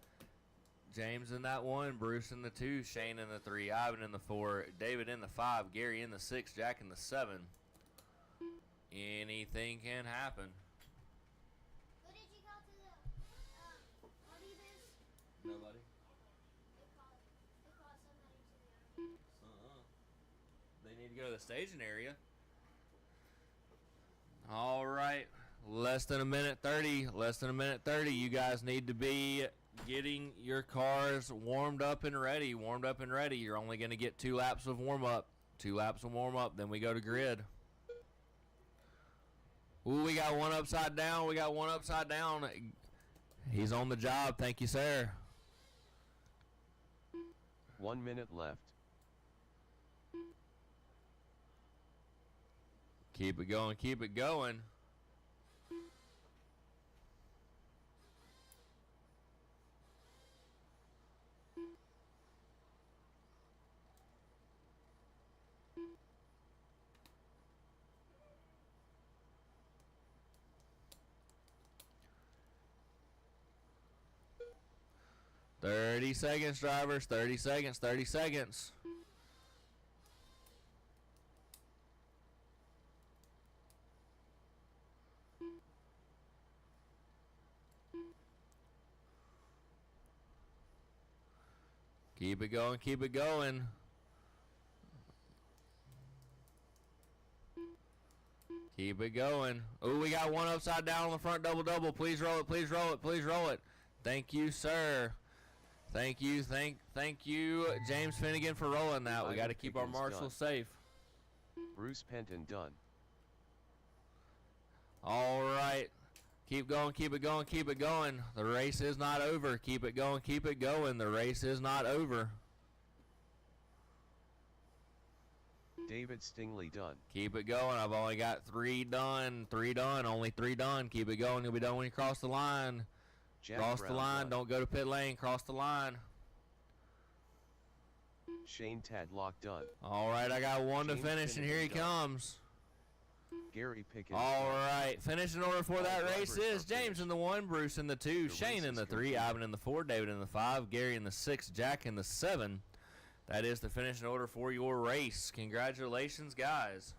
James in that 1, Bruce in the 2, Shane in the 3, Ivan in the 4, David in the 5, Gary in the 6, Jack in the 7. Anything can happen.
Who did you go to the party this?
Nobody.
They called somebody to the
They need to go to the staging area. All right. Less than a minute 30. Less than a minute 30. You guys need to be getting your cars warmed up and ready. Warmed up and ready. You're only going to get 2 laps of warm up. 2 laps of warm up. Then we go to grid. Ooh, we got one upside down. We got one upside down. He's on the job. Thank you, sir.
1 minute left.
Keep it going. Keep it going. Thirty seconds, drivers. 30 seconds. 30 seconds. Keep it going. Keep it going. Keep it going. Oh, we got one upside down on the front double-double. Please roll it. Please roll it. Please roll it. Thank you, sir. Thank you, thank you, James Finnegan, for rolling that. We got to keep our marshals safe.
Bruce Penton done.
All right. Keep going, keep it going, keep it going. The race is not over. Keep it going, keep it going. The race is not over.
David Stingley done.
Keep it going. I've only got 3 done. 3 done. Only 3 done. Keep it going. You'll be done when you cross the line.
Jack
Cross
Brown
the line.
done.
Don't go to pit lane. Cross the line.
Shane Tadlock done.
All right, I got 1 to
James
finish, and here he
Finnegan done.
comes.
Gary Pickens
All
done.
right, finishing order for that
All
race
drivers
is
are
James
finished.
in the 1, Bruce in the 2,
The
Shane
race
in
is
the 3,
complete.
Ivan in the 4, David in the 5, Gary in the 6, Jack in the 7. That is the finishing order for your race. Congratulations, guys.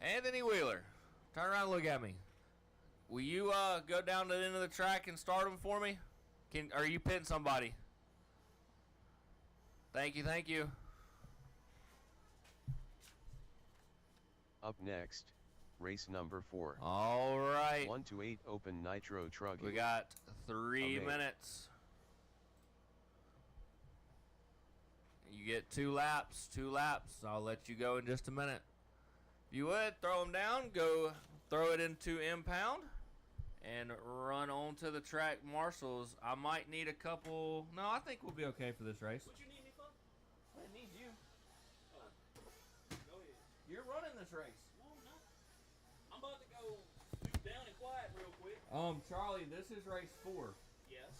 Anthony Wheeler, turn around and look at me. Will you go down to the end of the track and start them for me? Are you pitting somebody? Thank you, thank you.
Up next, race number 4.
All right.
1 to 8 open nitro trucking.
We got 3
Amazing.
minutes. You get 2 laps, 2 laps. I'll let you go in just a minute. If you would, throw them down, go throw it into impound, and run onto the track marshals. I might need a couple. No, I think we'll be okay for this race.
What you need me for?
I need you.
Go ahead.
You're running this race.
No, I'm not. I'm about to go down and quiet real quick.
Charlie, this is race 4.
Yes.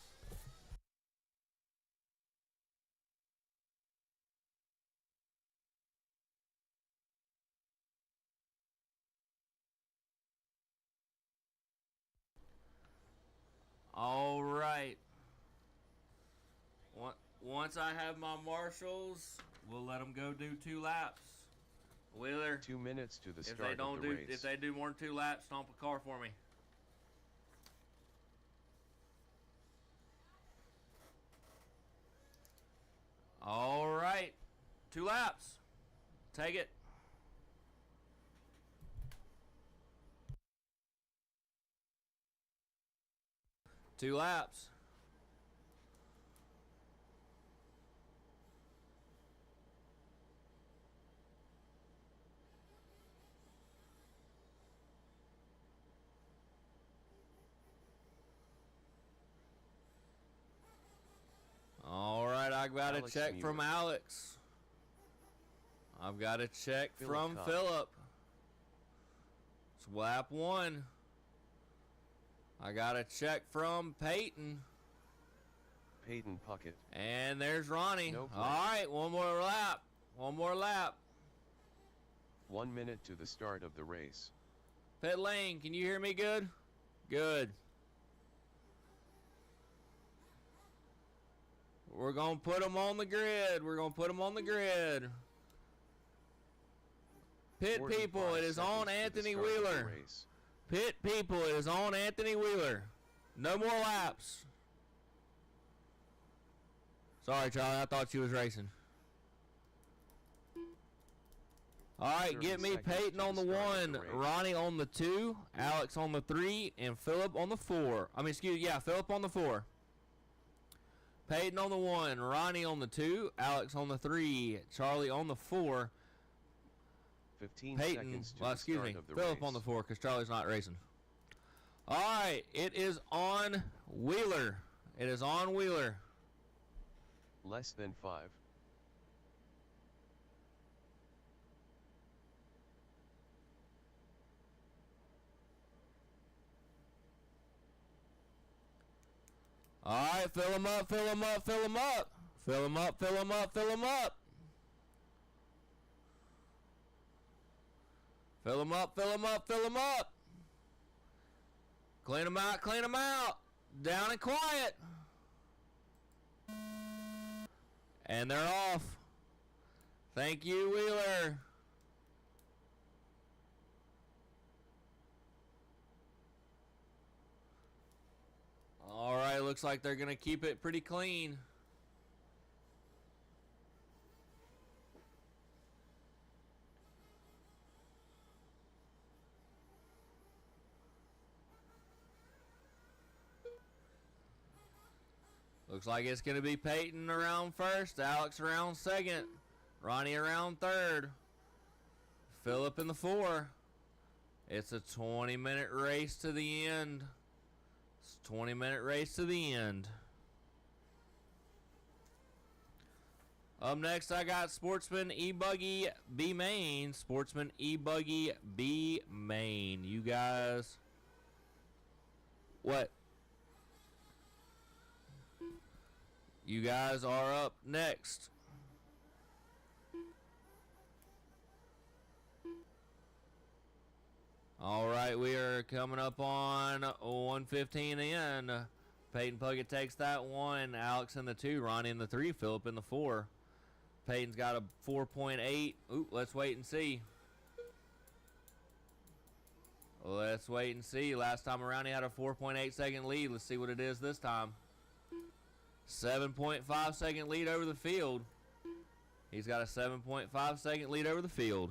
All right. Once I have my marshals, we'll let them go do 2 laps. Wheeler,
2 minutes to the
if
start
they don't
of the
do
race.
if they do more than 2 laps, stomp a car for me. All right, 2 laps. Take it. Two laps. All right, I got a
Alex
check
Muir.
from Alex. I've got a check
Philip
from
Cobb.
Philip. Swap 1. I got a check from Peyton.
Peyton Puckett.
And there's Ronnie.
No
All
flag.
right, 1 more lap. 1 more lap.
1 minute to the start of the race.
Pit lane, can you hear me good? Good. We're going to put them on the grid. We're going to put them on the grid. Pit
45
people, it is on
seconds to the
Anthony
start of the
Wheeler.
race.
Pit people, it is on Anthony Wheeler. No more laps. Sorry, Charlie, I thought you was racing. All right,
30
get me
seconds
Peyton
to
on the
the start of
1,
the race.
Ronnie on the 2, Alex on the 3, and Philip on the 4. Philip on the 4. Peyton on the 1, Ronnie on the 2, Alex on the 3, Charlie on the 4,
15
Peyton,
seconds to
well,
the
excuse
start
me,
of the
Philip
race.
on the 4 because Charlie's not racing. All right, it is on Wheeler. It is on Wheeler.
Less than 5.
All right, fill him up, fill him up, fill him up. Fill him up, fill him up, fill him up. Fill him up, fill him up, fill him up. Clean him out, clean him out. Down and quiet. And they're off. Thank you, Wheeler. All right, looks like they're going to keep it pretty clean. Looks like it's going to be Peyton around first, Alex around second, Ronnie around third, Phillip in the 4. It's a 20-minute race to the end. It's a 20-minute race to the end. Up next, I got Sportsman E-Buggy B Main. Sportsman E-Buggy B Main. You guys... What? You guys are up next. All right, we are coming up on 1:15 in. Peyton Puckett takes that one. Alex in the 2, Ronnie in the 3, Phillip in the 4. Peyton's got a 4.8. Ooh, let's wait and see. Let's wait and see. Last time around, he had a 4.8 second lead. Let's see what it is this time. 7.5 second lead over the field. He's got a 7.5 second lead over the field.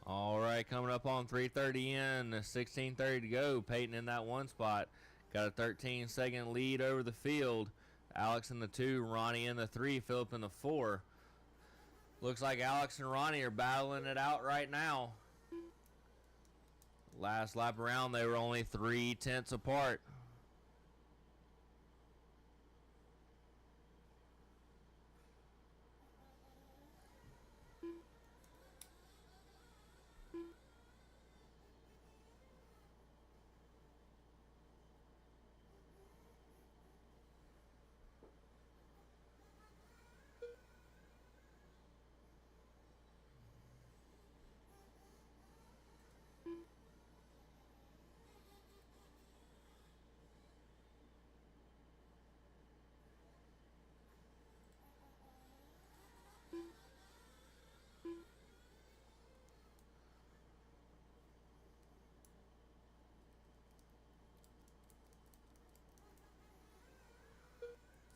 All right, coming up on 3:30 in, 16:30 to go. Peyton in that 1 spot. Got a 13-second lead over the field. Alex in the 2, Ronnie in the 3, Phillip in the 4. Looks like Alex and Ronnie are battling it out right now. Last lap around, they were only 3/10 apart.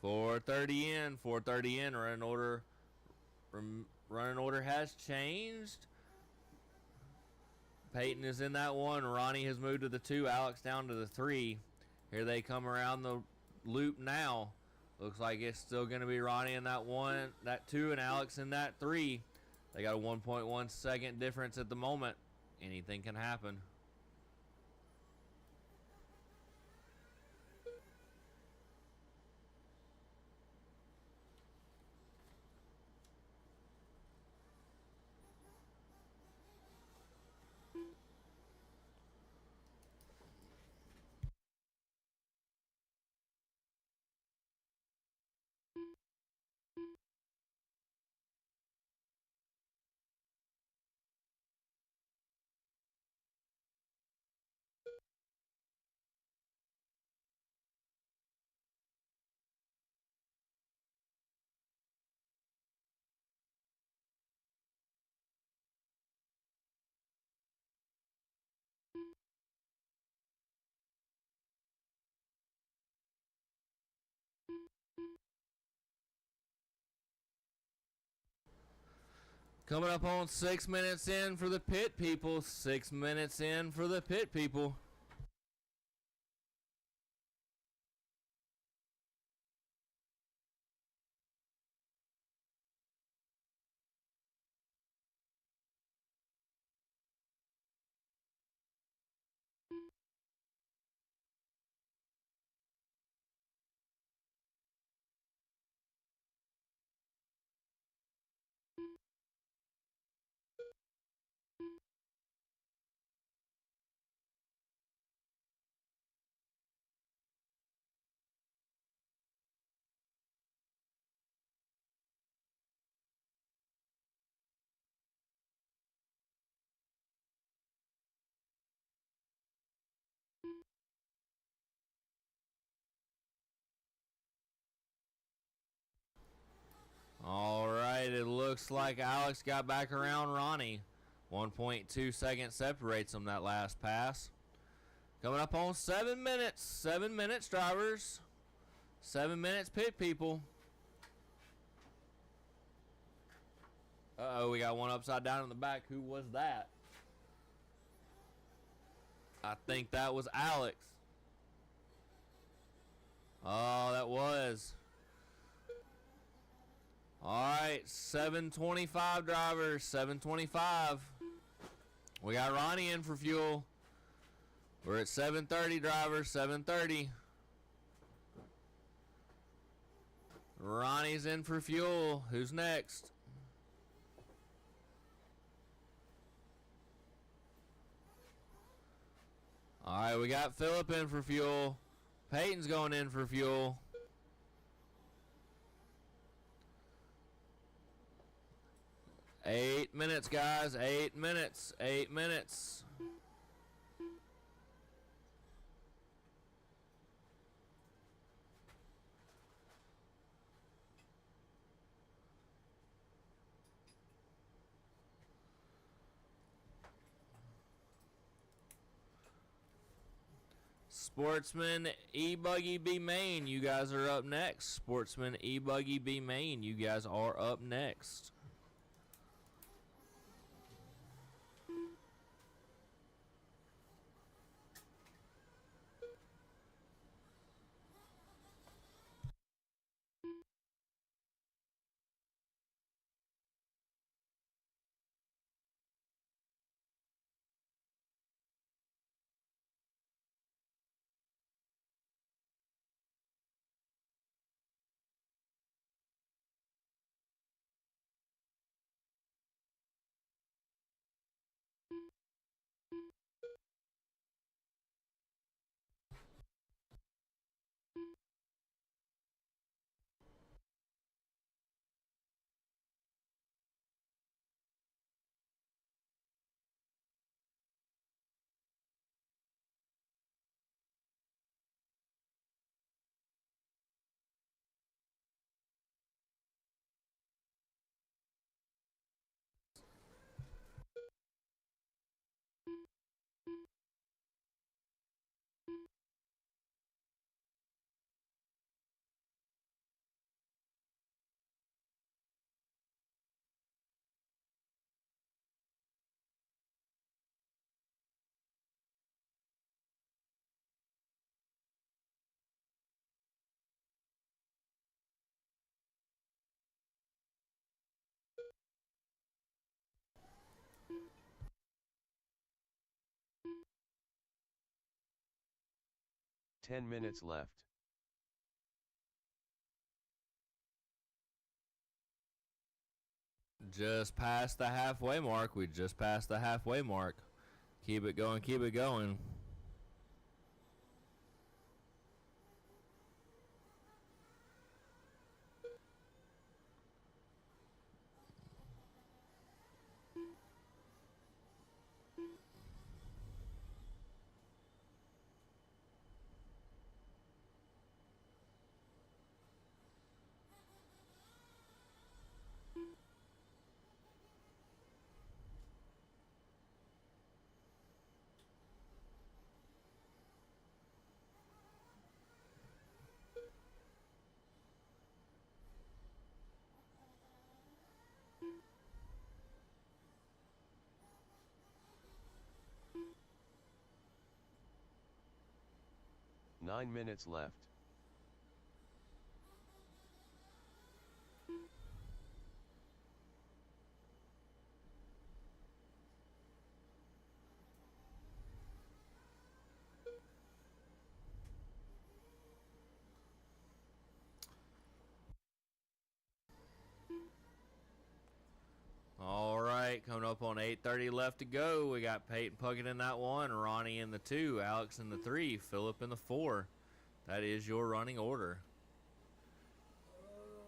Four thirty in. Running order has changed. Peyton is in that 1. Ronnie has moved to the 2. Alex down to the 3. Here they come around the loop now. Looks like it's still going to be Ronnie in that 1, that 2, and Alex in that 3. They got a 1.1 second difference at the moment. Anything can happen. Coming up on 6 minutes in for the pit people. 6 minutes in for the pit people. All right, it looks like Alex got back around Ronnie. 1.2 seconds separates them that last pass. Coming up on 7 minutes. 7 minutes, drivers. 7 minutes, pit people. Uh-oh, we got one upside down in the back. Who was that? I think that was Alex. Oh, that was. All right, 725 drivers, 725. We got Ronnie in for fuel. We're at 730 drivers, 730. Ronnie's in for fuel. Who's next? All right, we got Phillip in for fuel. Peyton's going in for fuel. Eight minutes, guys. 8 minutes. 8 minutes. Sportsman E-Buggy B Main, you guys are up next. Sportsman E-Buggy B Main, you guys are up next.
Ten minutes left.
Just past the halfway mark. We just passed the halfway mark. Keep it going, keep it going.
9 minutes left.
All right, coming up on 8:30 left to go. We got Peyton Puckett in that one, Ronnie in the 2, Alex in the 3, Philip in the 4. That is your running order.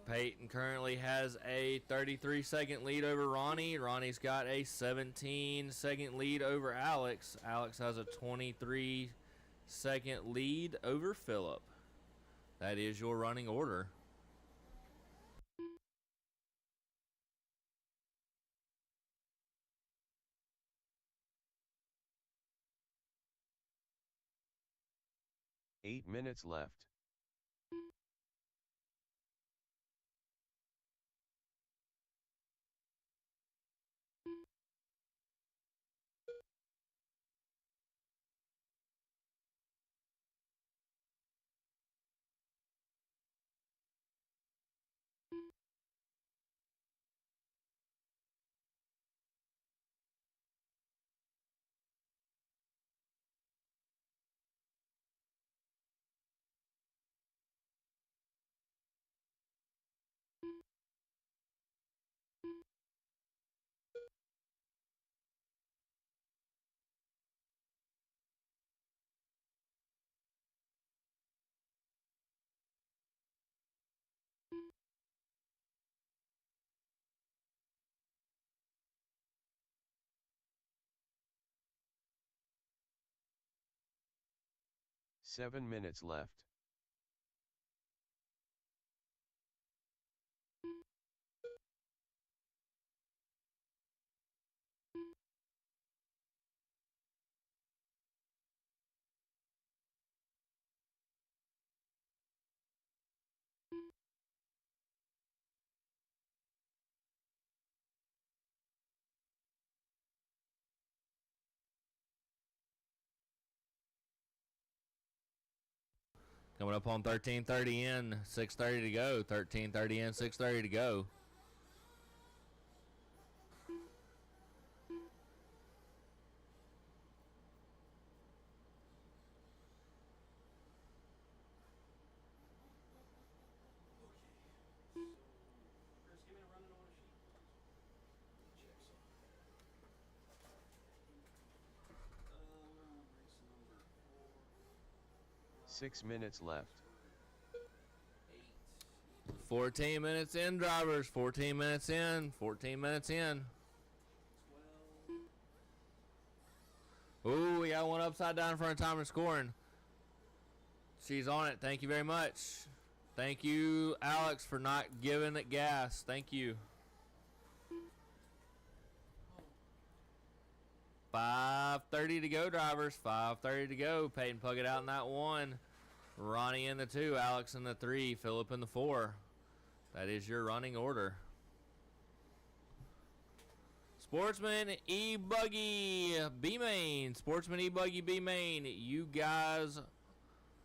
Peyton currently has a 33-second lead over Ronnie. Ronnie's got a 17-second lead over Alex. Alex has a 23-second lead over Philip. That is your running order.
Eight minutes left. Seven minutes left.
Coming up on 13:30 in, 6:30 to go. 13:30 in, 6:30 to go.
Chris, give me a running order sheet. Check some. Race number 4.
6 minutes left.
14 minutes in, drivers. 14 minutes in. 14 minutes in.
12.
Ooh, we got one upside down in front of timer scoring. She's on it. Thank you very much. Thank you, Alex, for not giving it gas. Thank you. 5:30 to go, drivers. 5:30 to go. Peyton Puckett out in that 1. Ronnie in the 2. Alex in the 3. Philip in the 4. That is your running order. Sportsman E-Buggy B-Main. Sportsman E-Buggy B-Main. You guys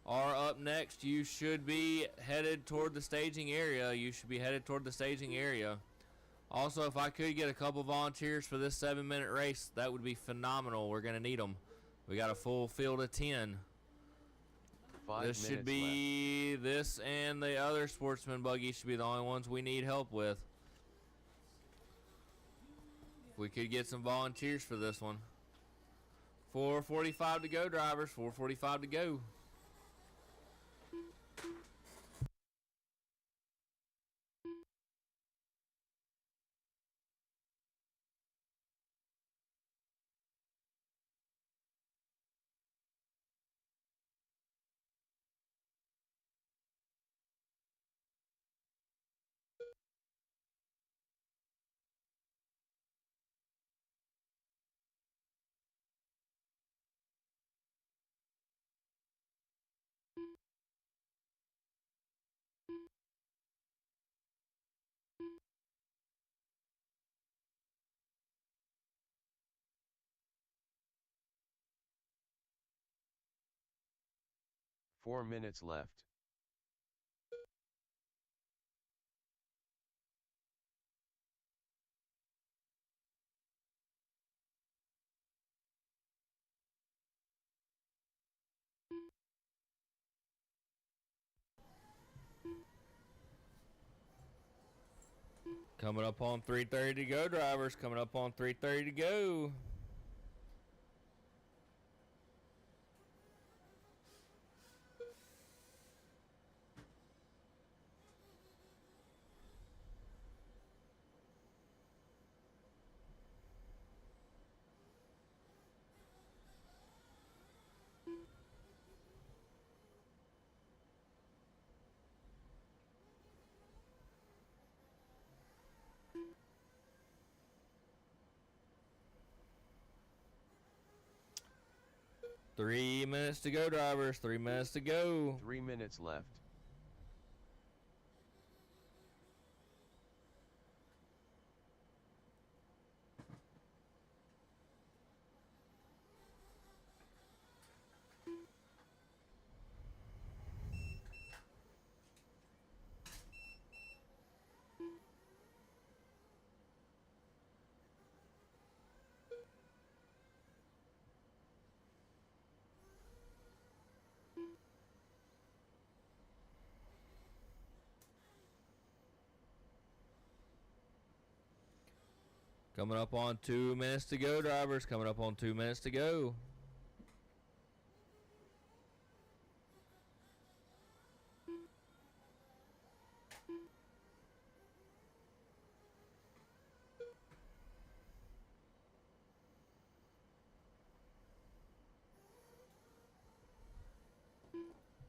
are up next. You should be headed toward the staging area. Also, if I could get a couple volunteers for this 7-minute race, that would be phenomenal. We're going to need them. We got a full field of 10.
5
This
minutes
should be, this and the other sportsman buggy should be the only ones we need help with. If we could get some volunteers for this one. 4:45 to go, drivers. 4:45 to go.
4 minutes left.
Coming up on 3:30 to go, drivers. Coming up on 3:30 to go. Three minutes to go, drivers. 3 minutes to go.
3 minutes left.
Coming up on 2 minutes to go, drivers. Coming up on 2 minutes to go.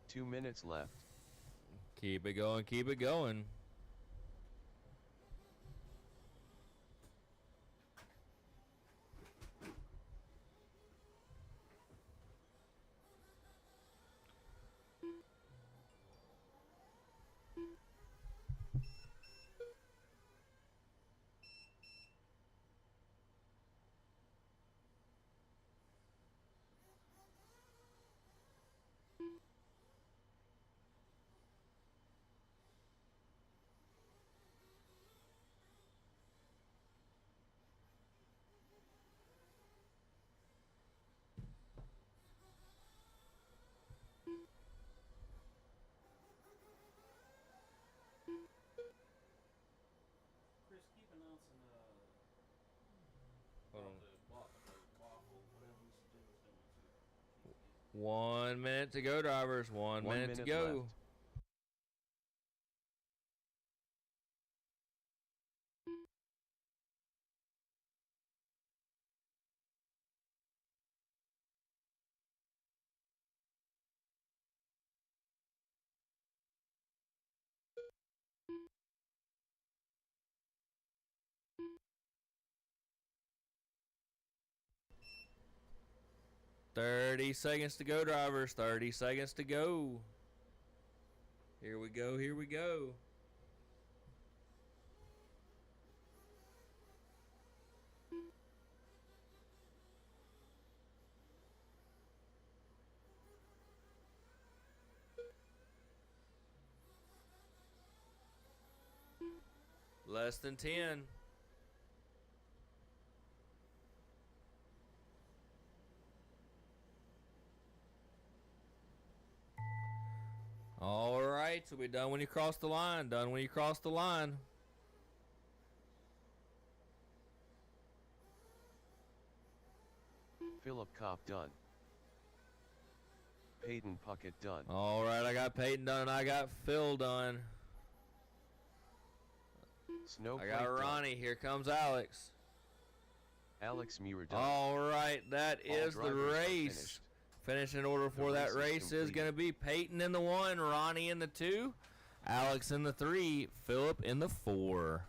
Two minutes left.
Keep it going, keep it going.
Chris, keep announcing
Hold on.
the waffle, whatever we should do is doing too.
1 minute to go, drivers. 1
1
minute to
minute
go.
left.
Thirty seconds to go, drivers. 30 seconds to go. Here we go, here we go. Less than 10. All right, so we're done when you cross the line. Done when you cross the line.
Philip Kopp done. Peyton Puckett done.
All right, I got Peyton done and I got Phil done.
Snowflake
I got
done.
Ronnie. Here comes Alex.
Alex Muir done.
All right, that
All
is the
drivers are
race.
finished.
Finishing order for
The
that
race is
race is
completed.
going to be Peyton in the 1, Ronnie in the 2, Alex in the 3, Philip in the 4.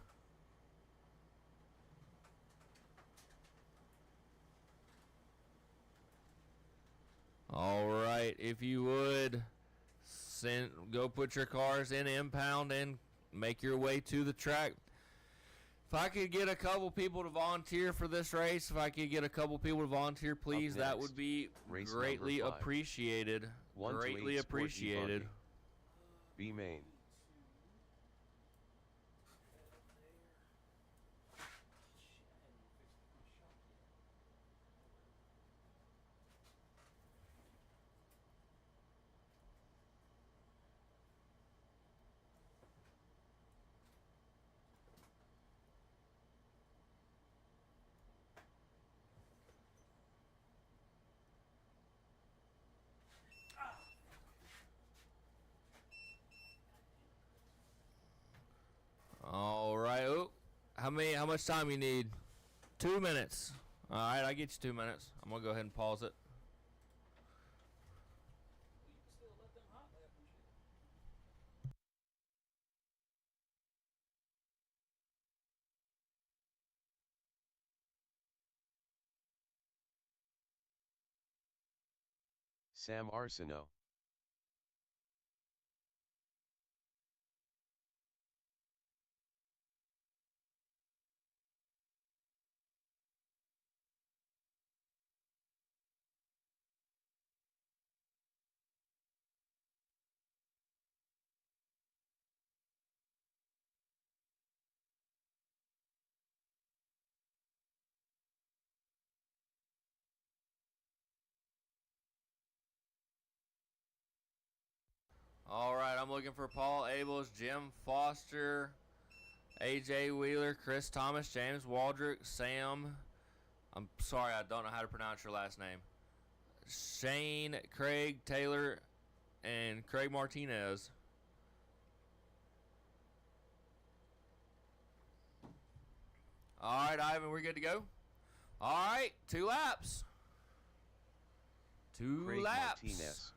All right, if you would go put your cars in impound and make your way to the track. If I could get a couple people to volunteer for this race, if I could get a couple people to volunteer, please, that
next,
would be
race
greatly
number 5.
appreciated.
1 to 8
Greatly
Sport
appreciated.
Efunky. B main.
All right. Oh, how much time you need? 2 minutes. All right, I get you 2 minutes. I'm gonna go ahead and pause it.
Well, you can still let them hot lap and shit.
Sam Arsenault.
All right, I'm looking for Paul Abels, Jim Foster, AJ Wheeler, Chris Thomas, James Waldrick, Sam. I'm sorry, I don't know how to pronounce your last name. Shane, Craig Taylor, and Craig Martinez. All right, Ivan, we're good to go. All right, 2 laps. 2
Craig
laps.
Martinez.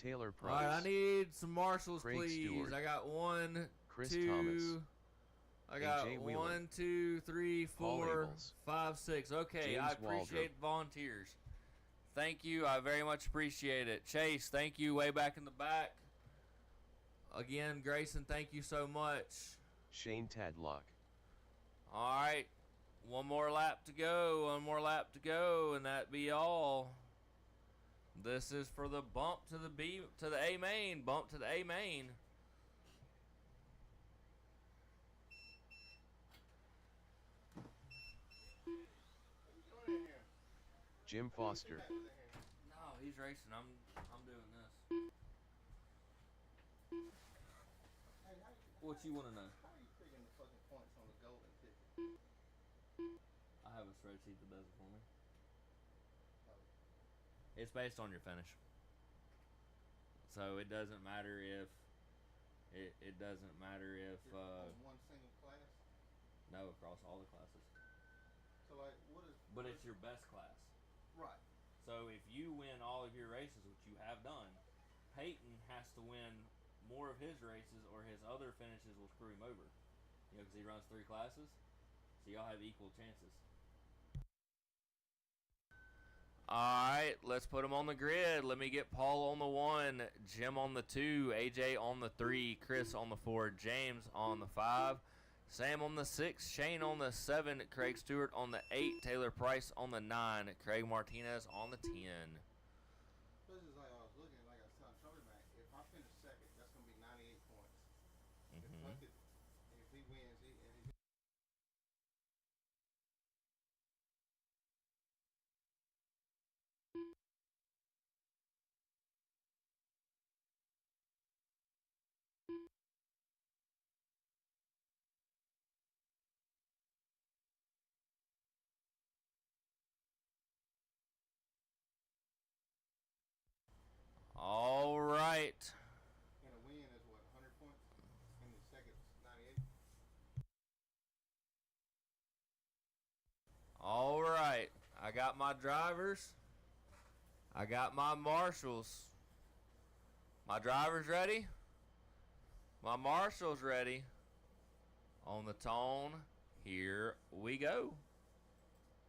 Taylor
All right, I
Price.
need some marshals,
Craig
please.
Stewart.
I got 1,
Chris
2.
Thomas.
I got
AJ Wheeler.
1, 2, 3,
Paul
4,
Abels.
5, 6. Okay,
James
I appreciate the volunteers. Thank you. I very much appreciate it. Chase, thank you way back in the back. Again, Grayson, thank you so much.
Shane Tadlock.
All right, 1 more lap to go. 1 more lap to go, and that be all. This is for the bump to the B to the A main. Bump to the A main.
Jim Foster.
No, he's racing. I'm doing this. What you want to know?
How are you figuring the fucking points on the golden ticket?
I have a spreadsheet that does it for me. It's based on your finish. So it doesn't matter if it doesn't matter if
On one single class?
no, across all the classes.
So like what is
But it's your best class.
right.
So if you win all of your races, which you have done, Peyton has to win more of his races or his other finishes will screw him over. You know, because he runs 3 classes. So y'all have equal chances. Alright, let's put them on the grid. Let me get Paul on the 1, Jim on the 2, AJ on the 3, Chris on the 4, James on the 5, Sam on the 6, Shane on the 7, Craig Stewart on the 8, Taylor Price on the 9, Craig Martinez on the 10.
This is like I was looking, like I was telling Charlie Mac, if I finish second, that's gonna be 98 points. If he wins, he
All right.
and a win is what, 100 points? And the second is 98?
All right. I got my drivers. I got my marshals. My drivers ready. My marshals ready. On the tone, here we go.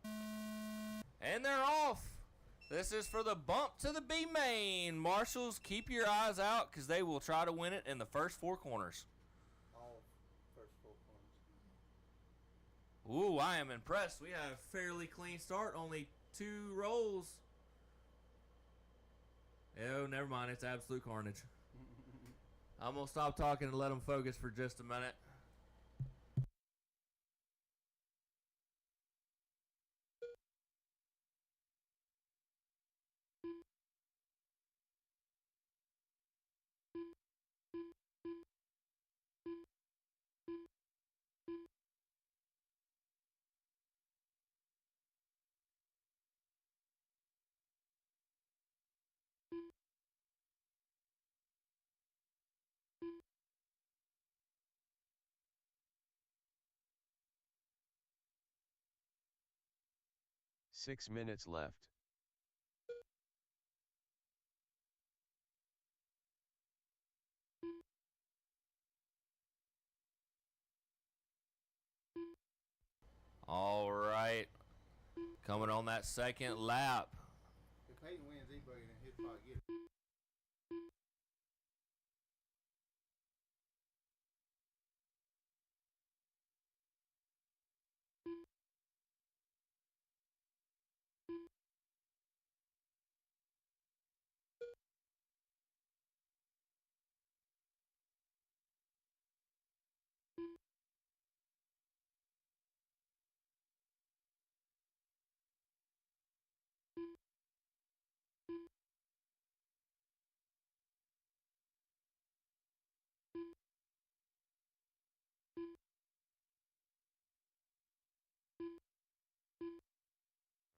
And they're off. This is for the bump to the B main. Marshals, keep your eyes out because they will try to win it in the first 4 corners.
All first 4 corners.
Ooh, I am impressed. We had a fairly clean start. Only 2 rolls. Oh, never mind. It's absolute carnage. I'm going to stop talking and let them focus for just a minute.
Six minutes left.
All right. Coming on that second lap.
If Peyton wins E-Buggy, then he'll probably get it.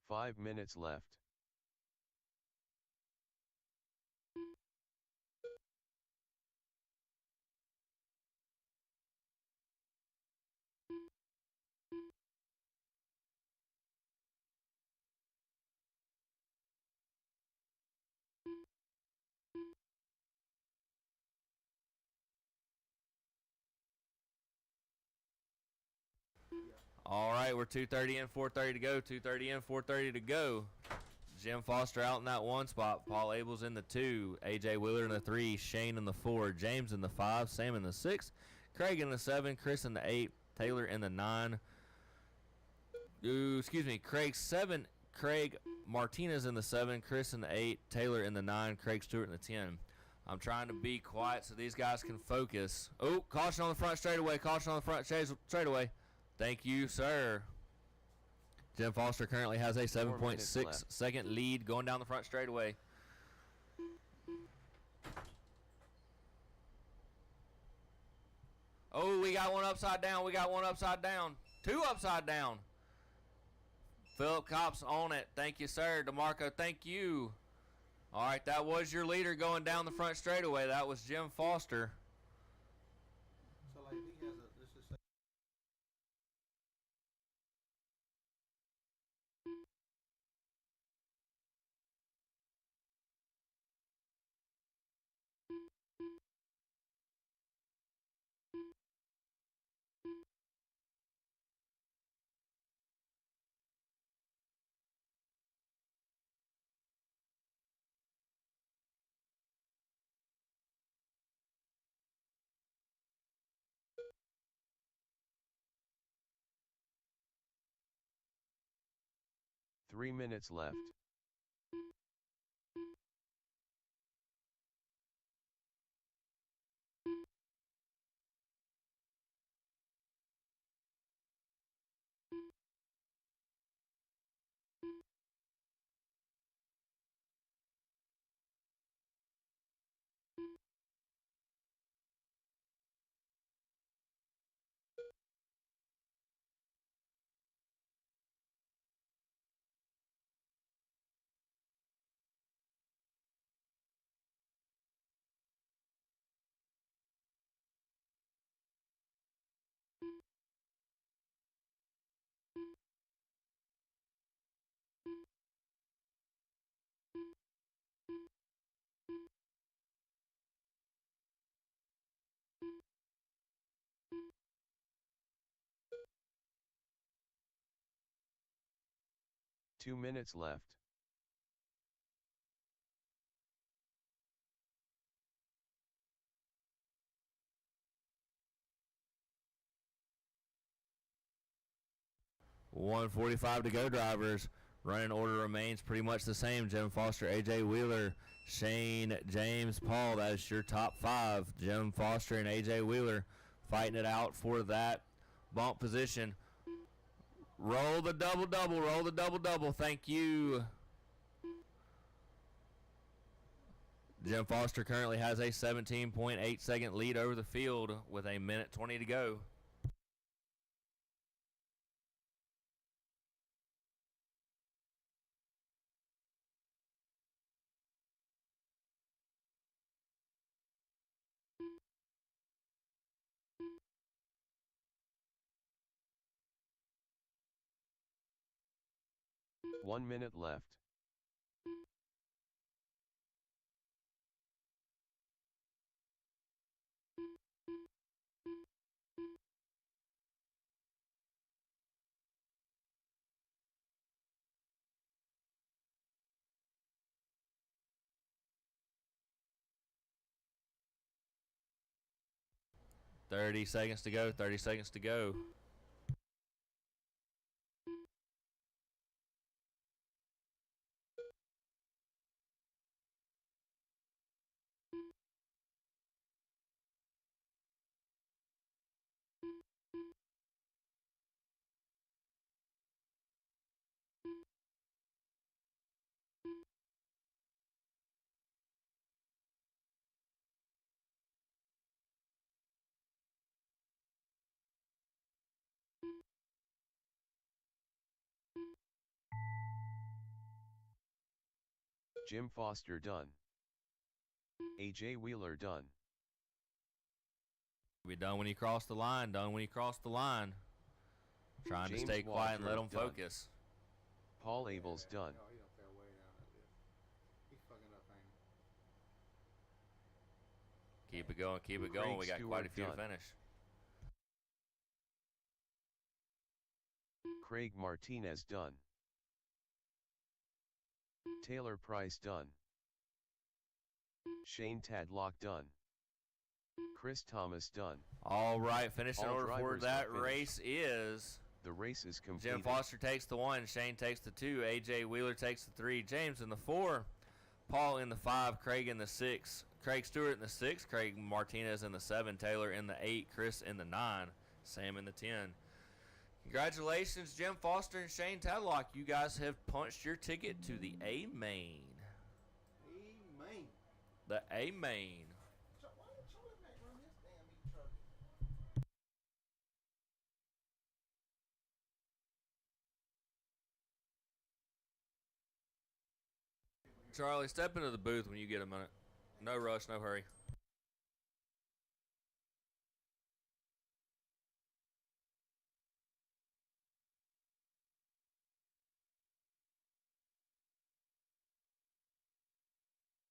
Five minutes left.
All right, we're 2:30 in, 4:30 to go. 2:30 in, 4:30 to go. Jim Foster out in that one spot. Paul Abel's in the 2. AJ Wheeler in the 3. Shane in the 4. James in the 5. Sam in the 6. Craig in the 7. Chris in the 8. Taylor in the 9. Craig 7. Craig Martinez in the 7. Chris in the 8. Taylor in the 9. Craig Stewart in the 10. I'm trying to be quiet so these guys can focus. Oh, caution on the front straightaway. Caution on the front straightaway. Thank you, sir. Jim Foster currently has a 7.6 second lead going down the front straightaway. Oh, we got one upside down. We got one upside down. Two upside down. Philip Kopp's on it. Thank you, sir. DeMarco, thank you. All right, that was your leader going down the front straightaway. That was Jim Foster.
So, like, he has a, let's just say,
Three minutes left. Two minutes left.
$145 to go, drivers. Running order remains pretty much the same. Jim Foster, A.J. Wheeler, Shane, James, Paul. That is your top 5. Jim Foster and A.J. Wheeler fighting it out for that bump position. Roll the double-double. Roll the double-double. Thank you. Jim Foster currently has a 17.8 second lead over the field with a minute 20 to go.
One minute left.
Thirty seconds to go. 30 seconds to go.
Jim Foster done. A.J. Wheeler done.
Be done when you cross the line. Done when you cross the line. Trying
James
to stay quiet and let them
Wadsworth done.
focus.
Paul Abel's done.
Oh, he don't fell way down that lift. He's fucking up, ain't he?
Keep it going. Keep it going.
Craig
We got quite a
Stewart
few to
done.
finish.
Craig Martinez done. Taylor Price done. Shane Tadlock done. Chris Thomas done.
All right, finishing
All
order for
drivers
that
are finished.
race is
The race is completed.
Jim Foster takes the 1, Shane takes the 2, A.J. Wheeler takes the 3, James in the 4, Paul in the 5, Craig in the 6, Craig Stewart in the 6, Craig Martinez in the 7, Taylor in the 8, Chris in the 9, Sam in the 10. Congratulations, Jim Foster and Shane Tadlock. You guys have punched your ticket to the A main.
Amen.
The A main.
So why don't you let me run this damn truck?
Charlie, step into the booth when you get a minute. No rush, no hurry.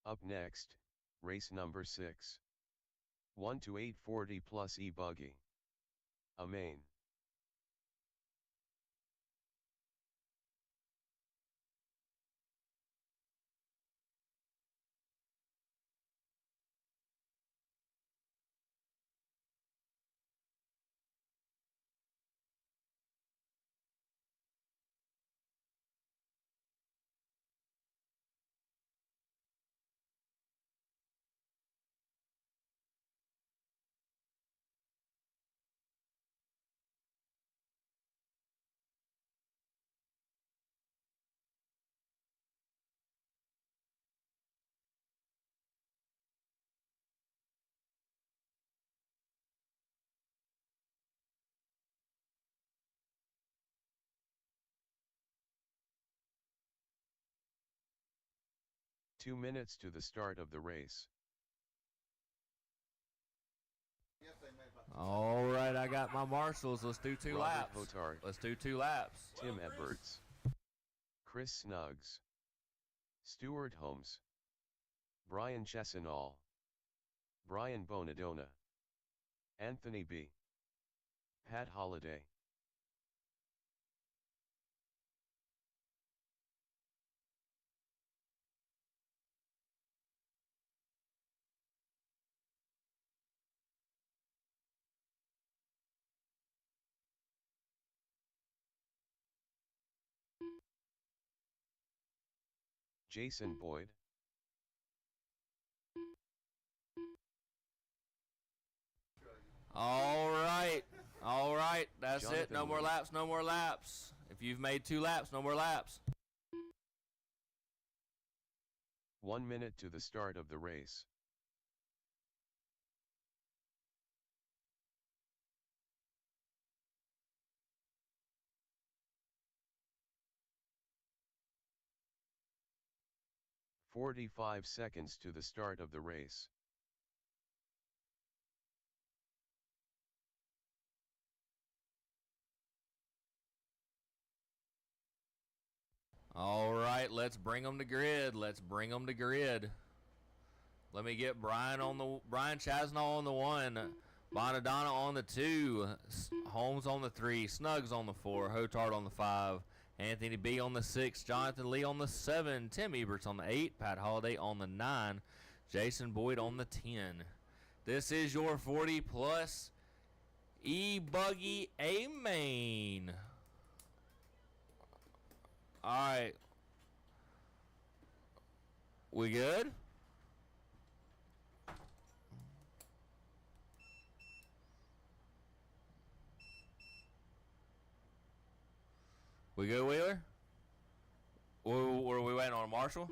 Up next, race number 6. 1 to 840 plus e-buggy. A main. Two minutes to the start of the race.
Yes, they made about
All right, I got my marshals. Let's do 2
Robert
laps.
Hotard.
Let's do 2 laps.
Tim Edwards. Chris Snuggs. Stuart Holmes. Brian Chesanall. Brian Bonadonna. Anthony B. Pat Holliday. Jason Boyd.
All right. All right. That's it.
Jonathan
No more
Lee.
laps. No more laps. If you've made 2 laps, no more laps.
1 minute to the start of the race. "45 seconds to the start of the race.
All right, let's bring them to grid. Let's bring them to grid. Let me get Brian Chasnaw on the 1, Bonadonna on the 2, Holmes on the 3, Snugs on the 4, Hotard on the 5, Anthony B on the 6, Jonathan Lee on the 7, Tim Eberts on the 8, Pat Holliday on the 9, Jason Boyd on the 10. This is your 40 plus E-Buggy A-Main. All right. We good? We good, Wheeler? Were we waiting on Marshall?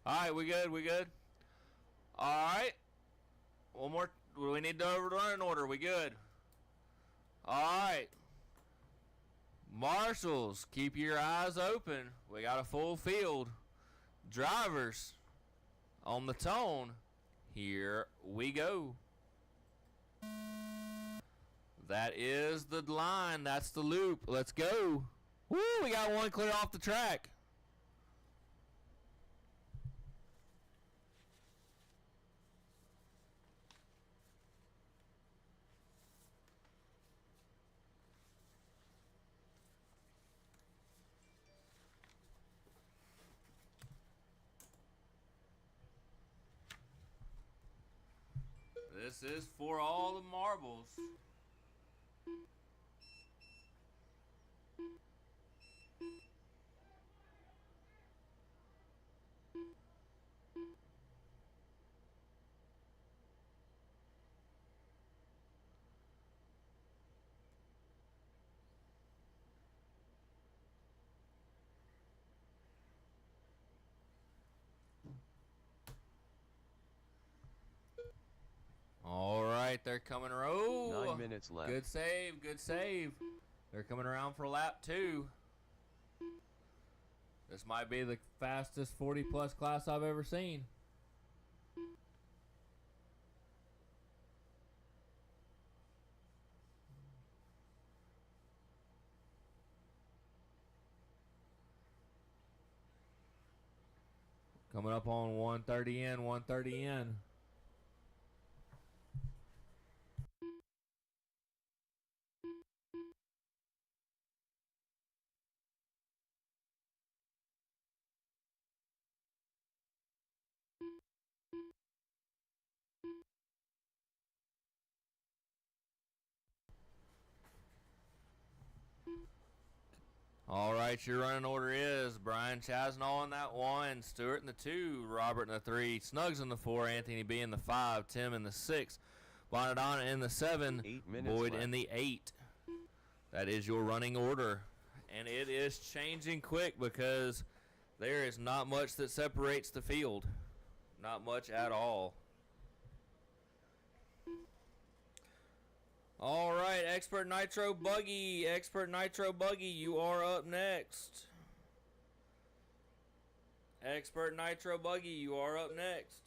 All right, we good, we good. All right. One more. We need to run in order. We good. All right. Marshals, keep your eyes open. We got a full field. Drivers, on the tone. Here we go. That is the line. That's the loop. Let's go. Woo, we got one clear off the track. This is for all the marbles. All right, they're coming around.
9 minutes left.
Good save, good save. They're coming around for lap 2. This might be the fastest 40 plus class I've ever seen. Coming up on 130 in, 130 in. All right, your running order is Brian Chasnaw in that 1, Stewart in the 2, Robert in the 3, Snugs in the 4, Anthony B in the 5, Tim in the 6, Bonadonna in the 7,
8 minutes
Boyd
left.
in the 8. That is your running order. And it is changing quick because there is not much that separates the field. Not much at all. All right, Expert Nitro Buggy. Expert Nitro Buggy, you are up next. Expert Nitro Buggy, you are up next.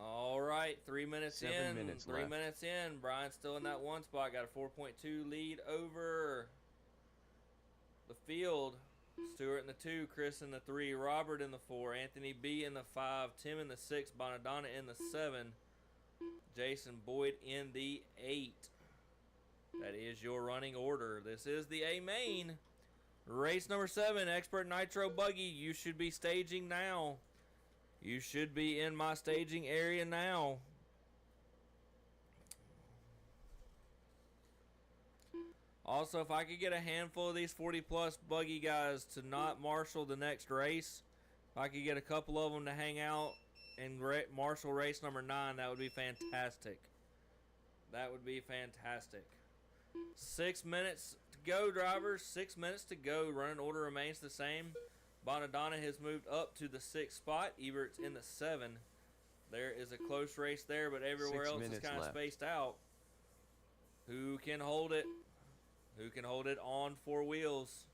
All right, 3 minutes
7
in.
minutes
3
left.
minutes in. Brian's still in that 1 spot. Got a 4.2 lead over the field. Stewart in the 2, Chris in the 3, Robert in the 4, Anthony B in the 5, Tim in the 6, Bonadonna in the 7, Jason Boyd in the 8. That is your running order. This is the A main. Race number 7, Expert Nitro Buggy. You should be staging now. You should be in my staging area now. Also, if I could get a handful of these 40-plus buggy guys to not marshal the next race, if I could get a couple of them to hang out and marshal race number 9, that would be fantastic. That would be fantastic. 6 minutes to go, drivers. 6 minutes to go. Running order remains the same. Bonadonna has moved up to the 6th spot. Ebert's in the 7. There is a close race there, but everywhere else is kind of spaced out. Who can hold it? Who can hold it on 4 wheels?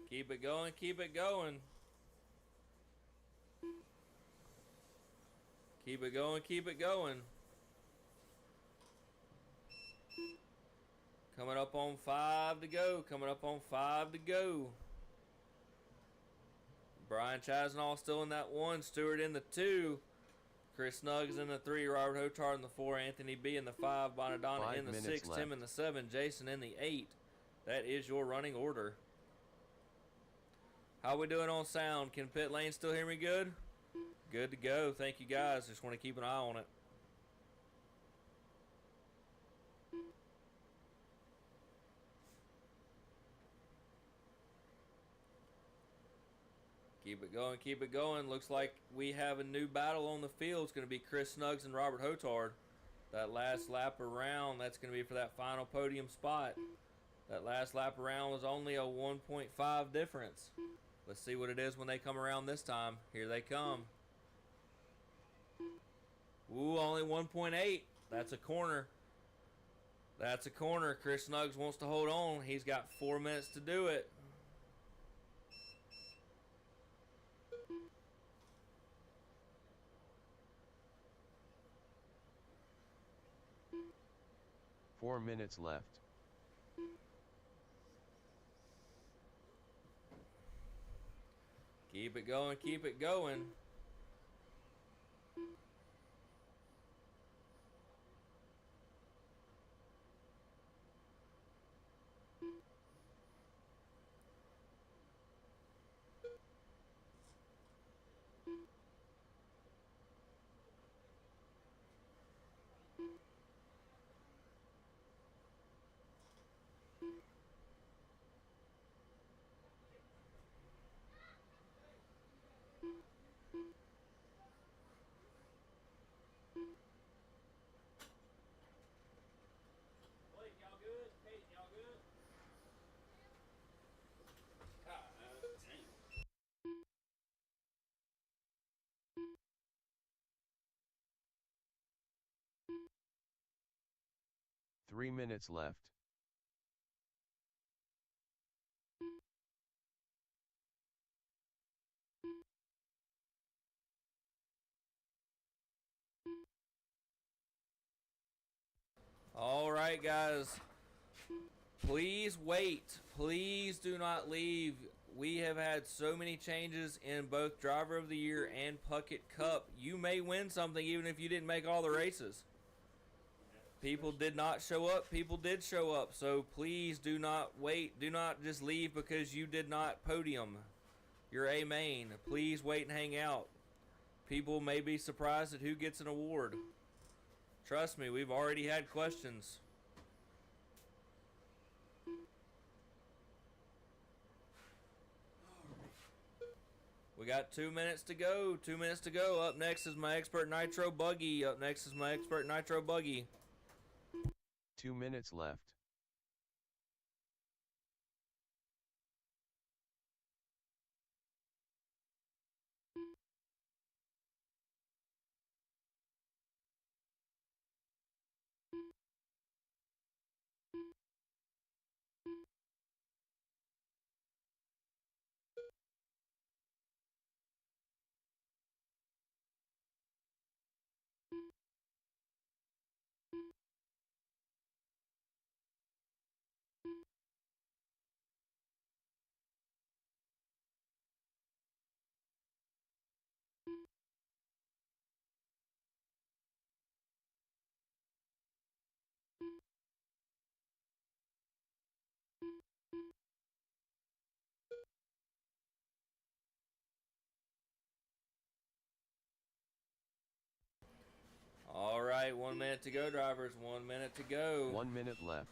Keep it going, keep it going. Keep it going, keep it going. Coming up on 5 to go, coming up on 5 to go. Brian Chasnall still in that 1, Stewart in the 2. Chris Snuggs in the 3, Robert Hotard in the 4, Anthony B in the 5, Bonadonna in the 6, Tim in the 7, Jason in the 8. That is your running order. How we doing on sound? Can pit lane still hear me good? Good to go. Thank you guys. Just want to keep an eye on it. Keep it going, keep it going. Looks like we have a new battle on the field. It's going to be Chris Snuggs and Robert Hotard. That last lap around, that's going to be for that final podium spot. That last lap around was only a 1.5 difference. Let's see what it is when they come around this time. Here they come. Ooh, only 1.8. That's a corner. That's a corner. Chris Snuggs wants to hold on. He's got 4 minutes to do it.
Four minutes left.
Keep it going, keep it going.
Y'all good? Hey, y'all good?
3 minutes left.
All right, guys. Please wait. Please do not leave. We have had so many changes in both Driver of the Year and Puckett Cup. You may win something even if you didn't make all the races. People did not show up. People did show up. So please do not wait. Do not just leave because you did not podium. You're A main. Please wait and hang out. People may be surprised at who gets an award. Trust me, we've already had questions. We got 2 minutes to go. 2 minutes to go. Up next is my Expert Nitro Buggy. Up next is my Expert Nitro Buggy.
2 minutes left.
All right, 1 minute to go, drivers. 1 minute to go.
1 minute left.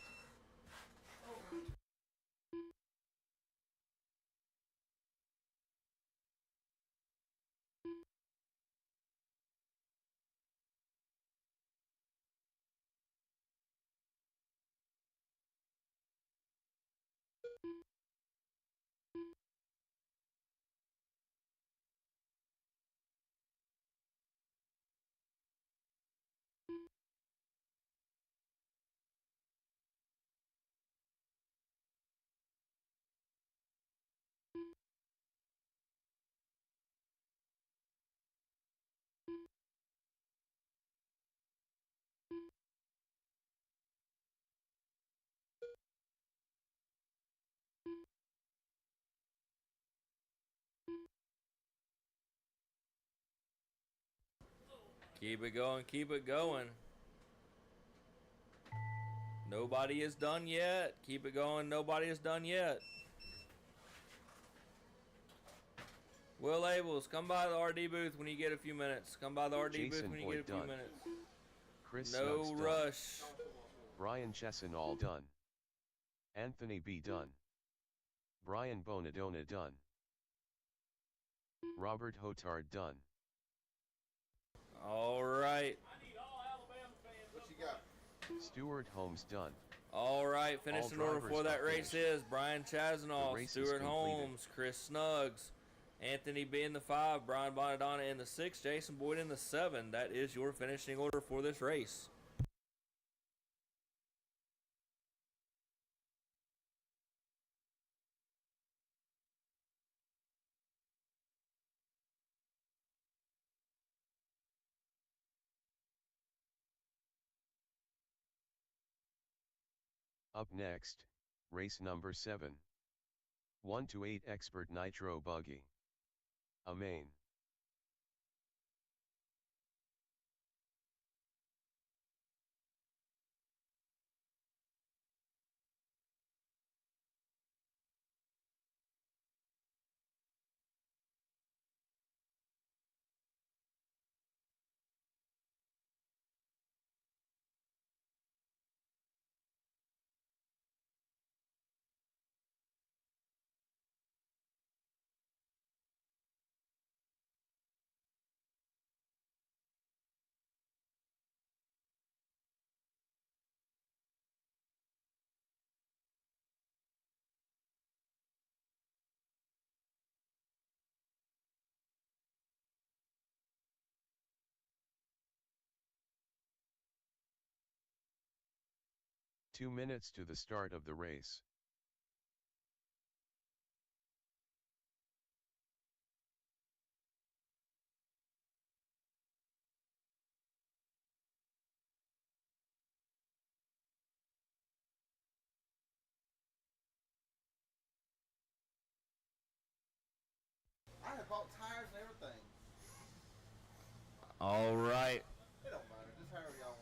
Keep it going, keep it going. Nobody is done yet. Keep it going, nobody is done yet. Will Abels, come by the RD booth when you get a few minutes. Come by the RD booth
Jason
when you
Boyd
get a few
done.
minutes.
Chris
No
Snuggs done.
rush.
Brian Chesson all done. Anthony B done. Brian Bonadona done. Robert Hotard done.
All right.
What you got?
Stuart Holmes done.
All right, finishing order
drivers
for that
are
race
finished.
is Brian
The
Chasanoff,
race is
Stuart
completed.
Holmes, Chris Snuggs, Anthony B in the 5, Brian Bonadonna in the 6, Jason Boyd in the 7. That is your finishing order for this race.
Up next, race number 7. 1 to 8 Expert Nitro Buggy. A main. Two minutes to the start of the race.
I have bought tires and everything.
All right.
It don't matter. Just however y'all want.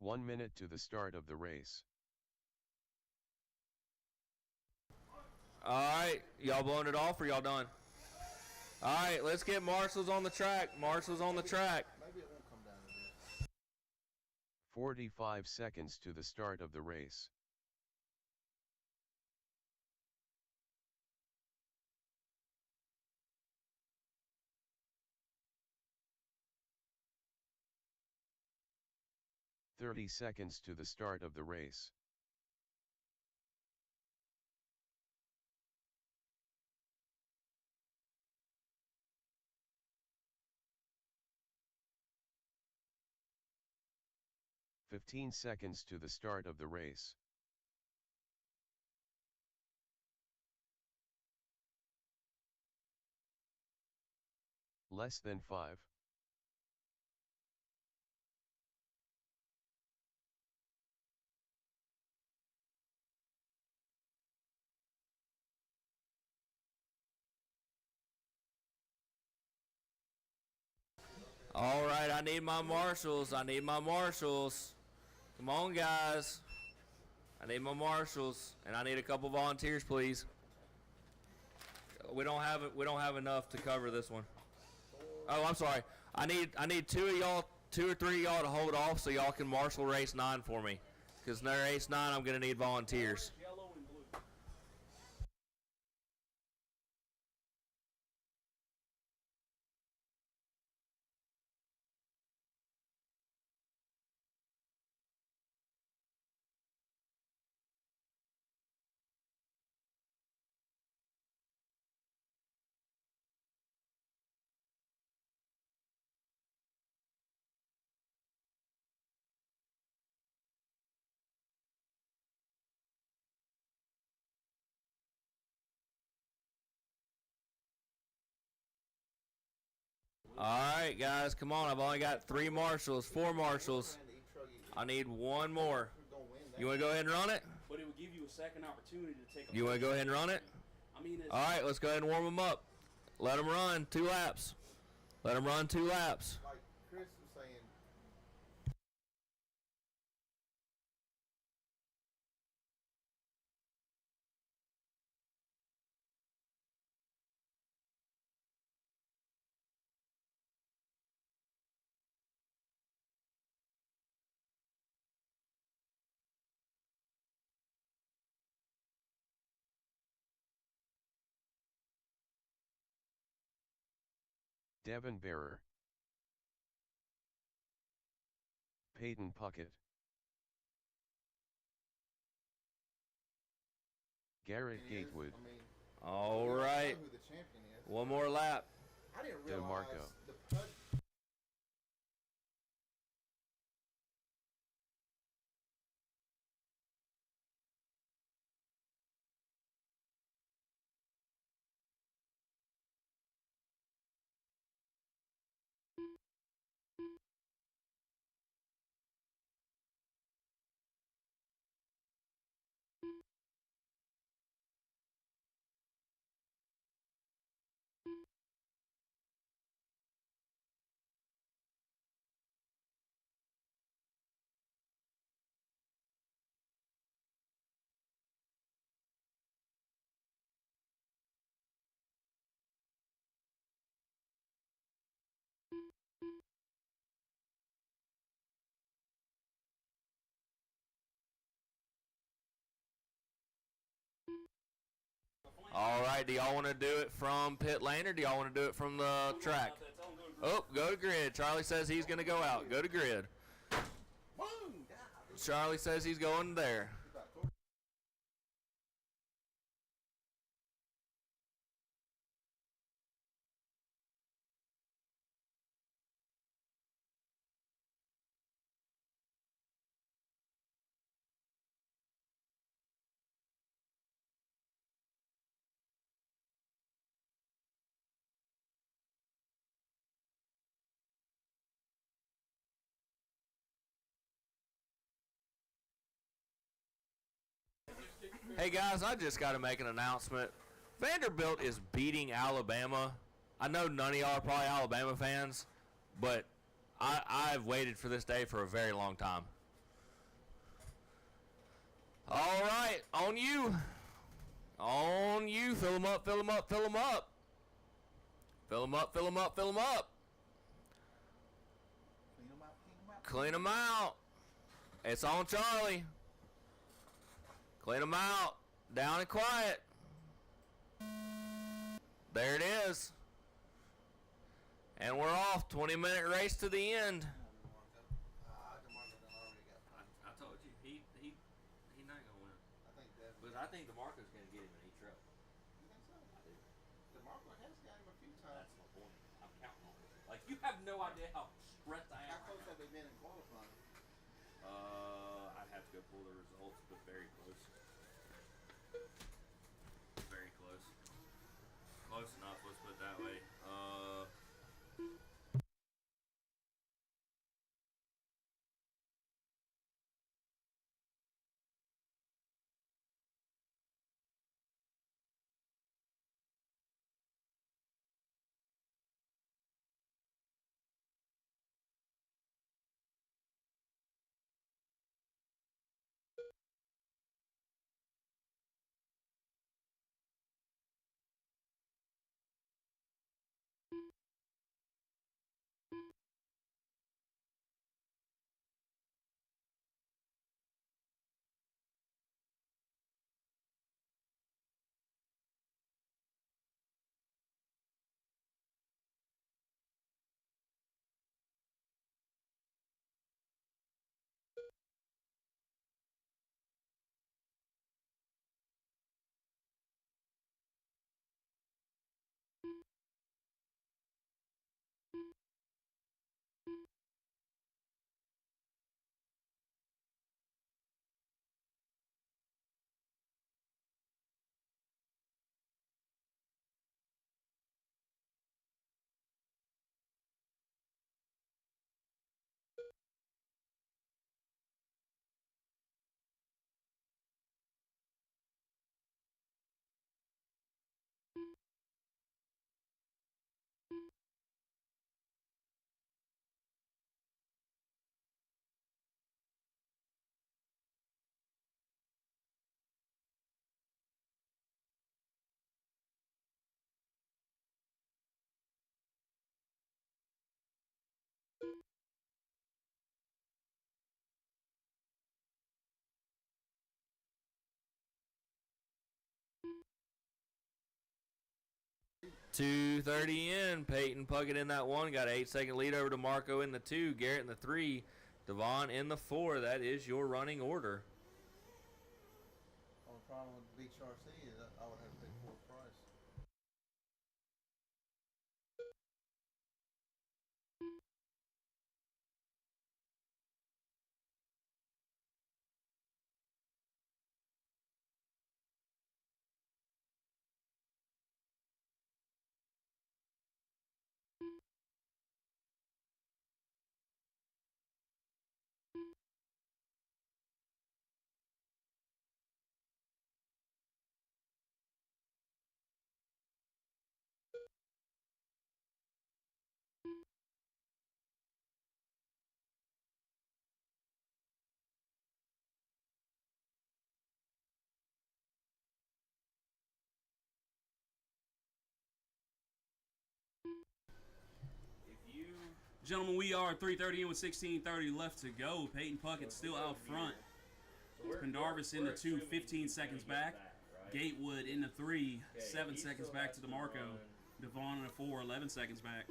One minute to the start of the race.
All right. Y'all blowing it off or y'all done? All right, let's get Marshall's on the track. Marshall's on the track.
Maybe it won't come down to this.
45 seconds to the start of the race. "30 seconds to the start of the race. "15 seconds to the start of the race. Less than 5.
All right, I need my marshals. I need my marshals. Come on, guys. I need my marshals, and I need a couple volunteers, please. We don't have enough to cover this one. Oh, I'm sorry. I need two or three of y'all to hold off so y'all can marshal race 9 for me. Because near race 9, I'm gonna need volunteers.
Yellow and blue.
All right, guys, come on. I've only got 4 marshals. I need one more. You want to go ahead and run it?
But it would give you a second opportunity to take a
You want to go ahead and run it?
I mean, it's,
All right, let's go ahead and warm them up. Let them run 2 laps. Let them run 2 laps.
Like Chris was saying,
Devin Bearer, Peyton Puckett, Garrett
he is,
Gatewood,
I mean,
All
we don't know
right,
who the champion is.
one more lap.
I didn't realize
DeMarco.
the PUD.
All right, do y'all want to do it from pit lane or do y'all want to do it from the track? Oh, go to grid. Charlie says he's going to go out. Go to grid. Charlie says he's going there. Hey guys, I just got to make an announcement. Vanderbilt is beating Alabama. I know none of y'all are probably Alabama fans, but I've waited for this day for a very long time. All right, on you. On you. Fill them up, fill them up, fill them up. Fill them up, fill them up, fill them up. Clean them out. It's on Charlie. Clean them out. Down and quiet. There it is. And we're off. 20-minute race to the end. I told you, he not going to win.
I think Devin.
But I think DeMarco's going to get him in each truck.
You think so? I do. DeMarco has got him a few times.
That's my point. I'm counting on it. Like, you have no idea how stressed I am.
How close have they been in qualifying?
I'd have to go pull the results, but very close. Very close. Close enough, let's put it that way. 2:30 in. Peyton Puckett in that 1. Got an 8-second lead over to Marco in the 2. Garrett in the 3. Devon in the 4. That is your running order.
Only problem with Beach RC is I would have to pay full price.
Gentlemen, we are 3:30 in with 16:30 left to go. Peyton Puckett still out front. Pendarvis in the 2, 15 seconds back. Gatewood in the 3, 7 seconds back to DeMarco. Devon in the 4, 11 seconds back.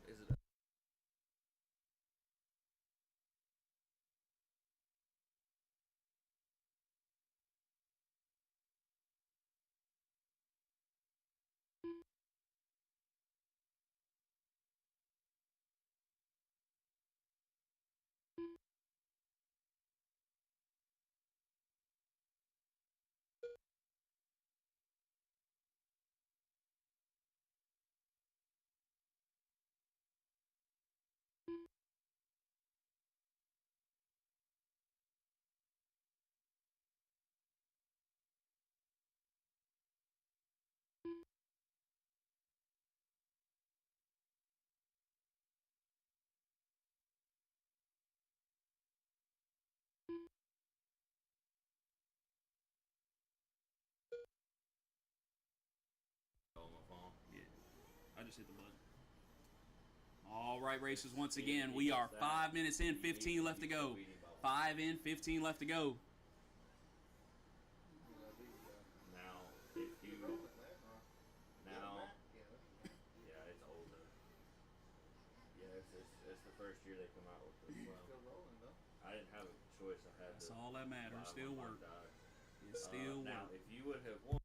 Is it?
I just hit the button. All right, racers, once again, we are 5 minutes in, 15 left to go. 5 in, 15 left to go.
Now, if you... Now... Yeah, it's older. Yeah, it's the first year they come out with this.
Still rolling though.
I didn't have a choice. I had
That's
to
all that matters.
buy
Still
one
work.
die.
It still
Now,
work.
if you would have won...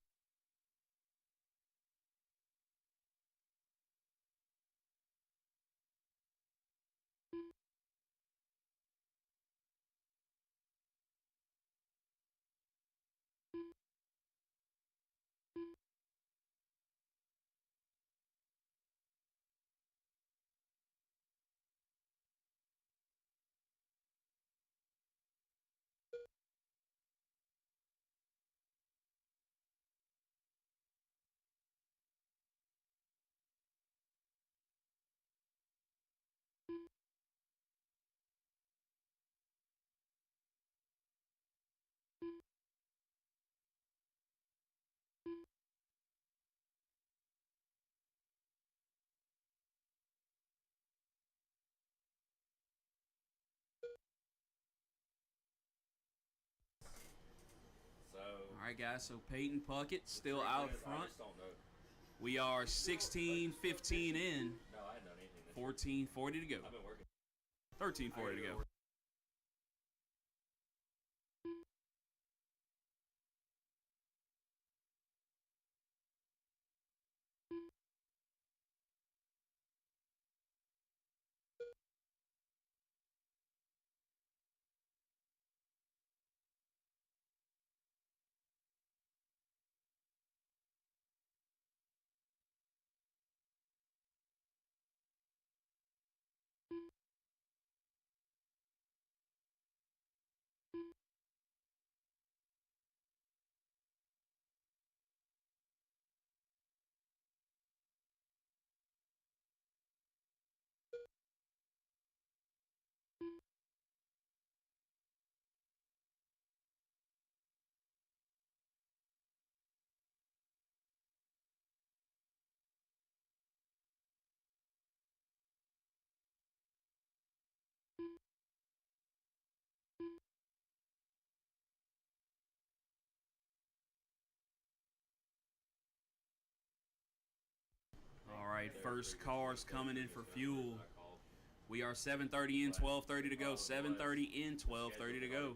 All right, guys, so Peyton Puckett still out front.
I just don't know.
We are 16, 15 in,
No, I hadn't done anything this
14:40 to go.
I've been working.
13:40 to go. right, first car's coming in for fuel. We are 7:30 in, 12:30 to go. 7:30 in, 12:30 to go.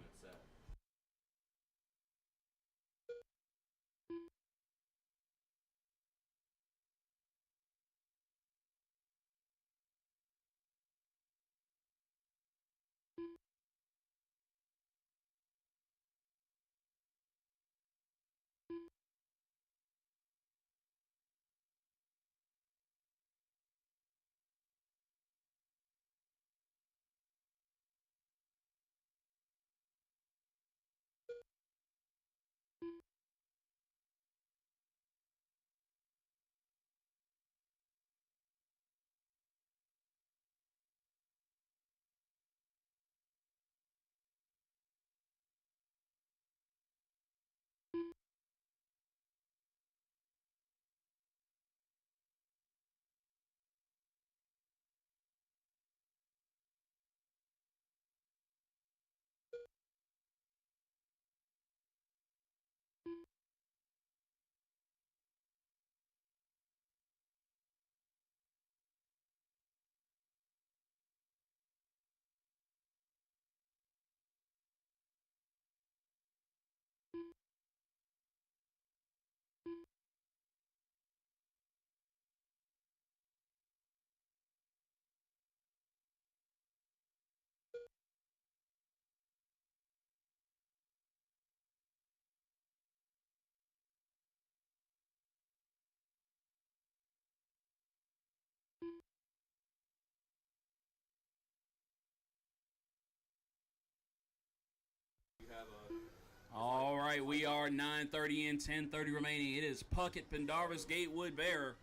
All right, we are 9:30 in, 10:30 remaining. It is Puckett, Pendarvis, Gatewood, Bear.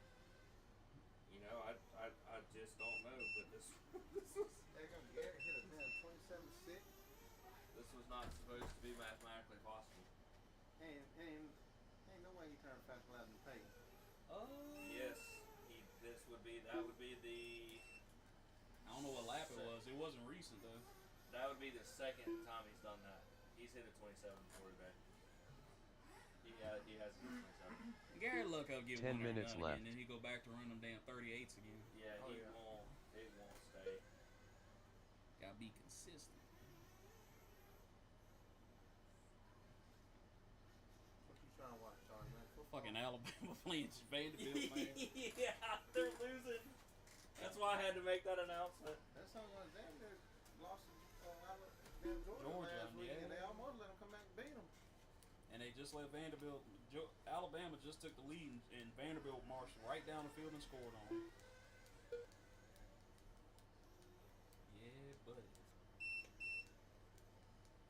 You know, I just don't know, but this was
They're gonna get it, hit a damn 27-6.
this was not supposed to be mathematically possible.
And ain't no way he turned fast loud and paid.
Yes, that would be the
I don't know what lap it was. It wasn't recent, though.
that would be the second time he's done that. He's hit a 27 before today. He has hit a 27.
Gary look up, give
10
one
minutes
again,
left.
and then he go back to run them damn 38s again.
Yeah,
Oh,
it
yeah.
won't stay.
Gotta be consistent.
What you trying to watch, Charlie, man? Football?
Fucking Alabama playing Vanderbilt, man.
Yeah, they're losing. That's why I had to make that announcement.
That's how much damn they lost to Georgia
Georgia,
last week,
yeah.
and they almost let them come back and beat them.
And they just let Vanderbilt. Alabama just took the lead, and Vanderbilt marched right down the field and scored on them. Yeah, buddy.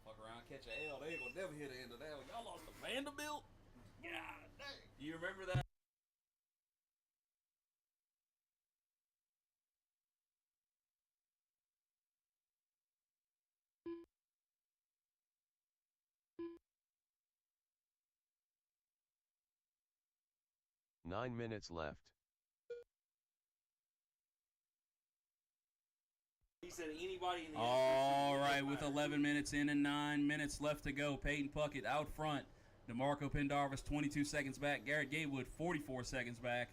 Fuck around, catch a L. They ain't gonna never hit the end of that one. Y'all lost to Vanderbilt? God dang.
You remember that?
9 minutes left.
He said anybody in the
All
SEC
right,
doesn't
with
matter.
11 minutes in and 9 minutes left to go, Peyton Puckett out front. DeMarco Pendarvis 22 seconds back. Garrett Gatewood 44 seconds back.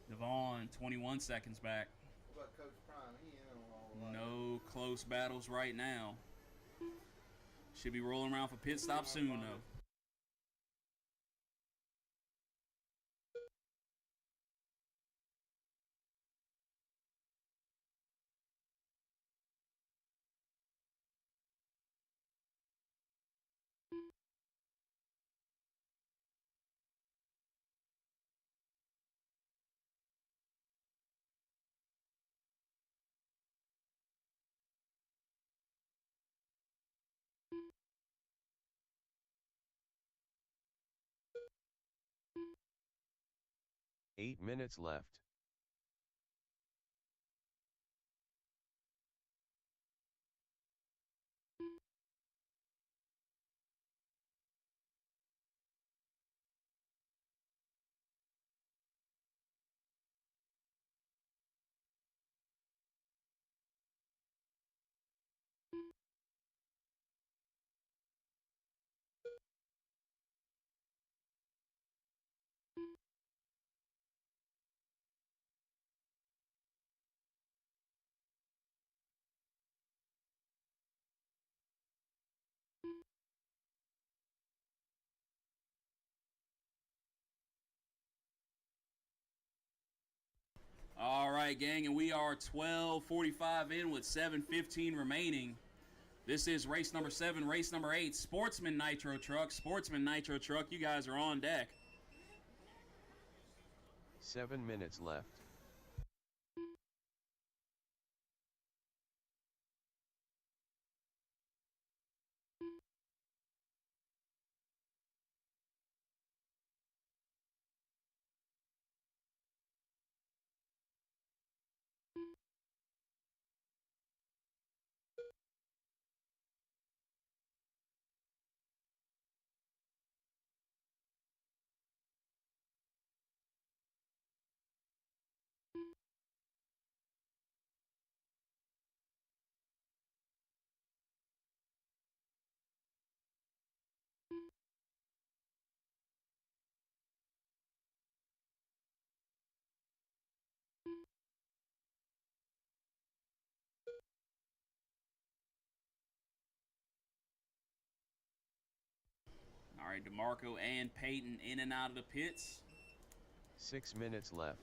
Devon 21 seconds back.
What about Coach Prime? He in on all the
No close battles right now. Should be rolling around for pit stop soon, though.
Eight minutes left.
right, gang, and we are 12:45 in with 7:15 remaining. This is race number 7, race number 8, Sportsman Nitro Truck. Sportsman Nitro Truck, you guys are on deck.
7 minutes left.
All right, DeMarco and Peyton in and out of the pits.
6 minutes left.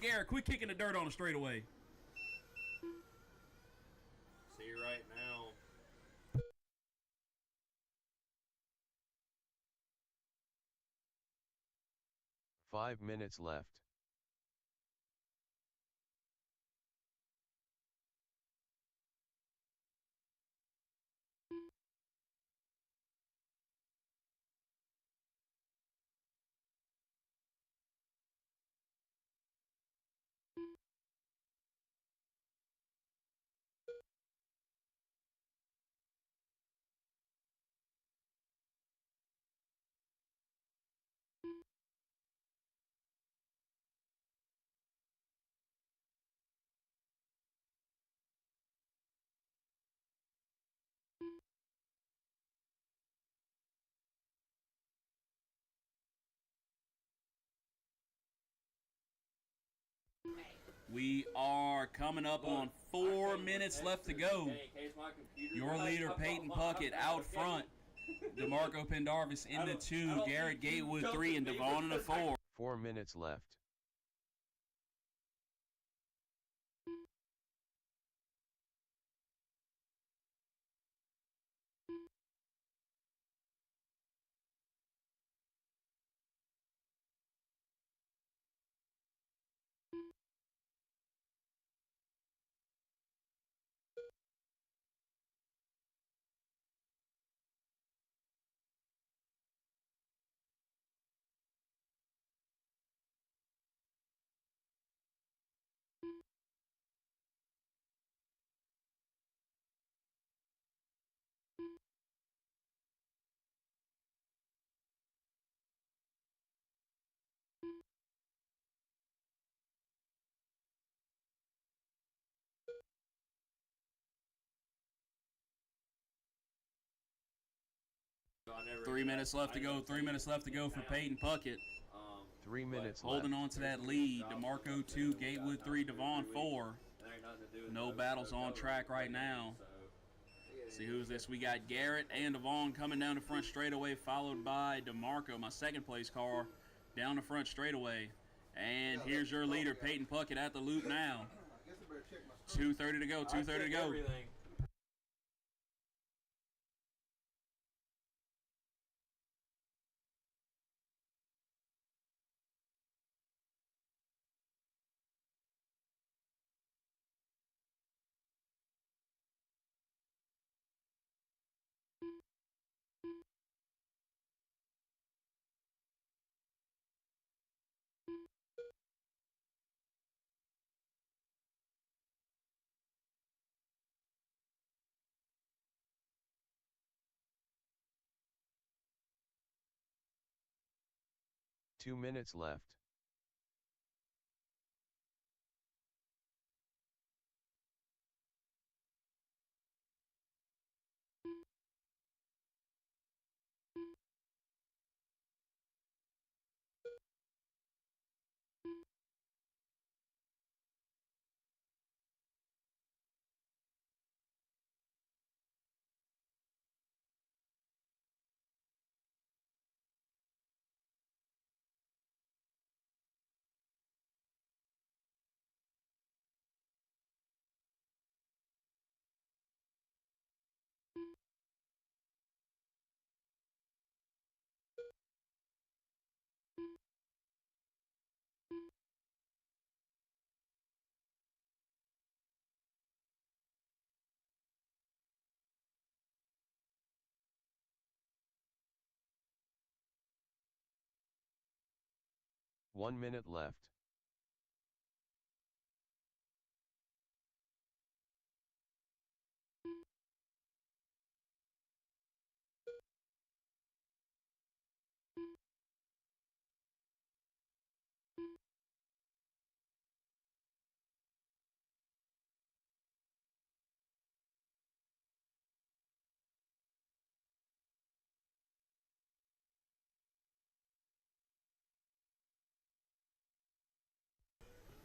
Garrett, quit kicking the dirt on the straightaway.
See you right now.
5 minutes left.
We are coming up on 4 minutes left to go. Your leader, Peyton Puckett, out front. DeMarco Pendarvis in the 2, Garrett Gatewood 3, and Devon in the 4.
4 minutes left.
Three minutes left to go. 3 minutes left to go for Peyton Puckett.
3 minutes left.
Holding on to that lead. DeMarco 2, Gatewood 3, Devon 4. No battles on track right now. See who's this? We got Garrett and Devon coming down the front straightaway, followed by DeMarco, my second place car, down the front straightaway. And here's your leader, Peyton Puckett, at the loop now. 2:30 to go. 2:30 to go.
2 minutes left. One minute left.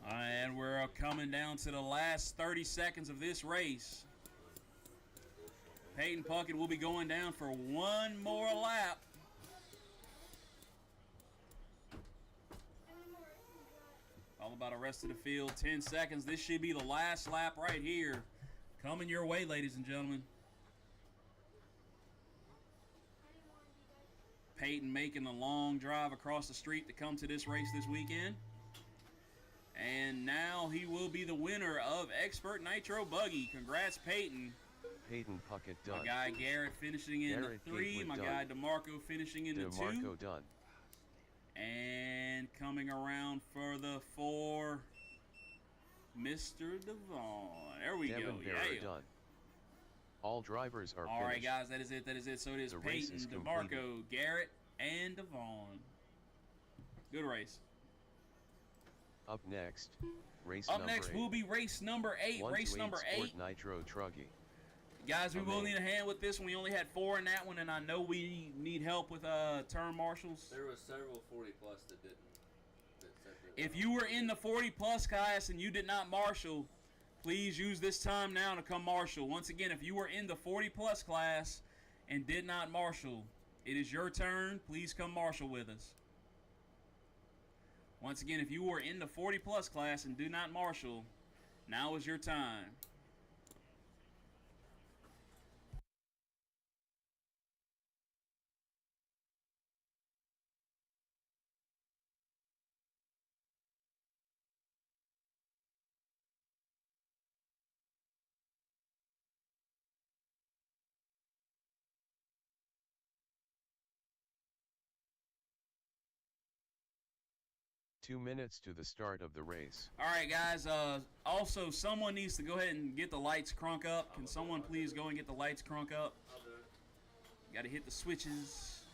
And we're coming down to the last 30 seconds of this race. Peyton Puckett will be going down for one more lap. All about the rest of the field. 10 seconds. This should be the last lap right here. Coming your way, ladies and gentlemen. Peyton making a long drive across the street to come to this race this weekend. And now he will be the winner of Expert Nitro Buggy. Congrats, Peyton.
Peyton Puckett done.
My guy Garrett finishing in
Garrett
the 3.
Gatewood
My
done.
guy DeMarco finishing in the 2.
DeMarco done.
And coming around for the 4, Mr. Devon. There we
Devin
go.
Barrett
Yeah.
done. All drivers are
All right,
finished.
guys, that is it. That is it. So it is
The race
Peyton,
is
DeMarco,
completed.
Garrett, and Devon. Good race.
Up next, race
Up
number
next
8.
will be race number 8.
1
Race
to 8
number
Sport
8.
Nitro Truggy.
Guys, we will
Amazing.
need a hand with this one. We only had 4 in that one, and I know we need help with turn marshals.
There was several 40 plus that didn't. That said that
If you were in the 40 plus class and you did not marshal, please use this time now to come marshal. Once again, if you were in the 40 plus class and did not marshal, it is your turn. Please come marshal with us. Once again, if you were in the 40 plus class and do not marshal, now is your time.
Two minutes to the start of the race.
All right, guys. Also, someone needs to go ahead and get the lights crunk up. Can someone please go and get the lights crunk up?
I'll do it.
Got to hit the switches.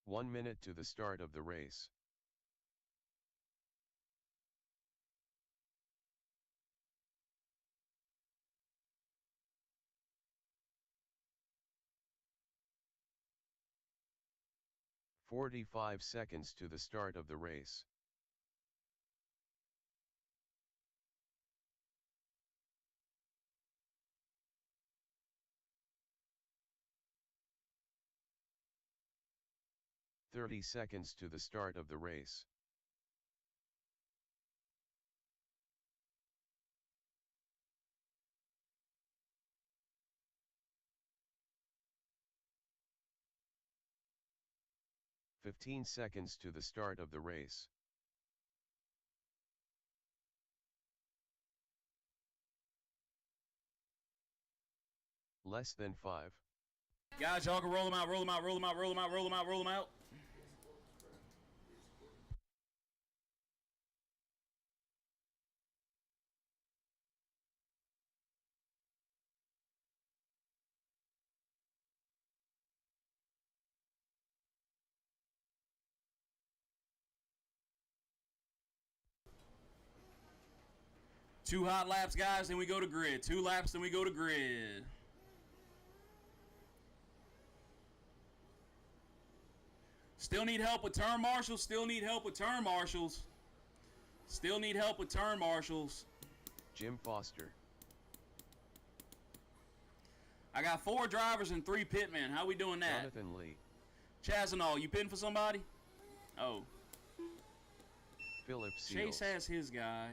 One minute to the start of the race. "45 seconds to the start of the race. 30 seconds to the start of the race. "15 seconds to the start of the race. Less than 5.
Guys, y'all can roll them out, roll them out, roll them out, roll them out, roll them out, roll them out. Two hot laps, guys, then we go to grid. 2 laps, then we go to grid. Still need help with turn marshals. Still need help with turn marshals. Still need help with turn marshals.
Jim Foster.
I got 4 drivers and 3 pitmen. How we doing that?
Jonathan Lee.
Chazanall, you pitting for somebody? Oh.
Philip Seals.
Chase has his guy.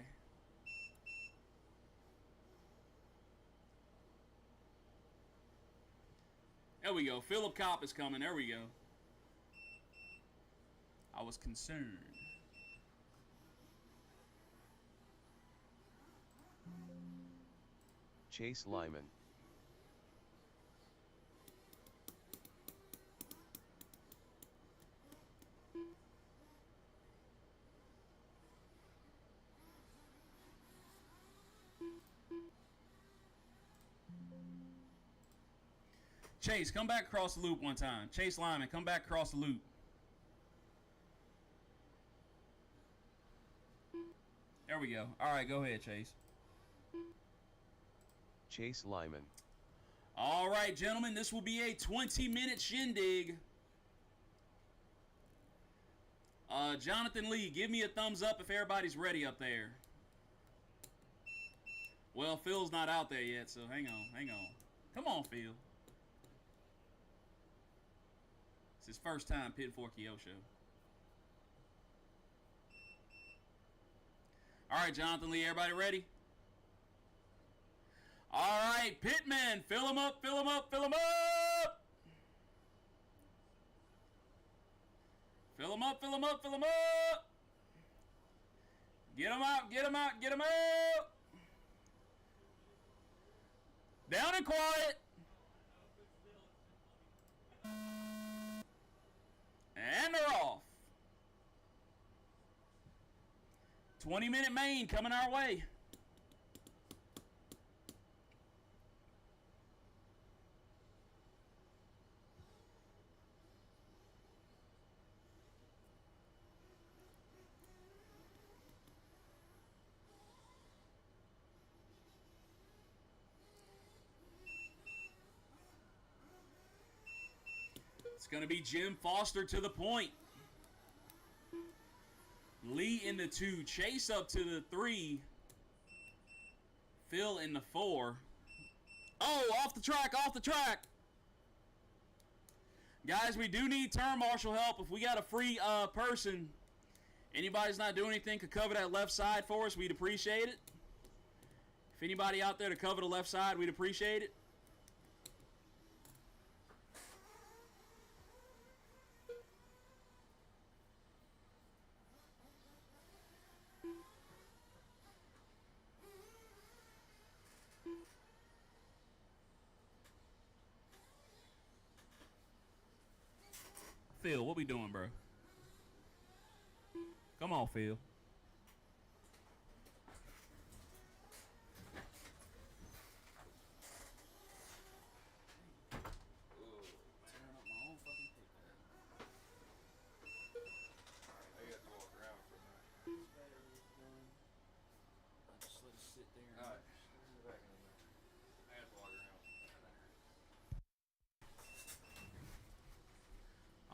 There we go. Philip Kopp is coming. There we go. I was concerned.
Chase Lyman.
Chase, come back across the loop one time. Chase Lyman, come back across the loop. There we go. All right, go ahead, Chase.
Chase Lyman.
All right, gentlemen, this will be a 20-minute shindig. Jonathan Lee, give me a thumbs up if everybody's ready up there. Well, Phil's not out there yet, so hang on, hang on. Come on, Phil. It's his first time pitting for Kyosho. All right, Jonathan Lee, everybody ready? All right, pitman, fill him up, fill him up, fill him up. Fill him up, fill him up, fill him up. Get him out, get him out, get him out. Down and quiet. And they're off. 20-minute main coming our way. It's going to be Jim Foster to the point. Lee in the 2. Chase up to the 3. Phil in the 4. Oh, off the track, off the track. Guys, we do need turn marshal help. If we got a free person, anybody's not doing anything, could cover that left side for us, we'd appreciate it. If anybody out there to cover the left side, we'd appreciate it. Phil, what we doing, bro? Come on, Phil.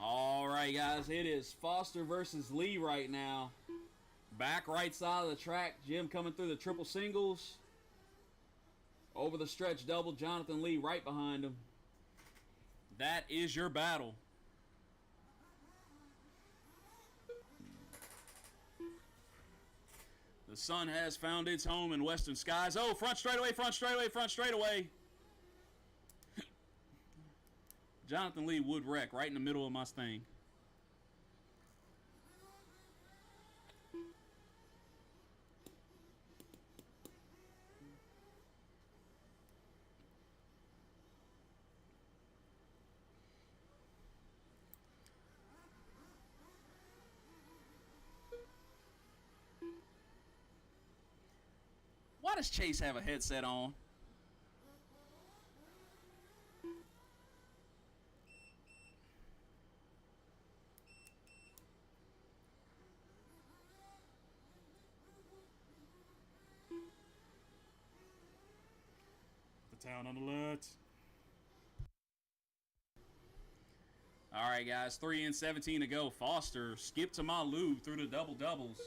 All right, guys, it is Foster versus Lee right now. Back right side of the track, Jim coming through the triple singles. Over the stretch double, Jonathan Lee right behind him. That is your battle. The sun has found its home in western skies. Oh, front straightaway, front straightaway, front straightaway. Jonathan Lee would wreck right in the middle of my thing. Why does Chase have a headset on? The town on alert. All right, guys, 3 and 17 to go. Foster skipped to Malu through the double doubles.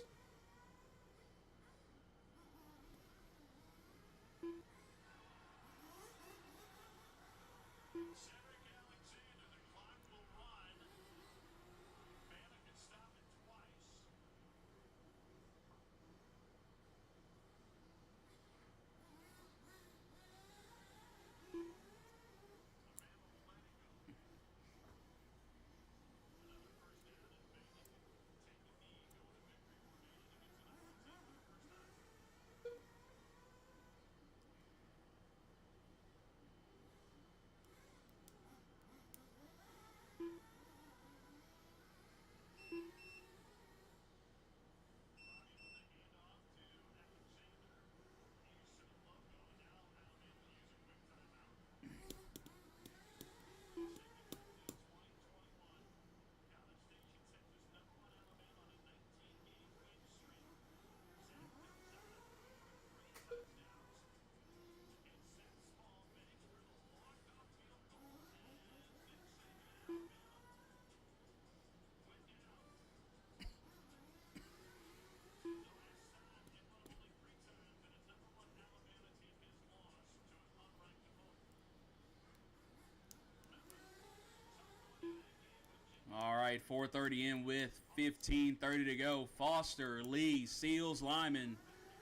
All right, 4:30 in with 15:30 to go. Foster, Lee, Seals, Lyman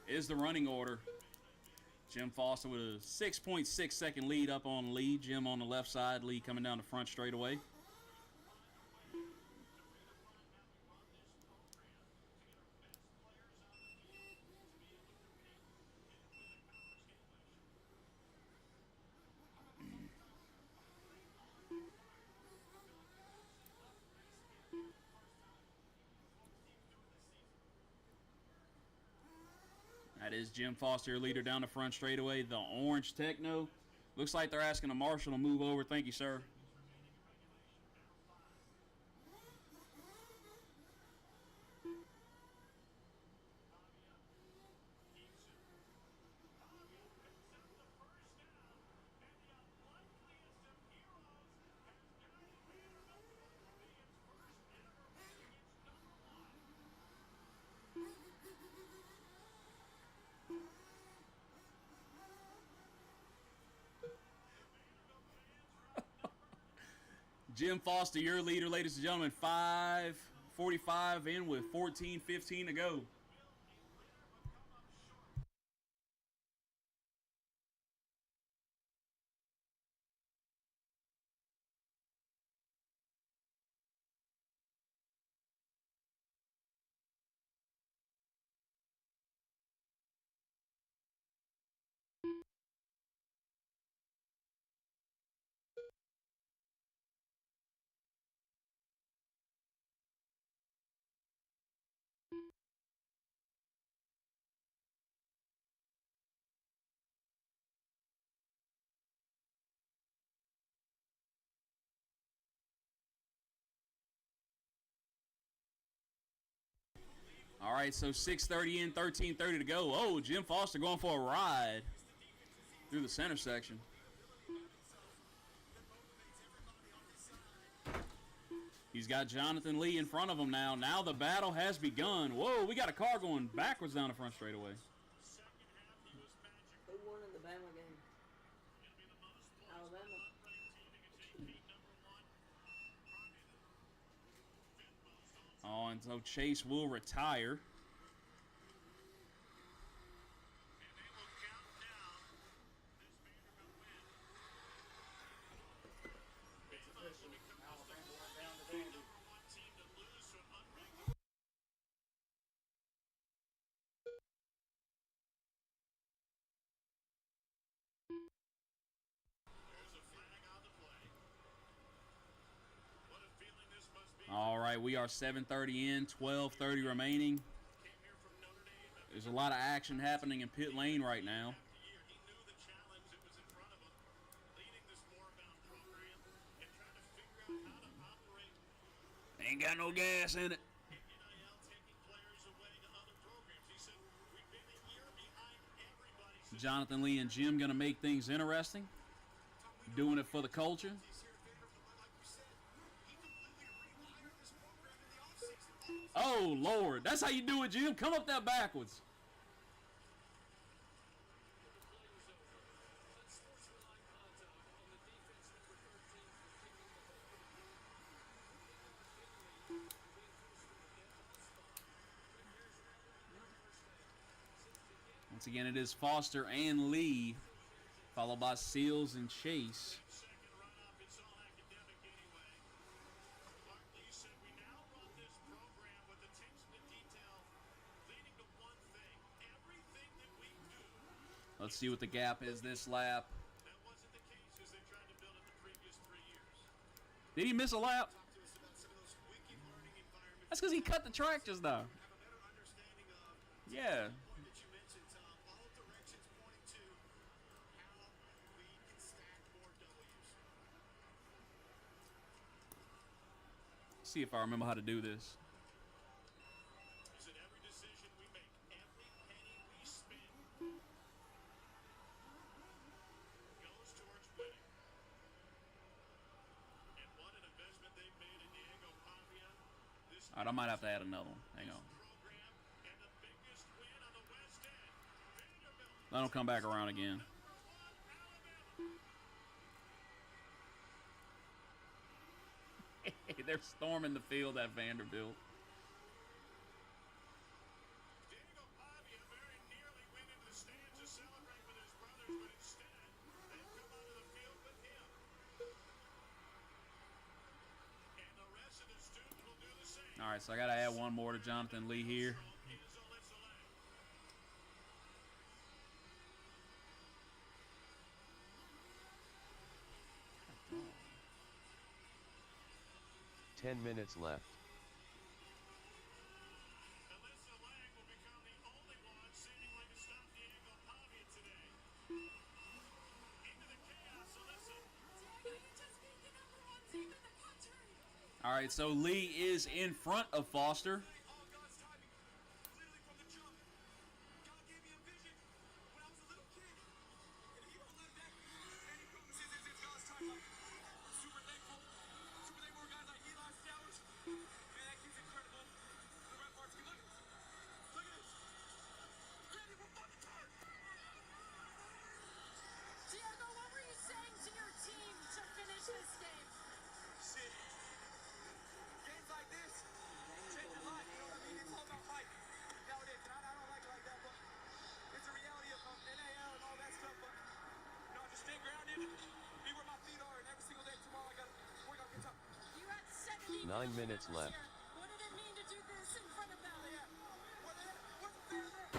is the running order. Jim Foster with a 6.6 second lead up on Lee. Jim on the left side, Lee coming down the front straightaway. That is Jim Foster, your leader down the front straightaway. The orange Techno. Looks like they're asking the marshal to move over. Thank you, sir. Jim Foster, your leader, ladies and gentlemen. 5:45 in with 14:15 to go. All right, so 6:30 in, 13:30 to go. Oh, Jim Foster going for a ride through the center section. He's got Jonathan Lee in front of him now. Now the battle has begun. Whoa, we got a car going backwards down the front straightaway.
Who won in the Bama game? Alabama.
Oh, and so Chase will retire. right, we are 7:30 in, 12:30 remaining. There's a lot of action happening in pit lane right now. Ain't got no gas in it. Jonathan Lee and Jim gonna make things interesting. Doing it for the culture. Oh, Lord. That's how you do it, Jim. Come up that backwards. Once again, it is Foster and Lee, followed by Seals and Chase. Let's see what the gap is this lap. Did he miss a lap? That's because he cut the track just now. Yeah. See if I remember how to do this. All right, I might have to add another one. Hang on. Let him come back around again. They're storming the field at Vanderbilt. All right, so I got to add one more to Jonathan Lee here.
Ten minutes left.
All right, so Lee is in front of Foster.
Diego, what were you saying to your team to finish this game?
Shit. Games like this change your life, you know what I mean? It's all about fight. Nowadays, and I don't like it like that, but it's the reality of NAL and all that stuff. But, you know, just stay grounded, be where my feet are, and every single day tomorrow I got to work on guitar.
You had 70
9 minutes left.
What did it mean to do this in front of them? Yeah. What's the fan there? What's the fan there?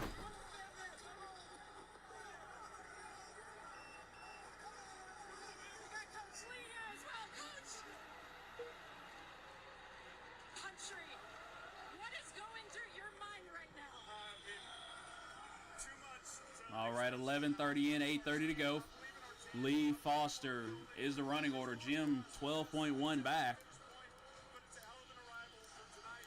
We got Coach Lee here as well. Coach! Country, what is going through your mind right now?
Too much.
All right, 11:30 in, 8:30 to go. Lee, Foster is the running order. Jim, 12.1 back.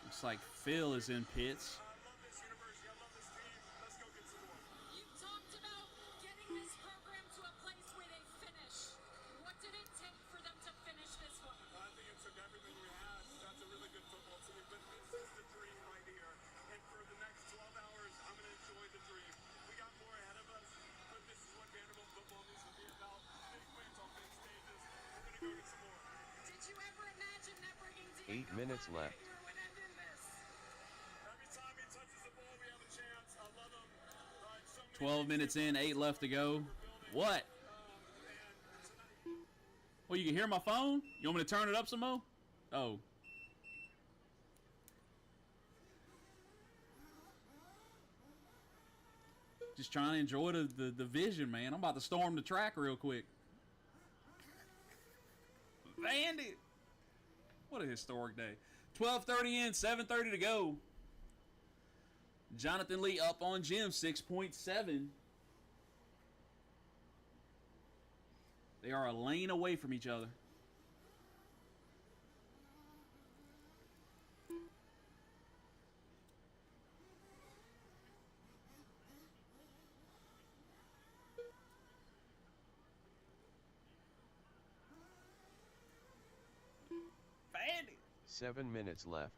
Looks like Phil is in pits.
I love this university. I love this team. Let's go get some more.
You talked about getting this program to a place where they finish. What did it take for them to finish this one?
I think it took everything we had. That's a really good football team. But this is the dream right here. And for the next 12 hours, I'm going to enjoy the dream. We got more ahead of us, but this is what Vanderbilt football needs to be about. Big wins on big stages. We're going to go get some more.
Did you ever imagine that bringing Diego
8 minutes
Bobby
left.
here would end in this?
Every time he touches the ball, we have a chance. I love him. So many
12 minutes in, 8 left to go. What? Well, you can hear my phone? You want me to turn it up some more? Oh. Just trying to enjoy the vision, man. I'm about to storm the track real quick. Vandy! What a historic day. 12:30 in, 7:30 to go. Jonathan Lee up on Jim, 6.7. They are a lane away from each other. Fandy.
7 minutes left.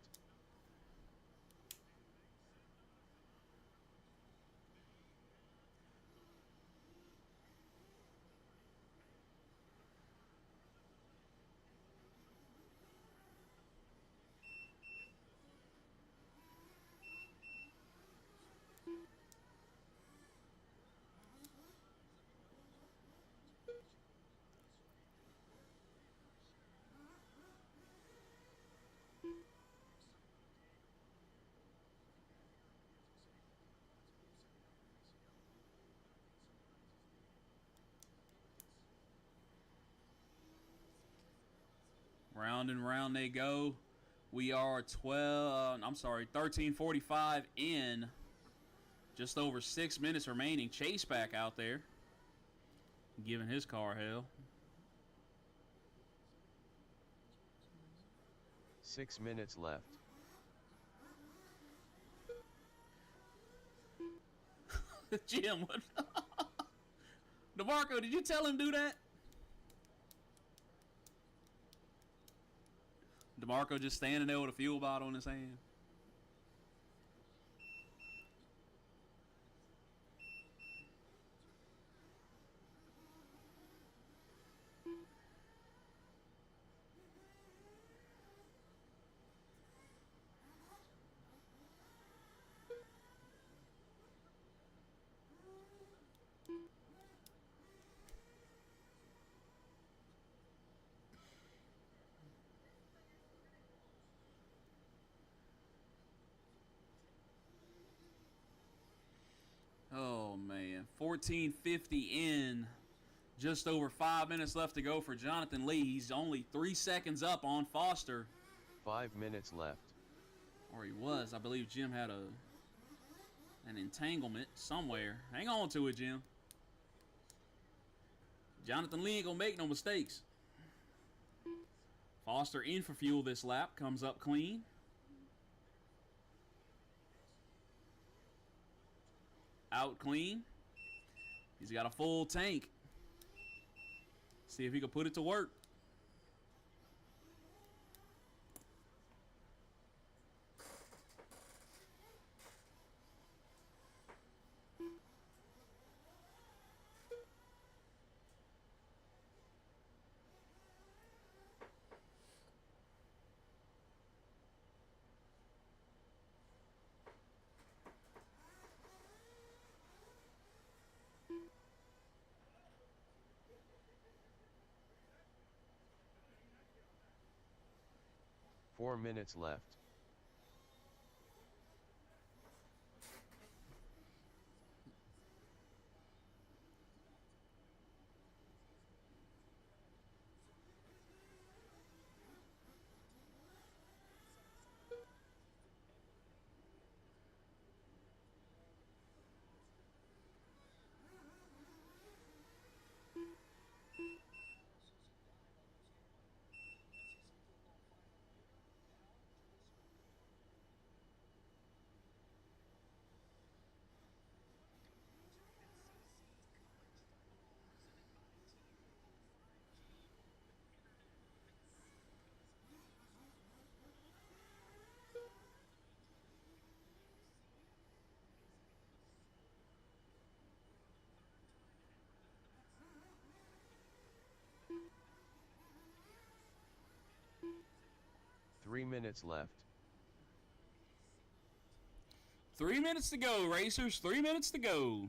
Round and round they go. We are 13:45 in. Just over 6 minutes remaining. Chase back out there, giving his car hell.
6 minutes left.
Jim, what? DeMarco, did you tell him do that? DeMarco just standing there with a fuel bottle in his hand. Oh, man. 14:50 in. Just over 5 minutes left to go for Jonathan Lee. He's only 3 seconds up on Foster.
5 minutes left.
Or he was. I believe Jim had an entanglement somewhere. Hang on to it, Jim. Jonathan Lee ain't gonna make no mistakes. Foster in for fuel this lap. Comes up clean. Out clean. He's got a full tank. See if he can put it to work.
Four minutes left. Three minutes left.
3 minutes to go, racers. 3 minutes to go.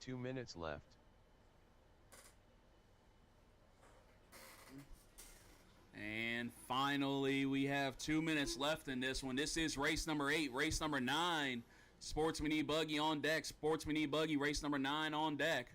2 minutes left.
And finally, we have 2 minutes left in this one. This is race number 8, race number 9. Sportsman E-Buggy on deck. Sportsman E-Buggy, race number 9 on deck.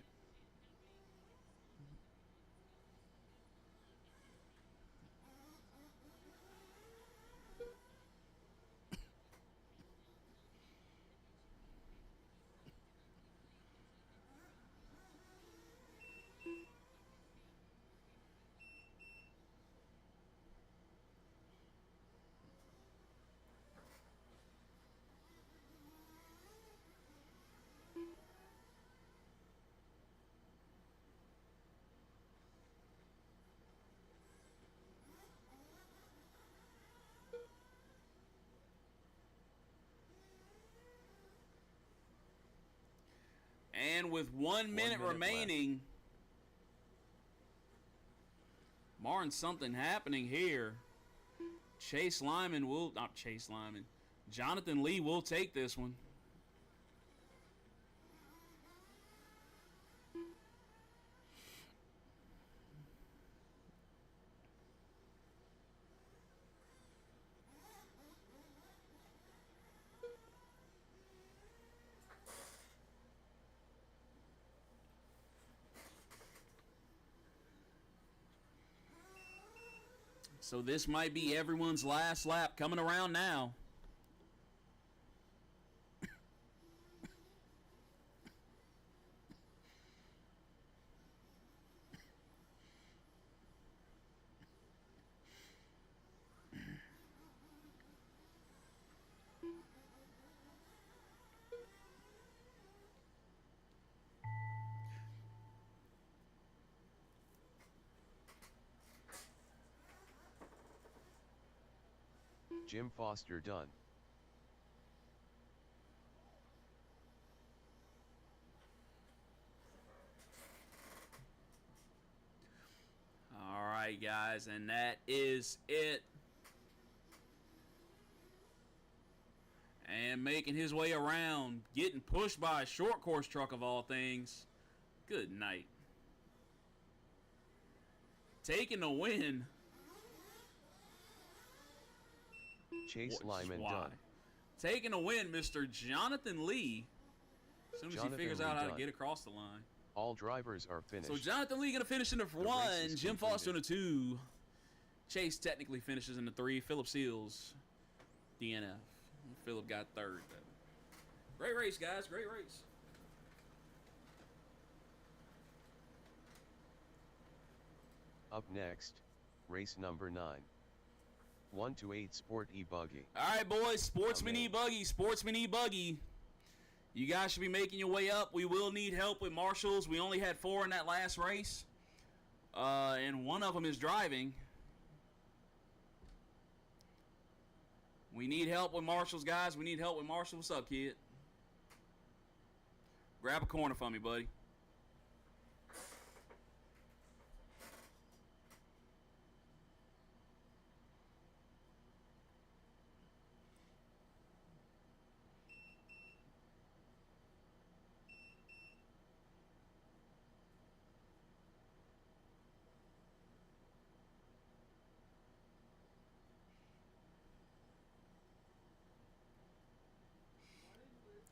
And with 1 minute remaining, Martin, something happening here. Jonathan Lee will take this one. So this might be everyone's last lap coming around now.
Jim Foster done.
All right, guys, and that is it. And making his way around, getting pushed by a short course truck of all things. Good night. Taking the win.
Chase Lyman done.
Taking a win, Mr. Jonathan Lee. As soon as he figures out how to get across the line.
All drivers are finished.
So Jonathan Lee gonna finish in the 1. Jim Foster in the 2. Chase technically finishes in the 3. Philip Seals, DNF. Philip got 3rd though. Great race, guys. Great race.
Up next, race number 9. 1 to 8 Sport E-Buggy.
All right, boys. Sportsman E-Buggy. Sportsman E-Buggy. You guys should be making your way up. We will need help with marshals. We only had 4 in that last race. And one of them is driving. We need help with marshals, guys. We need help with marshals. What's up, kid? Grab a corner for me, buddy.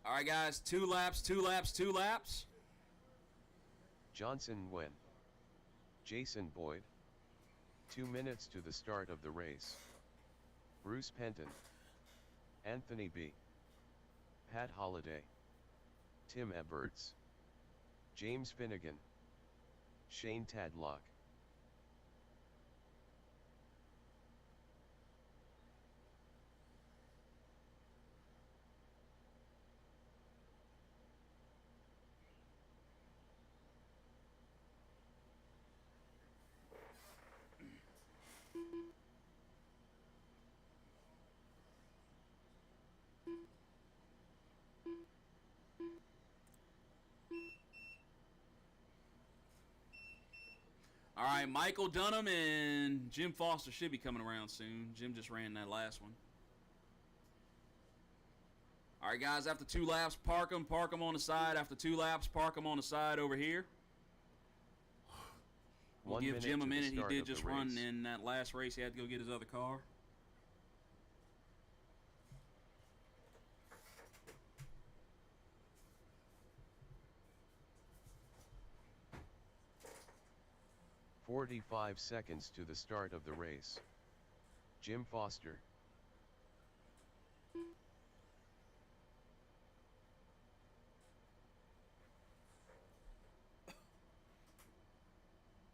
All right, guys, 2 laps, 2 laps, 2 laps.
Johnson win. Jason Boyd. 2 minutes to the start of the race. Bruce Penton. Anthony B. Pat Holliday. Tim Eberts. James Finnegan. Shane Tadlock.
All right, Michael Dunham and Jim Foster should be coming around soon. Jim just ran that last one. All right, guys, after 2 laps, park them on the side. After 2 laps, park them on the side over here. We'll give Jim a minute. He did just run in that last race. He had to go get his other car.
"45 seconds to the start of the race. Jim Foster.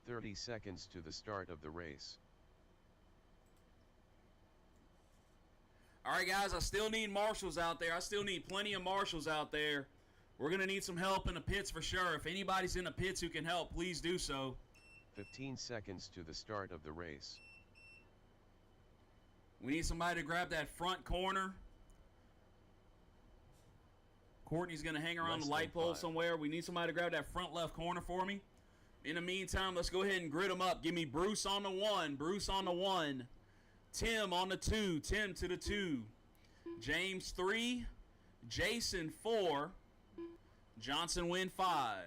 "30 seconds to the start of the race.
All right, guys, I still need marshals out there. I still need plenty of marshals out there. We're going to need some help in the pits for sure. If anybody's in the pits who can help, please do so.
15 seconds to the start of the race.
We need somebody to grab that front corner. Courtney's going to hang around the light pole somewhere. We need somebody to grab that front left corner for me. In the meantime, let's go ahead and grid them up. Give me Bruce on the 1. Bruce on the 1. Tim on the 2. Tim to the 2. James 3. Jason 4. Johnson Wynn 5.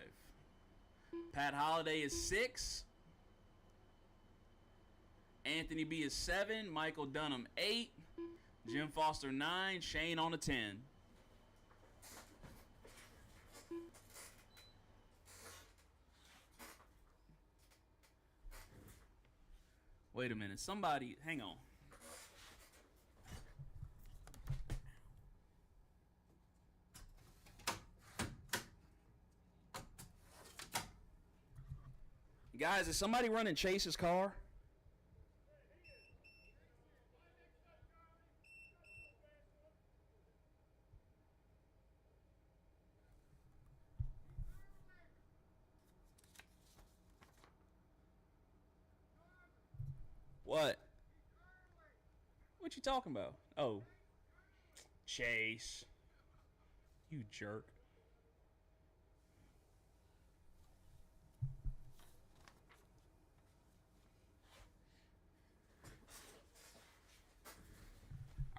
Pat Holliday is 6. Anthony B is 7. Michael Dunham 8. Jim Foster 9. Shane on the 10. Wait a minute. Somebody, hang on. Guys, is somebody running Chase's car? What? What you talking about? Oh. Chase. You jerk.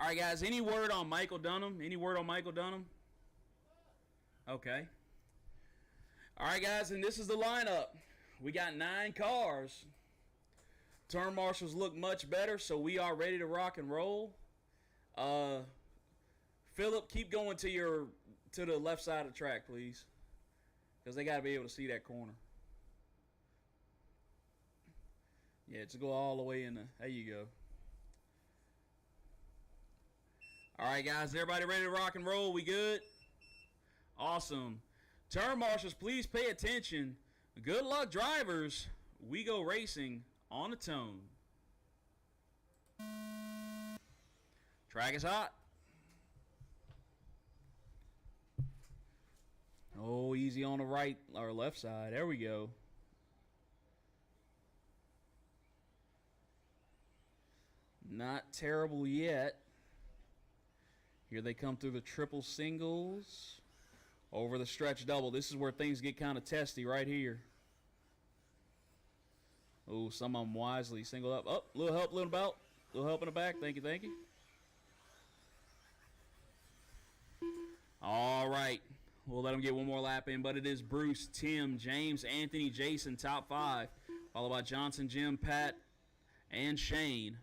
All right, guys, any word on Michael Dunham? Any word on Michael Dunham? Okay. All right, guys, and this is the lineup. We got 9 cars. Turn marshals look much better, so we are ready to rock and roll. Philip, keep going to the left side of the track, please, because they got to be able to see that corner. Yeah, just go all the way in there you go. All right, guys, everybody ready to rock and roll? We good? Awesome. Turn marshals, please pay attention. Good luck, drivers. We go racing on the tone. Track is hot. Oh, easy on the right or left side. There we go. Not terrible yet. Here they come through the triple singles. Over the stretch double. This is where things get kind of testy right here. Oh, some of them wisely single up. Oh, little help, little belt. Little help in the back. Thank you, thank you. All right. We'll let them get one more lap in, but it is Bruce, Tim, James, Anthony, Jason, top 5. Followed by Johnson, Jim, Pat, and Shane.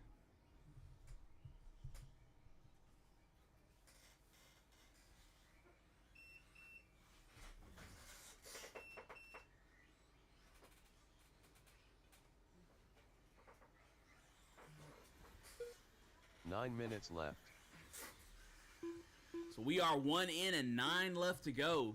Nine minutes left.
So we are 1 in and 9 left to go.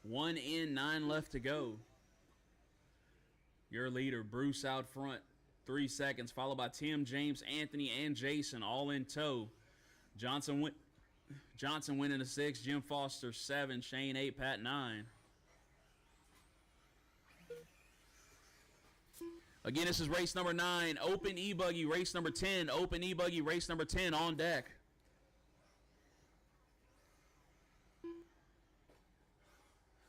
1 in, 9 left to go. Your leader, Bruce, out front. 3 seconds, followed by Tim, James, Anthony, and Jason, all in tow. Johnson winning a 6, Jim Foster 7, Shane 8, Pat 9. Again, this is race number 9, Open E-Buggy, race number 10, Open E-Buggy, race number 10 on deck.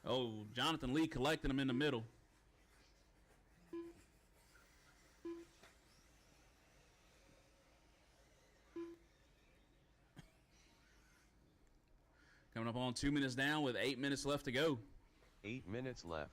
Oh, Jonathan Lee collecting them in the middle. up on 2 minutes down with 8 minutes left to go.
8 minutes left.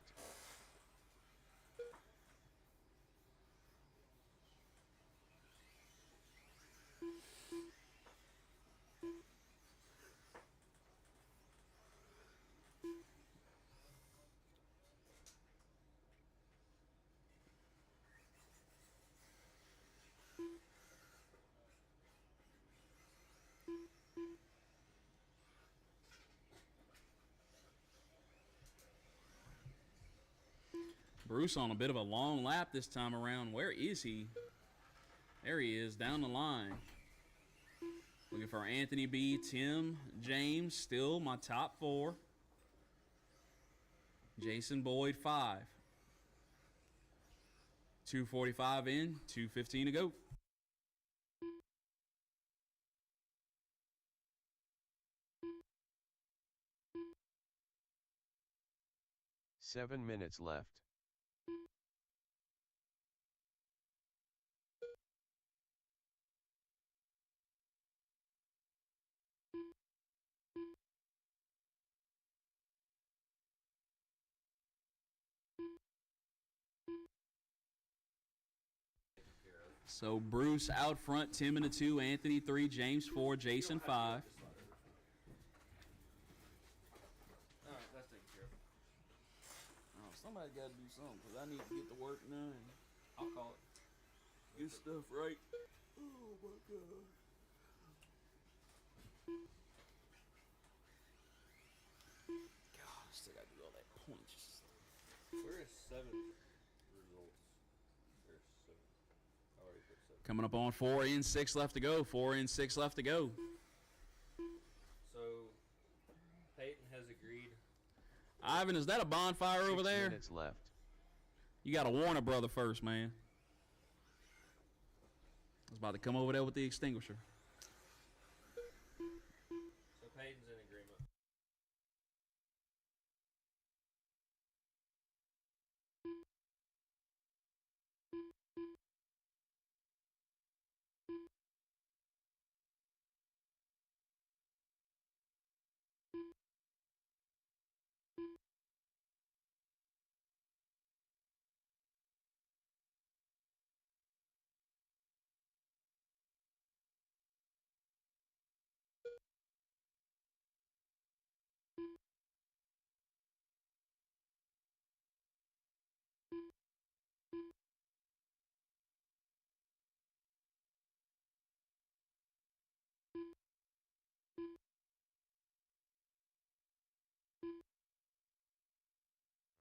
Bruce on a bit of a long lap this time around. Where is he? There he is, down the line. Looking for Anthony B, Tim, James, still my top 4. Jason Boyd, 5. 2:45 in, 2:15 to go.
Seven minutes left.
So Bruce out front, Tim in the 2, Anthony 3, James 4, Jason 5.
All right, that's taken care of.
Oh, somebody got to do something because I need to get the work done.
I'll call it.
Get stuff right. Oh my God. God, I still got to do all that points.
Where is 7 results? There's 7. I already put 7.
Coming up on 4 in, 6 left to go. 4 in, 6 left to go.
So, Peyton has agreed.
Ivan, is that a bonfire over
6
there?
minutes left.
You got to warn a brother first, man. I was about to come over there with the extinguisher.
So, Peyton's in agreement.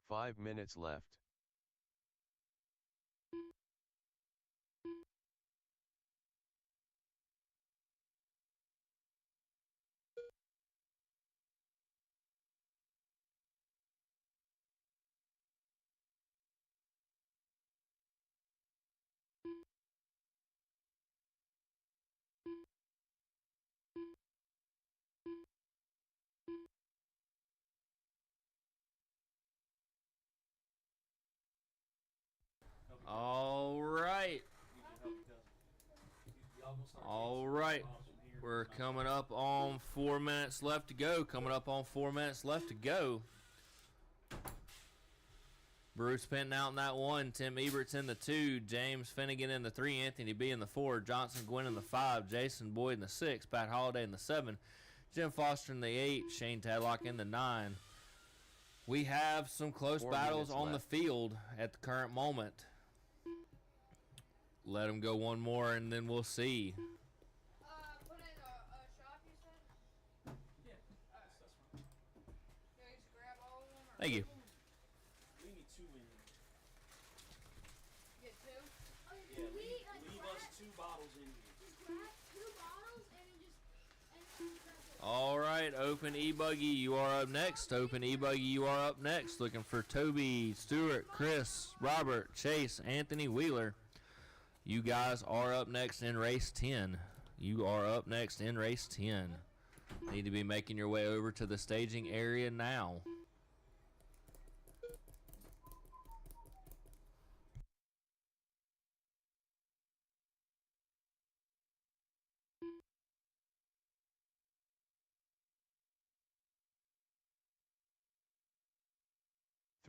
Five minutes left.
All right. All right. We're coming up on 4 minutes left to go. Bruce Penton out in that 1. Tim Ebert's in the 2. James Finnegan in the 3. Anthony B in the 4. Johnson Gwynn in the 5. Jason Boyd in the 6. Pat Holliday in the 7. Jim Foster in the 8. Shane Tadlock in the 9. We have some close
4
battles
minutes
on
left.
the field at the current moment. Let them go one more and then we'll see.
Put in a shop, you said?
Yeah, that's fine.
Yeah, just grab all of them. Or
Thank you.
We need 2 in.
Get 2? Oh,
Yeah, leave us 2 bottles in here.
Just grab 2 bottles and then just grab it.
All right, Open E-Buggy, you are up next. Open E-Buggy, you are up next. Looking for Toby, Stewart, Chris, Robert, Chase, Anthony, Wheeler. You guys are up next in race 10. Need to be making your way over to the staging area now.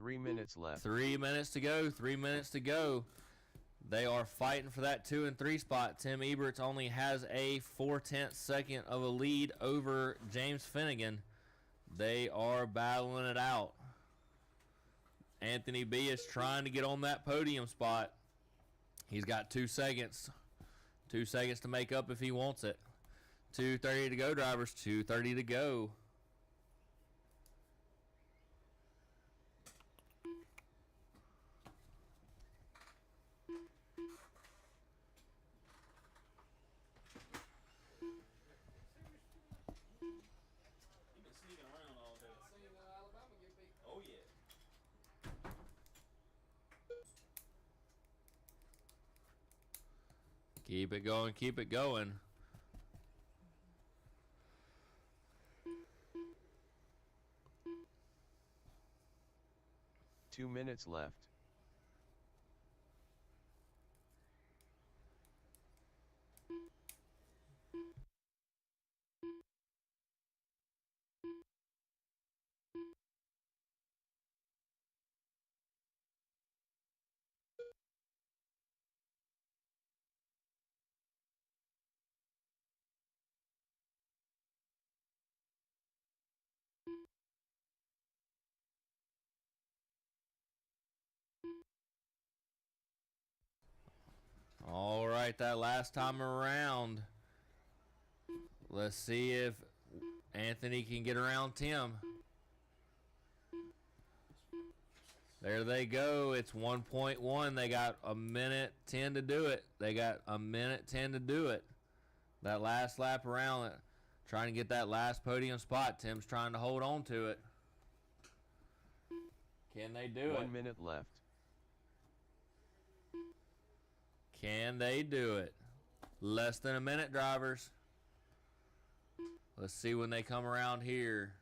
3 minutes left.
3 minutes to go. 3 minutes to go. They are fighting for that 2 and 3 spot. Tim Eberts only has a 4/10 second of a lead over James Finnegan. They are battling it out. Anthony B is trying to get on that podium spot. He's got 2 seconds. 2 seconds to make up if he wants it. 2:30 to go, drivers. 2:30 to go.
You've been sneaking around all day.
Seen Alabama get beat.
Oh, yeah.
Keep it going. Keep it going.
Two minutes left.
All right, that last time around. Let's see if Anthony can get around Tim. There they go. It's 1.1. They got a minute 10 to do it. They got a minute 10 to do it. That last lap around, trying to get that last podium spot. Tim's trying to hold on to it. Can they do it?
1 minute left.
Can they do it? Less than a minute, drivers. Let's see when they come around here.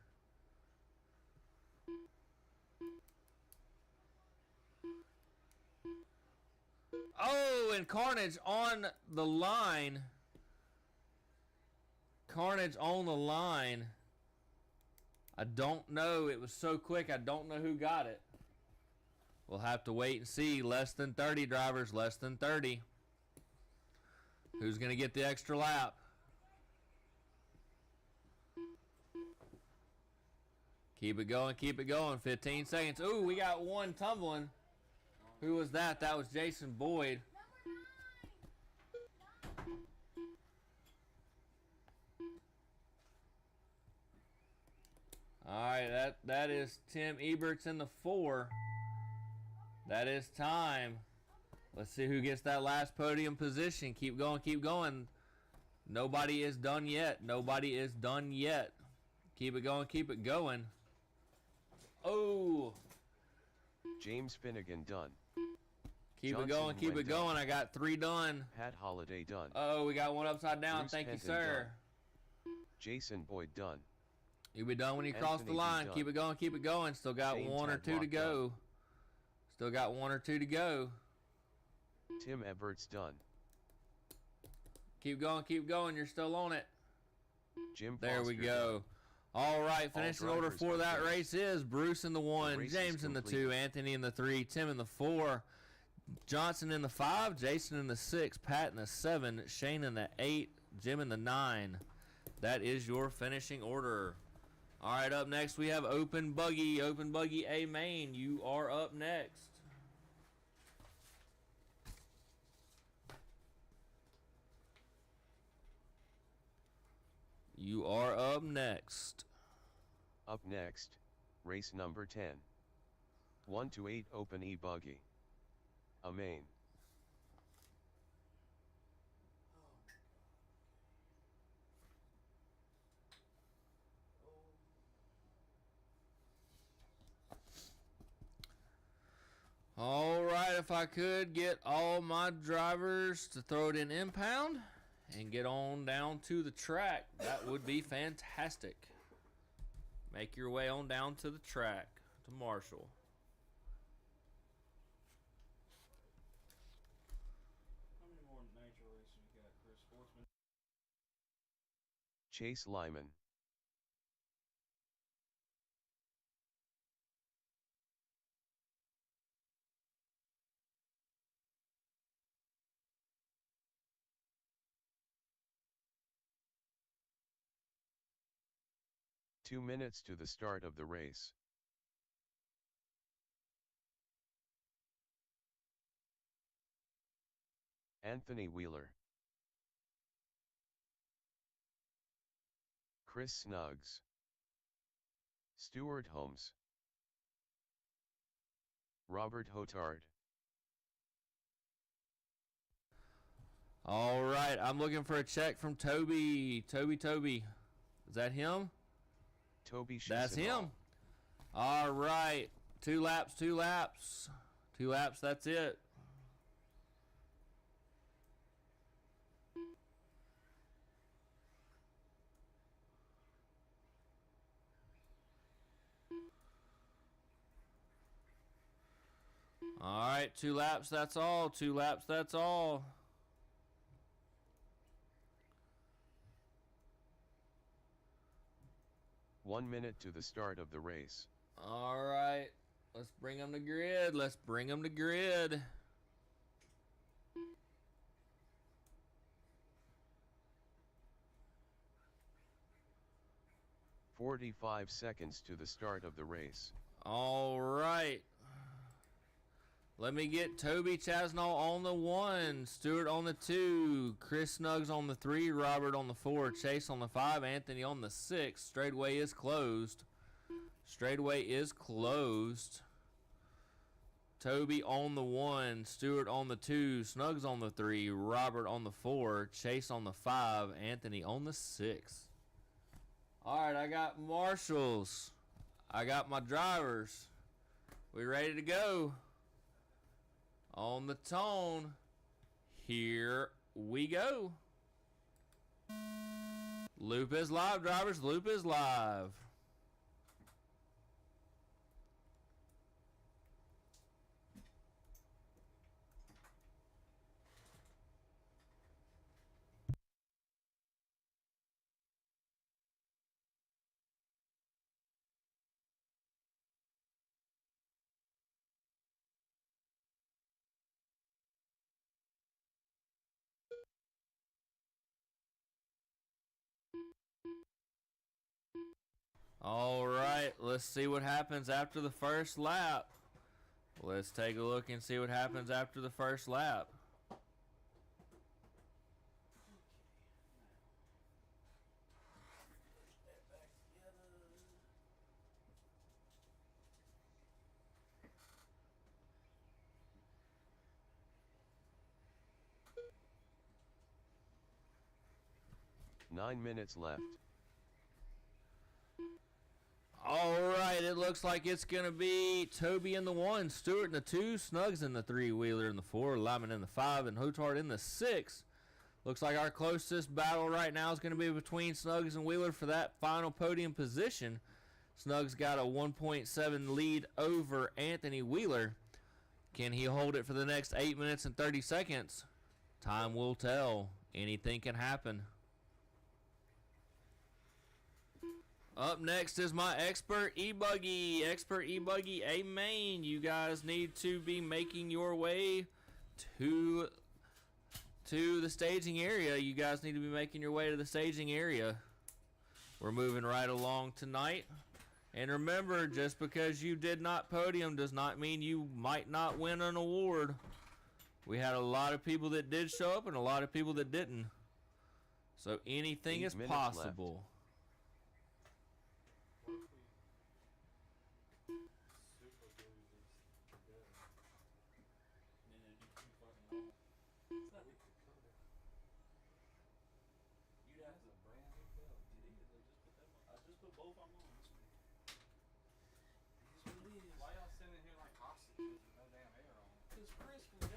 Oh, and Carnage on the line. Carnage on the line. I don't know. It was so quick. I don't know who got it. We'll have to wait and see. Less than 30, drivers. Less than 30. Who's going to get the extra lap? Keep it going. Keep it going. 15 seconds. Ooh, we got one tumbling. Who was that? That was Jason Boyd. All right, that is Tim Eberts in the 4. That is time. Let's see who gets that last podium position. Keep going, keep going. Nobody is done yet. Nobody is done yet. Keep it going, keep it going. Oh.
James Finnegan done.
Keep
Johnson
it going, keep it going. I got 3 done.
Pat Holiday done.
Oh, we got one upside down.
Bruce
Thank you,
Penton
sir.
done. Jason Boyd done.
You'll be done when you cross the
Anthony
line.
done.
Keep it going, keep it going. Still got
Shane
1 or 2 to
Tadlock
go.
done.
Still got 1 or 2 to go.
Tim Everts done.
Keep going. You're still on it.
Jim
There we
Foster
go.
done.
All right, finishing order
drivers
for that
complete.
race is Bruce in the 1,
race is
James in the
complete.
2, Anthony in the 3, Tim in the 4, Johnson in the 5, Jason in the 6, Pat in the 7, Shane in the 8, Jim in the 9. That is your finishing order. All right, up next we have Open Buggy A Main. You are up next. You are up next.
Up next, race number 10. 1 to 8 Open E-Buggy. A main.
All right, if I could get all my drivers to throw it in impound and get on down to the track, that would be fantastic. Make your way on down to the track to Marshall.
How many more nature races you got, Chris? Sportsman?
Chase Lyman. 2 minutes to the start of the race. Anthony Wheeler, Chris Snuggs, Stuart Holmes, Robert Hotard.
All right, I'm looking for a check from Toby. Toby. Is that him?
Toby
That's
Chisenhall.
him. All right, 2 laps. 2 laps, that's it. All right, 2 laps, that's all. 2 laps, that's all.
One minute to the start of the race.
All right, let's bring them to grid.
45 seconds to the start of the race.
All right. Let me get Toby Chasnall on the 1, Stewart on the 2, Chris Snuggs on the 3, Robert on the 4, Chase on the 5, Anthony on the 6. Straightaway is closed. Toby on the 1, Stewart on the 2, Snuggs on the 3, Robert on the 4, Chase on the 5, Anthony on the 6. All right, I got marshals. I got my drivers. We ready to go? On the tone, here we go. Loop is live, drivers. Loop is live. All right, let's see what happens after the first lap. Let's take a look and see what happens after the first lap.
Nine minutes left.
All right, it looks like it's going to be Toby in the 1, Stewart in the 2, Snuggs in the 3, Wheeler in the 4, Lyman in the 5, and Hotard in the 6. Looks like our closest battle right now is going to be between Snuggs and Wheeler for that final podium position. Snuggs got a 1.7 lead over Anthony Wheeler. Can he hold it for the next 8 minutes and 30 seconds? Time will tell. Anything can happen. Up next is my Expert E-Buggy. Expert E-Buggy A-Main. You guys need to be making your way to the staging area. You guys need to be making your way to the staging area. We're moving right along tonight. And remember, just because you did not podium does not mean you might not win an award. We had a lot of people that did show up and a lot of people that didn't. So anything is possible.
Left.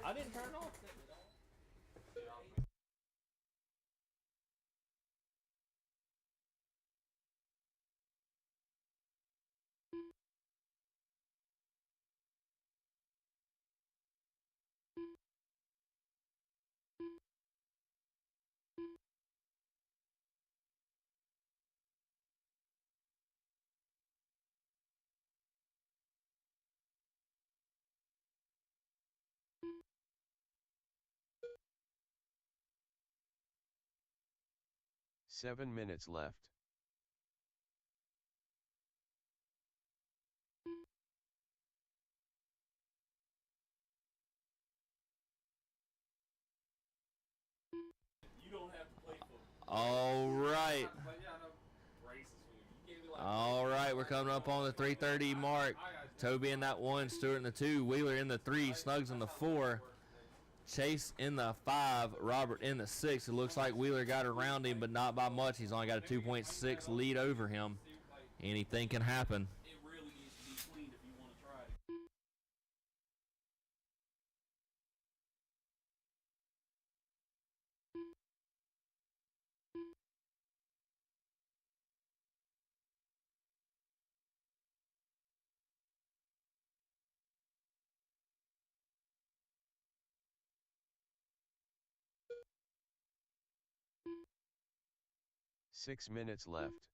I didn't turn off.
Seven minutes left.
All right. All right, we're coming up on the 3:30 mark. Toby in that 1, Stewart in the 2, Wheeler in the 3, Snugs in the 4, Chase in the 5, Robert in the 6. It looks like Wheeler got around him, but not by much. He's only got a 2.6 lead over him. Anything can happen.
It really needs to be cleaned if you want to try it.
Six minutes left.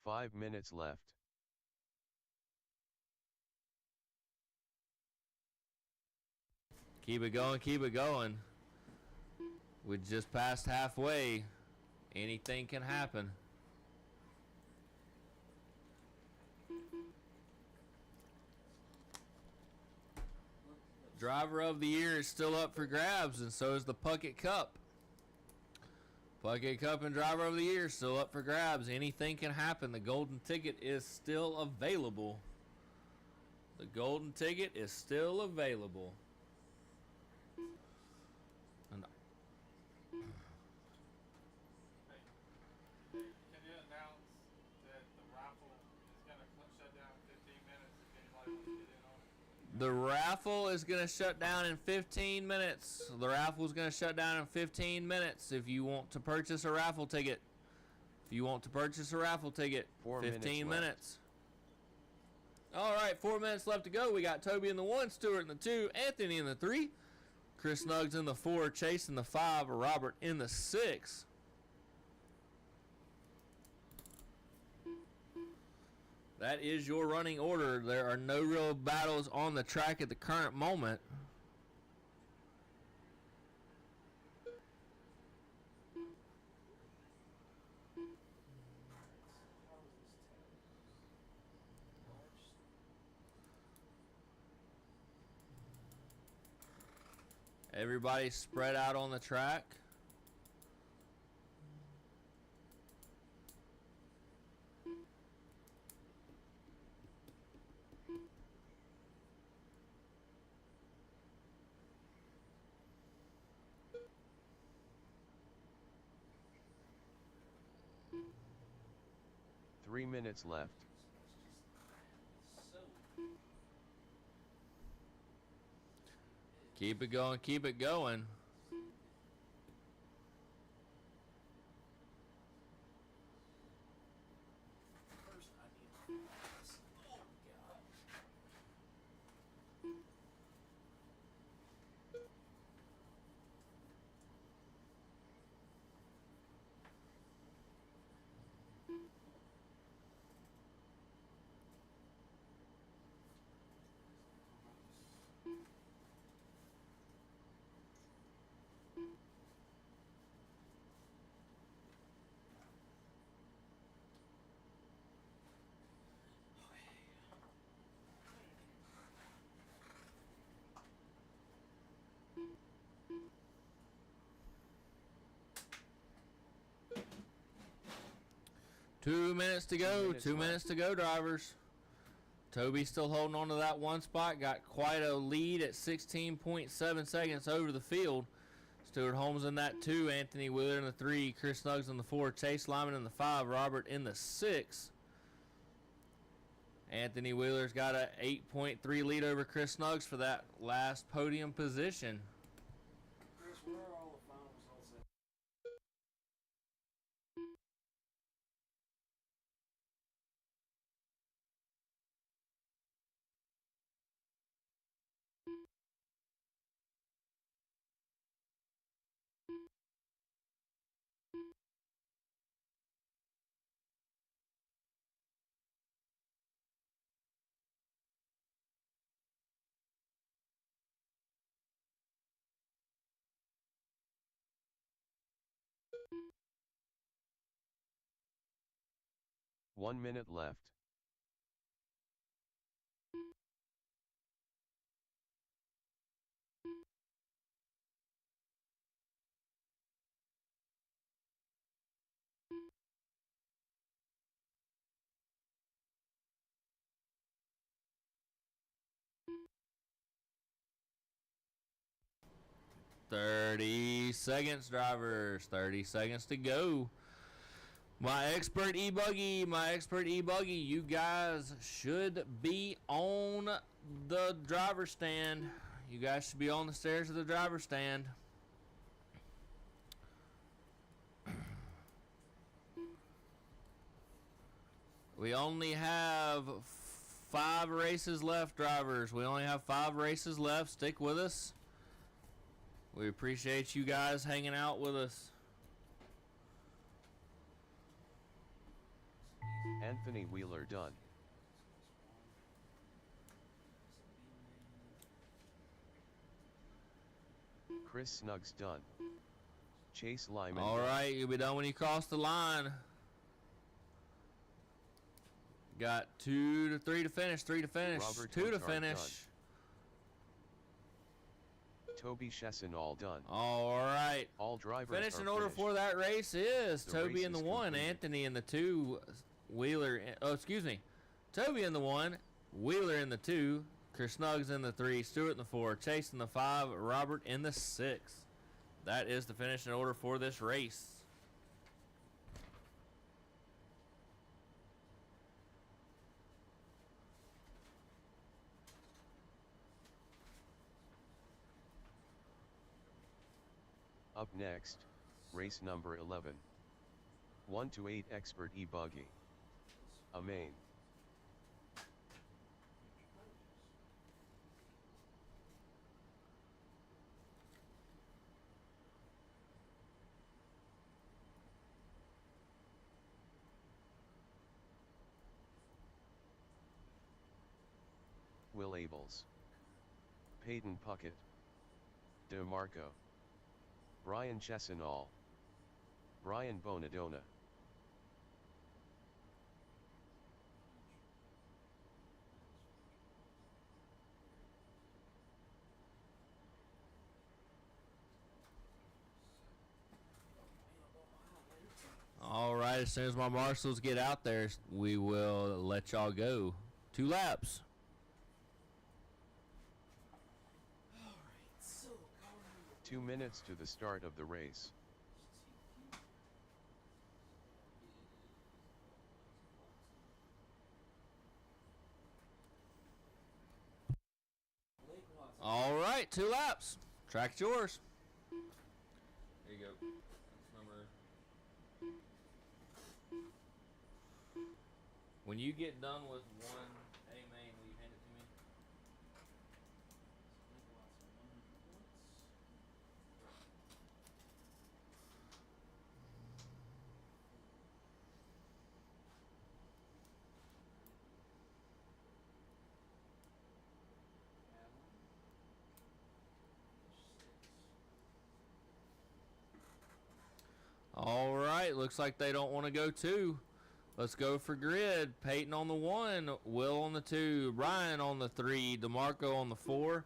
Five minutes left.
Keep it going, keep it going. We just passed halfway. Anything can happen. Driver of the Year is still up for grabs, and so is the Puckett Cup. Puckett Cup and Driver of the Year still up for grabs. Anything can happen. The golden ticket is still available. The golden ticket is still available. And
Can you announce that the raffle is going to shut down in 15 minutes if anybody wants to get in on it?
the raffle is going to shut down in 15 minutes. The raffle is going to shut down in 15 minutes if you want to purchase a raffle ticket. If you want to purchase a raffle ticket, 15 minutes. All right, 4 minutes left to go. We got Toby in the 1, Stewart in the 2, Anthony in the 3, Chris Nuggs in the 4, Chase in the 5, Robert in the 6. That is your running order. There are no real battles on the track at the current moment. Everybody's spread out on the track.
Three minutes left.
Keep it going, keep it going. Two minutes to go. 2 minutes to go, drivers. Toby's still holding on to that one spot. Got quite a lead at 16.7 seconds over the field. Stuart Holmes in that 2, Anthony Wheeler in the 3, Chris Snuggs in the 4, Chase Lyman in the 5, Robert in the 6. Anthony Wheeler's got a 8.3 lead over Chris Snuggs for that last podium position.
Chris, where are all the final results at?
One minute left.
"30 seconds, drivers. 30 seconds to go. My expert e-buggy, you guys should be on the driver's stand. You guys should be on the stairs of the driver's stand. We only have 5 races left, drivers. We only have 5 races left. Stick with us. We appreciate you guys hanging out with us.
Anthony Wheeler done. Chris Snuggs done. Chase Lyman.
All right, you'll be done when you cross the line. Got 2 to 3 to finish, 3 to finish,
Robert
2 to
Coulthard
finish.
done. Toby Chesson all done.
All right.
All drivers
Finishing
are
order
finished.
for that race is
The
Toby
race
in the
is
1,
completed.
Anthony in the 2, Wheeler. Toby in the 1, Wheeler in the 2, Chris Snuggs in the 3, Stewart in the 4, Chase in the 5, Robert in the 6. That is the finishing order for this race.
Up next, race number 11. 1 to 8 expert e-buggy. A main. Will Abels. Peyton Puckett. DeMarco. Brian Chesson-All. Brian Bonadonna.
All right, as soon as my marshals get out there, we will let y'all go. 2 laps.
2 minutes to the start of the race.
All right, 2 laps. Track's yours. There you go. That's number. When you get done with one A main, will you hand it to me? All right, looks like they don't want to go 2. Let's go for grid. Peyton on the 1, Will on the 2, Brian on the 3, DeMarco on the 4.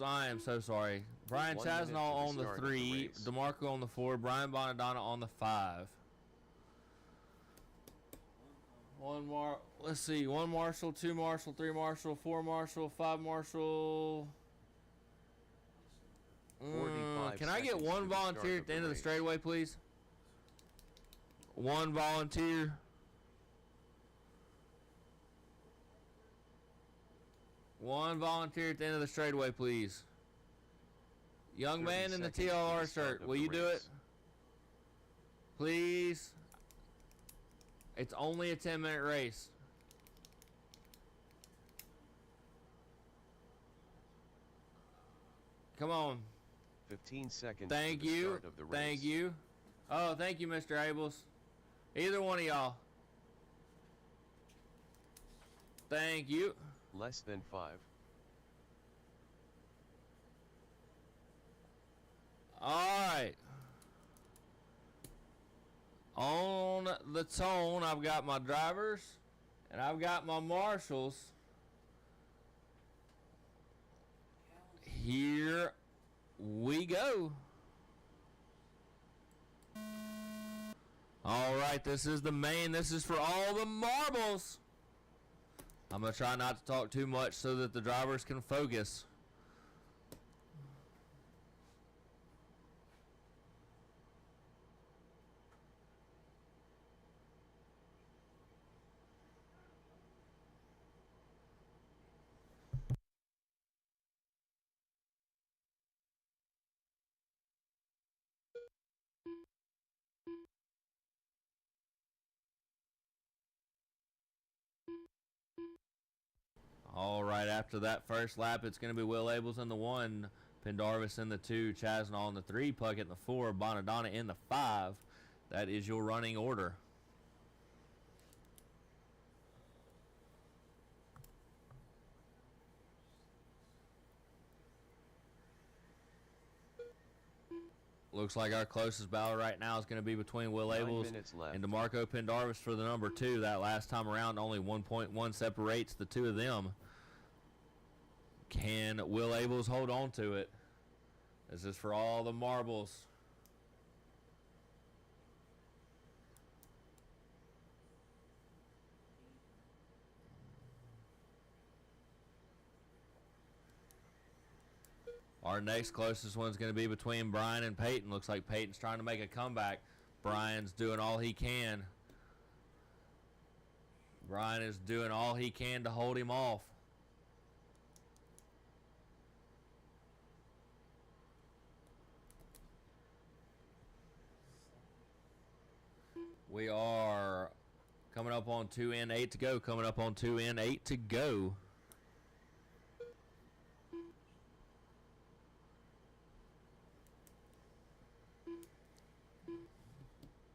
I am so sorry. Brian
1 minute to
Chasnall
the
on the
start of the
3,
race.
DeMarco on the 4, Brian Bonadonna on the 5. Let's see, 1 Marshall, 2 Marshall, 3 Marshall, 4 Marshall, 5 Marshall.
45
Can I get
seconds
one
to the start
volunteer at the end of the
race.
straightaway, please? One volunteer. One volunteer at the end of the straightaway, please. Young man in the
30 seconds to
TLR
the start
shirt,
of
will
the
you do it?
race.
Please. It's only a 10-minute race. Come on.
15 seconds
Thank
to the
you.
start of the race.
Thank you. Oh, thank you, Mr. Abels. Either one of y'all. Thank you.
Less than 5.
Alright. On the tone, I've got my drivers and I've got my marshals. Here we go. Alright, this is the main. This is for all the marbles. I'm going to try not to talk too much so that the drivers can focus. All right, after that first lap, it's going to be Will Abels in the 1, Pendarvis in the 2, Chasnall in the 3, Puckett in the 4, Bonadonna in the 5. That is your running order. Looks like our closest battle right now is going to be between Will
9
Abels
minutes left.
and DeMarco Pendarvis for the number 2. That last time around, only 1.1 separates the two of them. Can Will Abels hold on to it? This is for all the marbles. Our next closest one's going to be between Brian and Peyton. Looks like Peyton's trying to make a comeback. Brian's doing all he can. Brian is doing all he can to hold him off. We are coming up on 2N8 to go. Coming up on 2N8 to go.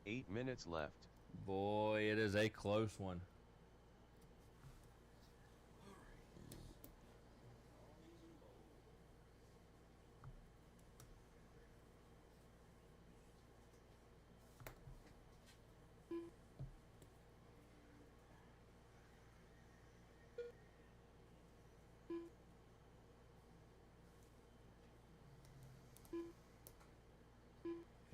Eight minutes left.
Boy, it is a close one.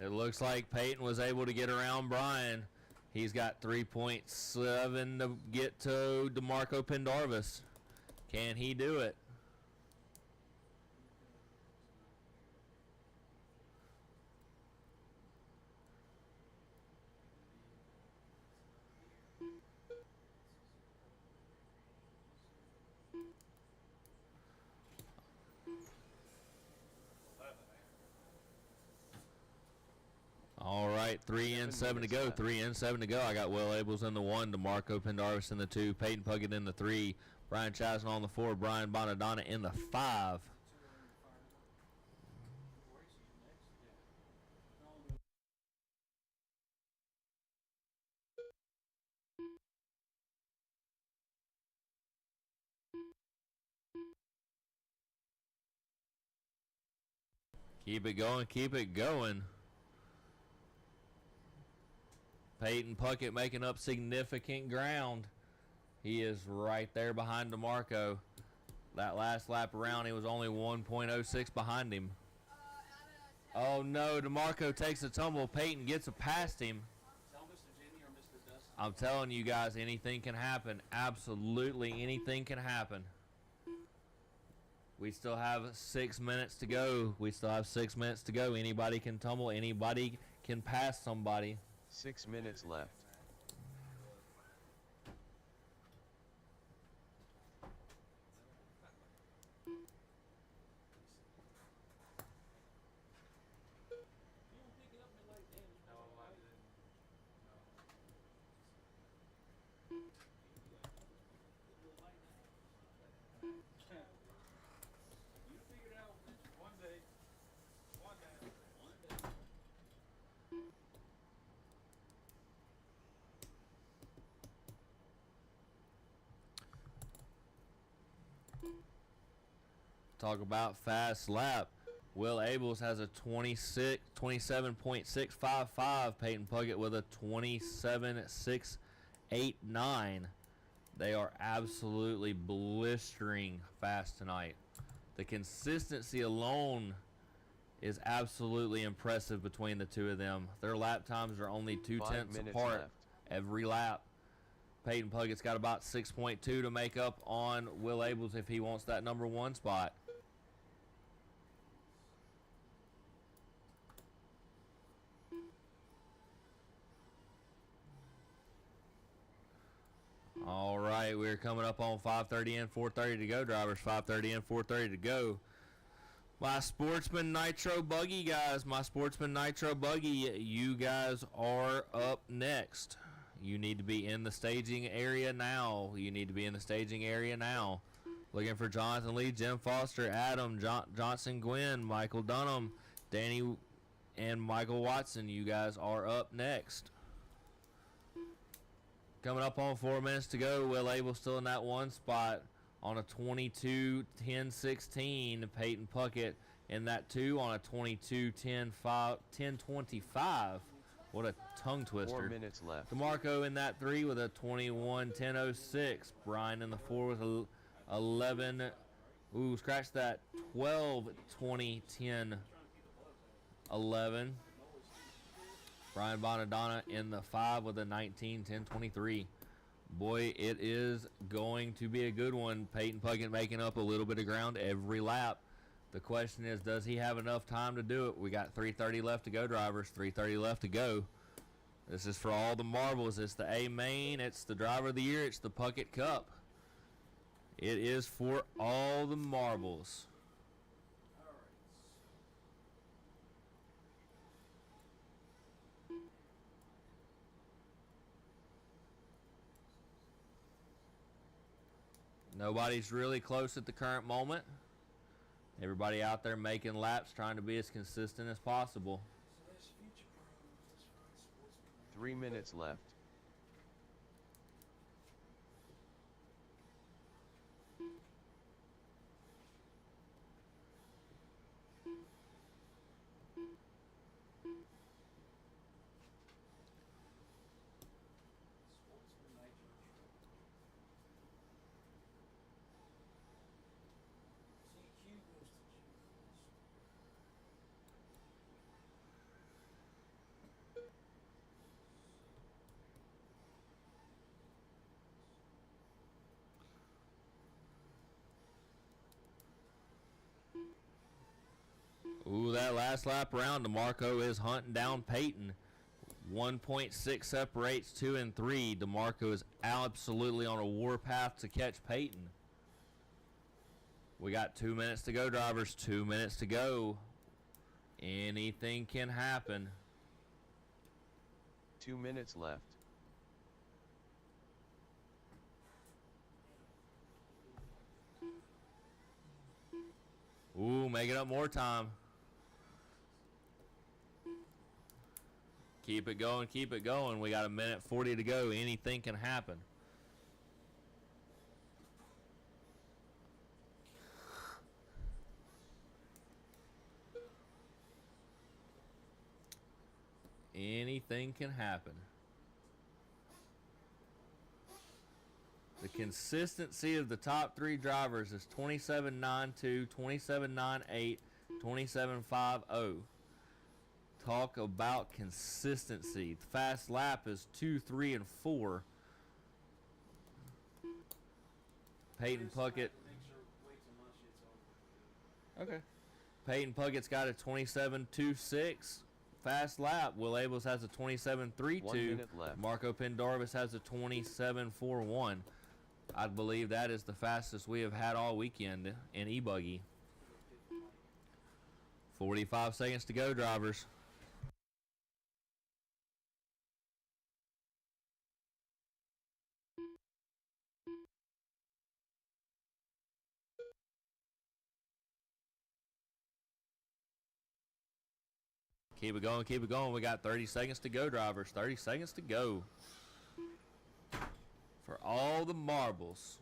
It looks like Peyton was able to get around Brian. He's got 3.7 to get to DeMarco Pendarvis. Can he do it? All right, 3N7 to go. 3N7 to go. I got Will Abels in the 1, DeMarco Pendarvis in the 2, Peyton Puckett in the 3, Brian Chasnall in the 4, Brian Bonadonna in the 5. Keep it going. Keep it going. Peyton Puckett making up significant ground. He is right there behind DeMarco. That last lap around, he was only 1.06 behind him. Oh no, DeMarco takes a tumble. Peyton gets past him. I'm telling you guys, anything can happen. Absolutely anything can happen. We still have 6 minutes to go. We still have 6 minutes to go. Anybody can tumble. Anybody can pass somebody.
6 minutes left.
Talk about fast lap. Will Abels has a 27.655. Peyton Puckett with a 27.689. They are absolutely blistering fast tonight. The consistency alone is absolutely impressive between the two of them. Their lap times are only 0.2 apart
left.
every lap. Peyton Puckett's got about 6.2 to make up on Will Abels if he wants that number 1 spot. All right, we're coming up on 5:30 and 4:30 to go, drivers. 5:30 and 4:30 to go. My Sportsman Nitro Buggy, guys. My Sportsman Nitro Buggy, you guys are up next. You need to be in the staging area now. You need to be in the staging area now. Looking for Jonathan Lee, Jim Foster, Adam, Johnson Gwynn, Michael Dunham, Danny, and Michael Watson. You guys are up next. Coming up on 4 minutes to go. Will Abel still in that 1 spot on a 22-10-16. Peyton Puckett in that 2 on a 22-10-25. What a tongue twister.
4 minutes left.
DeMarco in that 3 with a 21-10-06. Brian in the 4 with a 11. Ooh, scratch that. 12-20-10-11. Brian Bonadonna in the 5 with a 19-10-23. Boy, it is going to be a good one. Peyton Puckett making up a little bit of ground every lap. The question is, does he have enough time to do it? We got 3:30 left to go, drivers. 3:30 left to go. This is for all the marbles. It's the A main. It's the driver of the year. It's the Puckett Cup. It is for all the marbles. Nobody's really close at the current moment. Everybody out there making laps, trying to be as consistent as possible.
3 minutes left.
Ooh, that last lap around, DeMarco is hunting down Peyton. 1.6 separates 2 and 3. DeMarco is absolutely on a warpath to catch Peyton. We got 2 minutes to go, drivers. 2 minutes to go. Anything can happen.
2 minutes left.
Ooh, making up more time. Keep it going, keep it going. We got 1:40 to go. Anything can happen. Anything can happen. The consistency of the top 3 drivers is 27.92, 27.98, 27.50. Talk about consistency. The fast lap is 2, 3, and 4. Peyton Puckett. Okay. Peyton Puggett's got a 27.26 fast lap. Will Abels has a 27.32.
1 minute left.
Marco Pendarvis has a 27.41. I believe that is the fastest we have had all weekend in e-buggy. 45 seconds to go, drivers. Keep it going, keep it going. We got 30 seconds to go, drivers. 30 seconds to go. For all the marbles.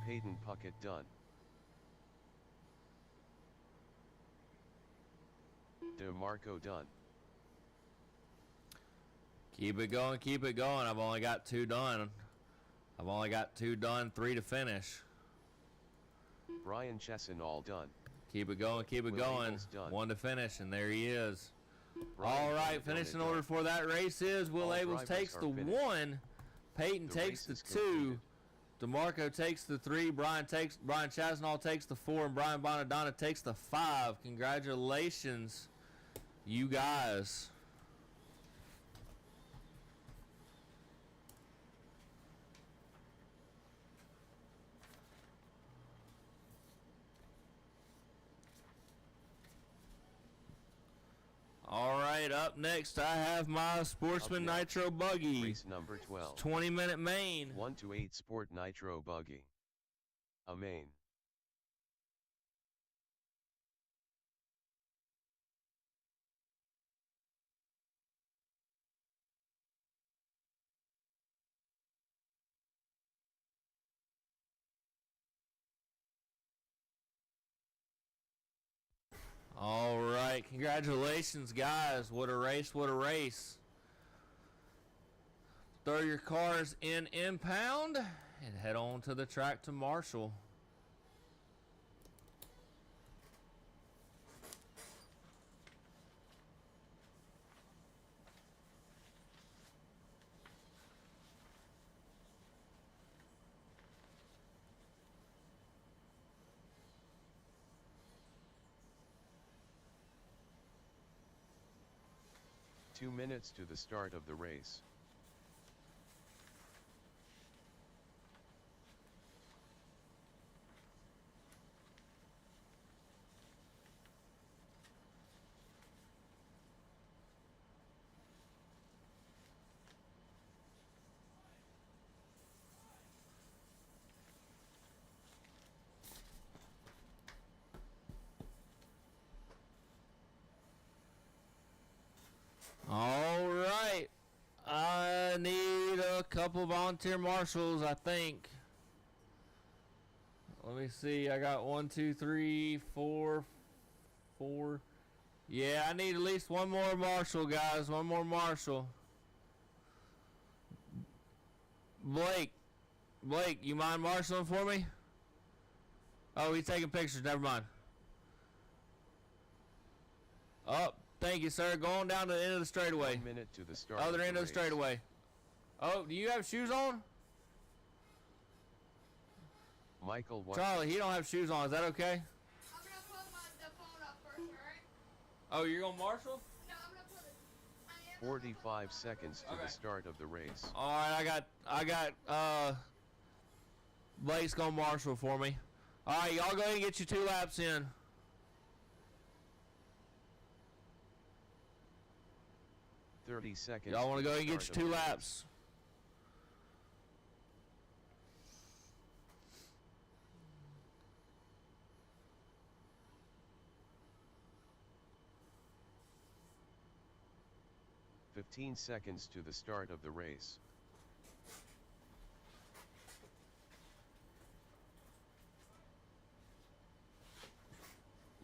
Peyton Puckett done. DeMarco done.
Keep it going, keep it going. I've only got 2 done. I've only got 2 done, 3 to finish.
Brian Chesson all done.
Keep it going, keep it
Will
going.
Abels done.
1 to finish, and there he is.
Brian
All right,
Pugget
finishing
done.
order for that race is Will
All
Abels
drivers
takes
are
the
finished.
1. Peyton
The
takes the
race is
2.
completed.
DeMarco takes the 3. Brian Chasnall takes the 4, and Brian Bonadonna takes the 5. Congratulations, you guys. All right, up next I have my Sportsman
Up next,
Nitro Buggy.
Race number 12.
20-minute main.
1 to 8 Sport Nitro Buggy. A main.
All right, congratulations, guys. What a race, what a race. Throw your cars in impound and head on to the track to Marshall.
Two minutes to the start of the race.
All right. I need a couple volunteer marshals, I think. Let me see. I got 1, 2, 3, 4. Yeah, I need at least one more marshal, guys. One more marshal. Blake, you mind marshaling for me? Oh, he's taking pictures. Never mind. Oh, thank you, sir. Going down to the end of the straightaway.
1 minute to the start.
Other
of
end
the
of the
race.
straightaway. Oh, do you have shoes on?
Michael, what?
Charlie, he don't have shoes on. Is that okay?
I'm gonna put the phone up first, alright?
Oh, you're going to marshal?
No, I'm gonna put it. I am
45 seconds to
Okay.
the start of the race.
All right, I got Blake's going to marshal for me. All right, y'all go ahead and get your 2 laps in.
30 seconds.
Y'all want to go ahead and get
start
your
of
2
the race.
laps.
"15 seconds to the start of the race.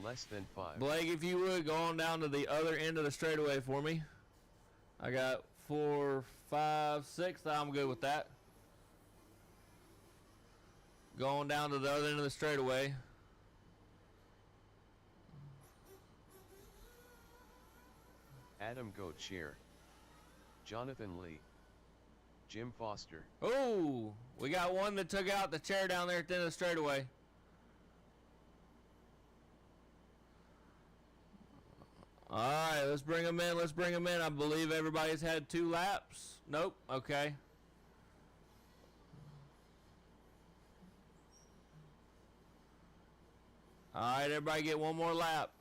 Less than 5.
Blake, if you would, go on down to the other end of the straightaway for me. I got 4, 5, 6. I'm good with that. Going down to the other end of the straightaway.
Adam Goat Shear. Jonathan Lee. Jim Foster.
Oh, we got one that took out the chair down there at the end of the straightaway. All right, let's bring them in. Let's bring them in. I believe everybody's had 2 laps. Nope. Okay. All right, everybody get one more lap.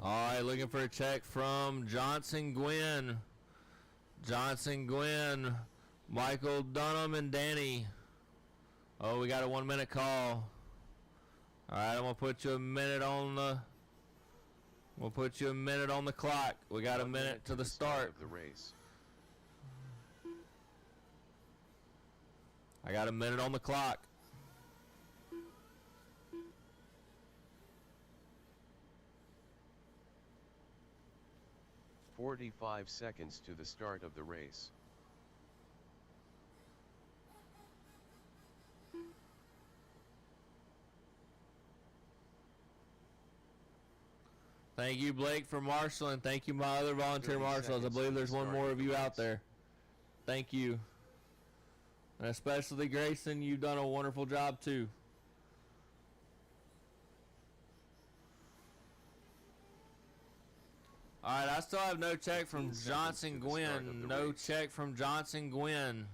All right, looking for a check from Johnson Gwynn. Johnson Gwynn, Michael Dunham, and Danny. Oh, we got a 1-minute call. All right, I'm gonna put you a minute on the. We'll put you a minute on the clock. We got a minute to the start
of the race.
I got a minute on the clock.
45 seconds to the start of the race.
Thank you, Blake, for marshaling. Thank you, my other volunteer
30
marshals. I
seconds
believe
to
there's
the
one
start
more
of
of
the
you
race.
out there. Thank you. And especially Grayson, you've done a wonderful job too. All right, I still have no check from
15 seconds
Johnson
to the start of
Gwynn.
the
No
race.
check from Johnson Gwynn.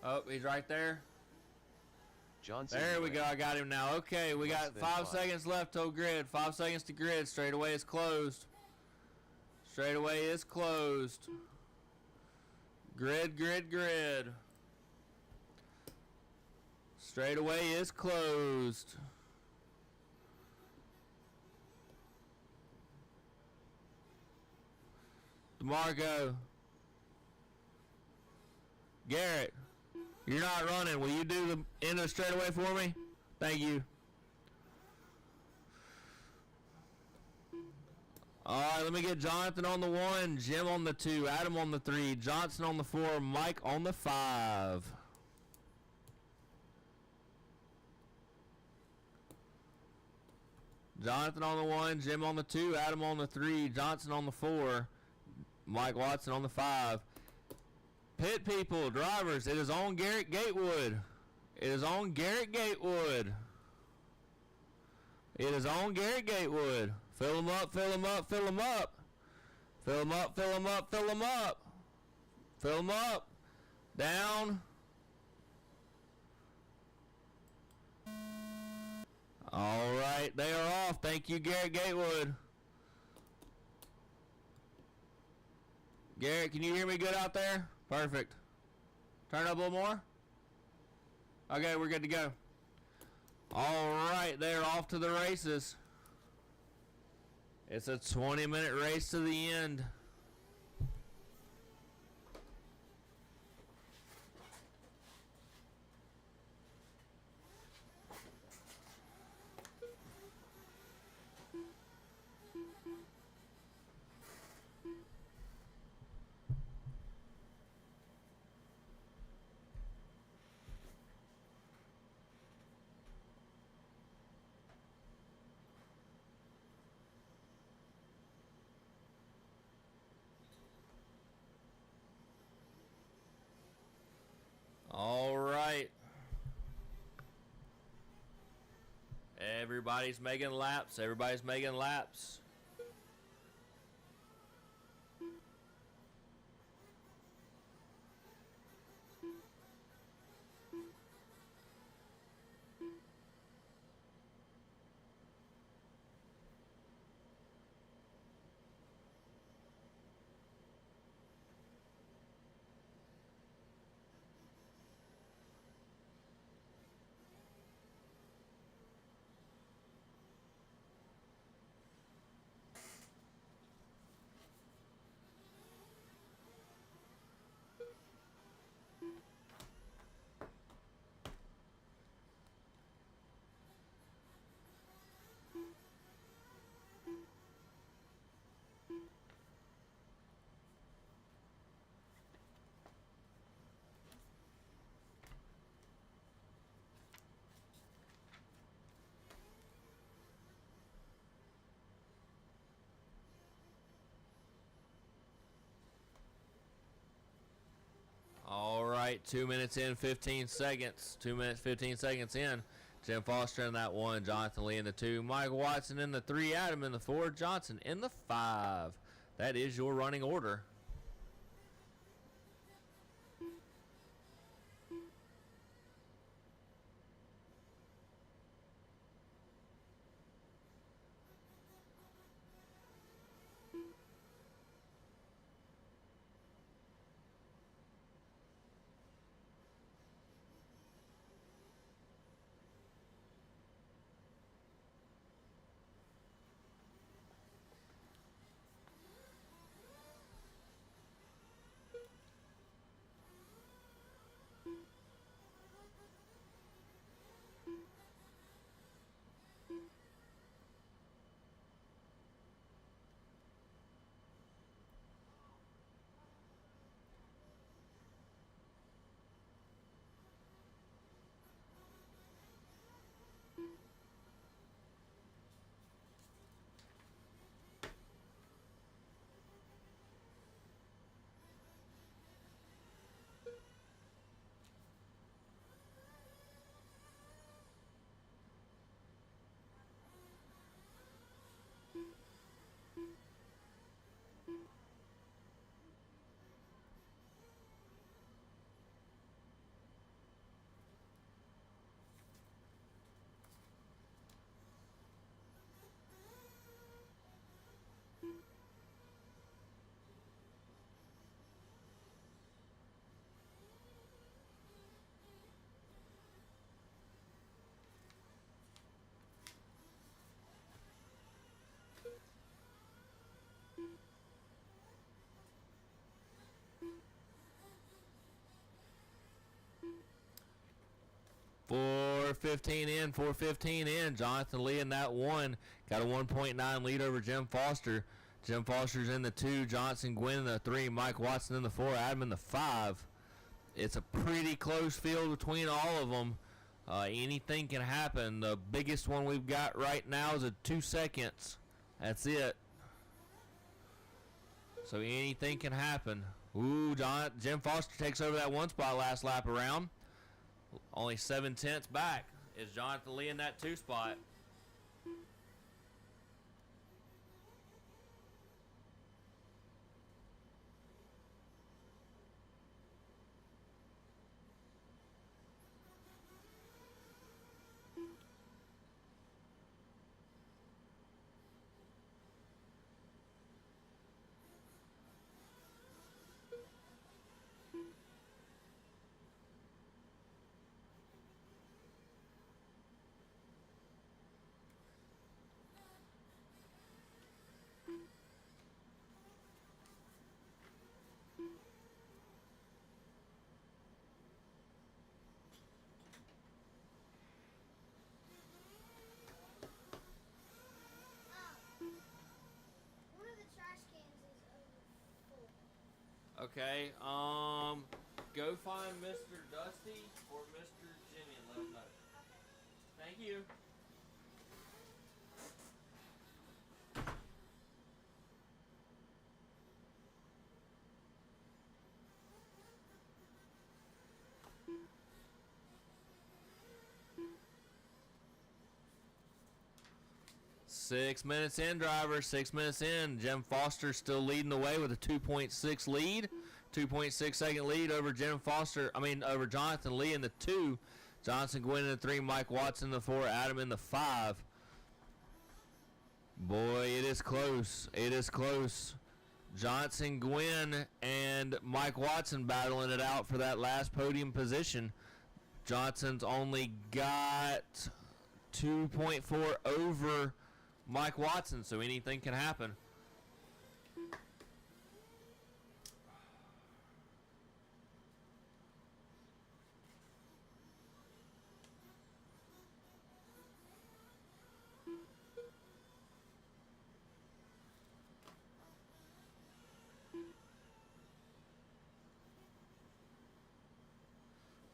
Oh, he's right there.
Johnson
There we
Gwynn.
go. I got him now. Okay, we
Less
got
than
5
5.
seconds left till grid. 5 seconds to grid. Straightaway is closed. Straightaway is closed. Grid, grid, grid. Straightaway is closed. DeMarco. Garrett. You're not running. Will you do the end of the straightaway for me? Thank you. All right, let me get Jonathan on the 1, Jim on the 2, Adam on the 3, Johnson on the 4, Mike on the 5. Jonathan on the 1, Jim on the 2, Adam on the 3, Johnson on the 4, Mike Watson on the 5. Pit people, drivers, it is on Garrett Gatewood. It is on Garrett Gatewood. It is on Garrett Gatewood. Fill them up, fill them up, fill them up. Fill them up, fill them up, fill them up. Fill them up. Down. All right, they are off. Thank you, Garrett Gatewood. Garrett, can you hear me good out there? Perfect. Turn up a little more. Okay, we're good to go. All right, they're off to the races. It's a 20-minute race to the end. All right. Everybody's making laps. Everybody's making laps. 2 minutes in, 15 seconds. 2 minutes, 15 seconds in. Jim Foster in that 1, Jonathan Lee in the 2, Mike Watson in the 3, Adam in the 4, Johnson in the 5. That is your running order. Four 15 in, 4:15 in. Jonathan Lee in that 1. Got a 1.9 lead over Jim Foster. Jim Foster's in the 2. Johnson Gwynn in the 3. Mike Watson in the 4. Adam in the 5. It's a pretty close field between all of them. Anything can happen. The biggest one we've got right now is a 2 seconds. That's it. So anything can happen. Ooh, Jim Foster takes over that 1 spot last lap around. Only 7/10 back is Jonathan Lee in that 2 spot.
One of the trash cans is full.
Okay, go find Mr. Dusty or Mr. Jimmy and let them know. Thank you. Six minutes in, driver. 6 minutes in. Jim Foster still leading the way with a 2.6 lead. 2.6 second lead over over Jonathan Lee in the 2. Johnson Gwynn in the 3. Mike Watson in the 4. Adam in the 5. Boy, it is close. It is close. Johnson Gwynn and Mike Watson battling it out for that last podium position. Johnson's only got 2.4 over Mike Watson, so anything can happen.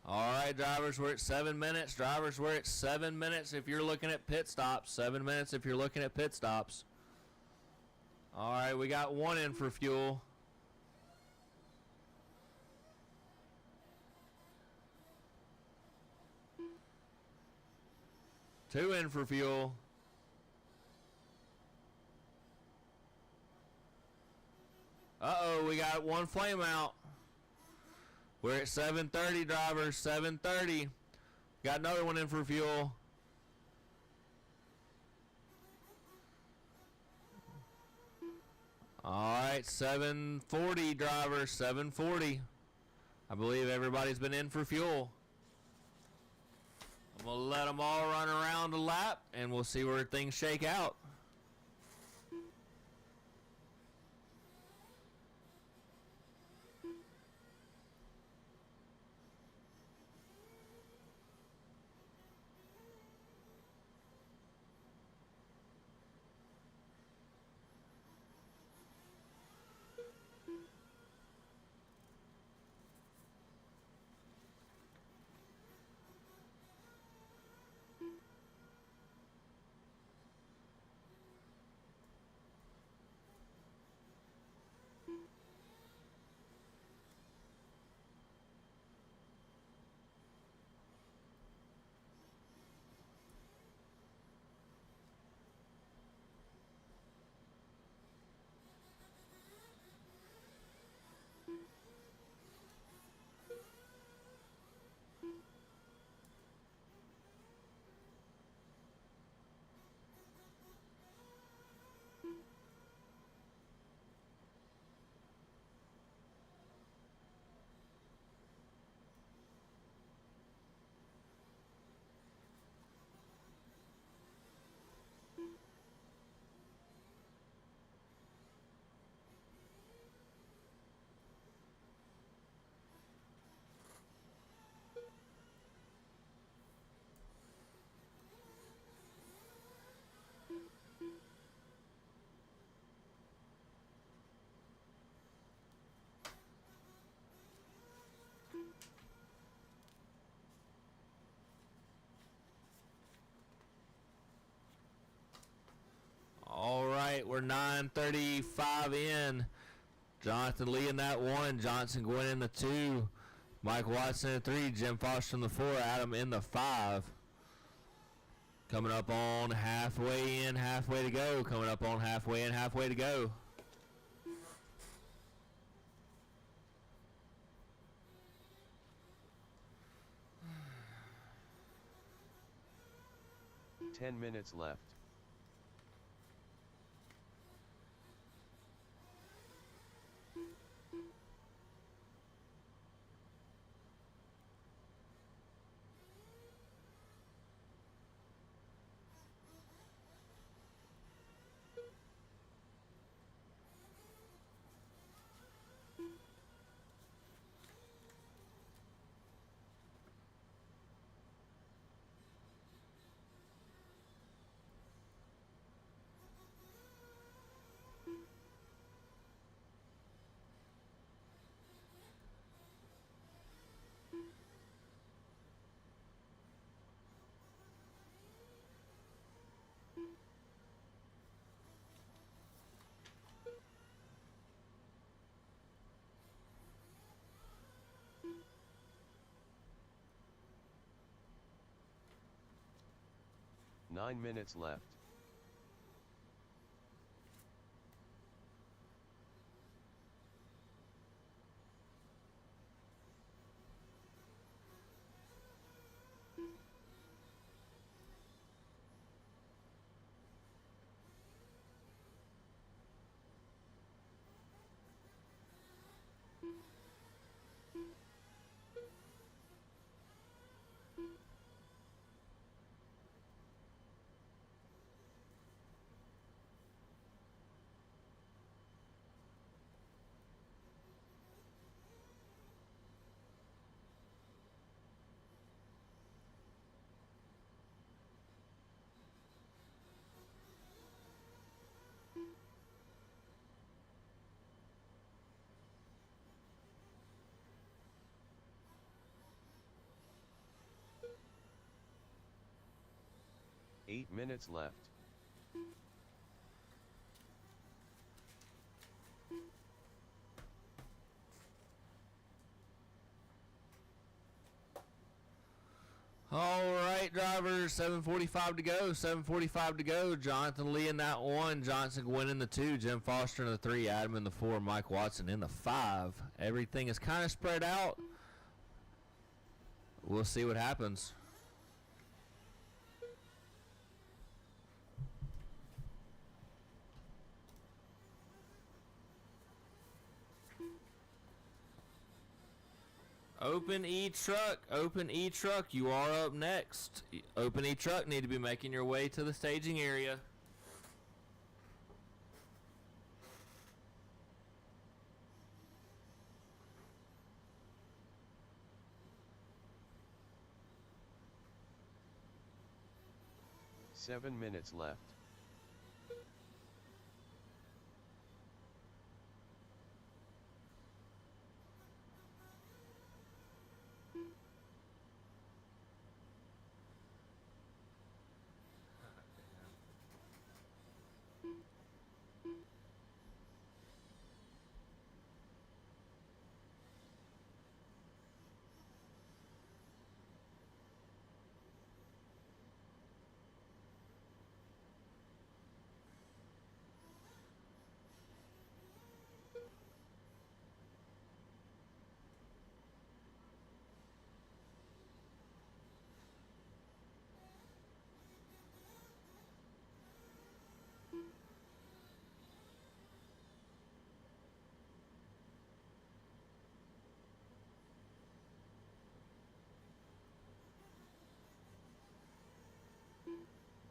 All right, drivers, we're at 7 minutes. Drivers, we're at 7 minutes if you're looking at pit stops. 7 minutes if you're looking at pit stops. All right, we got 1 in for fuel. 2 in for fuel. Uh-oh, we got 1 flame out. We're at 730, drivers, 730. Got another one in for fuel. All right, 740, drivers, 740. I believe everybody's been in for fuel. I'm going to let them all run around a lap, and we'll see where things shake out. All right, we're 9:35 in. Jonathan Lee in that 1. Johnson going in the 2. Mike Watson in the 3. Jim Foster in the 4. Adam in the 5. Coming up on halfway in, halfway to go. Coming up on halfway in, halfway to go.
Ten minutes left. Nine minutes left. Eight minutes left.
All right, drivers. drivers. 7:45 to go. 7:45 to go. Jonathan Lee in that 1. Johnson winning the 2. Jim Foster in the 3. Adam in the 4. Mike Watson in the 5. Everything is kind of spread out. We'll see what happens. Open E-Truck, Open E-Truck, you are up next. Open E-Truck, need to be making your way to the staging area.
Seven minutes left.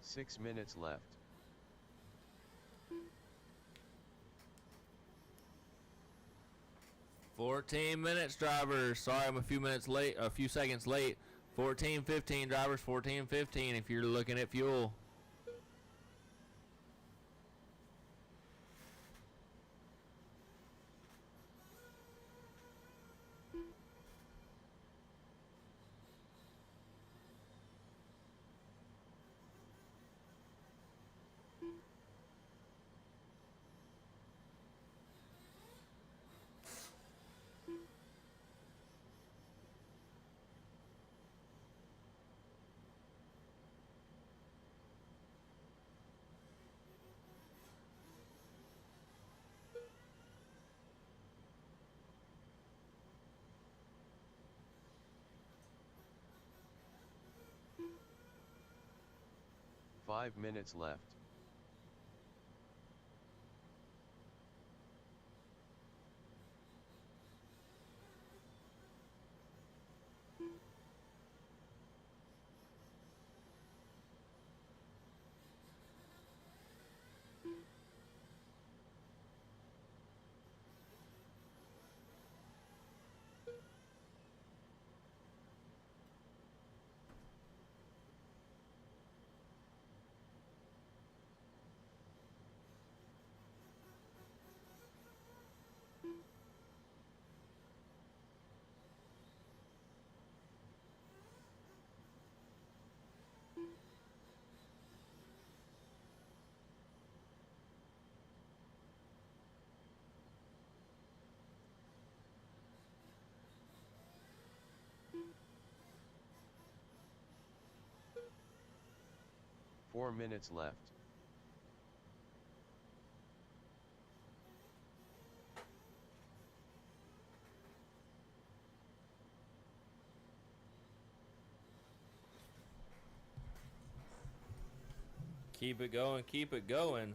Six minutes left.
14 minutes, drivers. Sorry, I'm a few seconds late. 14:15, drivers. 14:15. If you're looking at fuel.
Five minutes left. Four minutes left.
Keep it going, keep it going.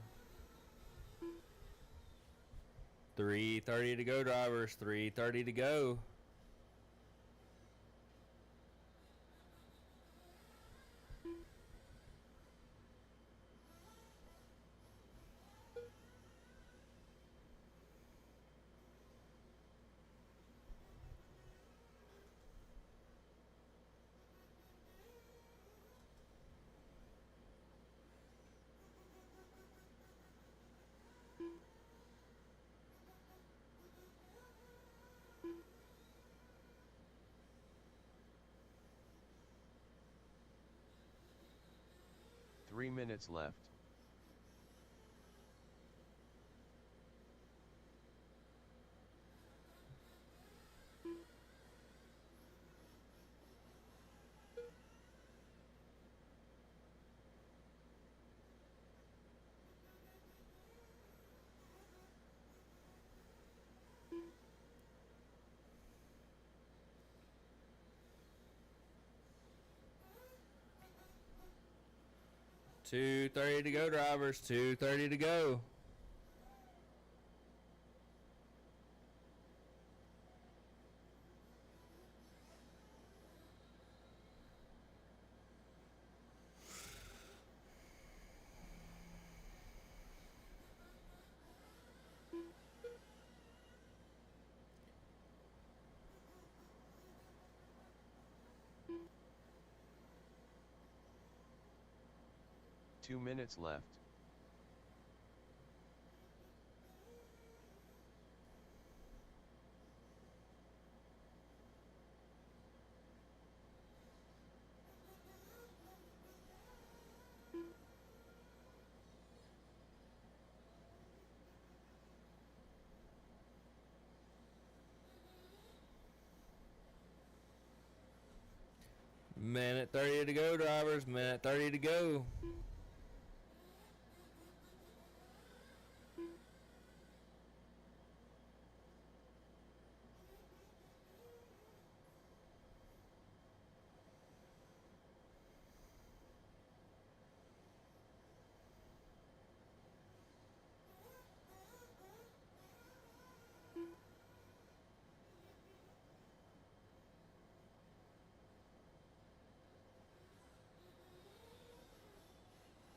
3:30 to go, drivers. 3:30 to go.
Three minutes left.
2:30 to go, drivers. 2:30 to go.
Two minutes left.
Minute 30 to go, drivers. Minute 30 to go.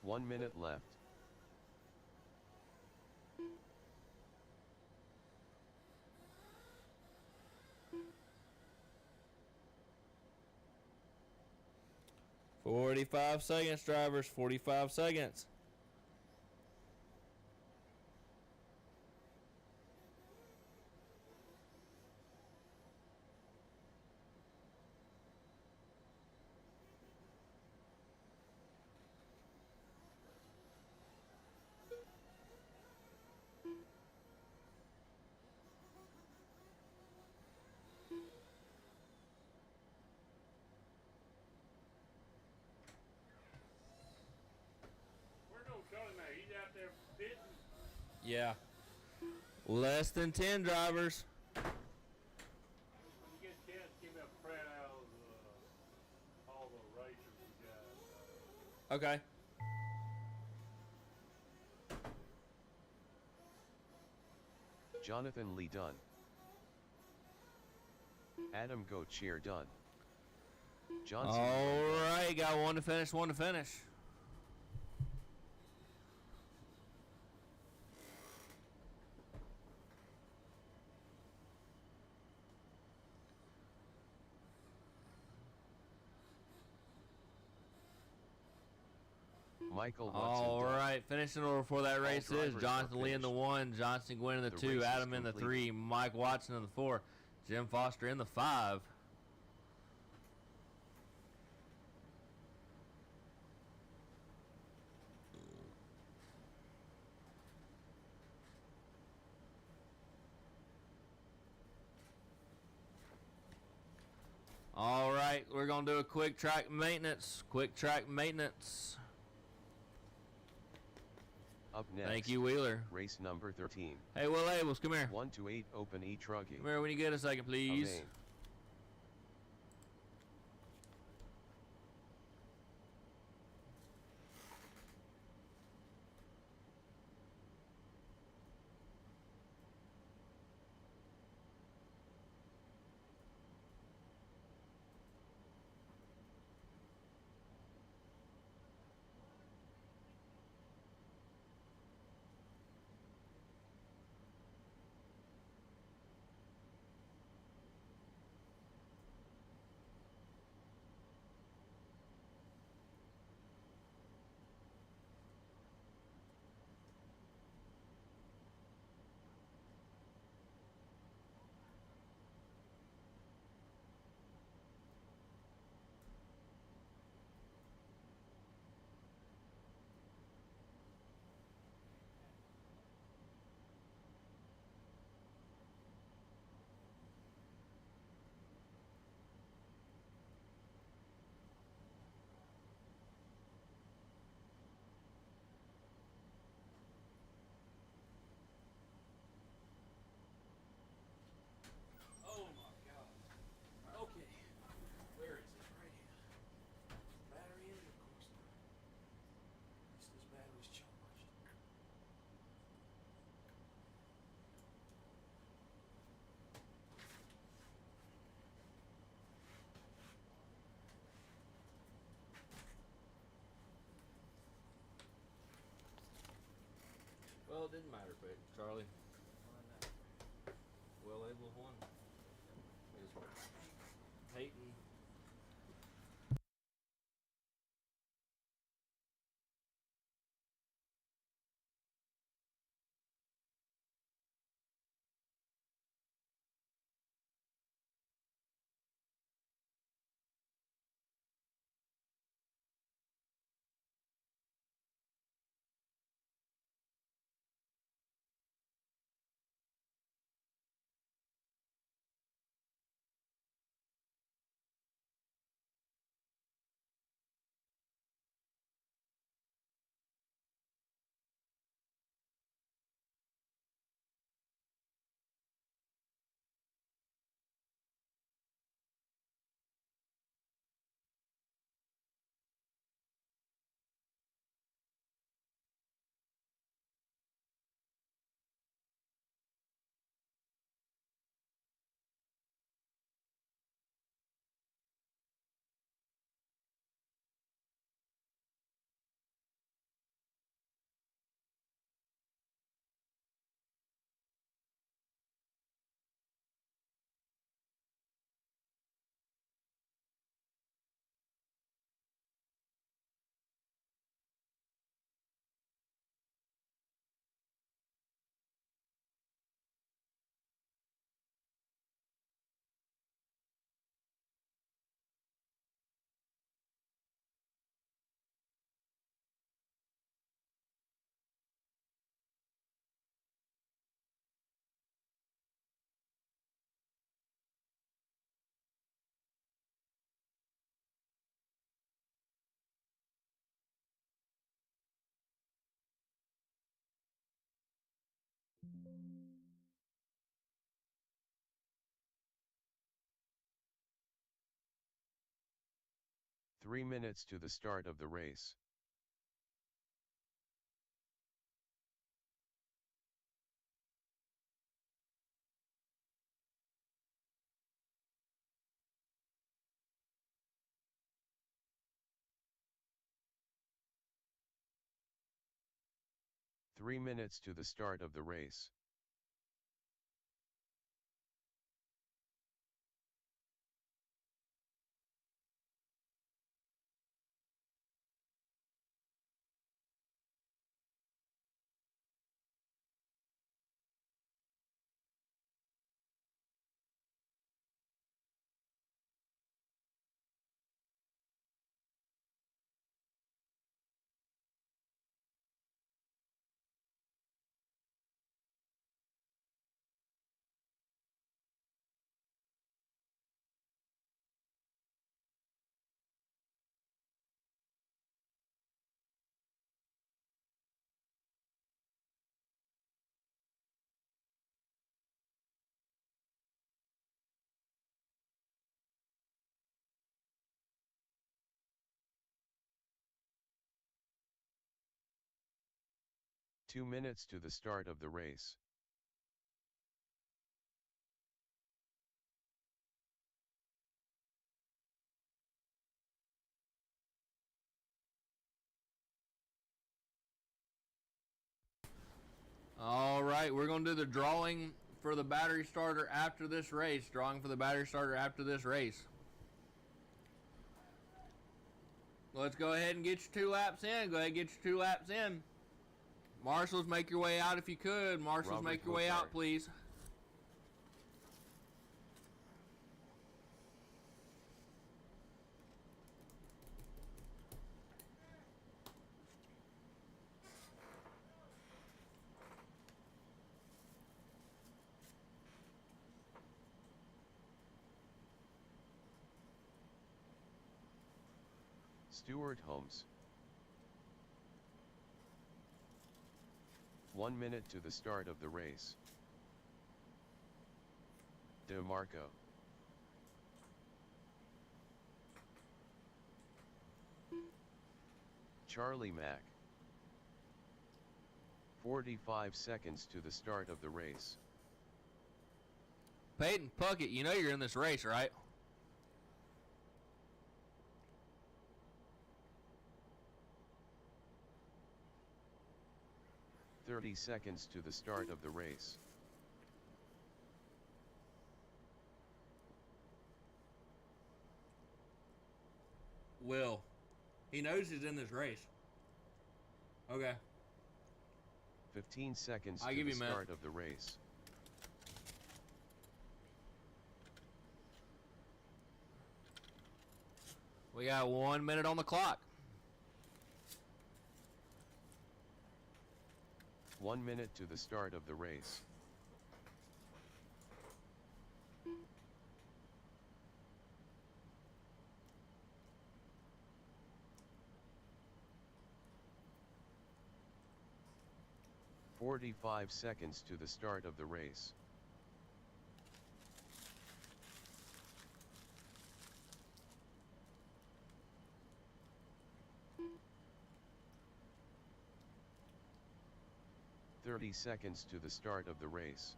One minute left.
$45 seconds, drivers. 45 seconds.
Where's old Charlie May? He's out there bidding.
Yeah. Less than 10, drivers.
When you get a chance, give me a print out of all the racers we got.
Okay.
Jonathan Lee done. Adam Goettier done. Johnson.
All right, got one to finish, one to finish.
Michael Watson
All
done.
right, finishing order for that race is
drivers
Jonathan
are
Lee in the
finished.
1, Johnson Gwynn in the
The
2,
race is
Adam in the
completed.
3, Mike Watson in the 4, Jim Foster in the 5. All right, we're going to do a quick track maintenance. Quick track maintenance.
Up next.
Thank you, Wheeler.
Race number 13.
Hey, Will Abels, come here.
1 to 8 open e-truggy.
Come here when you get a second, please.
Amain.
Well, it didn't matter, but Charlie. Well, able won. Is Peyton.
Three minutes to the start of the race. Three minutes to the start of the race. Two minutes to the start of the race.
All right, we're going to do the drawing for the battery starter after this race. Drawing for the battery starter after this race. Let's go ahead and get your 2 laps in. Go ahead and get your 2 laps in. Marshals, make your way out if you could. Marshals,
Robert
make your way out, please.
Stuart Holmes. 1 minute to the start of the race. DeMarco. Charlie Mack. 45 seconds to the start of the race.
Peyton Puckett, you know you're in this race, right?
30 seconds to the start of the race.
Will. He knows he's in this race. Okay.
15 seconds
I'll
to
give
the
you a minute.
start of the race.
We got 1 minute on the clock.
1 minute to the start of the race. "45 seconds to the start of the race. "30 seconds to the start of the race.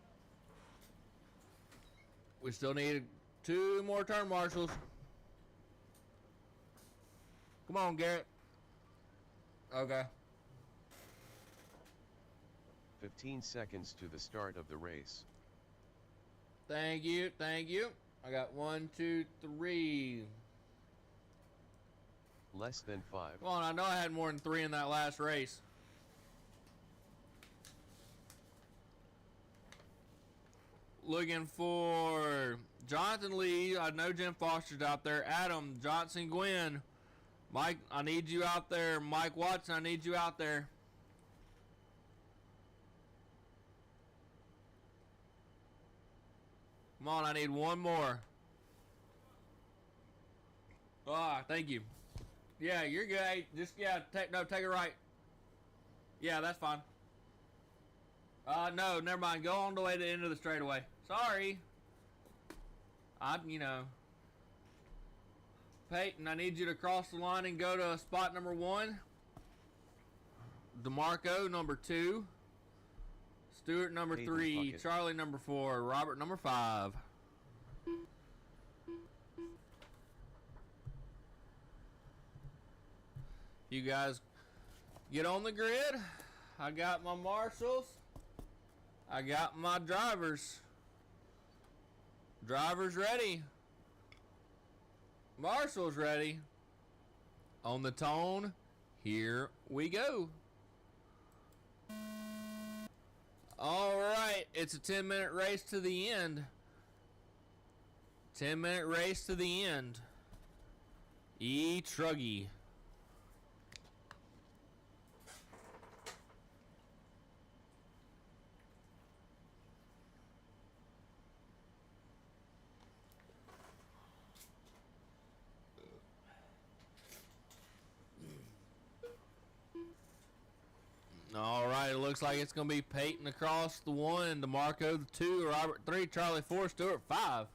We still need 2 more turn marshals. Come on, Garrett. Okay.
15 seconds to the start of the race.
Thank you. Thank you. I got 1, 2, 3.
Less than 5.
Come on, I know I had more than 3 in that last race. Looking for Jonathan Lee. I know Jim Foster's out there. Adam, Johnson, Gwynn. Mike, I need you out there. Mike Watson, I need you out there. Come on, I need 1 more. Ah, thank you. Yeah, you're good. Hey, just, yeah, take it right. Yeah, that's fine. No, never mind. Go on the way to the end of the straightaway. Sorry. Peyton, I need you to cross the line and go to spot number 1. DeMarco, number 2. Stewart, number 3. Charlie, number 4. Robert, number 5. You guys get on the grid. I got my marshals. I got my drivers. Drivers ready. Marshals ready. On the tone, here we go. All right, it's a 10-minute race to the end. 10-minute race to the end. Truggy. All right, it looks like it's going to be Peyton across the 1, DeMarco the 2, Robert 3, Charlie 4, Stewart 5.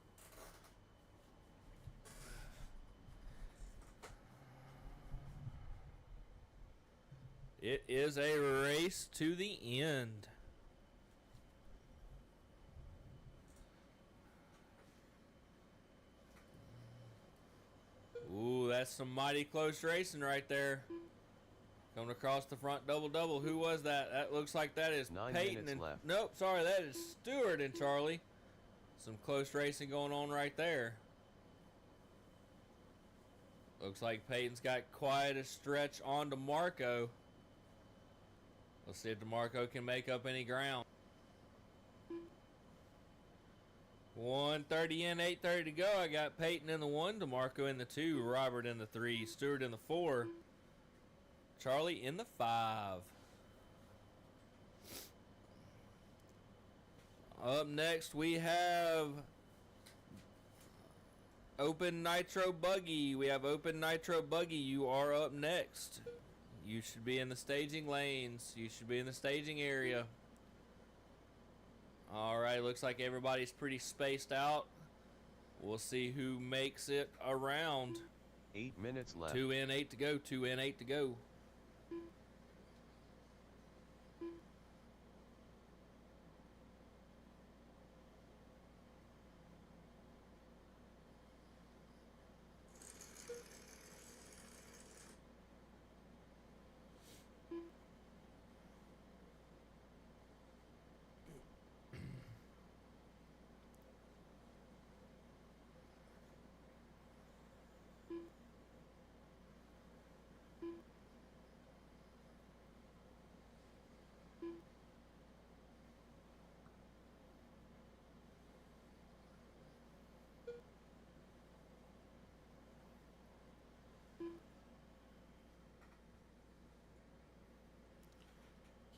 It is a race to the end. Ooh, that's some mighty close racing right there. Coming across the front double-double. Who was that? That looks like that is
9
Peyton.
minutes left.
Nope, sorry, that is Stewart and Charlie. Some close racing going on right there. Looks like Peyton's got quite a stretch on DeMarco. Let's see if DeMarco can make up any ground. 1:30 in, 8:30 to go. I got Peyton in the 1, DeMarco in the 2, Robert in the 3, Stewart in the 4, Charlie in the 5. Up next we have Open Nitro Buggy. We have Open Nitro Buggy. You are up next. You should be in the staging lanes. You should be in the staging area. Alright, looks like everybody's pretty spaced out. We'll see who makes it around.
8 minutes left.
2 in, 8 to go. 2 in, 8 to go.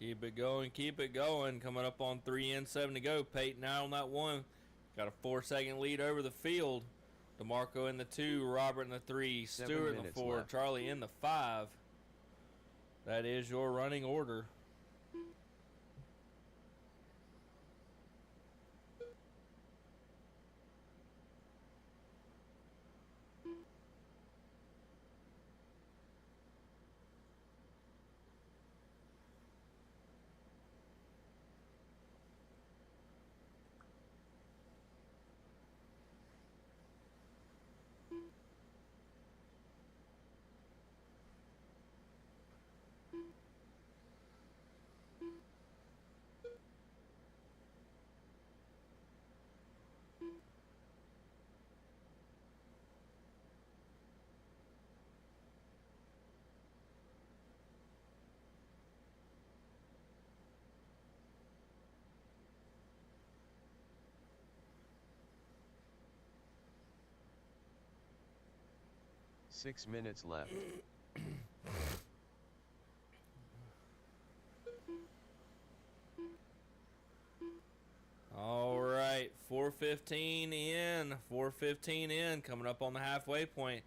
Keep it going, keep it going. Coming up on 3 and 7 to go. Peyton out on that one. Got a 4-second lead over the field. DeMarco in the 2, Robert in the 3,
7
Stewart in the
minutes
4,
left.
Charlie in the 5. That is your running order.
Six minutes left.
All right, 4:15 in. 4:15 in. Coming up on the halfway point.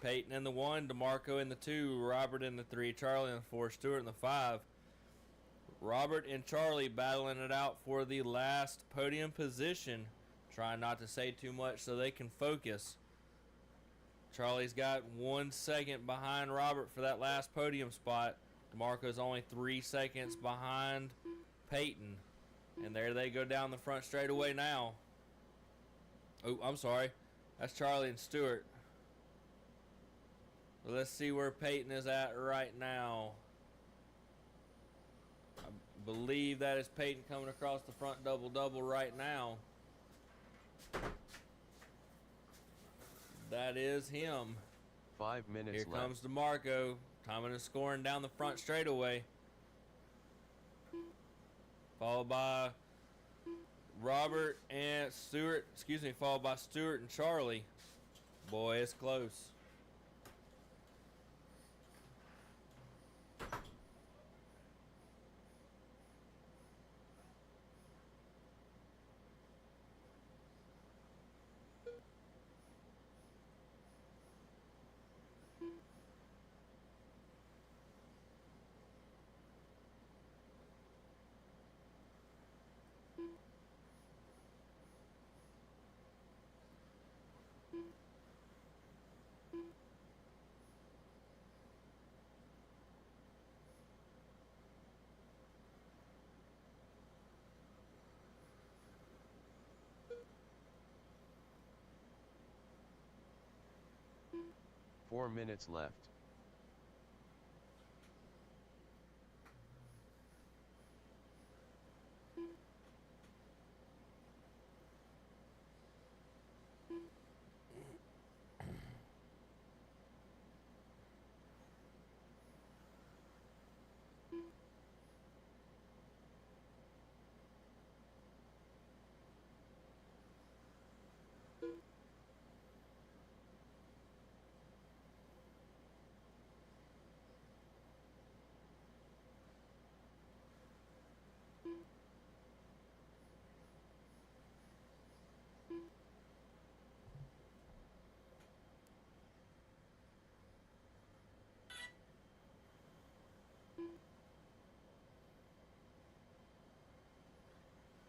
Peyton in the 1, DeMarco in the 2, Robert in the 3, Charlie in the 4, Stewart in the 5. Robert and Charlie battling it out for the last podium position. Trying not to say too much so they can focus. Charlie's got 1 second behind Robert for that last podium spot. DeMarco's only 3 seconds behind Peyton. And there they go down the front straightaway now. Oh, I'm sorry. That's Charlie and Stewart. Let's see where Peyton is at right now. I believe that is Peyton coming across the front double-double right now. That is him.
5 minutes
Here
left.
comes DeMarco. Timing and scoring down the front straightaway. Followed by Robert and Stewart. Excuse me, followed by Stewart and Charlie. Boy, it's close.
Four minutes left.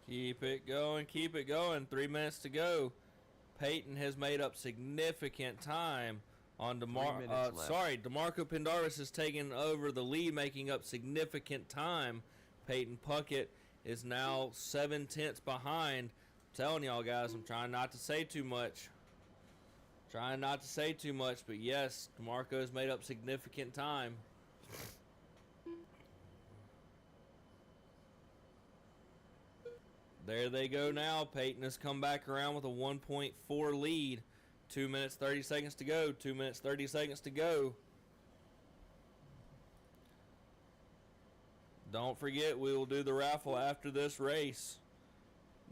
Keep it going, keep it going. 3 minutes to go. Peyton has made up significant time on DeMarco. DeMarco Pendarvis has taken over the lead, making up significant time. Peyton Puckett is now 7/10 behind. I'm telling y'all guys, I'm trying not to say too much. Trying not to say too much, but yes, DeMarco has made up significant time. There they go now. Peyton has come back around with a 1.4 lead. 2 minutes, 30 seconds to go. 2 minutes, 30 seconds to go. Don't forget, we will do the raffle after this race.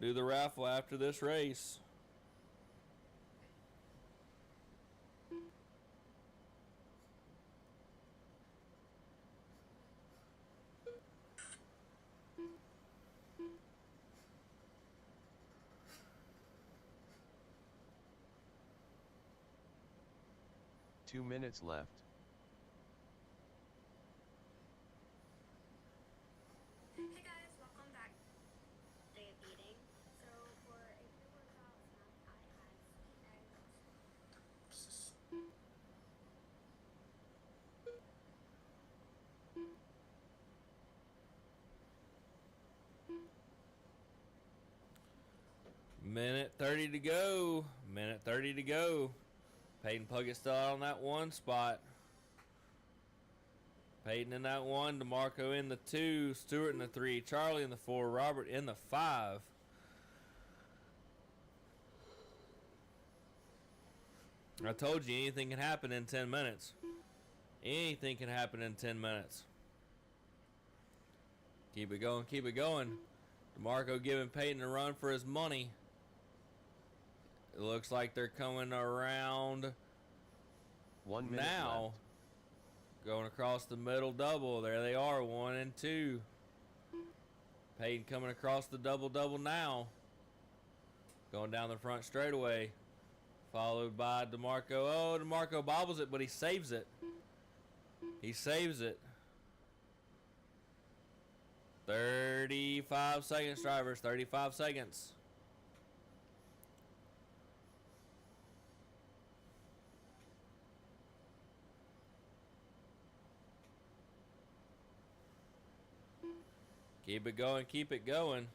Do the raffle after this race.
2 minutes left.
Hey guys, welcome back. Day of eating. So for a pre-workout snack, I had 3 eggs.
Minute 30 to go. Minute 30 to go. Peyton Puckett still out on that one spot. Peyton in that 1. DeMarco in the 2. Stewart in the 3. Charlie in the 4. Robert in the 5. I told you anything can happen in 10 minutes. Anything can happen in 10 minutes. Keep it going. Keep it going. DeMarco giving Peyton a run for his money. It looks like they're coming around
1 minute
now.
left.
Going across the middle double. There they are, 1 and 2. Peyton coming across the double now. Going down the front straightaway. Followed by DeMarco. Oh, DeMarco bobbles it, but he saves it. He saves it. 35 seconds, drivers. 35 seconds. Keep it going. Keep it going.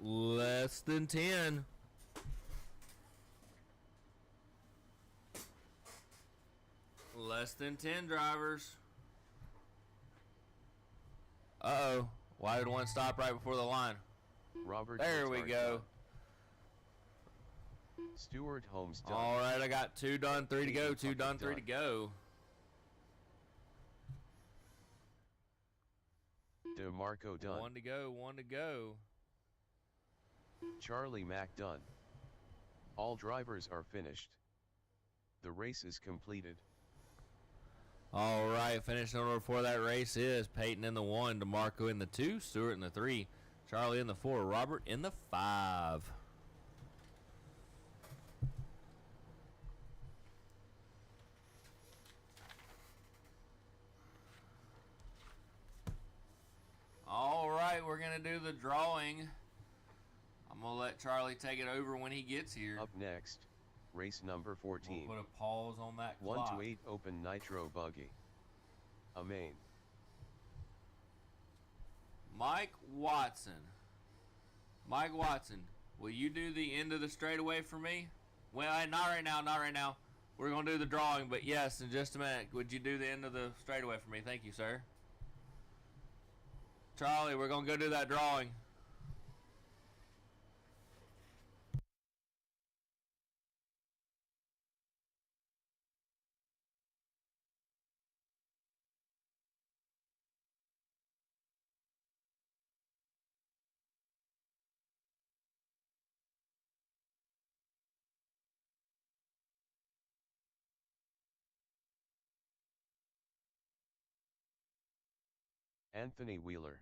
Less than 10. Less than 10, drivers. Uh-oh. Why did one stop right before the line?
Robert.
There we go.
Stewart Holmes done.
All right, I got 2 done, 3 to go. 2 done, 3 to go.
DeMarco done.
1 to go, 1 to go.
Charlie Mack done. All drivers are finished. The race is completed.
All right, finishing order for that race is Peyton in the 1, DeMarco in the 2, Stewart in the 3, Charlie in the 4, Robert in the 5. All right, we're going to do the drawing. I'm going to let Charlie take it over when he gets here.
Up next, race number 14.
We'll put a pause on that
1
clock.
to 8 open nitro buggy. A main.
Mike Watson. Mike Watson, will you do the end of the straightaway for me? Well, not right now, not right now. We're going to do the drawing, but yes, in just a minute. Would you do the end of the straightaway for me? Thank you, sir. Charlie, we're going to go do that drawing.
Anthony Wheeler.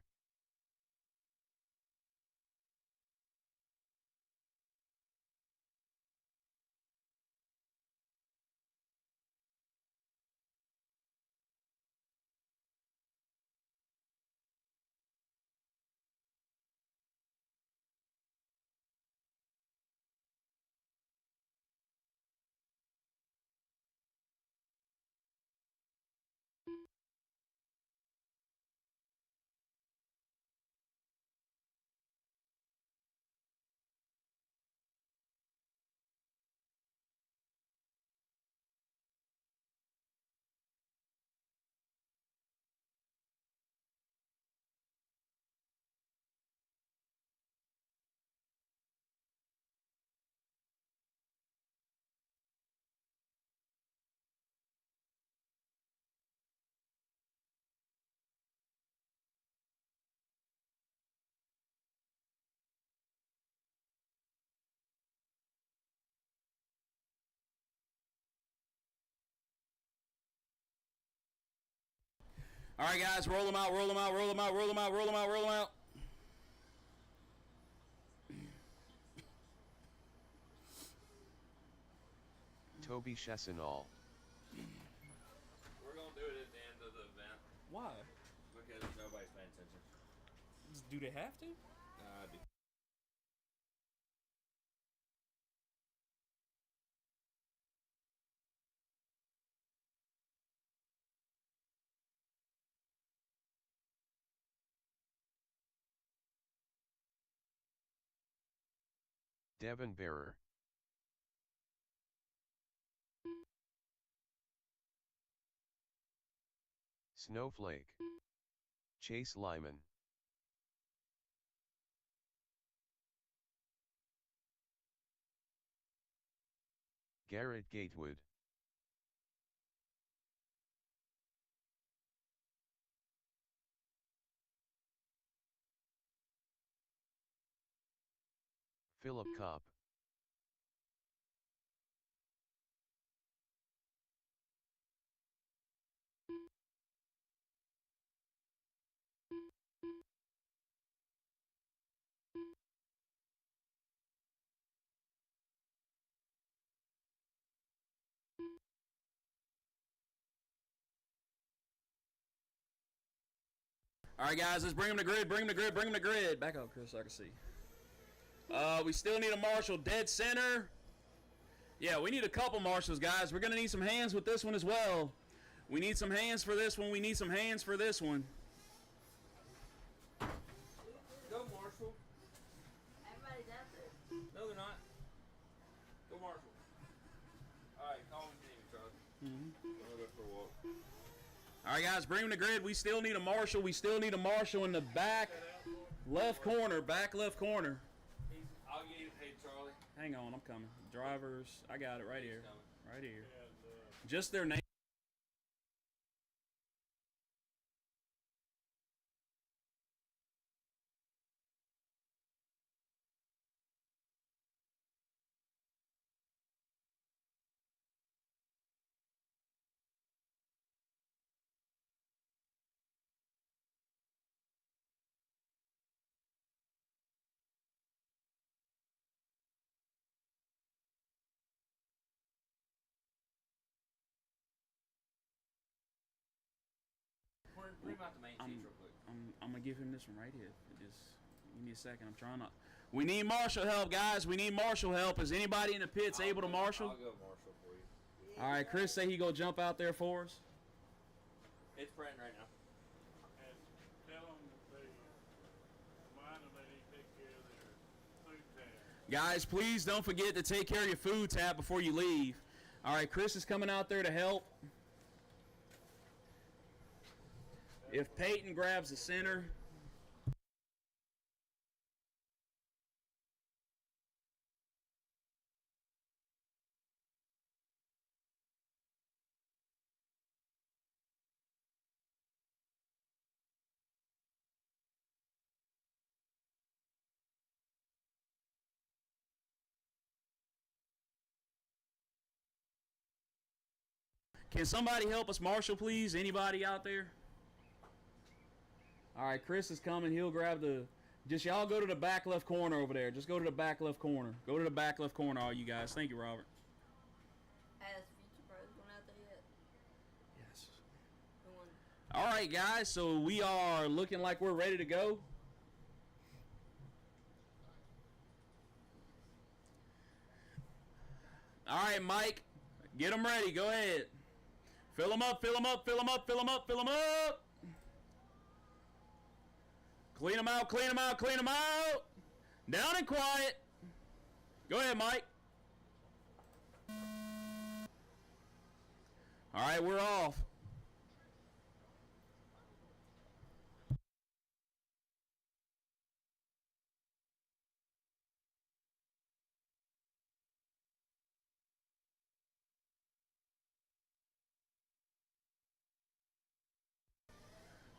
All right, guys, roll them out, roll them out, roll them out, roll them out, roll them out, roll them out.
Toby Chesenal.
We're gonna do it at the end of the event
Why?
because nobody's paying attention.
Do they have to?
I do.
Devin Bearer. Snowflake. Chase Lyman. Garrett Gatewood. Philip Kopp.
All right, guys, let's bring him to grid. Bring him to grid. Bring him to grid. Back up, Chris, so I can see. We still need a marshal dead center. Yeah, we need a couple marshals, guys. We're gonna need some hands with this one as well. We need some hands for this one. We need some hands for this one.
Go, Marshall.
Everybody's out there.
No, they're not. Go, Marshall. All right, call me Jamie, Charlie. I'm gonna go for a walk.
All right, guys, bring him to grid. We still need a marshal. We still need a marshal in the back left corner. Back left corner.
I'll get you paid, Charlie.
Hang on, I'm coming. Drivers, I got it right here.
coming.
Right here.
And
Just their name.
Bring him out the main seats real quick.
I'm gonna give him this one right here. Just give me a second. I'm trying to. We need marshal help, guys. We need marshal help. Is anybody in the pits able to marshal?
I'll go marshal for you.
All right, Chris, say he go jump out there for us.
It's printing right now.
and tell them remind them they need to take care of their food tab.
Guys, please don't forget to take care of your food tab before you leave. All right, Chris is coming out there to help. If Peyton grabs the center. Can somebody help us marshal, please? Anybody out there? All right, Chris is coming. He'll grab the... Just y'all go to the back left corner over there. Just go to the back left corner. Go to the back left corner, all you guys. Thank you, Robert.
Has Future Pros gone out there yet?
Yes.
Who won?
All right, guys. So we are looking like we're ready to go. All right, Mike. Get them ready. Go ahead. Fill them up, fill them up, fill them up, fill them up, fill them up. Clean them out, clean them out, clean them out. Down and quiet. Go ahead, Mike. All right, we're off.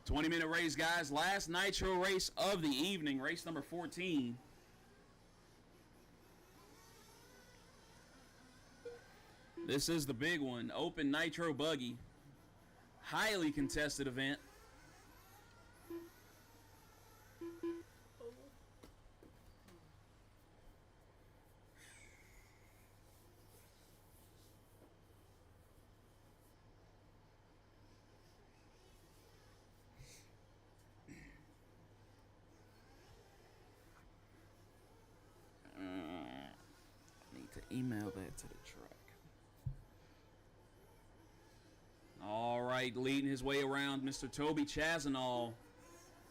$20-minute race, guys. Last nitro race of the evening, race number 14. This is the big one, Open Nitro Buggy. Highly contested event. to the track. All right, leading his way around, Mr. Toby Chazanall.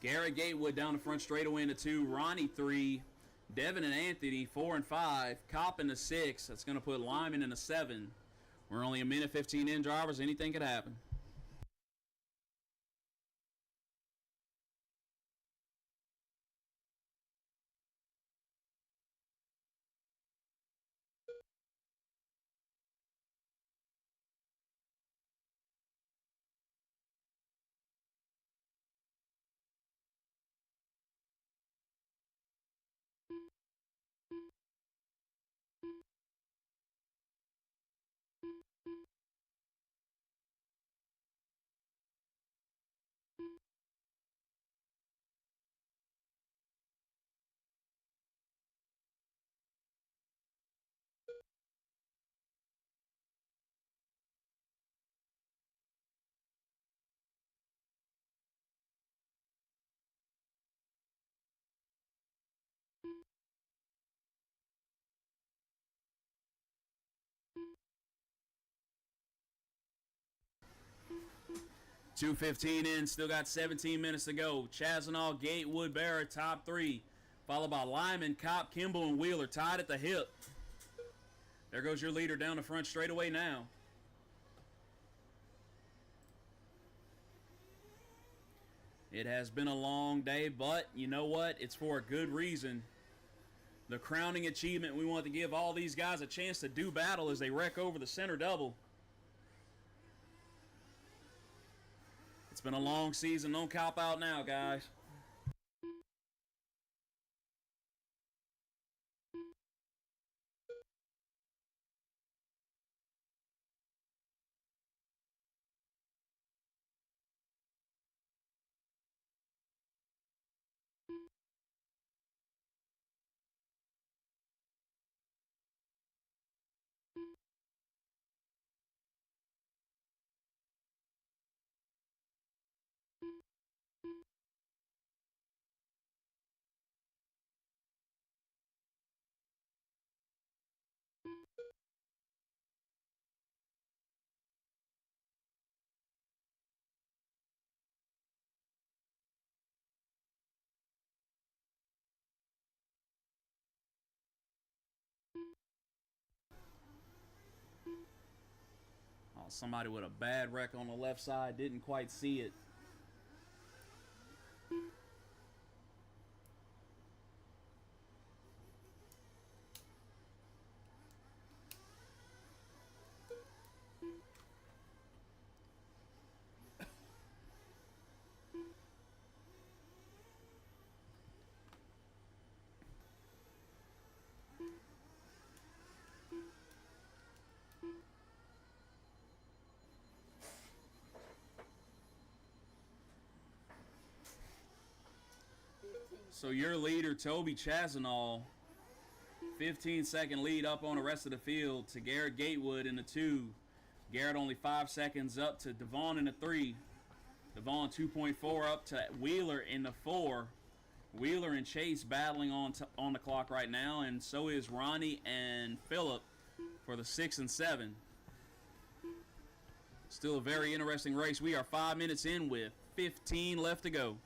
Garrett Gatewood down the front straightaway into 2. Ronnie 3. Devin and Anthony 4 and 5. Kopp in the 6. That's going to put Lyman in the 7. We're only a minute 15 in, drivers. Anything could happen. .2:15 in, still got 17 minutes to go. Chazanall, Gatewood, Barrett, top 3. Followed by Lyman, Kopp, Kimball, and Wheeler tied at the hip. There goes your leader down the front straightaway now. It has been a long day, but you know what? It's for a good reason. The crowning achievement, we want to give all these guys a chance to do battle as they wreck over the center double. It's been a long season. Don't cop out now, guys. Oh, somebody with a bad wreck on the left side. Didn't quite see it. So your leader, Toby Chazanall, 15-second lead up on the rest of the field to Garrett Gatewood in the 2. Garrett only 5 seconds up to Devon in the 3. Devon 2.4 up to Wheeler in the 4. Wheeler and Chase battling on the clock right now, and so is Ronnie and Phillip for the 6 and 7. Still a very interesting race. We are 5 minutes in with 15 left to go.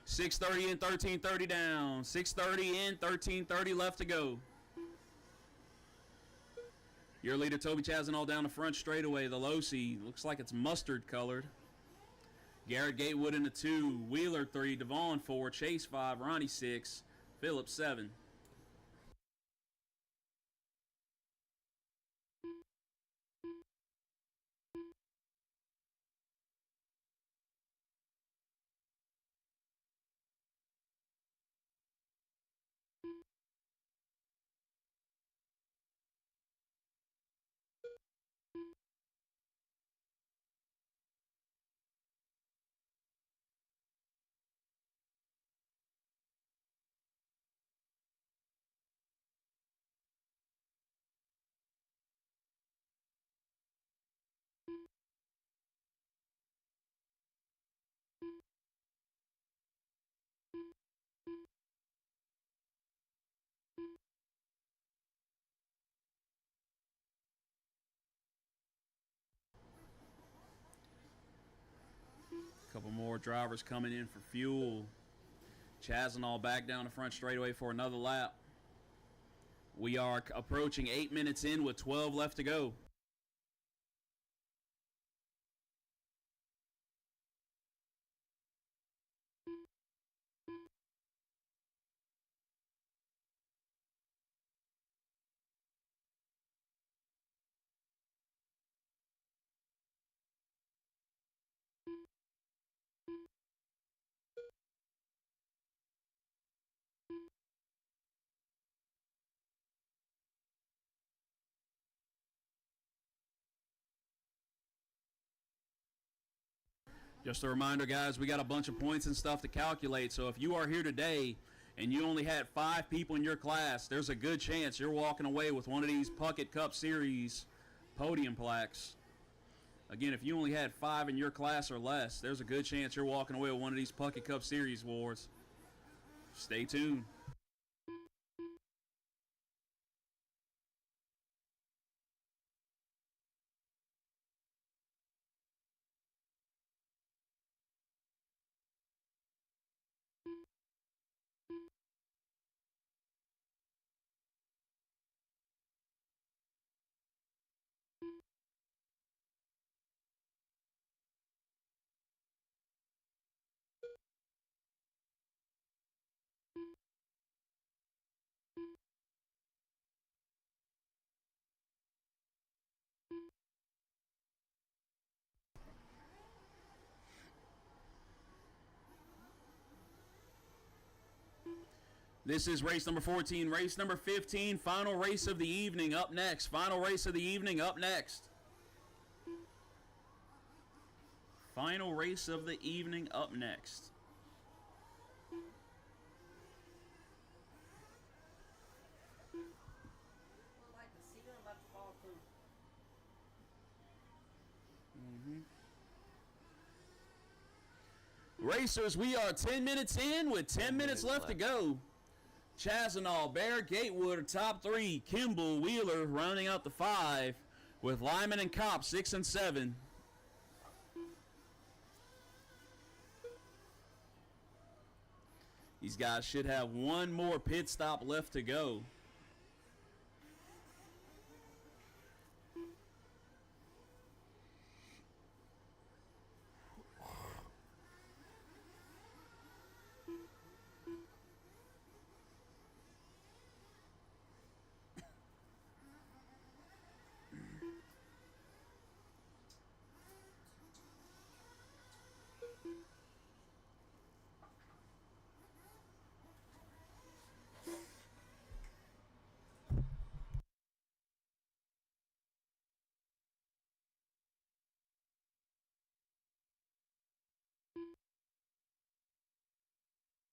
6:30 in, 13:30 down. 6:30 in, 13:30 left to go. Your leader, Toby Chazanall, down the front straightaway. The Losi looks like it's mustard colored. Garrett Gatewood in the 2. Wheeler 3. Devon 4. Chase 5. Ronnie 6. Phillips 7. Couple more drivers coming in for fuel. Chazanall back down the front straightaway for another lap. We are approaching 8 minutes in with 12 left to go. Just a reminder, guys, we got a bunch of points and stuff to calculate. So if you are here today and you only had 5 people in your class, there's a good chance you're walking away with one of these Puckett Cup Series podium plaques. Again, if you only had 5 in your class or less, there's a good chance you're walking away with one of these Puckett Cup Series awards. Stay tuned. This is race number 14. Race number 15, final race of the evening up next. Final race of the evening up next. Final race of the evening up next. Racers, we are 10 minutes in with 10 minutes left to go. Chazanall, Bear, Gatewood are top 3. Kimball, Wheeler rounding out the 5 with Lyman and Kopp 6 and 7. These guys should have one more pit stop left to go.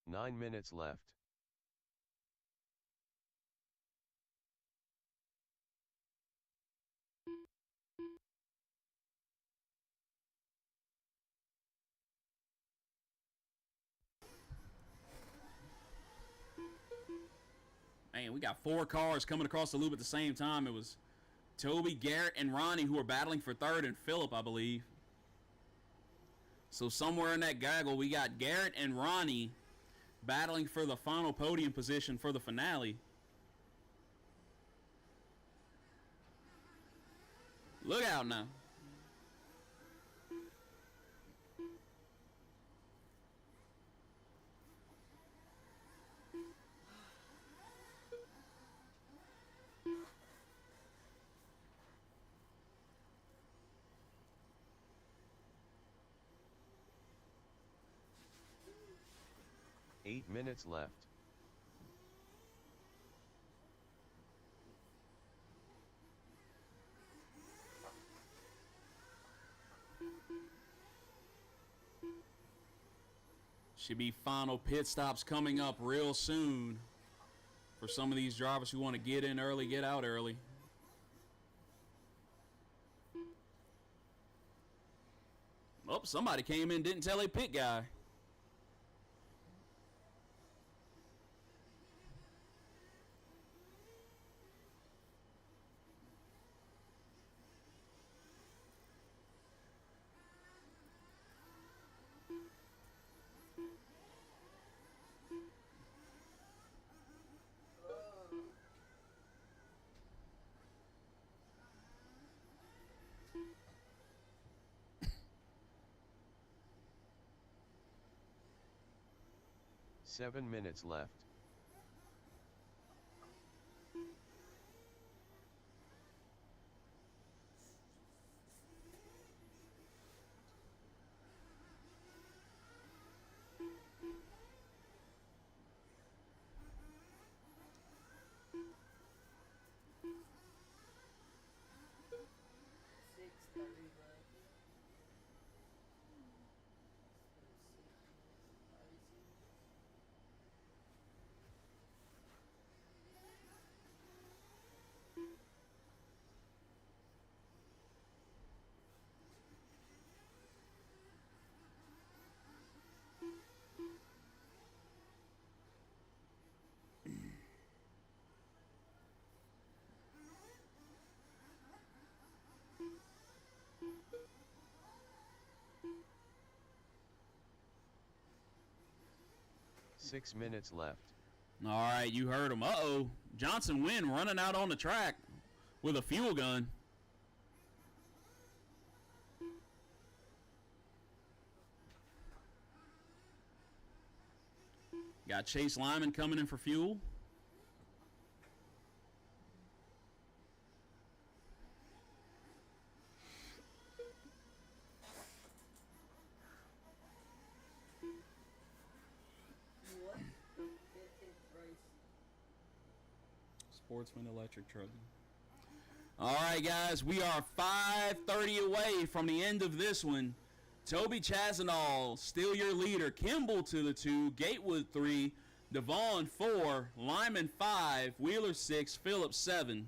Nine minutes left.
Man, we got 4 cars coming across the loop at the same time. It was Toby, Garrett, and Ronnie who were battling for 3rd, and Phillip, I believe. So somewhere in that gaggle, we got Garrett and Ronnie battling for the final podium position for the finale. Look out now.
Eight minutes left.
Should be final pit stops coming up real soon for some of these drivers who want to get in early, get out early. Oh, somebody came in, didn't tell a pit guy.
Seven minutes left. Six minutes left.
All right, you heard him. Uh-oh. Johnson Wynn running out on the track with a fuel gun. Got Chase Lyman coming in for fuel. Sportsman Electric Trucking. All right, guys, we are 5:30 away from the end of this one. Toby Chazanall, still your leader. Kimball to the 2, Gatewood 3, Devon 4, Lyman 5, Wheeler 6, Phillips 7.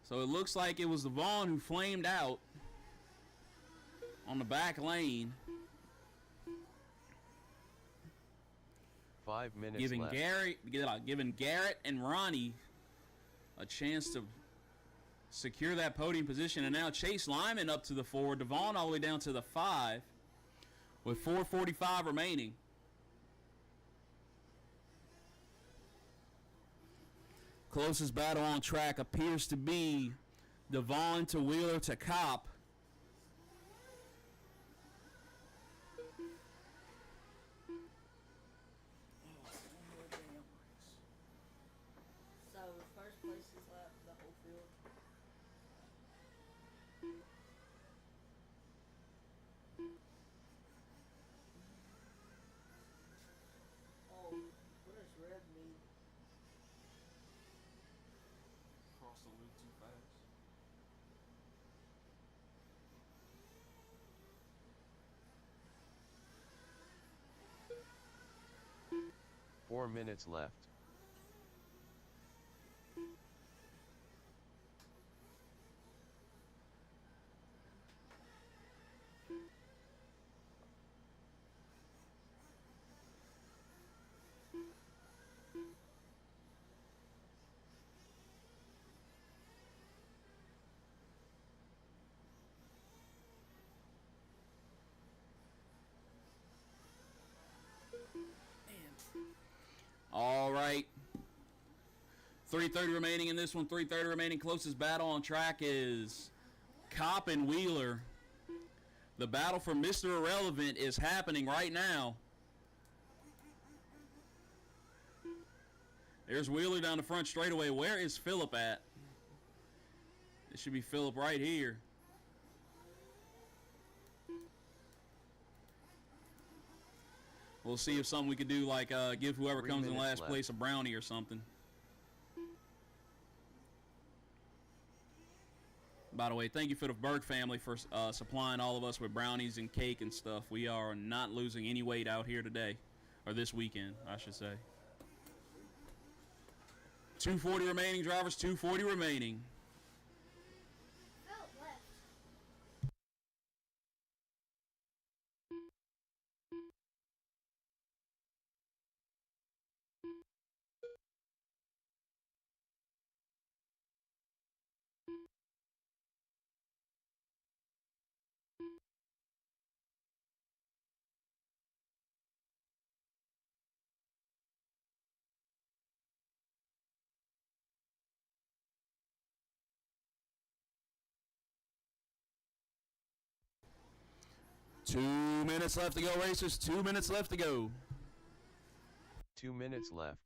So it looks like it was Devon who flamed out on the back lane.
5 minutes
giving
left.
Giving Garrett and Ronnie a chance to secure that podium position. And now Chase Lyman up to the 4, Devon all the way down to the 5 with 4:45 remaining. Closest battle on track appears to be Devon to Wheeler to Kopp.
So first place is left the whole field. Oh, what does red mean?
Cross the loop too fast.
4 minutes left.
All right. 3:30 remaining in this one. 3:30 remaining. Closest battle on track is Cop and Wheeler. The battle for Mr. Irrelevant is happening right now. There's Wheeler down the front straightaway. Where is Phillip at? It should be Phillip right here. We'll see if something we could do, like give whoever comes in last place a brownie or something. By the way, thank you for the Berg family for supplying all of us with brownies and cake and stuff. We are not losing any weight out here today, or this weekend, I should say. 240 remaining, drivers, 240 remaining. Two minutes left to go, racers. 2 minutes left to go.
2 minutes left.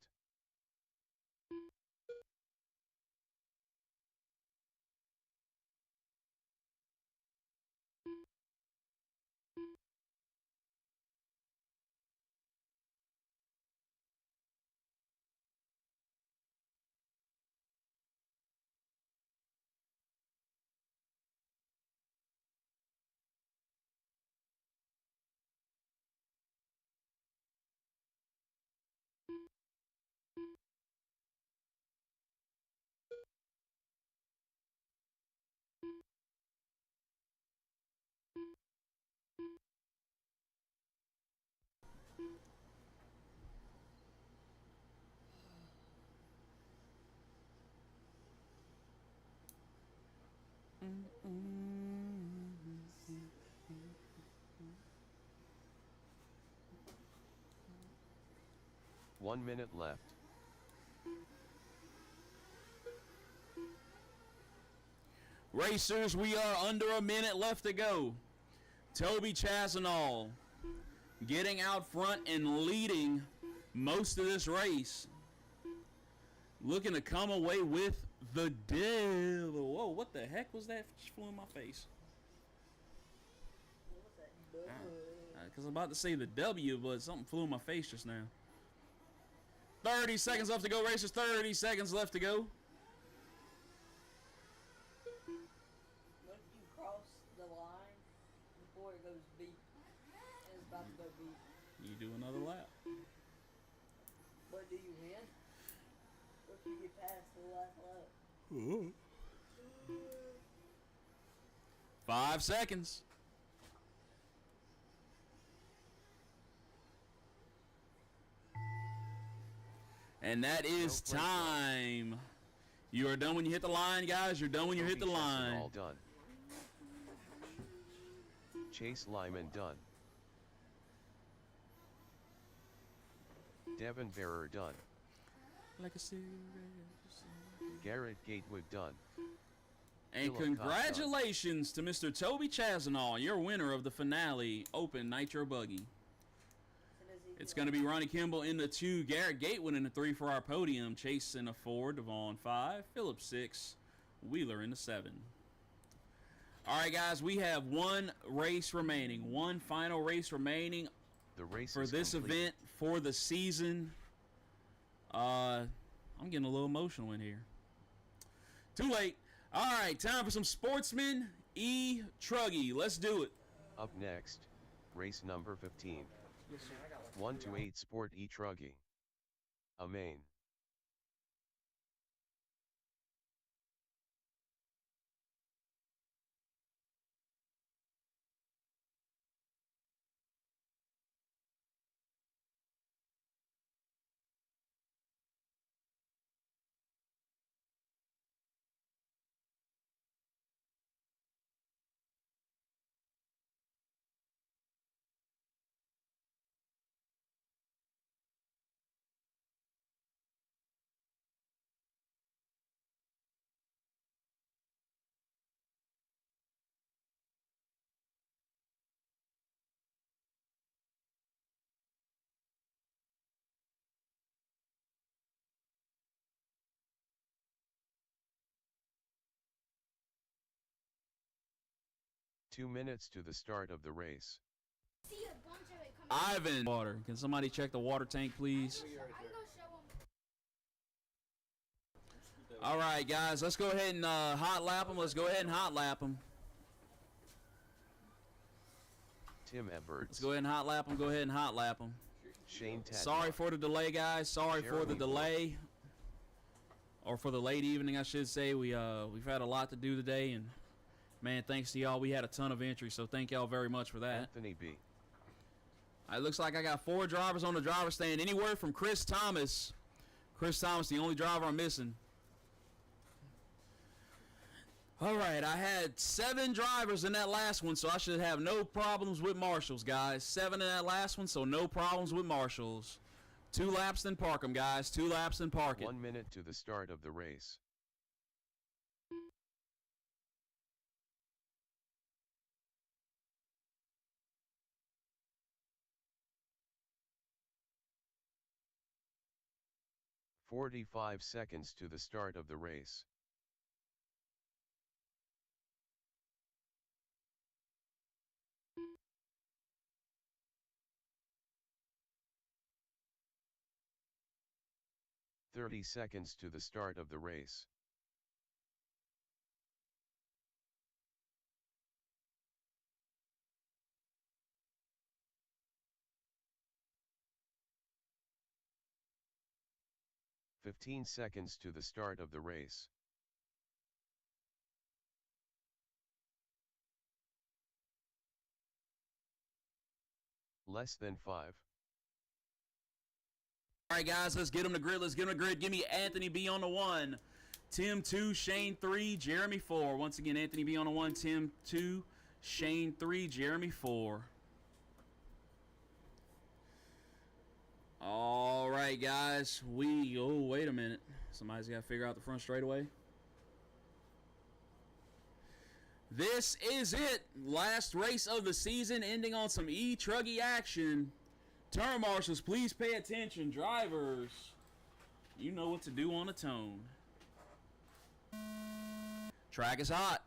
One minute left.
Racers, we are under a minute left to go. Toby Chazanall getting out front and leading most of this race. Looking to come away with the devil. Whoa, what the heck was that? Just flew in my face. Because I'm about to say the W, but something flew in my face just now. 30 seconds left to go, racers. 30 seconds left to go.
What if you cross the line before it goes beep? And it's about to go beep.
You do another lap.
But do you win? What if you get past the last lap?
5 seconds. And that is time. You are done when you hit the line, guys. You're done when you hit the line.
All done. Chase Lyman done. Devin Bearer done.
Like a cigarette.
Garrett Gatewood done.
And
Phillip
congratulations to Mr. Toby Chazanall, your winner of the finale Open Nitro Buggy. It's going to be Ronnie Kimball in the 2, Garrett Gatewood in the 3 for our podium, Chase in the 4, Devon 5, Phillip 6, Wheeler in the 7. All right, guys, we have one race remaining, one final race remaining
The race
for
is
this
complete.
event for the season. I'm getting a little emotional in here. Too late. All right, time for some Sportsman E. Truggy. Let's do it.
Up next, race number 15. 1 to 8 Sport E Truggy. A main. 2 minutes to the start of the race.
See a bunch of it coming.
Ivan. Water. Can somebody check the water tank, please?
I can go show them.
All right, guys. Let's go ahead and hot lap them. Let's go ahead and hot lap them.
Tim Everts.
Let's go ahead and hot lap them. Go ahead and hot lap them.
Shane Tadlock.
Sorry for the delay, guys. Sorry for the delay. Or for the late evening, I should say. We've had a lot to do today, and man, thanks to y'all, we had a ton of entries, so thank y'all very much for that.
Anthony B.
It looks like I got 4 drivers on the driver stand. Any word from Chris Thomas? Chris Thomas, the only driver I'm missing. All right, I had 7 drivers in that last one, so I should have no problems with marshals, guys. 7 in that last one, so no problems with marshals. 2 laps, then park them, guys. 2 laps, then park it.
1 minute to the start of the race. "45 seconds to the start of the race. "30 seconds to the start of the race. "15 seconds to the start of the race. Less than 5.
All right, guys, let's get them to grid. Let's get them to grid. Give me Anthony B on the 1, Tim 2, Shane 3, Jeremy 4. Once again, Anthony B on the 1, Tim 2, Shane 3, Jeremy 4. All right, guys. Oh, wait a minute. Somebody's got to figure out the front straightaway. This is it. Last race of the season, ending on some E-Truggy action. Turn marshals, please pay attention. Drivers, you know what to do on a tone. Track is hot.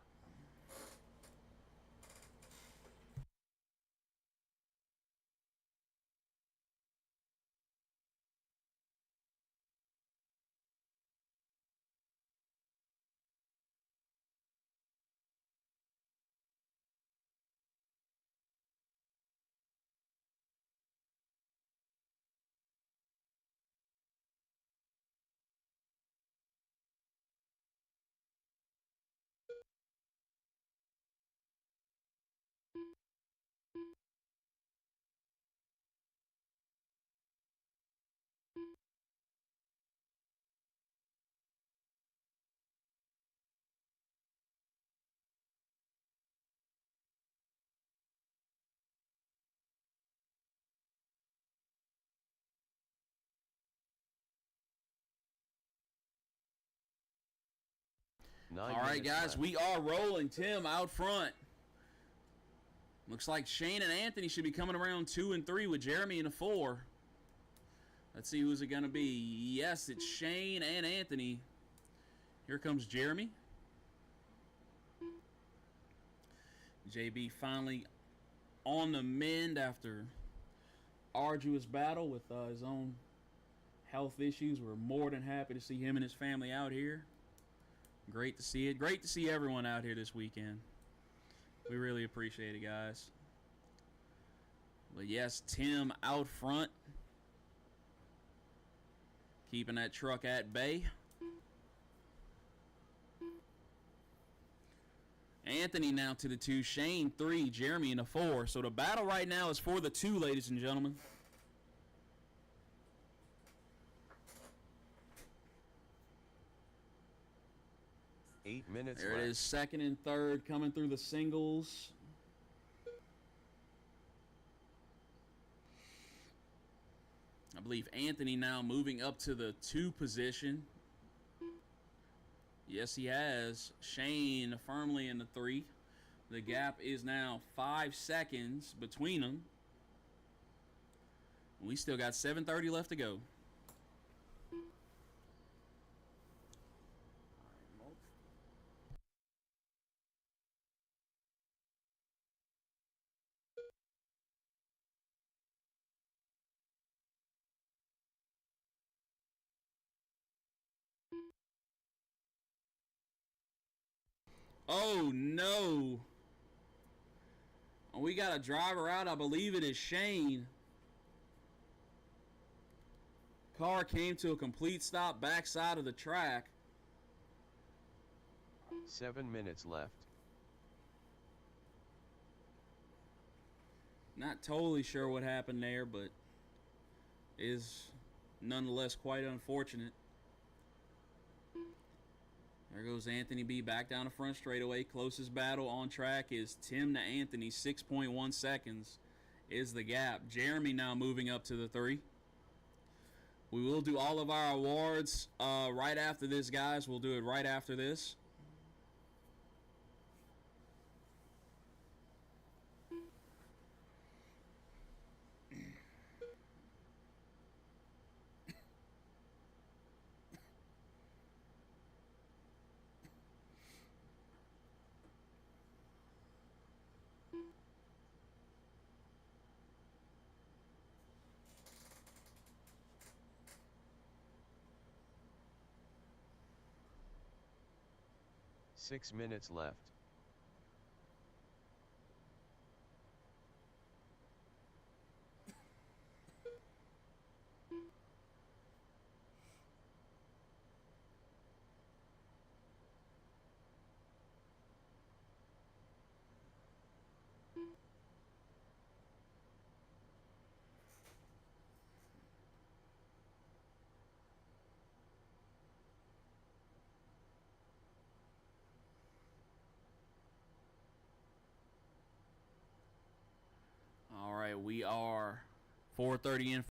All right, guys,
left.
we are rolling. Tim out front. Looks like Shane and Anthony should be coming around 2 and 3 with Jeremy in a 4. Let's see who's it going to be. Yes, it's Shane and Anthony. Here comes Jeremy. JB finally on the mend after arduous battle with his own health issues. We're more than happy to see him and his family out here. Great to see it. Great to see everyone out here this weekend. We really appreciate it, guys. But yes, Tim out front. Keeping that truck at bay. Anthony now to the 2. Shane 3. Jeremy in the 4. So the battle right now is for the 2, ladies and gentlemen.
Eight minutes
There
left.
it is, 2nd and 3rd coming through the singles. I believe Anthony now moving up to the 2 position. Yes, he has. Shane firmly in the 3. The gap is now 5 seconds between them. We still got 7:30 left to go. Oh, no. We got a driver out. I believe it is Shane. Car came to a complete stop backside of the track.
7 minutes left.
Not totally sure what happened there, but is nonetheless quite unfortunate. There goes Anthony B back down the front straightaway. Closest battle on track is Tim to Anthony. 6.1 seconds is the gap. Jeremy now moving up to the 3. We will do all of our awards right after this, guys. We'll do it right after this.
Six minutes left.
All right, we are 4:30 in